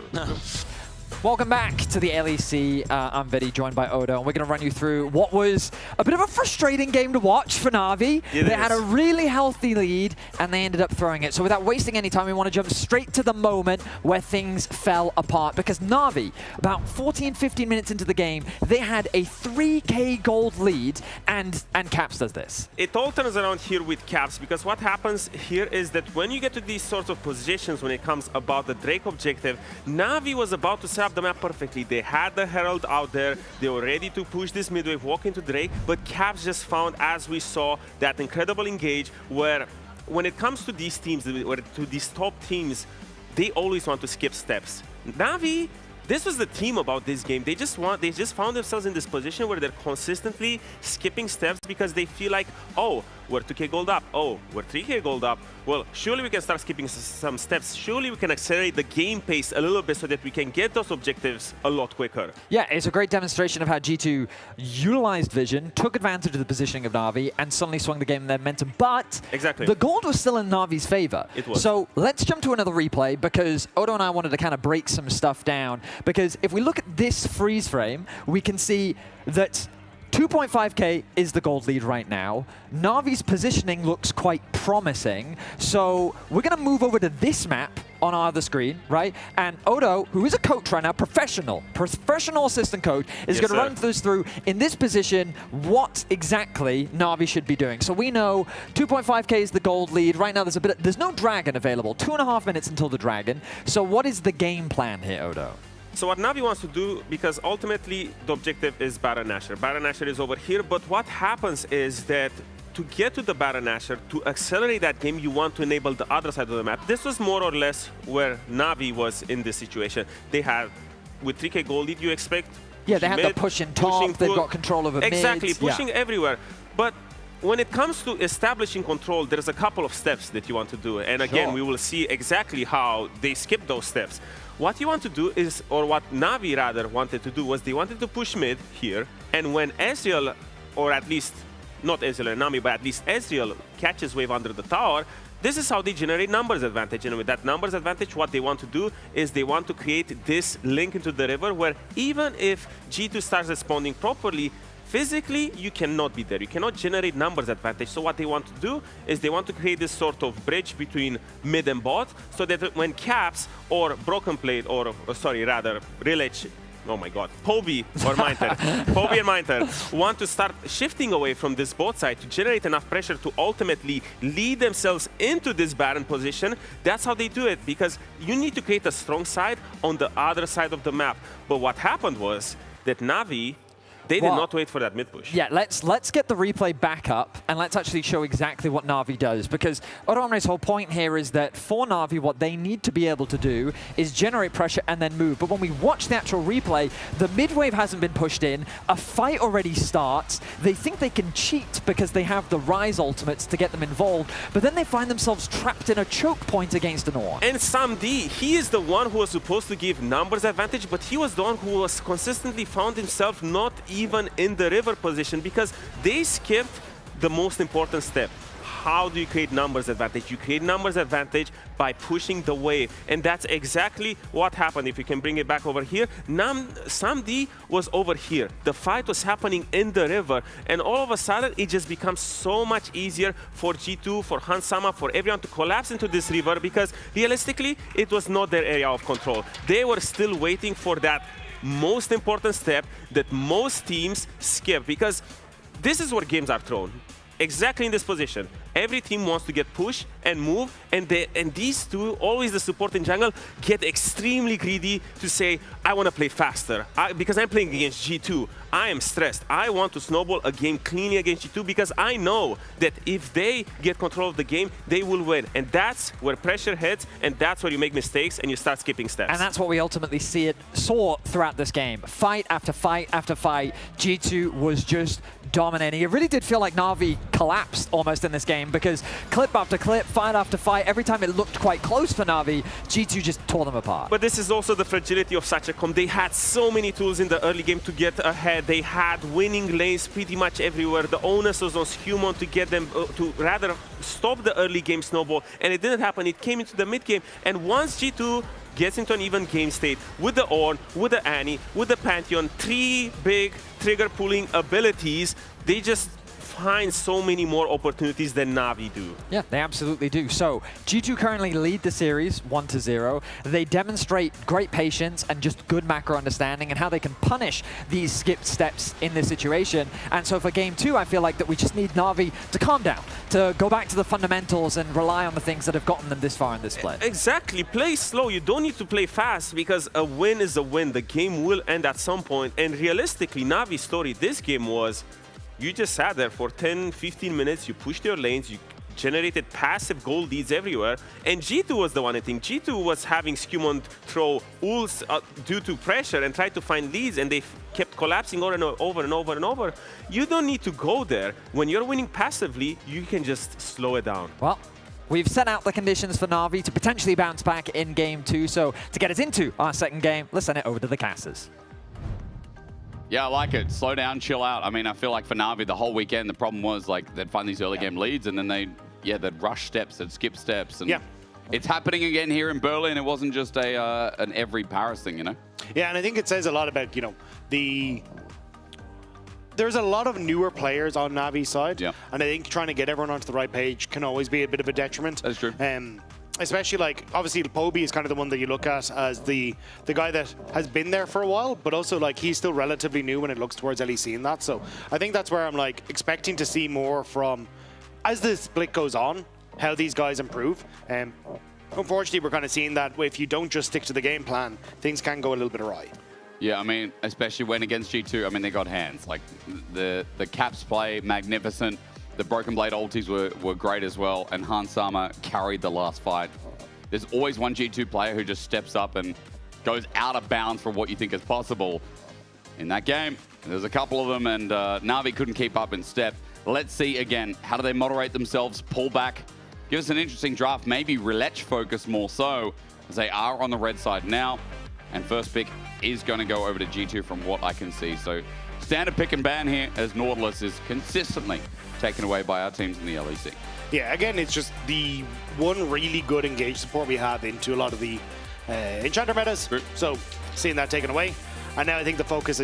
Welcome back to the LEC. I'm Vidi, joined by Odo, and we're going to run you through what was a bit of a frustrating game to watch for Na'Vi. They had a really healthy lead, and they ended up throwing it. So without wasting any time, we want to jump straight to the moment where things fell apart. Because Na'Vi, about 14-15 minutes into the game, they had a 3K gold lead, and Caps does this. It all turns around here with Caps, because what happens here is that when you get to these sorts of positions, when it comes about the Drake objective, Na'Vi was about to set up the map perfectly. They had the Herald out there. They were ready to push this mid wave, walk into Drake, but Caps just found, as we saw, that incredible engage where when it comes to these teams, or to these top teams, they always want to skip steps. Na'Vi, this was the team about this game. They just found themselves in this position where they're consistently skipping steps because they feel like, oh, we're 2K gold up. Oh, we're 3K gold up. Well, surely we can start skipping some steps. Surely we can accelerate the game pace a little bit so that we can get those objectives a lot quicker. Yeah, it's a great demonstration of how G2 utilized vision, took advantage of the positioning of Na'Vi, and suddenly swung the game in their momentum. But the gold was still in Na'Vi's favor. It was. So let's jump to another replay, because Odo and I wanted to kind of break some stuff down. Because if we look at this freeze frame, we can see that 2.5K is the gold lead right now. Na'Vi's positioning looks quite promising. So we're going to move over to this map on our other screen, right? And Odo, who is a coach right now, professional assistant coach, is going to run this through in this position what exactly Na'Vi should be doing. So we know 2.5K is the gold lead. Right now there's no dragon available. 2.5 minutes until the dragon. So what is the game plan here, Odo? So what Na'Vi wants to do, because ultimately the objective is Baron Nashor. Baron Nashor is over here, but what happens is that to get to the Baron Nashor, to accelerate that game, you want to enable the other side of the map. This was more or less where Na'Vi was in this situation. They had, with 3K gold lead, you expect they had the push in top, they've got control over mid. Exactly, pushing everywhere. But when it comes to establishing control, there's a couple of steps that you want to do. And again, we will see exactly how they skip those steps. What you want to do is, or what Na'Vi rather wanted to do, was they wanted to push mid here, and when Ezreal, or at least, not Ezreal and Nami, but at least Ezreal catches wave under the tower, this is how they generate numbers advantage. And with that numbers advantage, what they want to do is they want to create this link into the river where even if G2 starts responding properly, physically, you cannot be there. You cannot generate numbers advantage. So what they want to do is they want to create this sort of bridge between mid and bot so that when Caps or Broken Plate or sorry, rather, Rilich, oh my god, Poby or Minter, Poby and Minter want to start shifting away from this bot side to generate enough pressure to ultimately lead themselves into this Baron position. That's how they do it, because you need to create a strong side on the other side of the map. But what happened was that Na'Vi, they did not wait for that mid push. Yeah, let's get the replay back up and let's actually show exactly what Na'Vi does, because Odoamre's whole point here is that for Na'Vi, what they need to be able to do is generate pressure and then move. But when we watch the actual replay, the mid wave hasn't been pushed in, a fight already starts, they think they can cheat because they have the Rise ultimates to get them involved, but then they find themselves trapped in a choke point against an Ornn. And Samdi, he is the one who was supposed to give numbers advantage, but he was the one who was consistently found himself not even in the river position because they skipped the most important step. How do you create numbers advantage? You create numbers advantage by pushing the wave, and that's exactly what happened. If you can bring it back over here, Samdi was over here. The fight was happening in the river, and all of a sudden it just becomes so much easier for G2, for Hansama, for everyone to collapse into this river, because realistically it was not their area of control. They were still waiting for that most important step that most teams skip, because this is where games are thrown. Exactly in this position. Every team wants to get push and move, and these two, always the support in jungle, get extremely greedy to say, I want to play faster. Because I'm playing against G2. I am stressed. I want to snowball a game cleanly against G2 because I know that if they get control of the game, they will win. And that's where pressure hits, and that's where you make mistakes and you start skipping steps. And that's what we ultimately saw throughout this game. Fight after fight after fight, G2 was just dominating. It really did feel like Na'Vi collapsed almost in this game because clip after clip, fight after fight, every time it looked quite close for Na'Vi, G2 just tore them apart. But this is also the fragility of such a comp. They had so many tools in the early game to get ahead. They had winning lanes pretty much everywhere. The onus was on Human to get them to rather stop the early game snowball, and it didn't happen. It came into the mid game, and once G2 gets into an even game state with the Ornn, with the Annie, with the Pantheon, 3 big trigger pulling abilities, they just find so many more opportunities than Na'Vi do. Yeah, they absolutely do. So G2 currently lead the series 1-0. They demonstrate great patience and just good macro understanding and how they can punish these skipped steps in this situation. And so for game 2, I feel like that we just need Na'Vi to calm down, to go back to the fundamentals and rely on the things that have gotten them this far in this play. Exactly. Play slow. You don't need to play fast because a win is a win. The game will end at some point. And realistically, Na'Vi's story this game was you just sat there for 10, 15 minutes, you pushed your lanes, you generated passive goal leads everywhere, and G2 was the one I think. G2 was having Skewmont throw ults due to pressure and try to find leads, and they kept collapsing over and over and over and over. You don't need to go there. When you're winning passively, you can just slow it down. Well, we've set out the conditions for Na'Vi to potentially bounce back in game 2, so to get us into our second game, let's send it over to the casters. Yeah, I like it. Slow down, chill out. I mean, I feel like for Na'Vi, the whole weekend, the problem was like they'd find these early game leads and then they'd rush steps, they'd skip steps. And it's happening again here in Berlin. It wasn't just an every Paris thing, you know? Yeah, and I think it says a lot about, you know, there's a lot of newer players on Navi's side. Yeah. And I think trying to get everyone onto the right page can always be a bit of a detriment. That's true. Especially like, obviously Poby is kind of the one that you look at as the guy that has been there for a while, but also like he's still relatively new when it looks towards LEC and that. So I think that's where I'm like expecting to see more from, as the split goes on, how these guys improve. Unfortunately, we're kind of seeing that if you don't just stick to the game plan, things can go a little bit awry. Yeah, I mean, especially when against G2, I mean, they got hands. Like the Caps play, magnificent. The Broken Blade ultis were great as well, and Hans Sama carried the last fight. There's always one G2 player who just steps up and goes out of bounds for what you think is possible. In that game, there's a couple of them, and Na'Vi couldn't keep up in step. Let's see again, how do they moderate themselves, pull back, give us an interesting draft, maybe Relech focus more so, as they are on the red side now, and first pick is going to go over to G2 from what I can see. So standard pick and ban here as Nautilus is consistently taken away by our teams in the LEC. Yeah, again, it's just the one really good engaged support we have into a lot of the Enchanter metas. So seeing that taken away. And now I think the focus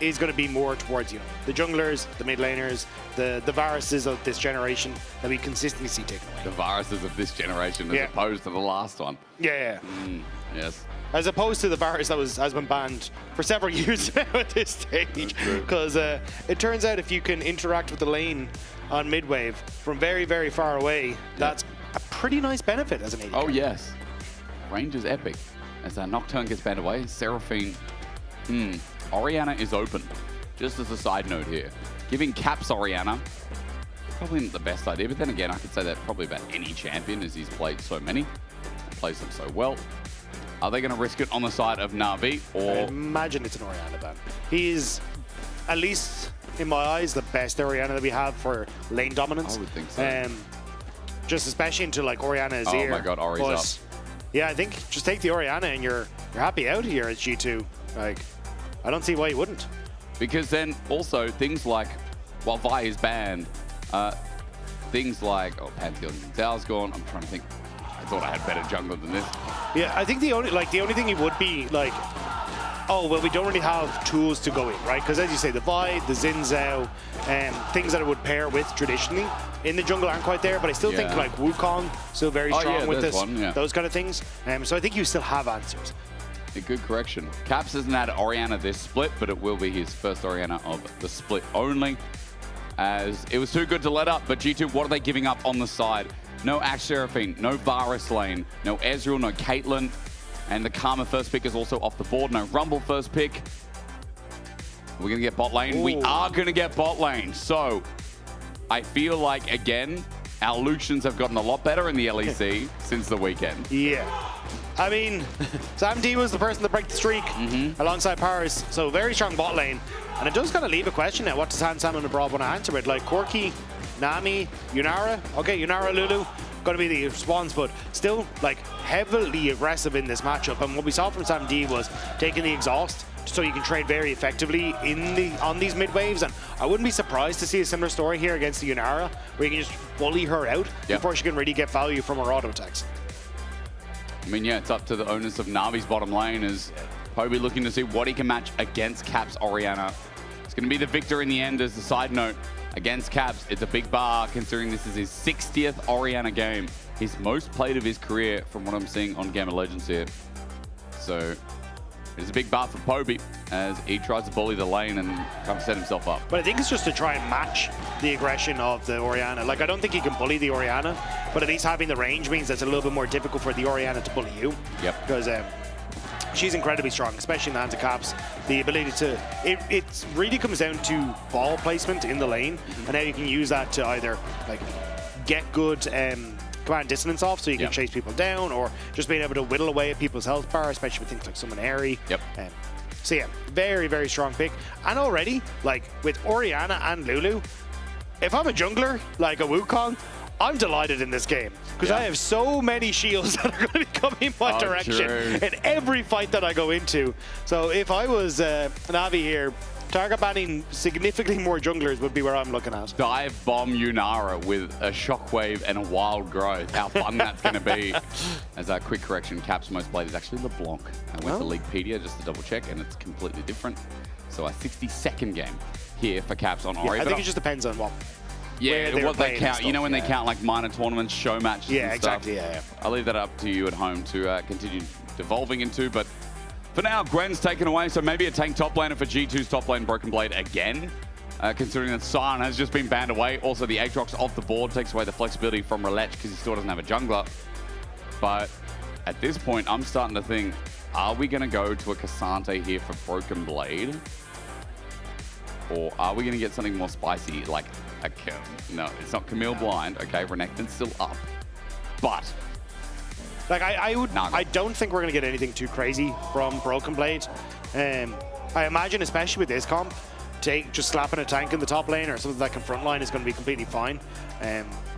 is going to be more towards, you know, the junglers, the mid laners, the Varuses of this generation that we consistently see taken away. The Varuses of this generation as opposed to the last one. Yeah. Yes. As opposed to the Varus that has been banned for several years now at this stage. Because it turns out if you can interact with the lane on mid-wave from very, very far away, that's a pretty nice benefit as an AD. Oh, yes. Range is epic. As our Nocturne gets banned away, Seraphine. Orianna is open. Just as a side note here. Giving Caps Orianna, probably not the best idea, but then again, I could say that probably about any champion as he's played so many. Plays them so well. Are they going to risk it on the side of Na'Vi, or...? I imagine it's an Orianna ban. He's, at least in my eyes, the best Orianna that we have for lane dominance. I would think so. Just especially into like Orianna Azir. Oh my god, Ori's up. Yeah, I think just take the Orianna and you're happy out here as G2. Like, I don't see why you wouldn't. Because then also things like, while Vi is banned, things like, Pantheon Zhao's gone. I'm trying to think. I thought I had better jungler than this. Yeah, I think the only thing it would be like, oh, well, we don't really have tools to go in, right? Because as you say, the Vi, the Xin Zhao, and things that it would pair with traditionally in the jungle aren't quite there, but I still think like Wukong still very strong with this, those kind of things. So I think you still have answers. A good correction. Caps hasn't had Orianna this split, but it will be his first Orianna of the split only, as it was too good to let up. But G2, what are they giving up on the side? No Ashe Seraphine, no Varus lane, no Ezreal, no Caitlyn, and the Karma first pick is also off the board. No Rumble first pick. We're going to get bot lane. Ooh. We are going to get bot lane. So I feel like, again, our Lucians have gotten a lot better in the LEC since the weekend. Yeah. I mean, Sam D was the person to break the streak alongside Paris. So very strong bot lane. And it does kind of leave a question now. What does Sam and Abroad want to answer with? Like Corki, Nami, Yunara. Okay, Yunara, Lulu. Going to be the response, but still like heavily aggressive in this matchup. And what we saw from Sam D was taking the exhaust so you can trade very effectively on these mid waves. And I wouldn't be surprised to see a similar story here against the Yunara, where you can just bully her out before she can really get value from her auto attacks. I mean, yeah, it's up to the owners of Navi's bottom lane as Poby looking to see what he can match against Caps Orianna. It's going to be the victor in the end. As a side note, against Caps, it's a big bar considering this is his 60th Orianna game. His most played of his career from what I'm seeing on Game of Legends here. So it's a big bar for Poby as he tries to bully the lane and kind of set himself up. But I think it's just to try and match the aggression of the Orianna. Like, I don't think he can bully the Orianna, but at least having the range means it's a little bit more difficult for the Orianna to bully you. Yep. Because she's incredibly strong, especially in the hands of Caps. The ability to, it really comes down to ball placement in the lane, and how you can use that to either like get good command dissonance off, so you can chase people down, or just being able to whittle away at people's health bar, especially with things like Summon Airy. Yep. So yeah, very, very strong pick. And already, like with Orianna and Lulu, if I'm a jungler, like a Wukong, I'm delighted in this game because I have so many shields that are going to be coming my direction in every fight that I go into. So if I was Navi here, target banning significantly more junglers would be where I'm looking at. Dive bomb Yunara with a shockwave and a wild growth. How fun that's going to be. As a quick correction, Caps most played is actually LeBlanc. I went to Leaguepedia just to double check, and it's completely different. So a 60-second game here for Caps on Ori. I think it just depends on what. Yeah, what they count. You know, when they count like minor tournaments, show matches and exactly, stuff. I'll leave that up to you at home to continue devolving into. But for now, Gwen's taken away, so maybe a tank top laner for G2's top lane Broken Blade again, considering that Sion has just been banned away. Also, the Aatrox off the board takes away the flexibility from Relech because he still doesn't have a jungler. But at this point, I'm starting to think, are we going to go to a Cassante here for Broken Blade? Or are we going to get something more spicy, like a no, it's not Camille Blind. Okay, Renekton's still up. But like I don't think we're going to get anything too crazy from Broken Blade. I imagine, especially with this comp, just slapping a tank in the top lane or something that can frontline is going to be completely fine.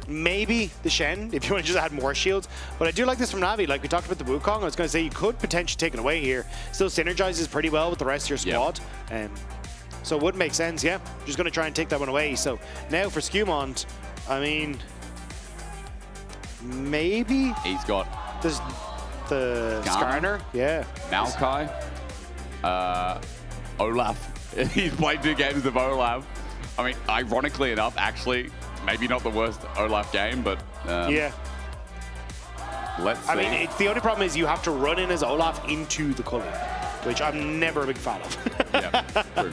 Maybe the Shen, if you want to just add more shields. But I do like this from Navi. Like we talked about the Wukong, I was going to say you could potentially take it away here. Still synergizes pretty well with the rest of your squad. So it would make sense, yeah. Just going to try and take that one away. So now for Skewmont, I mean, maybe he's got the Skarner, yeah. Maokai, Olaf. He's played 2 games of Olaf. I mean, ironically enough, actually, maybe not the worst Olaf game, but yeah. Let's see. I mean, the only problem is you have to run in as Olaf into the Culling, which I'm never a big fan of. Yeah, true.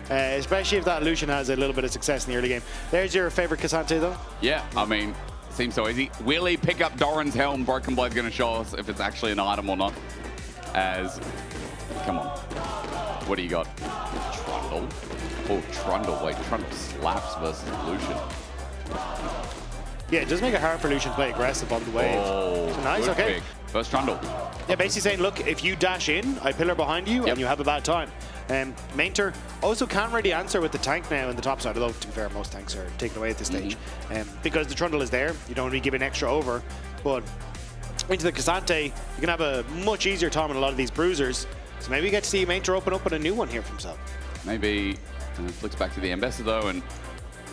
Especially if that Lucian has a little bit of success in the early game. There's your favorite Cassante, though? Yeah, I mean, seems so easy. Will he pick up Doran's helm? Broken Blade's going to show us if it's actually an item or not. As, come on. What do you got? Trundle? Oh, Trundle. Wait, Trundle slaps versus Lucian. Yeah, it does make it hard for Lucian to play aggressive on the wave. Oh, so nice, okay. Pick. First Trundle. Yeah, basically saying, look, if you dash in, I pillar behind you, and you have a bad time. Mainter also can't really answer with the tank now in the top side, although to be fair, most tanks are taken away at this stage. Because the Trundle is there, you don't really give an extra over. But into the Cassante, you can have a much easier time on a lot of these bruisers. So maybe you get to see Mainter open up with a new one here for himself. Maybe flicks back to the Ambassador and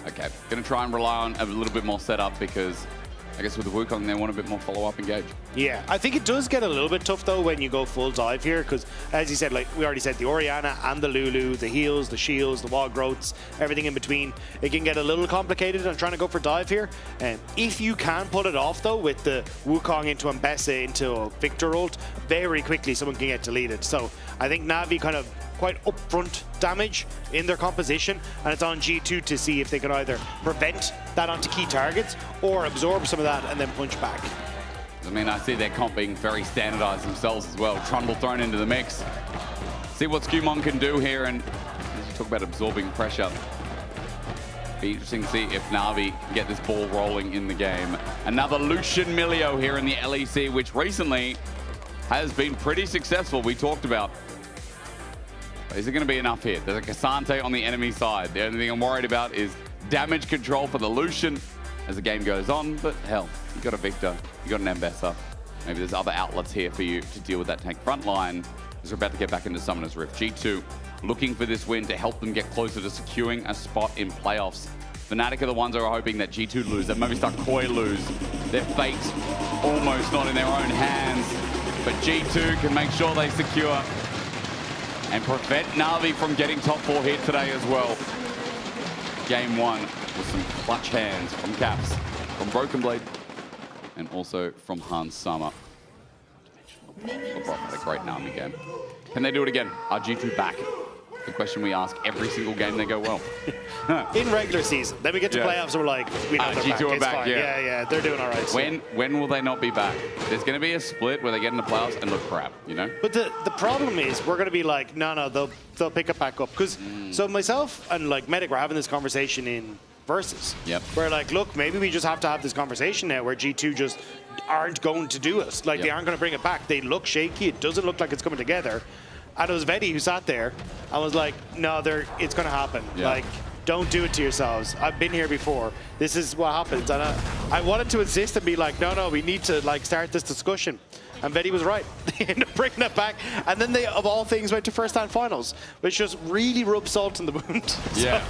okay, going to try and rely on a little bit more setup because I guess with the Wukong, they want a bit more follow-up engage. Yeah, I think it does get a little bit tough, though, when you go full dive here, because, as you said, like we already said, the Orianna and the Lulu, the heals, the shields, the wall growths, everything in between, it can get a little complicated on trying to go for dive here. And if you can pull it off, though, with the Wukong into Mbessa into Victor ult, very quickly someone can get deleted. So I think Navi kind of quite upfront damage in their composition, and it's on G2 to see if they can either prevent that onto key targets or absorb some of that and then punch back. I mean, I see their comp being very standardized themselves as well. Trundle thrown into the mix. See what Skewmon can do here, and Talk about absorbing pressure. Be interesting to see if Na'Vi can get this ball rolling in the game. Another Lucian Milio here in the LEC, which recently has been pretty successful. We talked about. Is it going to be enough here? There's a Cassante on the enemy side. The only thing I'm worried about is damage control for the Lucian as the game goes on. But hell, you got a Victor, you got an Ambessa. Maybe there's other outlets here for you to deal with that tank front line as we're about to get back into Summoner's Rift. G2 looking for this win to help them get closer to securing a spot in playoffs. Fnatic are the ones who are hoping that G2 lose, that Movistar Koi lose. Their fate almost not in their own hands, but G2 can make sure they secure and prevent Na'Vi from getting top 4 here today as well. Game 1 with some clutch hands from Caps, from Broken Blade, and also from Hans Sama. LeBron had a great Na'Vi game. Can they do it again? Are G2 back? The question we ask every single game they go well. In regular season. Then we get to playoffs and we're like, we know they're G2 back. are back, Yeah, they're doing all right. So. When will they not be back? There's going to be a split where they get in the playoffs and look crap, you know? But the problem is we're going to be like, no, they'll pick it back up. Because so myself and like Medic were having this conversation in Versus. Yep. Where like, look, maybe we just have to have this conversation now where G2 just aren't going to do it. Like they aren't going to bring it back. They look shaky. It doesn't look like it's coming together. And it was Vedi who sat there and was like, no, it's going to happen. Yeah. Like, don't do it to yourselves. I've been here before. This is what happens. And I wanted to insist and be like, no, we need to like start this discussion. And Vedi was right. They ended up bringing it back. And then they, of all things, went to first-hand finals, which just really rubbed salt in the wound. Yeah.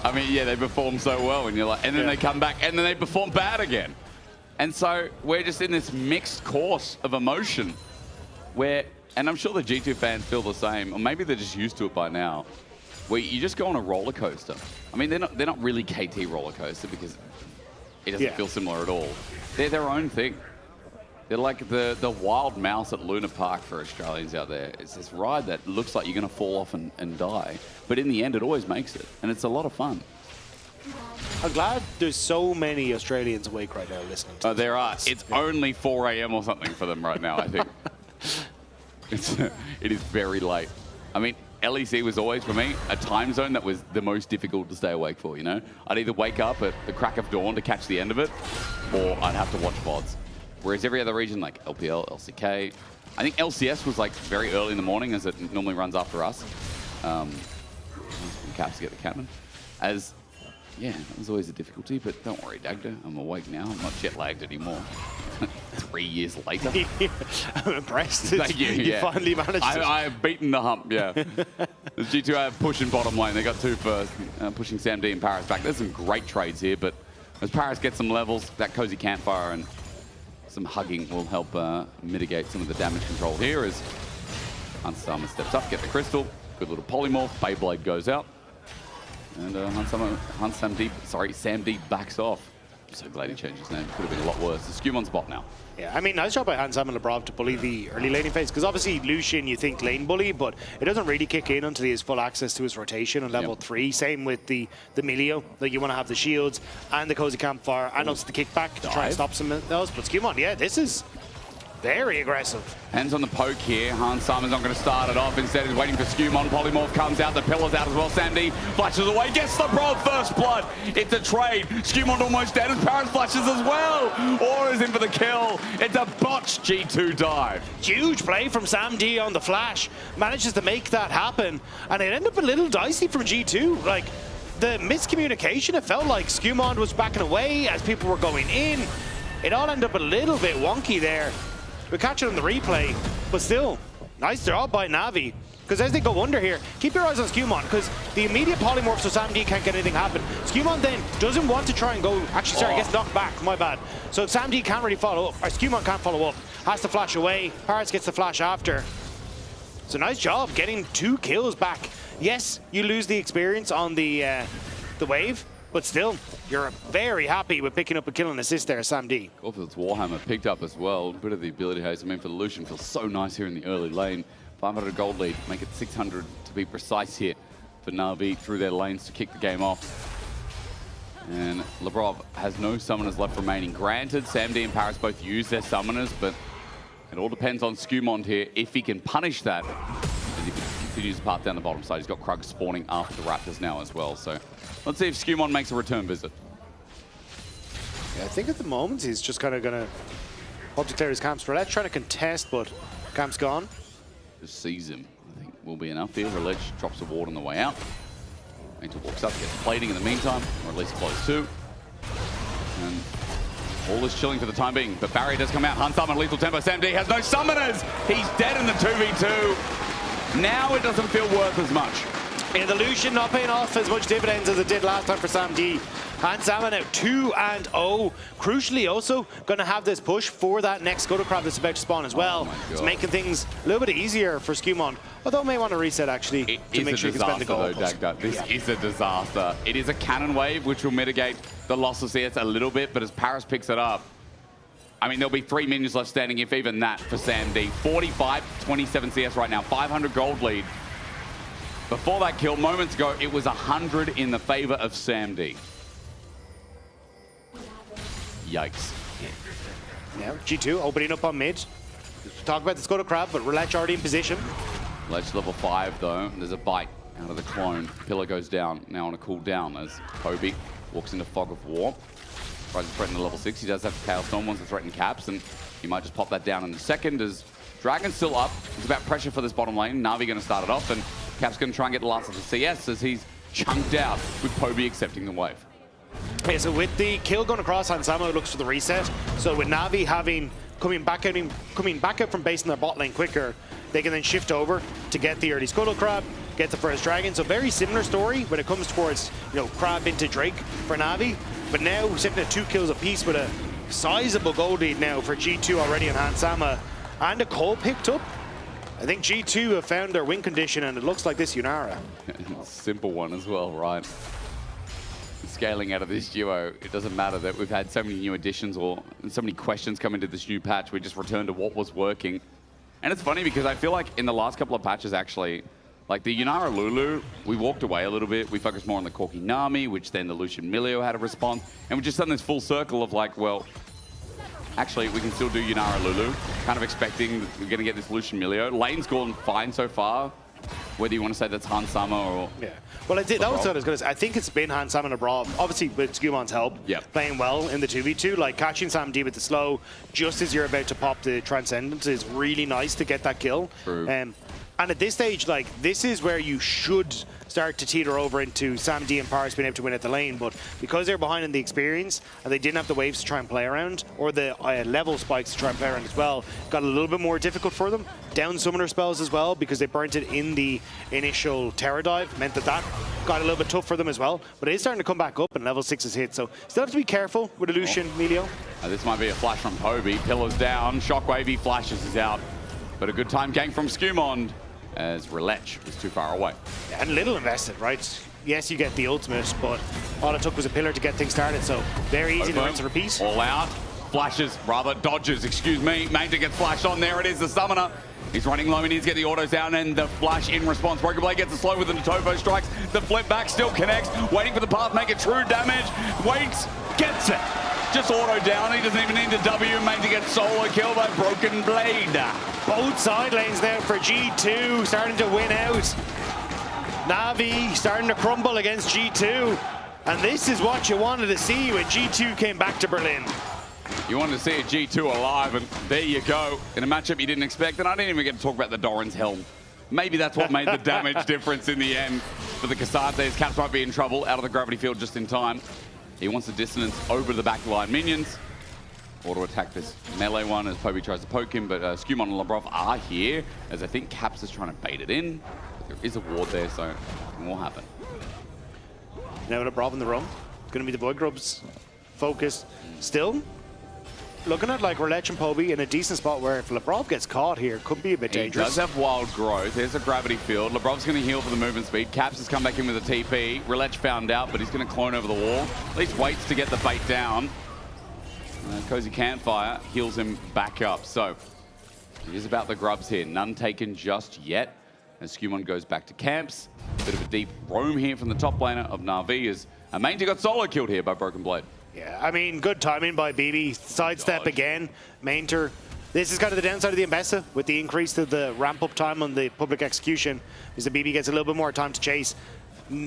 I mean, yeah, they perform so well. And you're like, and then they come back and then they perform bad again. And so we're just in this mixed course of emotion where, and I'm sure the G2 fans feel the same, or maybe they're just used to it by now, where you just go on a roller coaster. I mean, they're not really KT roller coaster because it doesn't feel similar at all. They're their own thing. They're like the wild mouse at Luna Park for Australians out there. It's this ride that looks like you're going to fall off and die, but in the end, it always makes it, and it's a lot of fun. I'm glad there's so many Australians awake right now listening to this. There are. It's only 4 a.m. or something for them right now, I think. It is very late. I mean, LEC was always, for me, a time zone that was the most difficult to stay awake for, you know? I'd either wake up at the crack of dawn to catch the end of it, or I'd have to watch VODs. Whereas every other region, like LPL, LCK, I think LCS was like very early in the morning, as it normally runs after us. Caps to get the cannon. Yeah, that was always a difficulty, but don't worry, Dagda, I'm awake now. I'm not jet-lagged anymore. 3 years later. I'm impressed. Thank you. You finally managed it. I've beaten the hump, yeah. The G2 have pushing bottom lane. They got 2 first, pushing Sam D and Paris back. There's some great trades here, but as Paris gets some levels, that cozy campfire and some hugging will help mitigate some of the damage control here as Unsama steps up, get the crystal. Good little polymorph. Beyblade goes out. And Sam D backs off. I'm so glad he changed his name. Could have been a lot worse. The Scumon's bot now. Yeah, I mean, nice job by Hansam and Lebrov to bully the early laning phase, because obviously Lucian, you think lane bully, but it doesn't really kick in until he has full access to his rotation on level 3. Same with the Milio. Like, you want to have the shields and the cozy campfire and also the kickback to try and stop some of those. But Scumon, yeah, this is very aggressive. Hands on the poke here. Hans Sama's not going to start it off. Instead, he's waiting for Scumon. Polymorph comes out. The pillar's out as well. Sandy flashes away. Gets the Brawl first blood. It's a trade. Scumon almost dead as Paris flashes as well. Aura's in for the kill. It's a botched G2 dive. Huge play from Sam D on the flash. Manages to make that happen. And it ended up a little dicey from G2. Like, the miscommunication, it felt like Scumon was backing away as people were going in. It all ended up a little bit wonky there. We catch it on the replay, but still, nice job by Na'Vi. Because as they go under here, keep your eyes on Scumon, because the immediate polymorph so Sam D can't get anything happen. Scumon then doesn't want to try and go, actually sorry, gets knocked back, my bad. So Sam D can't really follow up, or Scumon can't follow up, has to flash away, Paris gets the flash after. So nice job getting 2 kills back. Yes, you lose the experience on the wave, but still, you're very happy with picking up a kill and assist there, Sam D. Caulfield's Warhammer picked up as well. A bit of the ability haze. I mean, for the Lucian, feels so nice here in the early lane. 500 gold lead, make it 600 to be precise here for Na'Vi through their lanes to kick the game off. And Lebrov has no summoners left remaining. Granted, Sam D and Paris both use their summoners, but it all depends on Scumon here. If he can punish that, and if he continues the path down the bottom side. He's got Krug spawning after the Raptors now as well. So let's see if Skumon makes a return visit. Yeah, I think at the moment he's just kind of going to hope to clear his camps. Roulette trying to contest, but camp's gone. Just sees him. I think will be enough here. Roulette drops a ward on the way out. Angel walks up, gets plating in the meantime, or at least close to. And all is chilling for the time being, but Barry does come out. Hunt Summon, Lethal Tempo. Sam D has no summoners. He's dead in the 2v2. Now it doesn't feel worth as much. Yeah, the Lucian not paying off as much dividends as it did last time for Sam D. And Salmon now 2-0. Crucially also going to have this push for that next Scuttle Crab that's about to spawn as well. It's making things a little bit easier for Skumon. Although may want to reset actually to make sure he can spend the gold. This is a disaster. It is a cannon wave which will mitigate the loss of CS a little bit, but as Paris picks it up, I mean, there'll be 3 minions left standing, if even that, for Sam D. 45, 27 CS right now, 500 gold lead. Before that kill, moments ago, it was 100 in the favor of Sam D. Yikes. Now, G2 opening up on mid. Talk about the Scuttle Crab, but Roulette already in position. Roulette level 5, though. There's a bite out of the clone. Pillar goes down, now on a cooldown as Kobe walks into Fog of War. Tries to threaten the level 6. He does have Chaos Storm, wants to threaten Caps, and he might just pop that down in a second as Dragon's still up. It's about pressure for this bottom lane. Na'Vi going to start it off, and Caps going to try and get the last of the CS as he's chunked out with Kobe accepting the wave. Okay, so with the kill going across, Hansama looks for the reset. So with Na'Vi coming back out from base in their bot lane quicker, they can then shift over to get the early Scuttle Crab, get the first Dragon. So very similar story when it comes towards, you know, Crab into Drake for Na'Vi. But now sitting at 2 kills apiece with a sizable gold lead now for G2 already on Hansama. And a call picked up. I think G2 have found their win condition, and it looks like this Yunara. Simple one as well, right? Scaling out of this duo, it doesn't matter that we've had so many new additions or so many questions come into this new patch. We just returned to what was working. And it's funny because I feel like in the last couple of patches, actually, like the Yunara Lulu, we walked away a little bit. We focused more on the Corki Nami, which then the Lucian Milio had a response. And we've just done this full circle of like, well, actually, we can still do Yunara Lulu. Kind of expecting we're going to get this Lucian Milio. Lane's gone fine so far. Whether you want to say that's Hansama or... Yeah. Well, that was what I was going to say. I think it's been Hansama and Abrav, obviously with Skumon's help, playing well in the 2v2. Like catching Sam D with the slow, just as you're about to pop the Transcendence is really nice to get that kill. True. And at this stage, like, this is where you should start to teeter over into Sam D and Paris being able to win at the lane, but because they're behind in the experience and they didn't have the waves to try and play around, or the level spikes to try and play around as well, got a little bit more difficult for them. Down summoner spells as well, because they burnt it in the initial Terror Dive, meant that got a little bit tough for them as well, but it is starting to come back up and level 6 is hit, so still have to be careful with Lucian Milio. This might be a flash from Kobe. Pillars down, Shockwave, he flashes is out, but a good time gang from Skumon as Roulette was too far away. Yeah, and little invested, right? Yes, you get the ultimate, but all it took was a pillar to get things started, so very easy to rinse and repeat. All out, flashes, rather dodges, excuse me. Major gets flashed on, there it is, the summoner. He's running low, he needs to get the autos down, and the flash in response. Broken Blade gets a slow with the Topo strikes. The flip back still connects, waiting for the path, make it true damage. Waits, gets it. Just auto down, he doesn't even need the W. Major gets solo kill by Broken Blade. Both side lanes now for G2, starting to win out. Na'Vi starting to crumble against G2. And this is what you wanted to see when G2 came back to Berlin. You wanted to see a G2 alive, and there you go. In a matchup you didn't expect, and I didn't even get to talk about the Doran's Helm. Maybe that's what made the damage difference in the end for the Casates. Caps might be in trouble, out of the gravity field just in time. He wants the dissonance over the backline minions. Auto attack this melee one as Poby tries to poke him, but Skumon and Labrov are here, as I think Caps is trying to bait it in. There is a ward there, so it will happen. Now Labrov in the room. Going to be the Void Grubs focus. Still looking at like Roulette and Poby in a decent spot where if Labrov gets caught here, could be a bit dangerous. He does have wild growth. There's a gravity field. Labrov's going to heal for the movement speed. Caps has come back in with a TP. Roulette found out, but he's going to clone over the wall. At least waits to get the bait down. Cozy Campfire heals him back up. So it is about the grubs here. None taken just yet. As Skumon goes back to camps. Bit of a deep roam here from the top laner of Na'Vi as Mainty got solo killed here by Broken Blade. Yeah, I mean, good timing by BB. Sidestep again. Mainter This is kind of the downside of the Mbessa with the increase to the ramp-up time on the public execution, is the BB gets a little bit more time to chase.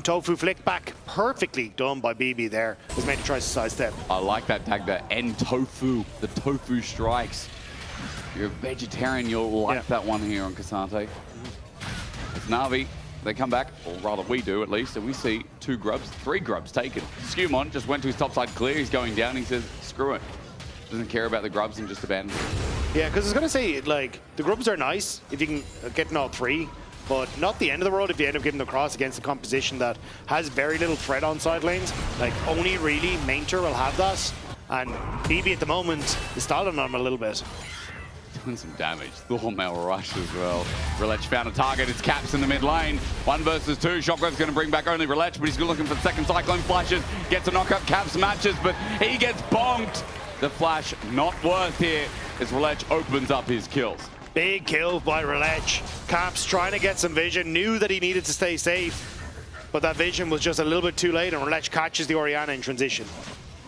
Tofu flick back, perfectly done by BB there, as Manta tries to sidestep. I like that tag there, and Tofu, the Tofu strikes. If you're a vegetarian, you'll like that one here on Cassante. It's Na'Vi, they come back, or rather we do at least, and we see 2 grubs, 3 grubs taken. Skewmon just went to his top side clear, he's going down, he says, screw it. Doesn't care about the grubs and just abandons it. Yeah, because I was going to say, like, the grubs are nice if you can get in all 3, but not the end of the world if you end up getting across against a composition that has very little threat on side lanes. Like, only really Mainter will have that, and BB at the moment is stalling on him a little bit. Doing some damage. Thormail rush as well. Relech found a target. It's Caps in the mid lane. 1 versus 2. Shockwave's going to bring back only Relech, but he's looking for the second Cyclone flashes. Gets a knockup. Caps matches, but he gets bonked. The flash not worth here as Relech opens up his kills. Big kill by Relech. Caps trying to get some vision, knew that he needed to stay safe, but that vision was just a little bit too late, and Relech catches the Orianna in transition.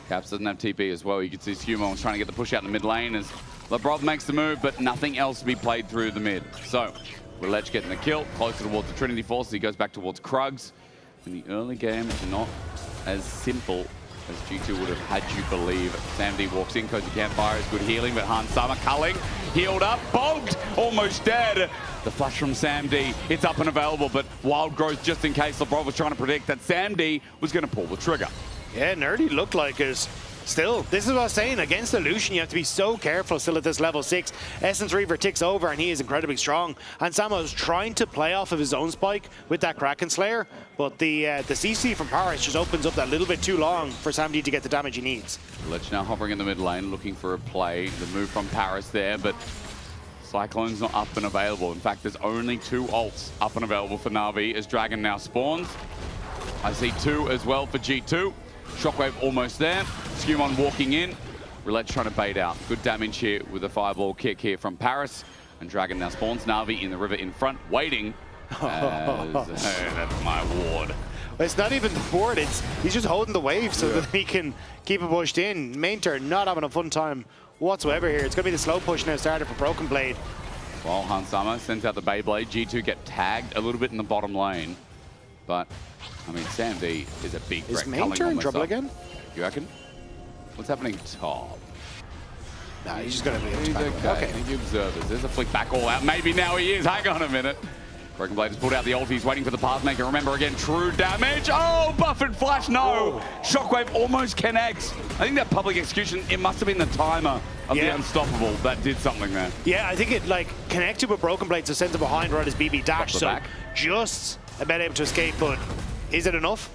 Caps doesn't have TP as well. You can see Skewmon trying to get the push out in the mid lane as Labrov makes the move, but nothing else to be played through the mid. So, Relech getting the kill, closer towards the Trinity Force. He goes back towards Krugs. In the early game, it's not as simple as G2 would have had you believe. Sam D walks in, Cozy Campfire is good healing, but Hans Sama culling, healed up, bogged, almost dead. The flash from Sam D, it's up and available, but Wild Growth just in case Labrov was trying to predict that Sam D was going to pull the trigger. Yeah, Nerdy looked like us. Still, this is what I was saying, against Illusion you have to be so careful still at this level 6. Essence Reaver ticks over and he is incredibly strong. And Samo was trying to play off of his own spike with that Kraken Slayer, but the CC from Paris just opens up that little bit too long for Sam D to get the damage he needs. Relech now hovering in the mid lane, looking for a play. The move from Paris there, but Cyclone's not up and available. In fact, there's only 2 ults up and available for Na'Vi as Dragon now spawns. I see 2 as well for G2. Shockwave almost there. Skewmon walking in. Relech trying to bait out. Good damage here with a fireball kick here from Paris. And Dragon now spawns. Na'Vi in the river in front, waiting. That's my ward. It's not even the board, he's just holding the wave so that he can keep it pushed in. Mainter not having a fun time whatsoever here. It's going to be the slow push now started for Broken Blade. Well, Hansama sends out the Beyblade. G2 get tagged a little bit in the bottom lane. But, I mean, Sam D is a big threat. Is Mainter in trouble again? You reckon? What's happening top? Nah, he's just going to be He's okay. The observers. There's a flick back all out. Maybe now he is. Hang on a minute. Broken Blade has pulled out the ult. He's waiting for the Pathmaker. Remember again, true damage. Oh, buffered flash. No. Shockwave almost connects. I think that public execution, it must have been the timer of the Unstoppable that did something there. Yeah, I think it like connected with Broken Blade, so sends him behind right as BB dash. So back. Just about able to escape, but is it enough?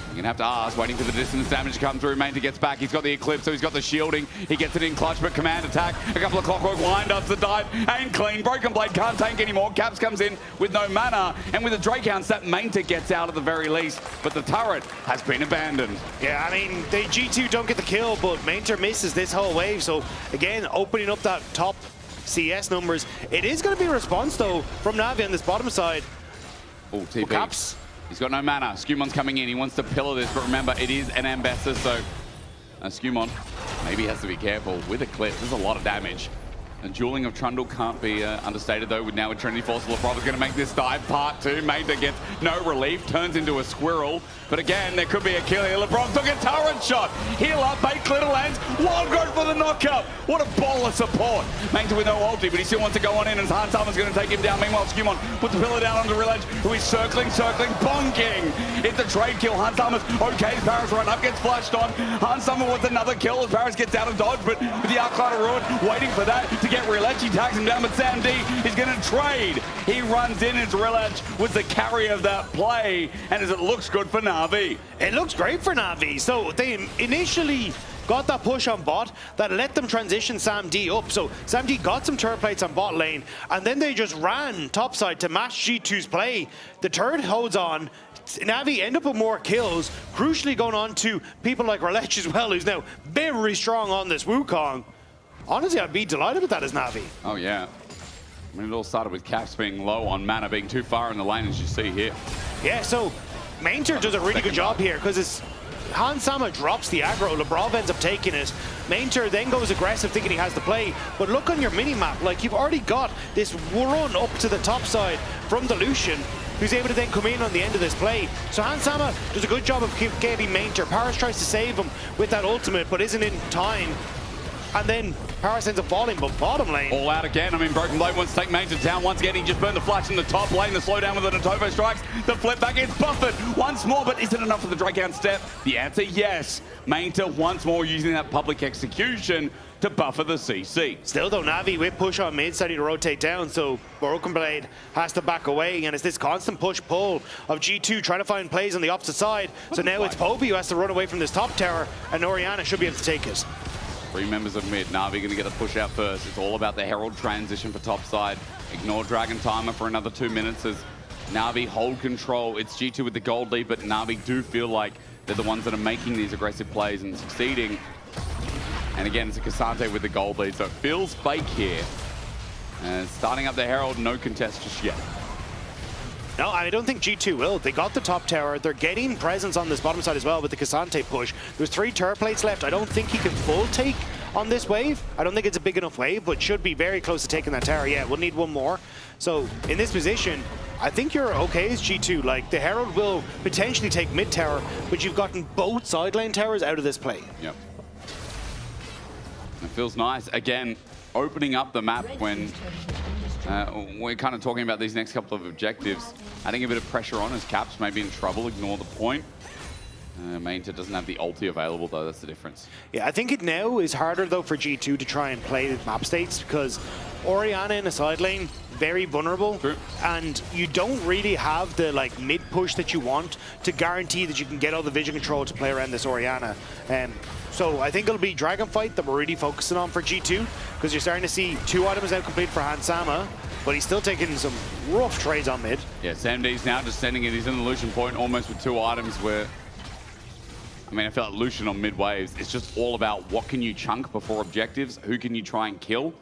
You're going to have to ask, waiting for the distance damage to come through. Mainter gets back. He's got the Eclipse, so he's got the shielding. He gets it in clutch, but command attack. A couple of Clockwork wind-ups, the dive, ain't clean. Broken Blade can't tank anymore. Caps comes in with no mana. And with the Drake Hounds, that Mainter gets out at the very least. But the turret has been abandoned. Yeah, I mean, the G2 don't get the kill, but Mainter misses this whole wave. So, again, opening up that top CS numbers. It is going to be a response, though, from Na'Vi on this bottom side. Oh, TP. Caps. He's got no mana. Skewmon's coming in. He wants to pillar this, but remember, it is an Ambassador, so Skewmon maybe has to be careful with Eclipse. There's a lot of damage. And dueling of Trundle can't be understated, though, with now with Trinity Force. Labrov is going to make this dive part 2. Mainter gets no relief, turns into a squirrel. But again, there could be a kill here. Labrov took a turret shot. Heal up, bait clear to lands. Wild Growth for the knockup. What a ball of support. Mainter with no ulti, but he still wants to go on in, and Hans Sama's going to take him down. Meanwhile, Skewmon puts the pillar down onto Relech, who is circling, bonking. It's a trade kill. Hans Sama's okay. Paris right up, gets flashed on. Hans Sama wants another kill as Paris gets out of dodge, but with the Arclight of Ruin waiting for that to get Relech. He tags him down, but Sam D is going to trade. He runs in as Relech was the carrier of that play, and as it looks good for Na'Vi. It looks great for Na'Vi. So they initially got that push on bot that let them transition Sam D up. So Sam D got some turret plates on bot lane, and then they just ran topside to match G2's play. The turret holds on. Na'Vi end up with more kills, crucially going on to people like Relech as well, who's now very strong on this Wukong. Honestly, I'd be delighted with that as Na'Vi. Oh, yeah. I mean, it all started with Caps being low on mana, being too far in the lane, as you see here. Yeah, so Mainter does a really good job here, because Hans Sama drops the aggro, Labrov ends up taking it. Mainter then goes aggressive thinking he has the play, but look on your mini-map, like you've already got this run up to the top side from the Lucian, who's able to then come in on the end of this play. So Hans Sama does a good job of getting Mainter. Paris tries to save him with that ultimate, but isn't in time. And then Paris ends up falling, but bottom lane. All out again. I mean, Broken Blade wants to take Mainter down. Once again, he just burned the flash in the top lane. The slowdown with the Natovo strikes. The flip back is buffered once more, but is it enough for the Dragon step? The answer, yes. Mainter once more using that public execution to buffer the CC. Still though, Navi with push on mid starting to rotate down, so Broken Blade has to back away, and it's this constant push-pull of G2 trying to find plays on the opposite side. So now it's Poby who has to run away from this top tower, and Orianna should be able to take it. 3 members of mid. Navi going to get a push out first. It's all about the Herald transition for top side. Ignore Dragon Timer for another 2 minutes as Navi hold control. It's G2 with the gold lead, but Navi do feel like they're the ones that are making these aggressive plays and succeeding. And again, it's a Cassante with the gold lead, so it feels fake here. And starting up the Herald, no contest just yet. No, I don't think G2 will. They got the top tower. They're getting presence on this bottom side as well with the Cassante push. There's 3 turret plates left. I don't think he can full take on this wave. I don't think it's a big enough wave, but should be very close to taking that tower. Yeah, we'll need 1 more. So in this position, I think you're okay as G2. Like, the Herald will potentially take mid tower, but you've gotten both side lane towers out of this play. Yep. It feels nice. Again, opening up the map when we're kind of talking about these next couple of objectives. Adding a bit of pressure on as Caps may be in trouble. Ignore the point. Mainter doesn't have the ulti available though, that's the difference. Yeah, I think it now is harder though for G2 to try and play the map states because Orianna in the side lane, very vulnerable. True. And you don't really have the like mid push that you want to guarantee that you can get all the vision control to play around this Orianna. So I think it'll be Dragon Fight that we're really focusing on for G2 because you're starting to see 2 items now complete for Hans Sama, but he's still taking some rough trades on mid. Yeah, SamD's now just sending it. He's in the Lucian point almost with 2 items where, I mean, I feel like Lucian on mid waves, it's just all about what can you chunk before objectives, who can you try and kill,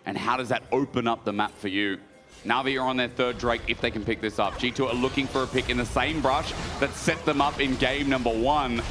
and how does that open up the map for you. Navi are on their 3rd Drake if they can pick this up. G2 are looking for a pick in the same brush that set them up in game number 1.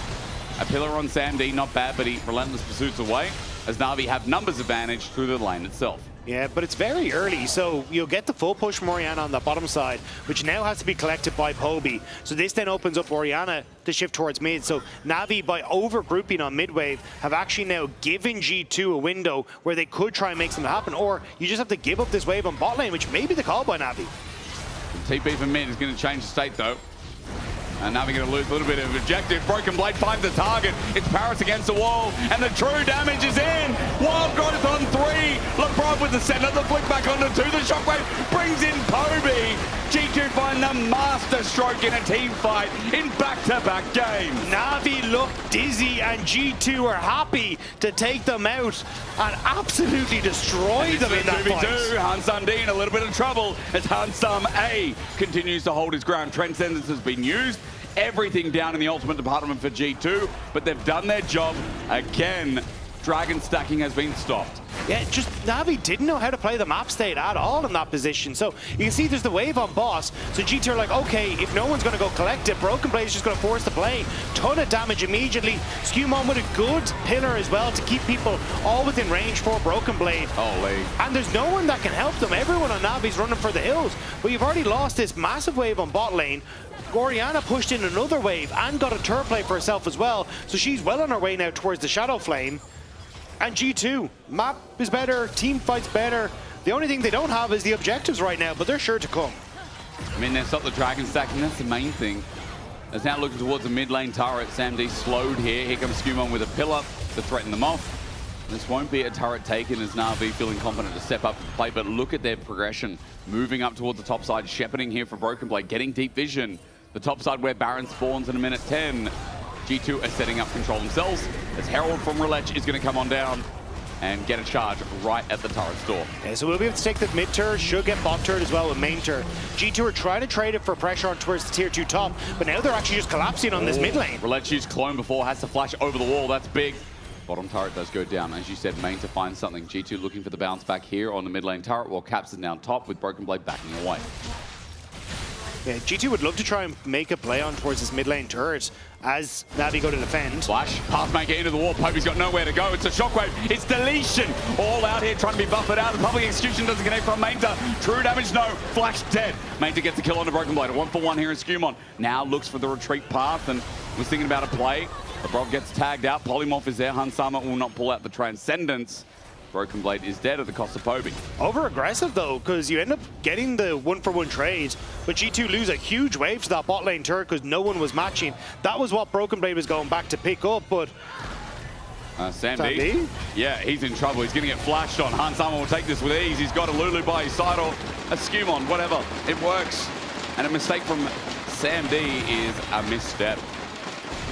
A pillar on SamD, not bad, but he relentless pursuits away as Navi have numbers advantage through the lane itself. Yeah, but it's very early, so you'll get the full push from Orianna on the bottom side, which now has to be collected by Poby. So this then opens up Orianna to shift towards mid. So Navi, by over-grouping on mid-wave, have actually now given G2 a window where they could try and make something happen, or you just have to give up this wave on bot lane, which may be the call by Navi. TP for mid is going to change the state, though. And now we're going to lose a little bit of objective. Broken Blade finds the target. It's Paris against the wall, and the true damage is in. Wild Growth on 3. Labrov with the center, the flick back onto 2. The shockwave brings in Poby. G2 find the master stroke in a team fight in back-to-back games. Navi look dizzy, and G2 are happy to take them out and absolutely destroy them in that fight. Hansam D in a little bit of trouble as Hansam A continues to hold his ground. Transcendence has been used. Everything down in the ultimate department for G2, but they've done their job again. Dragon stacking has been stopped. Yeah, just Navi didn't know how to play the map state at all in that position. So you can see there's the wave on boss. So G2 are like, okay, if no one's going to go collect it, Broken Blade is just going to force the play. Ton of damage immediately. Skewmon with a good pillar as well to keep people all within range for Broken Blade. Holy. And there's no one that can help them. Everyone on Navi's running for the hills. But you've already lost this massive wave on bot lane. Orianna pushed in another wave and got a turret play for herself as well. So she's well on her way now towards the Shadow Flame. And G2, map is better, team fight's better. The only thing they don't have is the objectives right now, but they're sure to come. I mean, they've stopped the Dragon stack, and that's the main thing. It's now looking towards the mid lane turret. SamD slowed here. Here comes Skewmon with a pillar to threaten them off. This won't be a turret taken as Navi feeling confident to step up to the plate, but look at their progression. Moving up towards the top side, shepherding here for Broken Blade, getting deep vision. The top side where Baron spawns in a minute 10. G2 are setting up control themselves as Herald from Roulette is going to come on down and get a charge right at the turret's door. Okay, so we'll be able to take the mid turret, should get bot turret as well with main turret. G2 are trying to trade it for pressure on towards the tier 2 top, but now they're actually just collapsing on this mid lane. Roulette used clone before, has to flash over the wall, that's big. Bottom turret does go down. As you said, main to find something. G2 looking for the bounce back here on the mid lane turret, while Caps is now top with Broken Blade backing away. Yeah, G2 would love to try and make a play on towards this mid lane turret as Navi go to defend. Flash, pathmaker into the wall. Popey's got nowhere to go. It's a shockwave. It's deletion. All out here trying to be buffered out. The public execution doesn't connect from Mainta. True damage, no. Flash dead. Mainta gets the kill on the Broken Blade. A 1-for-1 here in Skumon. Now looks for the retreat path and was thinking about a play. Lebrov gets tagged out. Polymorph is there. Hansama will not pull out the Transcendence. Broken Blade is dead at the cost of Poby. Over aggressive though, because you end up getting the 1-for-1 trade, but G2 lose a huge wave to that bot lane turret because no one was matching. That was what Broken Blade was going back to pick up, but Sandy? Yeah, he's in trouble. He's going to get flashed on. Hansama will take this with ease. He's got a Lulu by his side or a Skumon, whatever. It works. And a mistake from Sam D is a misstep.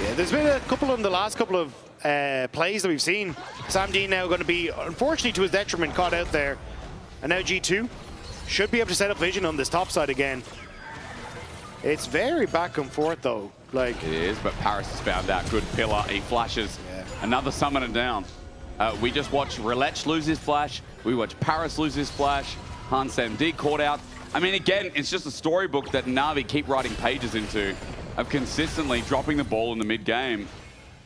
Yeah, there's been a couple in the last couple of plays that we've seen. Sam D now going to be, unfortunately to his detriment, caught out there. And now G2 should be able to set up vision on this top side again. It's very back and forth though. Like it is, but Paris has found out. Good pillar. He flashes. Yeah. Another summoner down. We just watched Relech lose his flash. We watched Paris lose his flash. Hans MD caught out. I mean, again, it's just a storybook that Na'Vi keep writing pages into of consistently dropping the ball in the mid-game.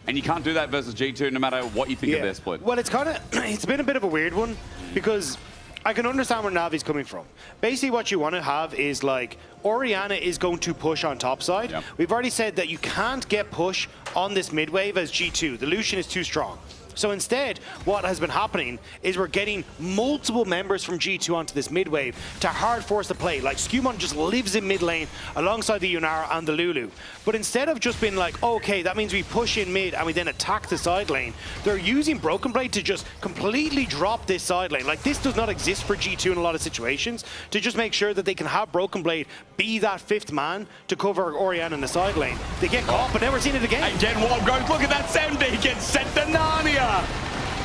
And you can't do that versus G2 no matter what you think of their split. Well, it's kind of, it's been a bit of a weird one because I can understand where Navi's coming from. Basically what you want to have is like, Orianna is going to push on top side. Yep. We've already said that you can't get push on this mid wave as G2. The Lucian is too strong. So instead, what has been happening is we're getting multiple members from G2 onto this mid wave to hard force the play. Like Skumon just lives in mid lane alongside the Yunara and the Lulu. But instead of just being like, okay, that means we push in mid and we then attack the side lane, they're using Broken Blade to just completely drop this side lane. Like this does not exist for G2 in a lot of situations, to just make sure that they can have Broken Blade be that fifth man to cover Orianna in the side lane. They get caught, but now we're seeing it again. Again, Wall goes, look at that Sandy gets sent to Narnia.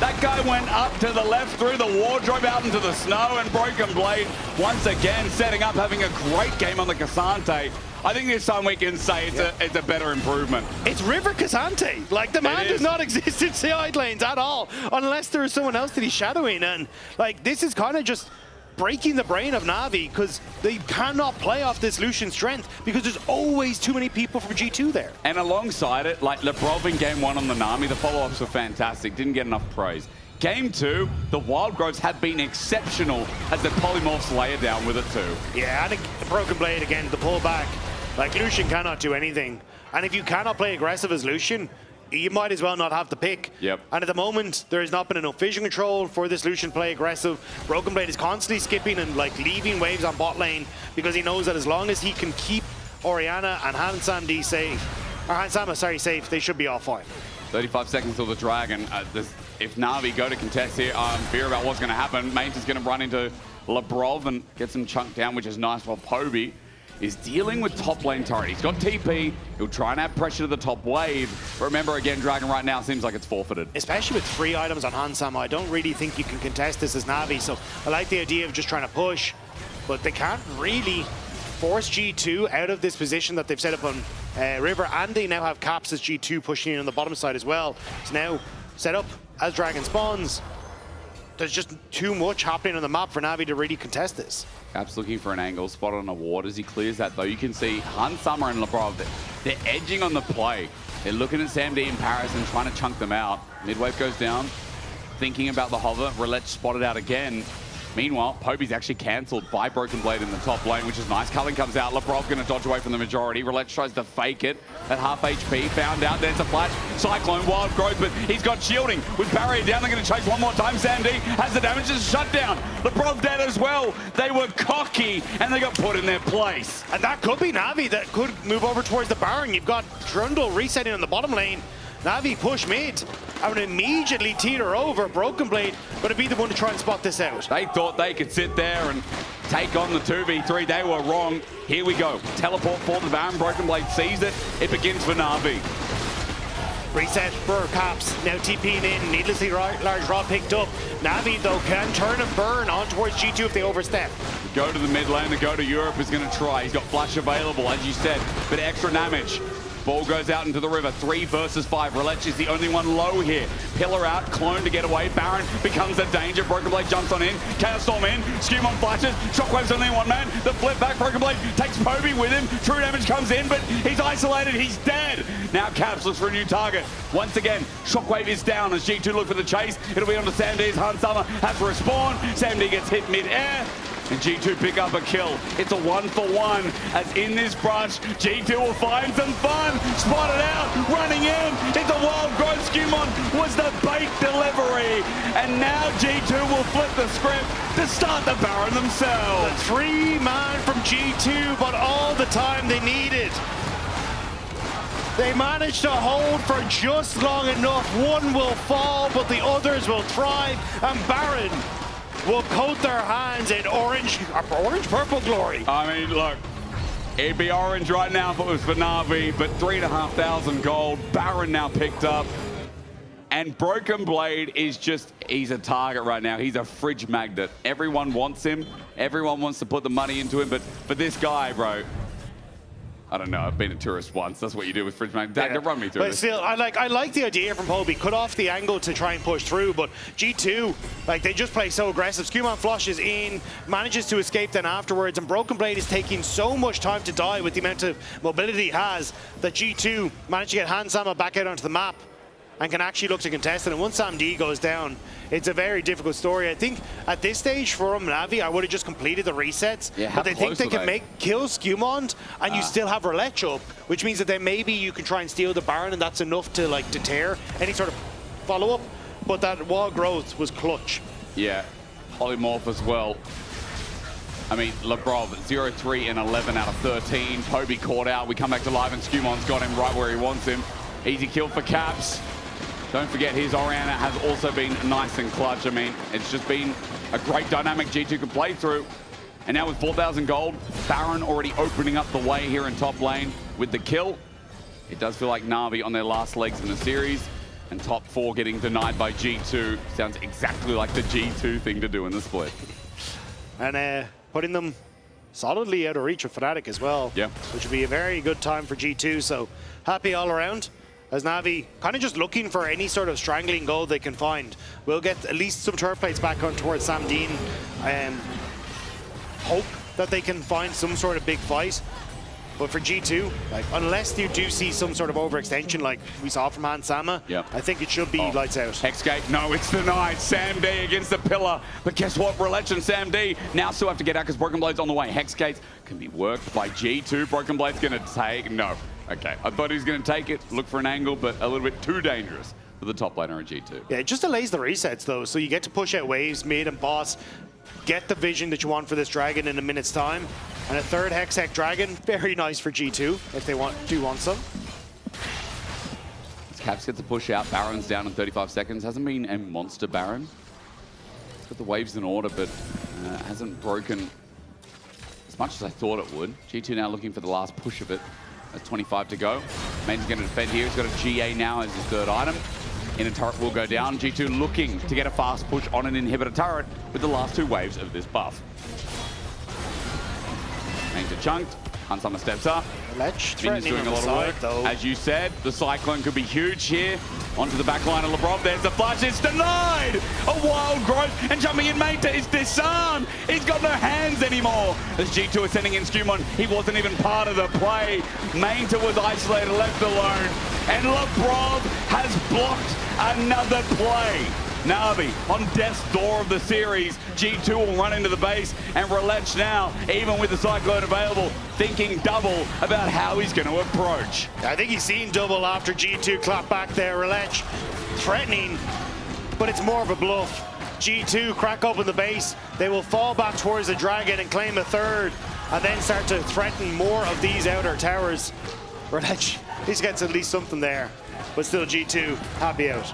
That guy went up to the left through the wardrobe out into the snow, and Broken Blade once again setting up, having a great game on the Cassante. I think this time we can say it's a better improvement. It's River Cassante. Like the man does not exist in side lanes at all, unless there is someone else that he's shadowing. And like this is kind of just breaking the brain of Na'Vi because they cannot play off this Lucian strength because there's always too many people from G2 there. And alongside it, like Lebrov in game 1 on the Nami, the follow-ups were fantastic, didn't get enough praise. Game 2, the Wild Groves have been exceptional as the Polymorphs lay it down with it too. Yeah, and the Broken Blade again, the pullback. Like Lucian cannot do anything. And if you cannot play aggressive as Lucian, you might as well not have the pick. Yep. And at the moment, there has not been enough vision control for this Lucian play aggressive. Broken Blade is constantly skipping and like leaving waves on bot lane because he knows that as long as he can keep Orianna and Hansama safe, or Hansama, sorry, safe, they should be all fine. 35 seconds till the Dragon. If Na'Vi go to contest here, I'm fear about what's going to happen. Mains is going to run into Lebrov and get some chunked down, which is nice, while Poby is dealing with top lane turret. He's got TP. He'll try and add pressure to the top wave. But remember, again, Dragon right now seems like it's forfeited. Especially with 3 items on Hansama, I don't really think you can contest this as Na'Vi. So I like the idea of just trying to push, but they can't really force G2 out of this position that they've set up on River, and they now have caps as G2 pushing in on the bottom side as well. It's now set up as Dragon spawns. There's just too much happening on the map for Na'Vi to really contest this. Caps looking for an angle, spot on a ward as he clears that though. You can see Hansama and Lebrov, they're edging on the play. They're looking at Sam D in Paris and trying to chunk them out. Midwave goes down, thinking about the hover. Relech spotted out again. Meanwhile, Poby's actually cancelled by Broken Blade in the top lane, which is nice. Culling comes out. Lebrov going to dodge away from the majority. Relech tries to fake it at half HP. Found out. There's a flash. Cyclone, Wild Growth, but he's got shielding. With barrier down, they're going to chase one more time. Sandy has the damage. It's shut down. Lebrov dead as well. They were cocky, and they got put in their place. And that could be Na'Vi that could move over towards the Baron. You've got Trundle resetting on the bottom lane. Na'Vi push mid and immediately teeter over. Broken Blade going to be the one to try and spot this out. They thought they could sit there and take on the 2v3. They were wrong. Here we go. Teleport for the Baron. Broken Blade sees it. It begins for Na'Vi. Reset for Caps. Now TPing in. Needlessly large rod picked up. Na'Vi, though, can turn and burn on towards G2 if they overstep. Go to the mid lane. The go to Europe is going to try. He's got flash available, as you said, but extra damage. Ball goes out into the river. 3 versus 5. Relech is the only one low here. Pillar out, Clone to get away. Baron becomes a danger. Broken Blade jumps on in. Chaos Storm in. Skewmon flashes. Shockwave's only one man. The flip back. Broken Blade takes Poby with him. True damage comes in, but he's isolated. He's dead. Now Caps looks for a new target. Once again, Shockwave is down as G2 look for the chase. It'll be on to Sam D as Hans Summer has to respawn. Sam D gets hit mid-air. And G2 pick up a kill. It's a 1-for-1 as in this brush, G2 will find some fun. Spotted out, running in. It's a wild growth. Skewmon was the bait delivery. And now G2 will flip the script to start the Baron themselves. The 3-man from G2, but all the time they needed. They managed to hold for just long enough. One will fall, but the others will thrive. And Baron will coat their hands in orange purple glory. I mean, look, it'd be orange right now if it was for Na'Vi, but 3,500 gold. Baron now picked up. And Broken Blade is just, he's a target right now. He's a fridge magnet. Everyone wants him. Everyone wants to put the money into him, but for this guy, bro, I don't know, I've been a tourist once. That's what you do with fridge magnet. Dad, run me through but this. Still, I like the idea from Poby. Cut off the angle to try and push through, but G2, like, they just play so aggressive. Skewmon flushes in, manages to escape then afterwards, and Broken Blade is taking so much time to die with the amount of mobility he has that G2 managed to get Hansama back out onto the map and can actually look to contest it. And once Sam D goes down, it's a very difficult story. I think at this stage for Na'Vi, I would have just completed the resets. Yeah, but they think they can kill Skewmon and you still have Relech up, which means that then maybe you can try and steal the Baron, and that's enough to like deter any sort of follow-up. But that wall growth was clutch. Yeah, Polymorph as well. I mean, Lebrov, 0-3 and 11 out of 13. Poby caught out. We come back to live and Skewmon's got him right where he wants him. Easy kill for Caps. Don't forget his Orianna has also been nice and clutch. I mean, it's just been a great dynamic G2 can play through. And now with 4,000 gold, Baron already opening up the way here in top lane with the kill. It does feel like Na'Vi on their last legs in the series. And top 4 getting denied by G2. Sounds exactly like the G2 thing to do in the split. And putting them solidly out of reach of Fnatic as well. Yeah. Which would be a very good time for G2. So happy all around. As Na'Vi kind of just looking for any sort of strangling goal they can find. We'll get at least some turret plates back on towards Sam Dean. Hope that they can find some sort of big fight. But for G2, like, unless you do see some sort of overextension like we saw from Hansama, I think it should be lights out. Hexgate, no, it's denied. Sam D against the pillar. But guess what? Relech and Sam D now still have to get out because Broken Blade's on the way. Hexgate can be worked by G2. Broken Blade's going to take, no. Okay, I thought he was going to take it, look for an angle, but a little bit too dangerous for the top laner of G2. Yeah, it just delays the resets though, so you get to push out waves, mid and boss, get the vision that you want for this dragon in a minute's time. And a third Hextech dragon, very nice for G2 if they do want some. Caps gets a push out, Baron's down in 35 seconds. Hasn't been a monster Baron. He's got the waves in order, but hasn't broken as much as I thought it would. G2 now looking for the last push of it. That's 25 to go. Main's going to defend here. He's got a GA now as his third item. Inner turret will go down. G2 looking to get a fast push on an inhibitor turret with the last 2 waves of this buff. Main's a chunked. Hansama steps up. Min's doing a lot of work. Though. As you said, the Cyclone could be huge here. Onto the back line of Lebrov. There's the flash. It's denied! A wild growth. And jumping in, Mainta is disarmed. He's got no hands anymore. As G2 is sending in Skewmon, he wasn't even part of the play. Mainta was isolated, left alone. And Lebrov has blocked another play. Na'Vi on death's door of the series. G2 will run into the base, and Relech now, even with the Cyclone available, thinking double about how he's going to approach. I think he's seen double after G2 clap back there. Relech threatening, but it's more of a bluff. G2 crack open the base. They will fall back towards the dragon and claim a third, and then start to threaten more of these outer towers. Relech, he gets at least something there, but still G2 happy out.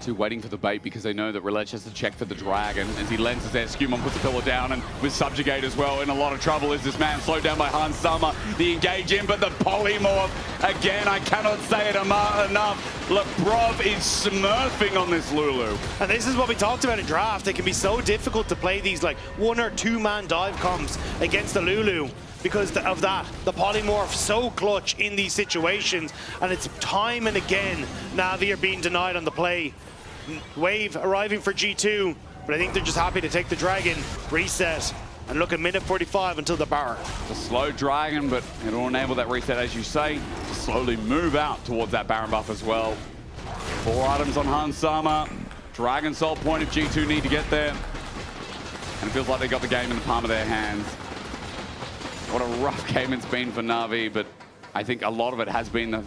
G2 waiting for the bait because they know that Relech has to check for the dragon. As he lenses there, Skewmon puts the pillar down, and with Subjugate as well, in a lot of trouble is this man. Slowed down by Hansama. The engage in, but the polymorph, again, I cannot say it enough. Lebrov is smurfing on this Lulu. And this is what we talked about in draft. It can be so difficult to play these like 1 or 2 man dive comps against the Lulu because of that. The polymorph so clutch in these situations, and it's time and again Na'Vi are being denied on the play. Wave arriving for G2, but I think they're just happy to take the dragon, reset, and look at minute 45 until the bar. The slow dragon, but it'll enable that reset, as you say, to slowly move out towards that Baron buff as well. 4 items on Han Sama. Dragon Soul point if G2 need to get there. And it feels like they got the game in the palm of their hands. What a rough game it's been for Na'Vi, but I think a lot of it has been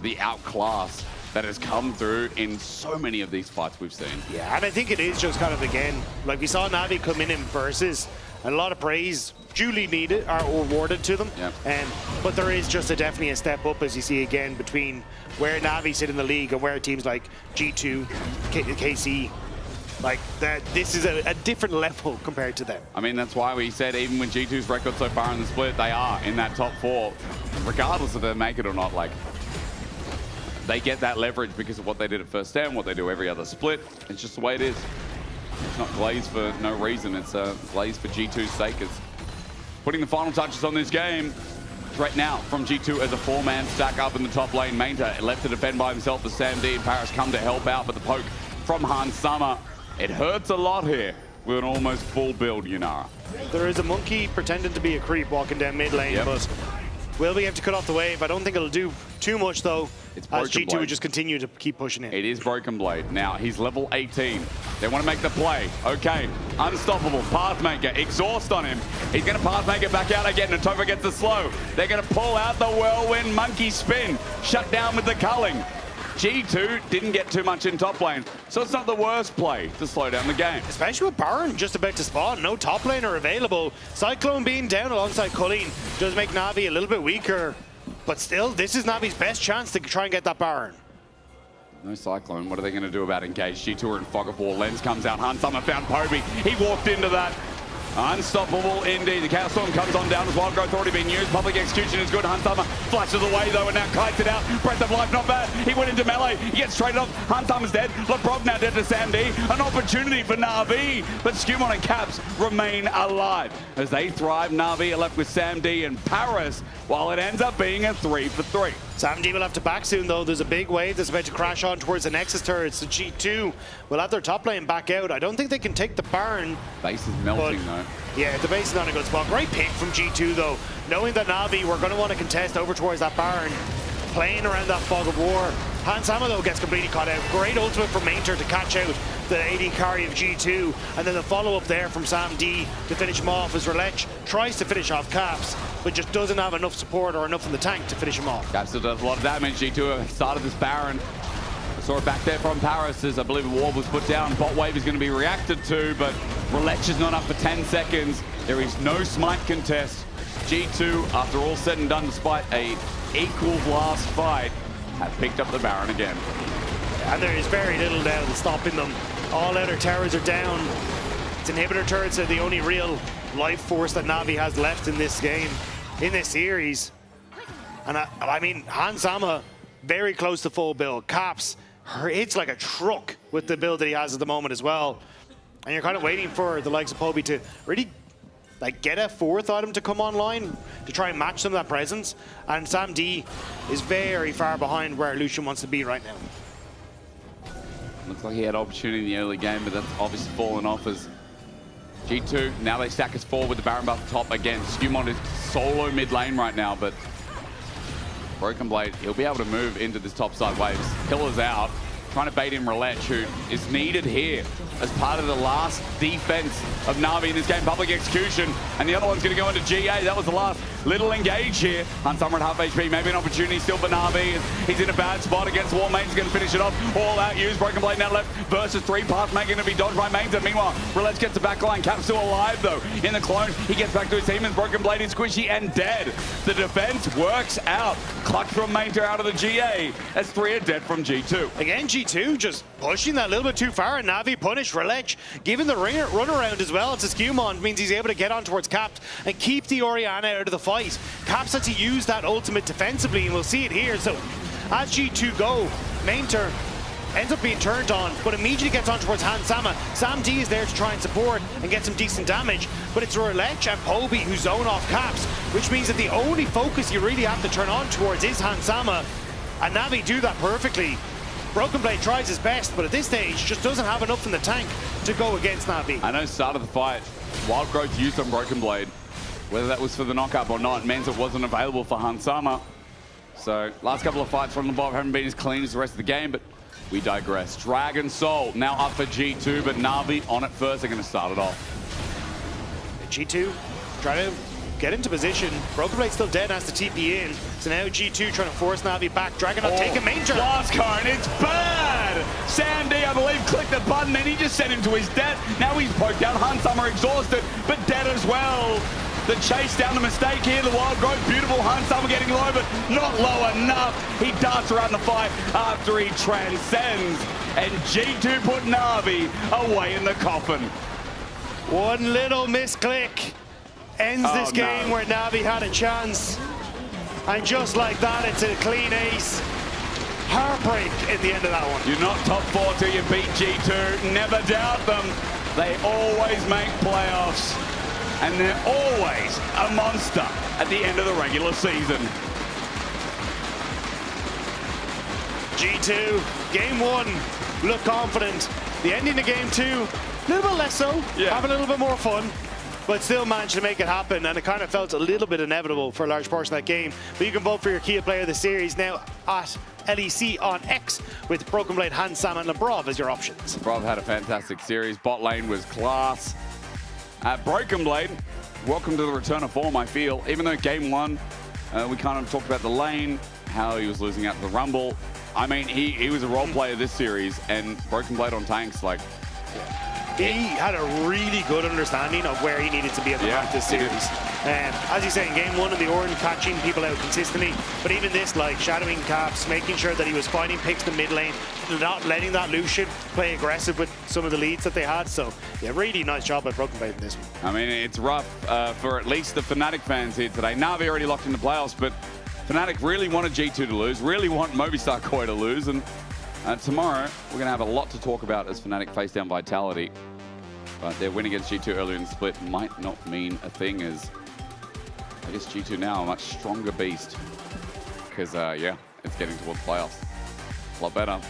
the outclass that has come through in so many of these fights we've seen. Yeah, and I think it is just kind of, again, like we saw Na'Vi come in versus, and a lot of praise duly needed or awarded to them. Yep. But there is just definitely a step up, as you see again, between where Na'Vi sit in the league and where teams like G2, KC, like that. This is a different level compared to them. I mean, that's why we said even with G2's record so far in the split, they are in that top 4, regardless if they make it or not. Like, they get that leverage because of what they did at first stand, what they do every other split. It's just the way it is. It's not Glaze for no reason. It's Glaze for G2's sake. It's putting the final touches on this game. Right now from G2 as a 4-man stack up in the top lane. Mainta left to defend by himself. The Sam D and Paris come to help out, but the poke from Han Sama. It hurts a lot here with an almost full build Yunara. There is a monkey pretending to be a creep walking down mid lane, but will be able to cut off the wave. I don't think it'll do too much though. It's as Broken G2 Blade. would just continue to keep pushing it. It is Broken Blade. Now, he's level 18. They want to make the play. Okay, unstoppable. Pathmaker, exhaust on him. He's going to Pathmaker back out again. Natova gets the slow. They're going to pull out the Whirlwind Monkey Spin. Shut down with the culling. G2 didn't get too much in top lane, so it's not the worst play to slow down the game. Especially with Baron just about to spawn, no top laner available. Cyclone being down alongside Culling does make Na'Vi a little bit weaker, but still, this is Na'Vi's best chance to try and get that Baron. No Cyclone, what are they going to do about engage? G2 are in fog of war. Lens comes out, Han Sama found Poby. He walked into that. Unstoppable indeed. The Chaos Storm comes on down as Wild Growth already been used. Public Execution is good. Han Sama flashes away though and now kites it out. Breath of Life not bad. He went into melee. He gets traded off. Han Sama's dead. Lebrov now dead to Sam D. An opportunity for Na'Vi. But Skewmon and Caps remain alive. As they thrive, Na'Vi are left with Sam D and Paris while it ends up being a 3-for-3. Sam D will have to back soon though. There's a big wave that's about to crash on towards the Nexus turrets. The G2 will have their top lane back out. I don't think they can take the Baron. Base is melting though. Yeah, the base is not in a good spot. Great pick from G2 though. Knowing that Na'Vi were going to want to contest over towards that Baron. Playing around that fog of war. Han Sama though gets completely caught out. Great ultimate from Mainter to catch out the AD carry of G2. And then the follow-up there from Sam D to finish him off as Relech tries to finish off Caps, but just doesn't have enough support or enough in the tank to finish him off. Caps still does a lot of damage. G2 have started this Baron. I saw it back there from Paris as I believe a ward was put down. Bot wave is going to be reacted to, but Relech is not up for 10 seconds. There is no smite contest. G2, after all said and done, despite a equal last fight, have picked up the Baron again. And there is very little now that's stopping them. All outer towers are down. Its inhibitor turrets are the only real life force that Na'Vi has left in this game, in this series. And I mean, Han Sama, very close to full build. Caps, hits like a truck with the build that he has at the moment as well. And you're kind of waiting for the likes of Poby to really get a 4th item to come online to try and match some of that presence. And Sam D is very far behind where Lucian wants to be right now. Looks like he had opportunity in the early game, but that's obviously fallen off as G2. Now they stack us forward with the Baron buff top again. Skewmon is solo mid lane right now, but Broken Blade, he'll be able to move into this top side waves. Killer's out, trying to bait in Relech, who is needed here as part of the last defense of Na'Vi in this game. Public Execution, and the other one's going to go into GA. That was the last little engage here. Han Sama at half HP, maybe an opportunity still for Na'Vi. He's in a bad spot against Warmate. He's going to finish it off. All out use. Broken Blade now left versus 3 paths, making it be dodged by Mainta. Meanwhile, Relech gets the back line. Cap's still alive though. In the clone, he gets back to his team, and Broken Blade is squishy and dead. The defense works out. Clutch from Mainta out of the GA as 3 are dead from G2. Again, G2 just pushing that a little bit too far, and Na'Vi punished Relech, giving the run around as well to Skewmon, means he's able to get on towards Caps and keep the Orianna out of the fight. Caps had to use that ultimate defensively, and we'll see it here. So as G2 go, Main turn. Ends up being turned on, but immediately gets on towards Hans Sama. Sam D is there to try and support and get some decent damage, but it's LEC and Poby who zone off caps, which means that the only focus you really have to turn on towards is Hans Sama, and Navi do that perfectly. Broken Blade tries his best, but at this stage just doesn't have enough in the tank to go against Navi. I know start of the fight, Wild Growth used on Broken Blade. Whether that was for the knockup or not means it wasn't available for Hans Sama. So last couple of fights from the Bob haven't been as clean as the rest of the game, but we digress. Dragon Soul now up for G2, but Na'Vi on it first. They're going to start it off. G2 trying to get into position. Broken Blade still dead, has to TP in. So now G2 trying to force Na'Vi back. Dragon not taking main turn. Blast cone, it's bad! Sandy, I believe, clicked the button and he just sent him to his death. Now he's poked out. Hans Sama exhausted, but dead as well. The chase down the mistake here, the Wild Growth, beautiful. Hans Sama getting low, but not low enough. He darts around the fight after he transcends. And G2 put Na'Vi away in the coffin. One little misclick ends this game where Na'Vi had a chance. And just like that, it's a clean ace. Heartbreak in the end of that one. You're not top 4 till you beat G2. Never doubt them. They always make playoffs. And they're always a monster at the end of the regular season. G2, game 1, look confident. The ending of game 2, a little bit less so, have a little bit more fun, but still managed to make it happen, and it kind of felt a little bit inevitable for a large portion of that game. But you can vote for your Kia Player of the Series now at LEC on X with Broken Blade, Hans Sama and Labrov as your options. Labrov had a fantastic series. Bot lane was class. Broken Blade, welcome to the return of form, I feel. Even though game 1, we kind of talked about the lane, how he was losing out to the Rumble. I mean, he was a role player this series, and Broken Blade on tanks, like... He had a really good understanding of where he needed to be at the back of this series. As you say, in game 1 of the Ornn, catching people out consistently, but even this, like shadowing caps, making sure that he was finding picks in the mid lane, not letting that Lucian play aggressive with some of the leads that they had. So, yeah, really nice job by Broken Blade in this one. I mean, it's rough for at least the Fnatic fans here today. Na'Vi already locked in the playoffs, but Fnatic really wanted G2 to lose, really want Movistar Koi to lose, and tomorrow we're going to have a lot to talk about as Fnatic face down Vitality. But their win against G2 earlier in the split might not mean a thing, as I guess G2 now a much stronger beast. Because, yeah, it's getting towards playoffs. A lot better.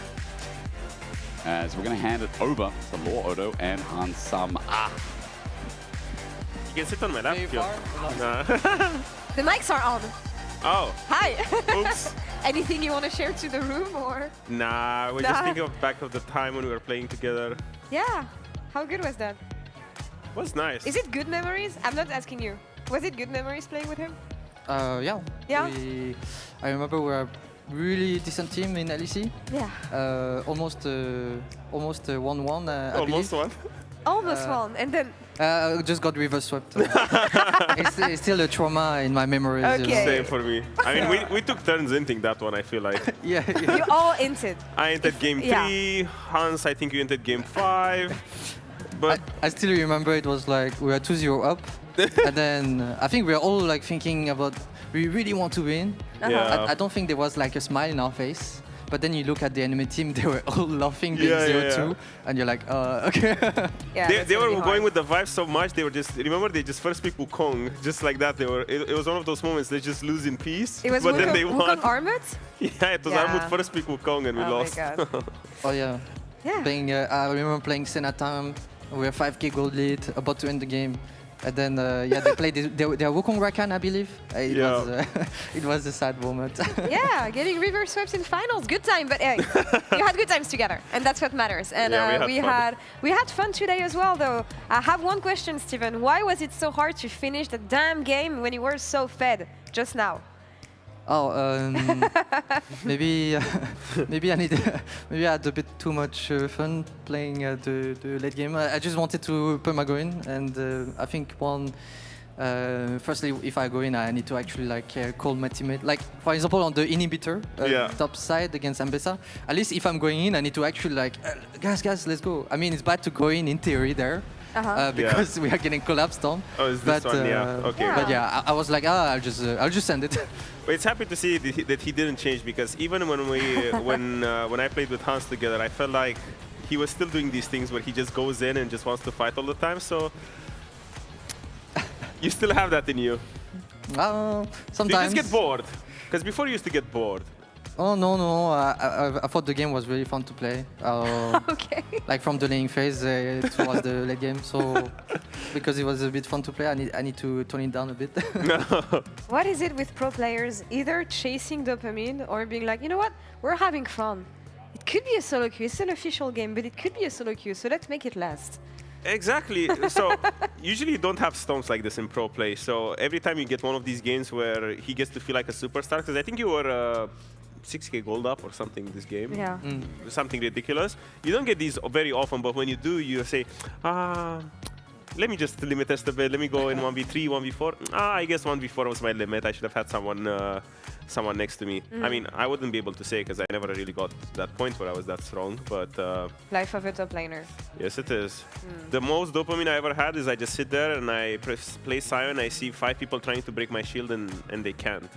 So we're going to hand it over to Law Odo and Hans Sama. You can sit on my lap. The mics are on. Oh. Hi. Oops. Anything you want to share to the room, or? Nah, we're just thinking back of the time when we were playing together. Yeah. How good was that? It was nice. Is it good memories? I'm not asking you. Was it good memories playing with him? Yeah. Yeah? I remember we were a really decent team in LEC. Yeah. Almost 1-1, I Almost believe. one? Almost one, and then... just got reverse swept. It's still a trauma in my memories. Okay. You know? Same for me. I mean, we took turns inting that one, I feel like. Yeah. You all inted. I entered game 3, Hans, I think you entered game 5. But I still remember it was like we were 2-0 up, and then I think we were all like thinking about we really want to win. Yeah. I don't think there was like a smile in our face. But then you look at the enemy team, they were all laughing being 0-2, and you're like, okay. They were going with the vibe so much, they were just, remember they just first pick Wukong, just like that. They were. It was one of those moments they just lose in peace. It was but Wukong, then they won. Armut? Yeah, it was Armut first pick Wukong and we lost. My God. Oh yeah. Yeah. Playing, I remember playing Senna time, we were 5k gold lead, about to end the game. And then, yeah, they played their Wukong Rakan, I believe. It was a sad moment. Yeah, getting reverse swept in finals, good time. But you had good times together, and that's what matters. And we had fun today as well, though. I have one question, Steven. Why was it so hard to finish the damn game when you were so fed just now? Oh, maybe maybe I had a bit too much fun playing the late game. I just wanted to perma-go in, and I think firstly, if I go in, I need to actually like call my teammate. Like for example, on the inhibitor top side against Ambessa. At least if I'm going in, I need to actually like guys, let's go. I mean, it's bad to go in theory there, because we are getting collapsed on. Oh, is this one? Yeah. Okay. But yeah, I was like, I'll just send it. But it's happy to see that he didn't change, because even when we when I played with Hans together, I felt like he was still doing these things where he just goes in and just wants to fight all the time. So you still have that in you. Sometimes. So you just get bored, because before you used to get bored. Oh no! I thought the game was really fun to play. Okay. Like from the laning phase towards the late game, so because it was a bit fun to play, I need to tone it down a bit. What is it with pro players? Either chasing dopamine or being like, you know what, we're having fun. It could be a solo queue. It's an official game, but it could be a solo queue. So let's make it last. Exactly. So usually you don't have storms like this in pro play. So every time you get one of these games where he gets to feel like a superstar, because I think you were 6k gold up or something this game. Yeah. Something ridiculous. You don't get these very often, but when you do, you say, let me just limit test a bit. Let me go in 1v3, 1v4. I guess 1v4 was my limit. I should have had someone next to me. I mean, I wouldn't be able to say, because I never really got to that point where I was that strong, but... Life of a top laner. Yes, it is. The most dopamine I ever had is I just sit there and I play Sion, I see 5 people trying to break my shield and they can't.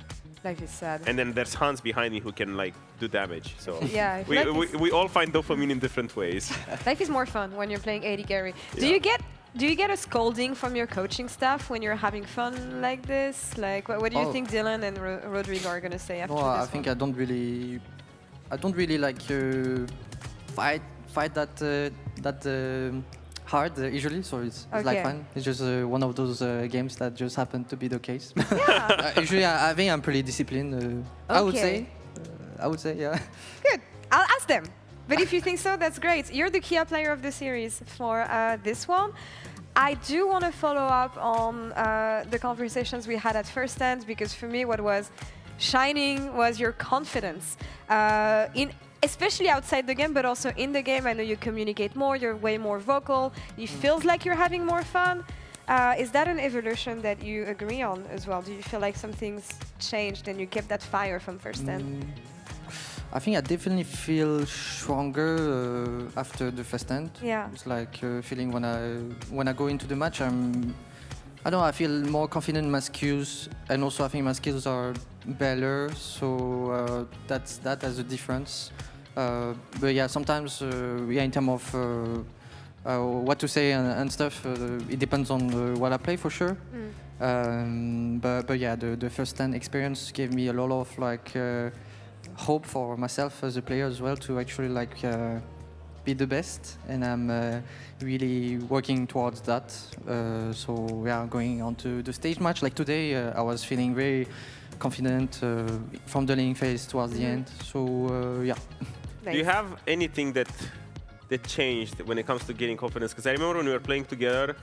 Life is sad. And then there's Hans behind me who can like do damage. So yeah, we all find dopamine in different ways. Life is more fun when you're playing AD carry. Yeah. Do you get a scolding from your coaching staff when you're having fun like this? Like, what do you think Dylan and Rodrigo are gonna say after this? I think I don't really like fight that hard usually, so it's like fun. It's just one of those games that just happened to be the case. Yeah. Usually, I think I'm pretty disciplined. I would say, yeah. Good. I'll ask them. But if you think so, that's great. You're the Kia player of the series for this one. I do want to follow up on the conversations we had at first hand, because for me, what was shining was your confidence especially outside the game, but also in the game. I know you communicate more, you're way more vocal, it feels like you're having more fun. Is that an evolution that you agree on as well? Do you feel like something's changed and you kept that fire from first end? I think I definitely feel stronger after the first end. Yeah. It's like feeling when I go into the match, I don't know, I feel more confident in my skills, and also I think my skills are better, so that has a difference. But yeah, sometimes in terms of what to say and stuff, it depends on what I play for sure. But yeah, the first 10 experience gave me a lot of like hope for myself as a player as well, to actually like be the best, and I'm really working towards that. So yeah, going on to the stage match like today, I was feeling very confident from the laning phase towards the end. So yeah. Nice. Do you have anything that changed when it comes to gaining confidence? Because I remember when we were playing together,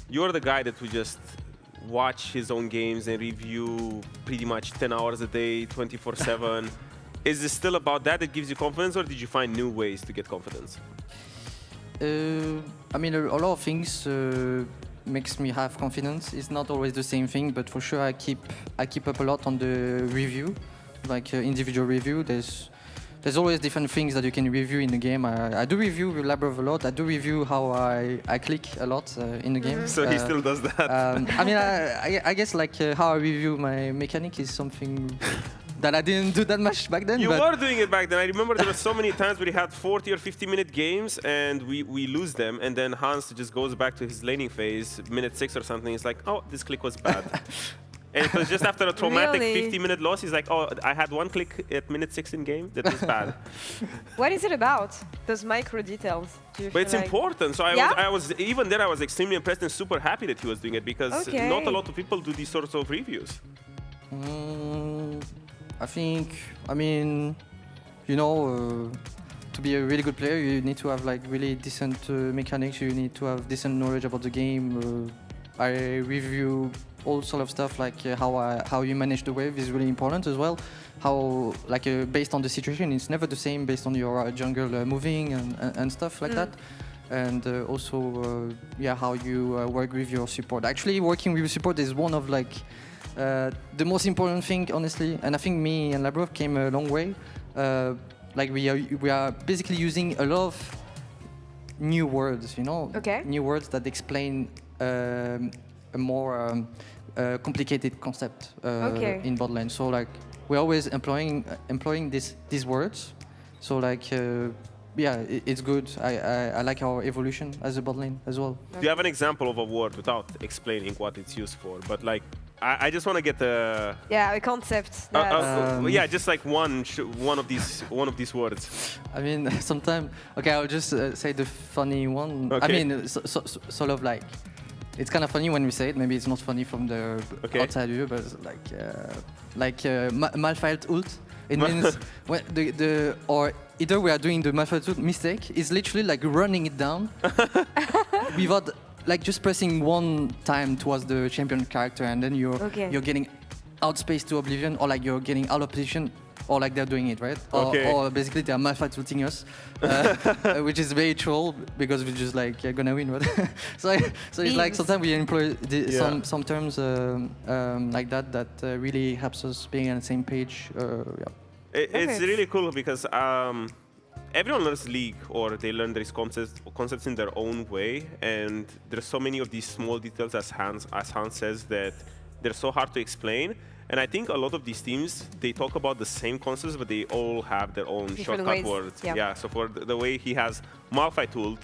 you're the guy that would just watch his own games and review pretty much 10 hours a day, 24/7. Is it still about that gives you confidence, or did you find new ways to get confidence? I mean, a lot of things makes me have confidence. It's not always the same thing, but for sure I keep up a lot on the review, like individual review. There's always different things that you can review in the game. I do review with Labrov a lot. I do review how I click a lot in the game. So he still does that. I mean, I guess like how I review my mechanic is something that I didn't do that much back then. You were doing it back then. I remember there were so many times where he had 40 or 50-minute games and we lose them, and then Hans just goes back to his laning phase, minute 6 or something. He's like, oh, this click was bad. And it was just after a traumatic 50-minute loss, he's like, oh, I had one click at minute 6 in game. That was bad. What is it about, those micro details? But it's important. So I was even there, I was extremely impressed and super happy that he was doing it, because not a lot of people do these sorts of reviews. I mean, you know, to be a really good player, you need to have like really decent mechanics. You need to have decent knowledge about the game. I review all sort of stuff, like how you manage the wave is really important as well. How like based on the situation, it's never the same based on your jungle moving and stuff like that. And also how you work with your support. Actually, working with your support is one of like the most important thing, honestly. And I think me and Labrov came a long way. Like we are basically using a lot of new words, you know, Okay. new words that explain a more complicated concept in bot lane. So like we're always employing these words. So like yeah, it's good. I like our evolution as a bot lane as well. Do you have an example of a word without explaining what it's used for? But like, I just want to get the a concept. yeah, just like one of these words. I mean, sometimes. Okay, I'll just say the funny one. Okay. I mean, sort of like. It's kind of funny when we say it. Maybe it's not funny from the outside view, but it's like malfired ult. It means when or either we are doing the malfired ult mistake. It's literally like running it down without like just pressing one time towards the champion character, and then you're getting outspaced to oblivion, or like you're getting out of position, or like they're doing it right, or basically they're malfired ulting us, which is very troll because we're just like gonna win, right? so it's like sometimes we employ some terms like that really helps us being on the same page. It's really cool because everyone learns League, or they learn these concepts in their own way, and there's so many of these small details, as Hans says, that they're so hard to explain. And I think a lot of these teams, they talk about the same concepts, but they all have their own shortcut words. Yeah. So for the way he has Malphite ult,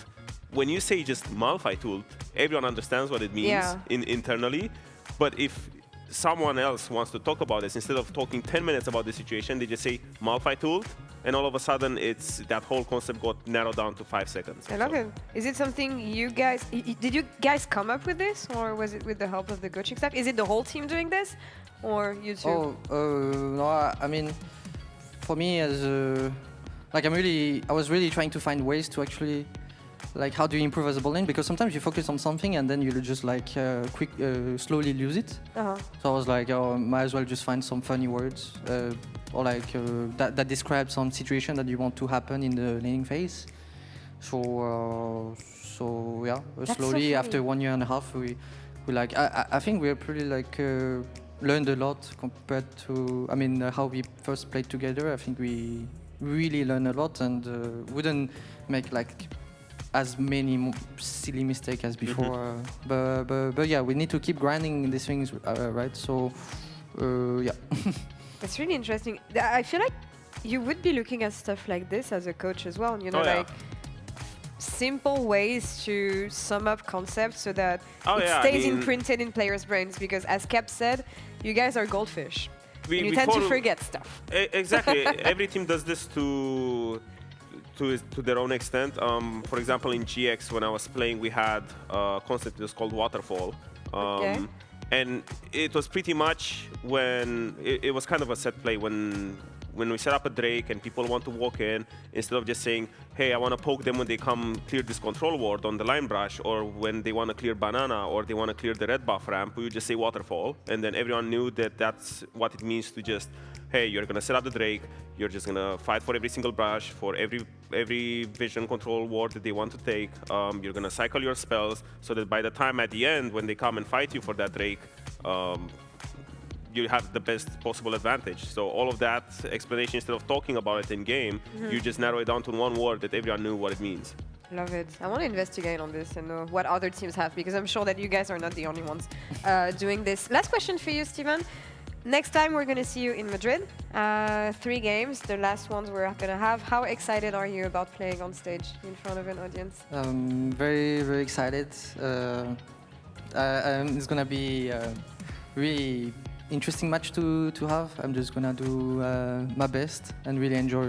when you say just Malphite ult, everyone understands what it means internally. But if someone else wants to talk about this, instead of talking 10 minutes about the situation, they just say Malphite ult, and all of a sudden it's that whole concept got narrowed down to 5 seconds. I love it. Is it something you guys, did you guys come up with this, or was it with the help of the coaching staff? Is it the whole team doing this, or you two? No, I mean, for me as I was really trying to find ways to actually, like, how do you improve as a bot lane? Because sometimes you focus on something and then you just like slowly lose it. So I was like, might as well just find some funny words, or like that describe some situation that you want to happen in the laning phase. So yeah, slowly after 1 year and a half, we like I think we're pretty like learned a lot compared to how we first played together. I think we really learned a lot and wouldn't make like as many silly mistakes as before. But yeah, we need to keep grinding these things, right? So yeah. That's really interesting. I feel like you would be looking at stuff like this as a coach as well, you know, like simple ways to sum up concepts so that it stays imprinted in players' brains, because as Cap said, you guys are goldfish. You tend to forget stuff. Exactly. Every team does this to their own extent. For example, in GX, when I was playing, we had a concept that was called waterfall. And it was pretty much when it was kind of a set play when we set up a Drake and people want to walk in, instead of just saying, hey, I want to poke them when they come clear this control ward on the line brush, or when they want to clear banana, or they want to clear the red buff ramp, we would just say waterfall. And then everyone knew that that's what it means to just, hey, you're going to set up the Drake, you're just going to fight for every single brush, for every vision control ward that they want to take. You're going to cycle your spells so that by the time at the end, when they come and fight you for that Drake, you have the best possible advantage. So all of that explanation, instead of talking about it in game, you just narrow it down to one word that everyone knew what it means. Love it. I want to investigate on this and know what other teams have, because I'm sure that you guys are not the only ones doing this. Last question for you, Steven. Next time we're going to see you in Madrid. 3 games, the last ones we're going to have. How excited are you about playing on stage in front of an audience? Very, very excited. It's going to be really interesting match to have. I'm just gonna do my best and really enjoy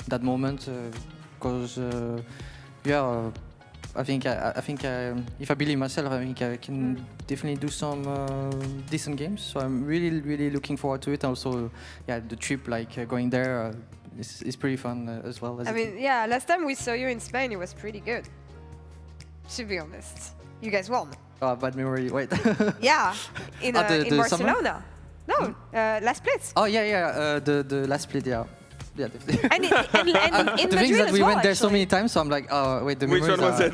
that moment, because I think if I believe myself, I think I can definitely do some decent games. So I'm really looking forward to it. Also, the trip, like going there, is pretty fun as well. I mean, last time we saw you in Spain, it was pretty good. To be honest, you guys won. Oh, bad memory. Wait. Yeah, in Barcelona. Summer? No, last split. Oh yeah. The last split, yeah. Yeah, definitely. And in the Madrid thing is that we went there actually. so many times, so I'm like, oh wait, which one was it?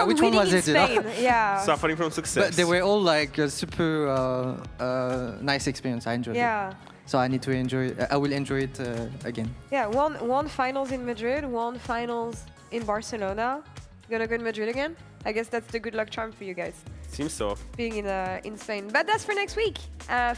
Which one was it? Spain, yeah. Suffering from success. But they were all like a super nice experience. I enjoyed it. So I need to enjoy it. I will enjoy it again. Yeah, one finals in Madrid, one finals in Barcelona. Gonna go in Madrid again? I guess that's the good luck charm for you guys, Seems so. being in Spain. But that's for next week.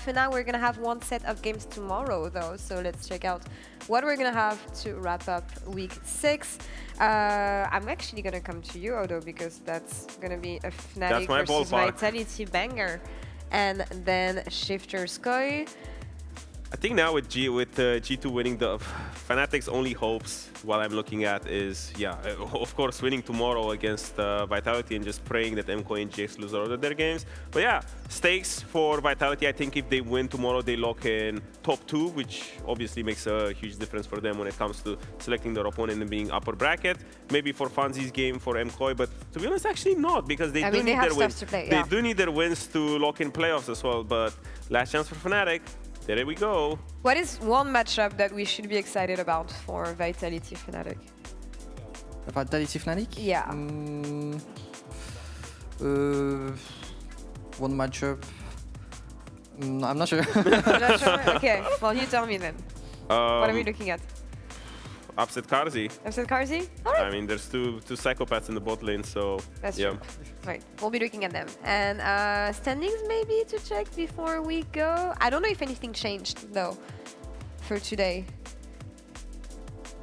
For now, we're gonna have one set of games tomorrow, though. So let's check out what we're gonna have to wrap up week 6. I'm actually gonna come to you, Odo, because that's gonna be a Fnatic versus Vitality banger, and then Shifter Sky. I think now with G2 winning, the Fnatic's only hopes, while I'm looking at, is, yeah, of course, winning tomorrow against Vitality and just praying that MCOI and GX lose all of their games. But yeah, stakes for Vitality. I think if they win tomorrow, they lock in top 2, which obviously makes a huge difference for them when it comes to selecting their opponent and being upper bracket. Maybe for Fanzi's game for MCOI, but to be honest, actually not, because they do need their wins. They do need their wins to lock in playoffs as well. But last chance for Fnatic. There we go. What is one matchup that we should be excited about for Vitality Fnatic? Vitality Fnatic? Yeah. One matchup. I'm not sure. You're not sure? Okay, well, you tell me then. What are we looking at? Upset Karzi. Upset Karzi? All right. I mean, there's two psychopaths in the bot lane, so That's yeah. true. Right, we'll be looking at them. And standings maybe to check before we go. I don't know if anything changed though for today.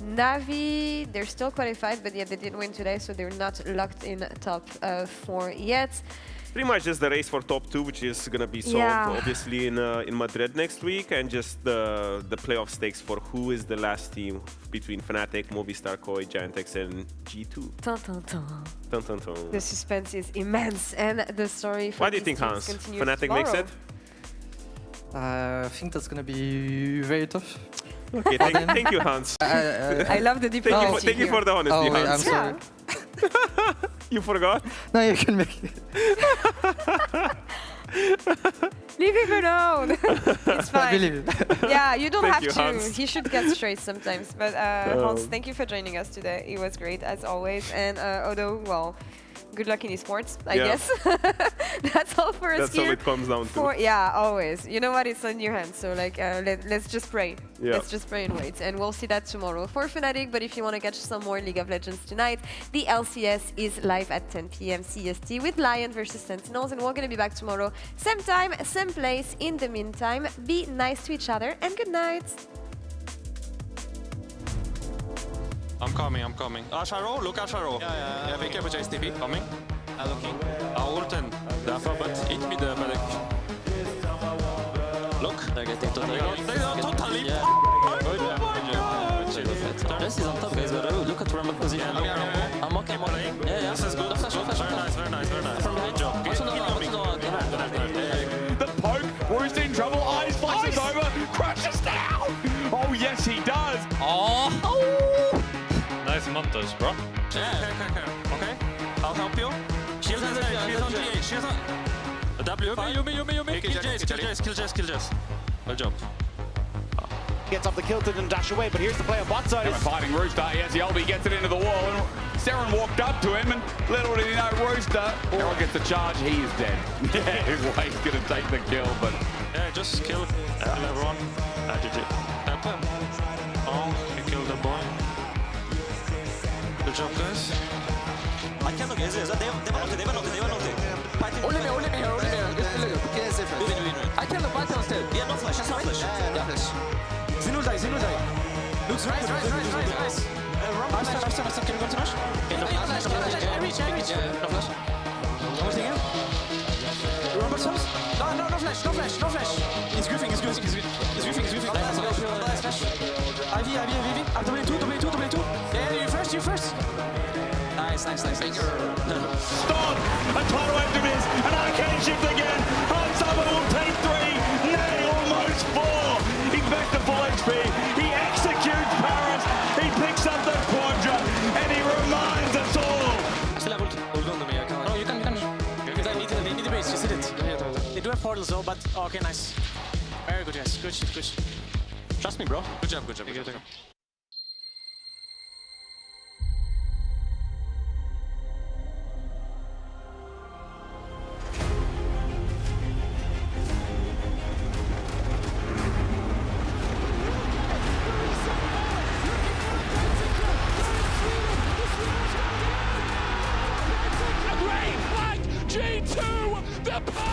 Navi, they're still qualified, but yeah, they didn't win today, so they're not locked in top 4 yet. Pretty much just the race for top 2, which is gonna be solved obviously in Madrid next week, and just the playoff stakes for who is the last team between Fnatic, Movistar, Koi, Giantex, and G2. Dun, dun, dun. Dun, dun, dun. The suspense is immense, and the story for What do you think, Hans? Fnatic makes it? I think that's gonna be very tough. Okay, thank you, Hans. I love the diplomacy. Thank you for the honesty, Hans. I'm sorry. You forgot? No, you can make it. Leave him alone. It's fine. I believe it. Yeah, you don't have you, to. Hans. He should get straight sometimes. But Hans, thank you for joining us today. It was great as always. And Odo, well, good luck in esports, I guess. That's all for us That's here. all it comes down to. Yeah, always. You know what? It's on your hands. So like, let's just pray. Yeah. Let's just pray and wait. And we'll see that tomorrow for Fnatic. But if you want to catch some more League of Legends tonight, the LCS is live at 10 p.m. CST with Lion versus Sentinels. And we're going to be back tomorrow. Same time, same place. In the meantime, be nice to each other and good night. I'm coming. Asharo, look Asharo. Yeah, be careful, JSTP. Coming. Looking. Ult and Dafa, but hit me the medic. Look. They're getting totally. Totally. This is on top, guys. Look at Rumble position. I'm okay. Yeah. This is good. Very nice. From behind. Good job. The poke, Roy's in trouble. Eyes flashes over, crashes down. Oh yes, he does. Oh. Nice montage, bro. Okay. I'll help you. Shield on GH. Shield on. W. Yumi. Kill Jess. Good job. Gets up the kilted and dash away, but here's the play on bot side. They were fighting Rooster. Yes, the ulti gets it into the wall. And Seren walked up to him, and little did he know Rooster. Errol gets the charge. He is dead. Yeah, he's going to take the kill, but Yeah, just kill everyone. GG. Pepper. Oh, he killed the boy. Good job, guys. I cannot get this. They were not. Only me. I cannot fight on stage. Yeah, no flash. No flash. Zinul die. Looks right. Nice. Can you go to rush? I reach. No flash. One thing here. Rumble subs? No flash. He's griefing. Nice flash. IV. W2. Yeah, you first. Nice. Thank you. Stop! A total empty miss, an arcane shift again. Hans Summer will take 3, Natty almost 4. He's back to full HP. He executes Paris. He picks up the quadra, and he reminds us all. I still have ult on me. Oh, you can. They need the base. Just hit it. They do have portals though, but okay, nice. Very good, guys. Good shit. Trust me, bro. Good job. The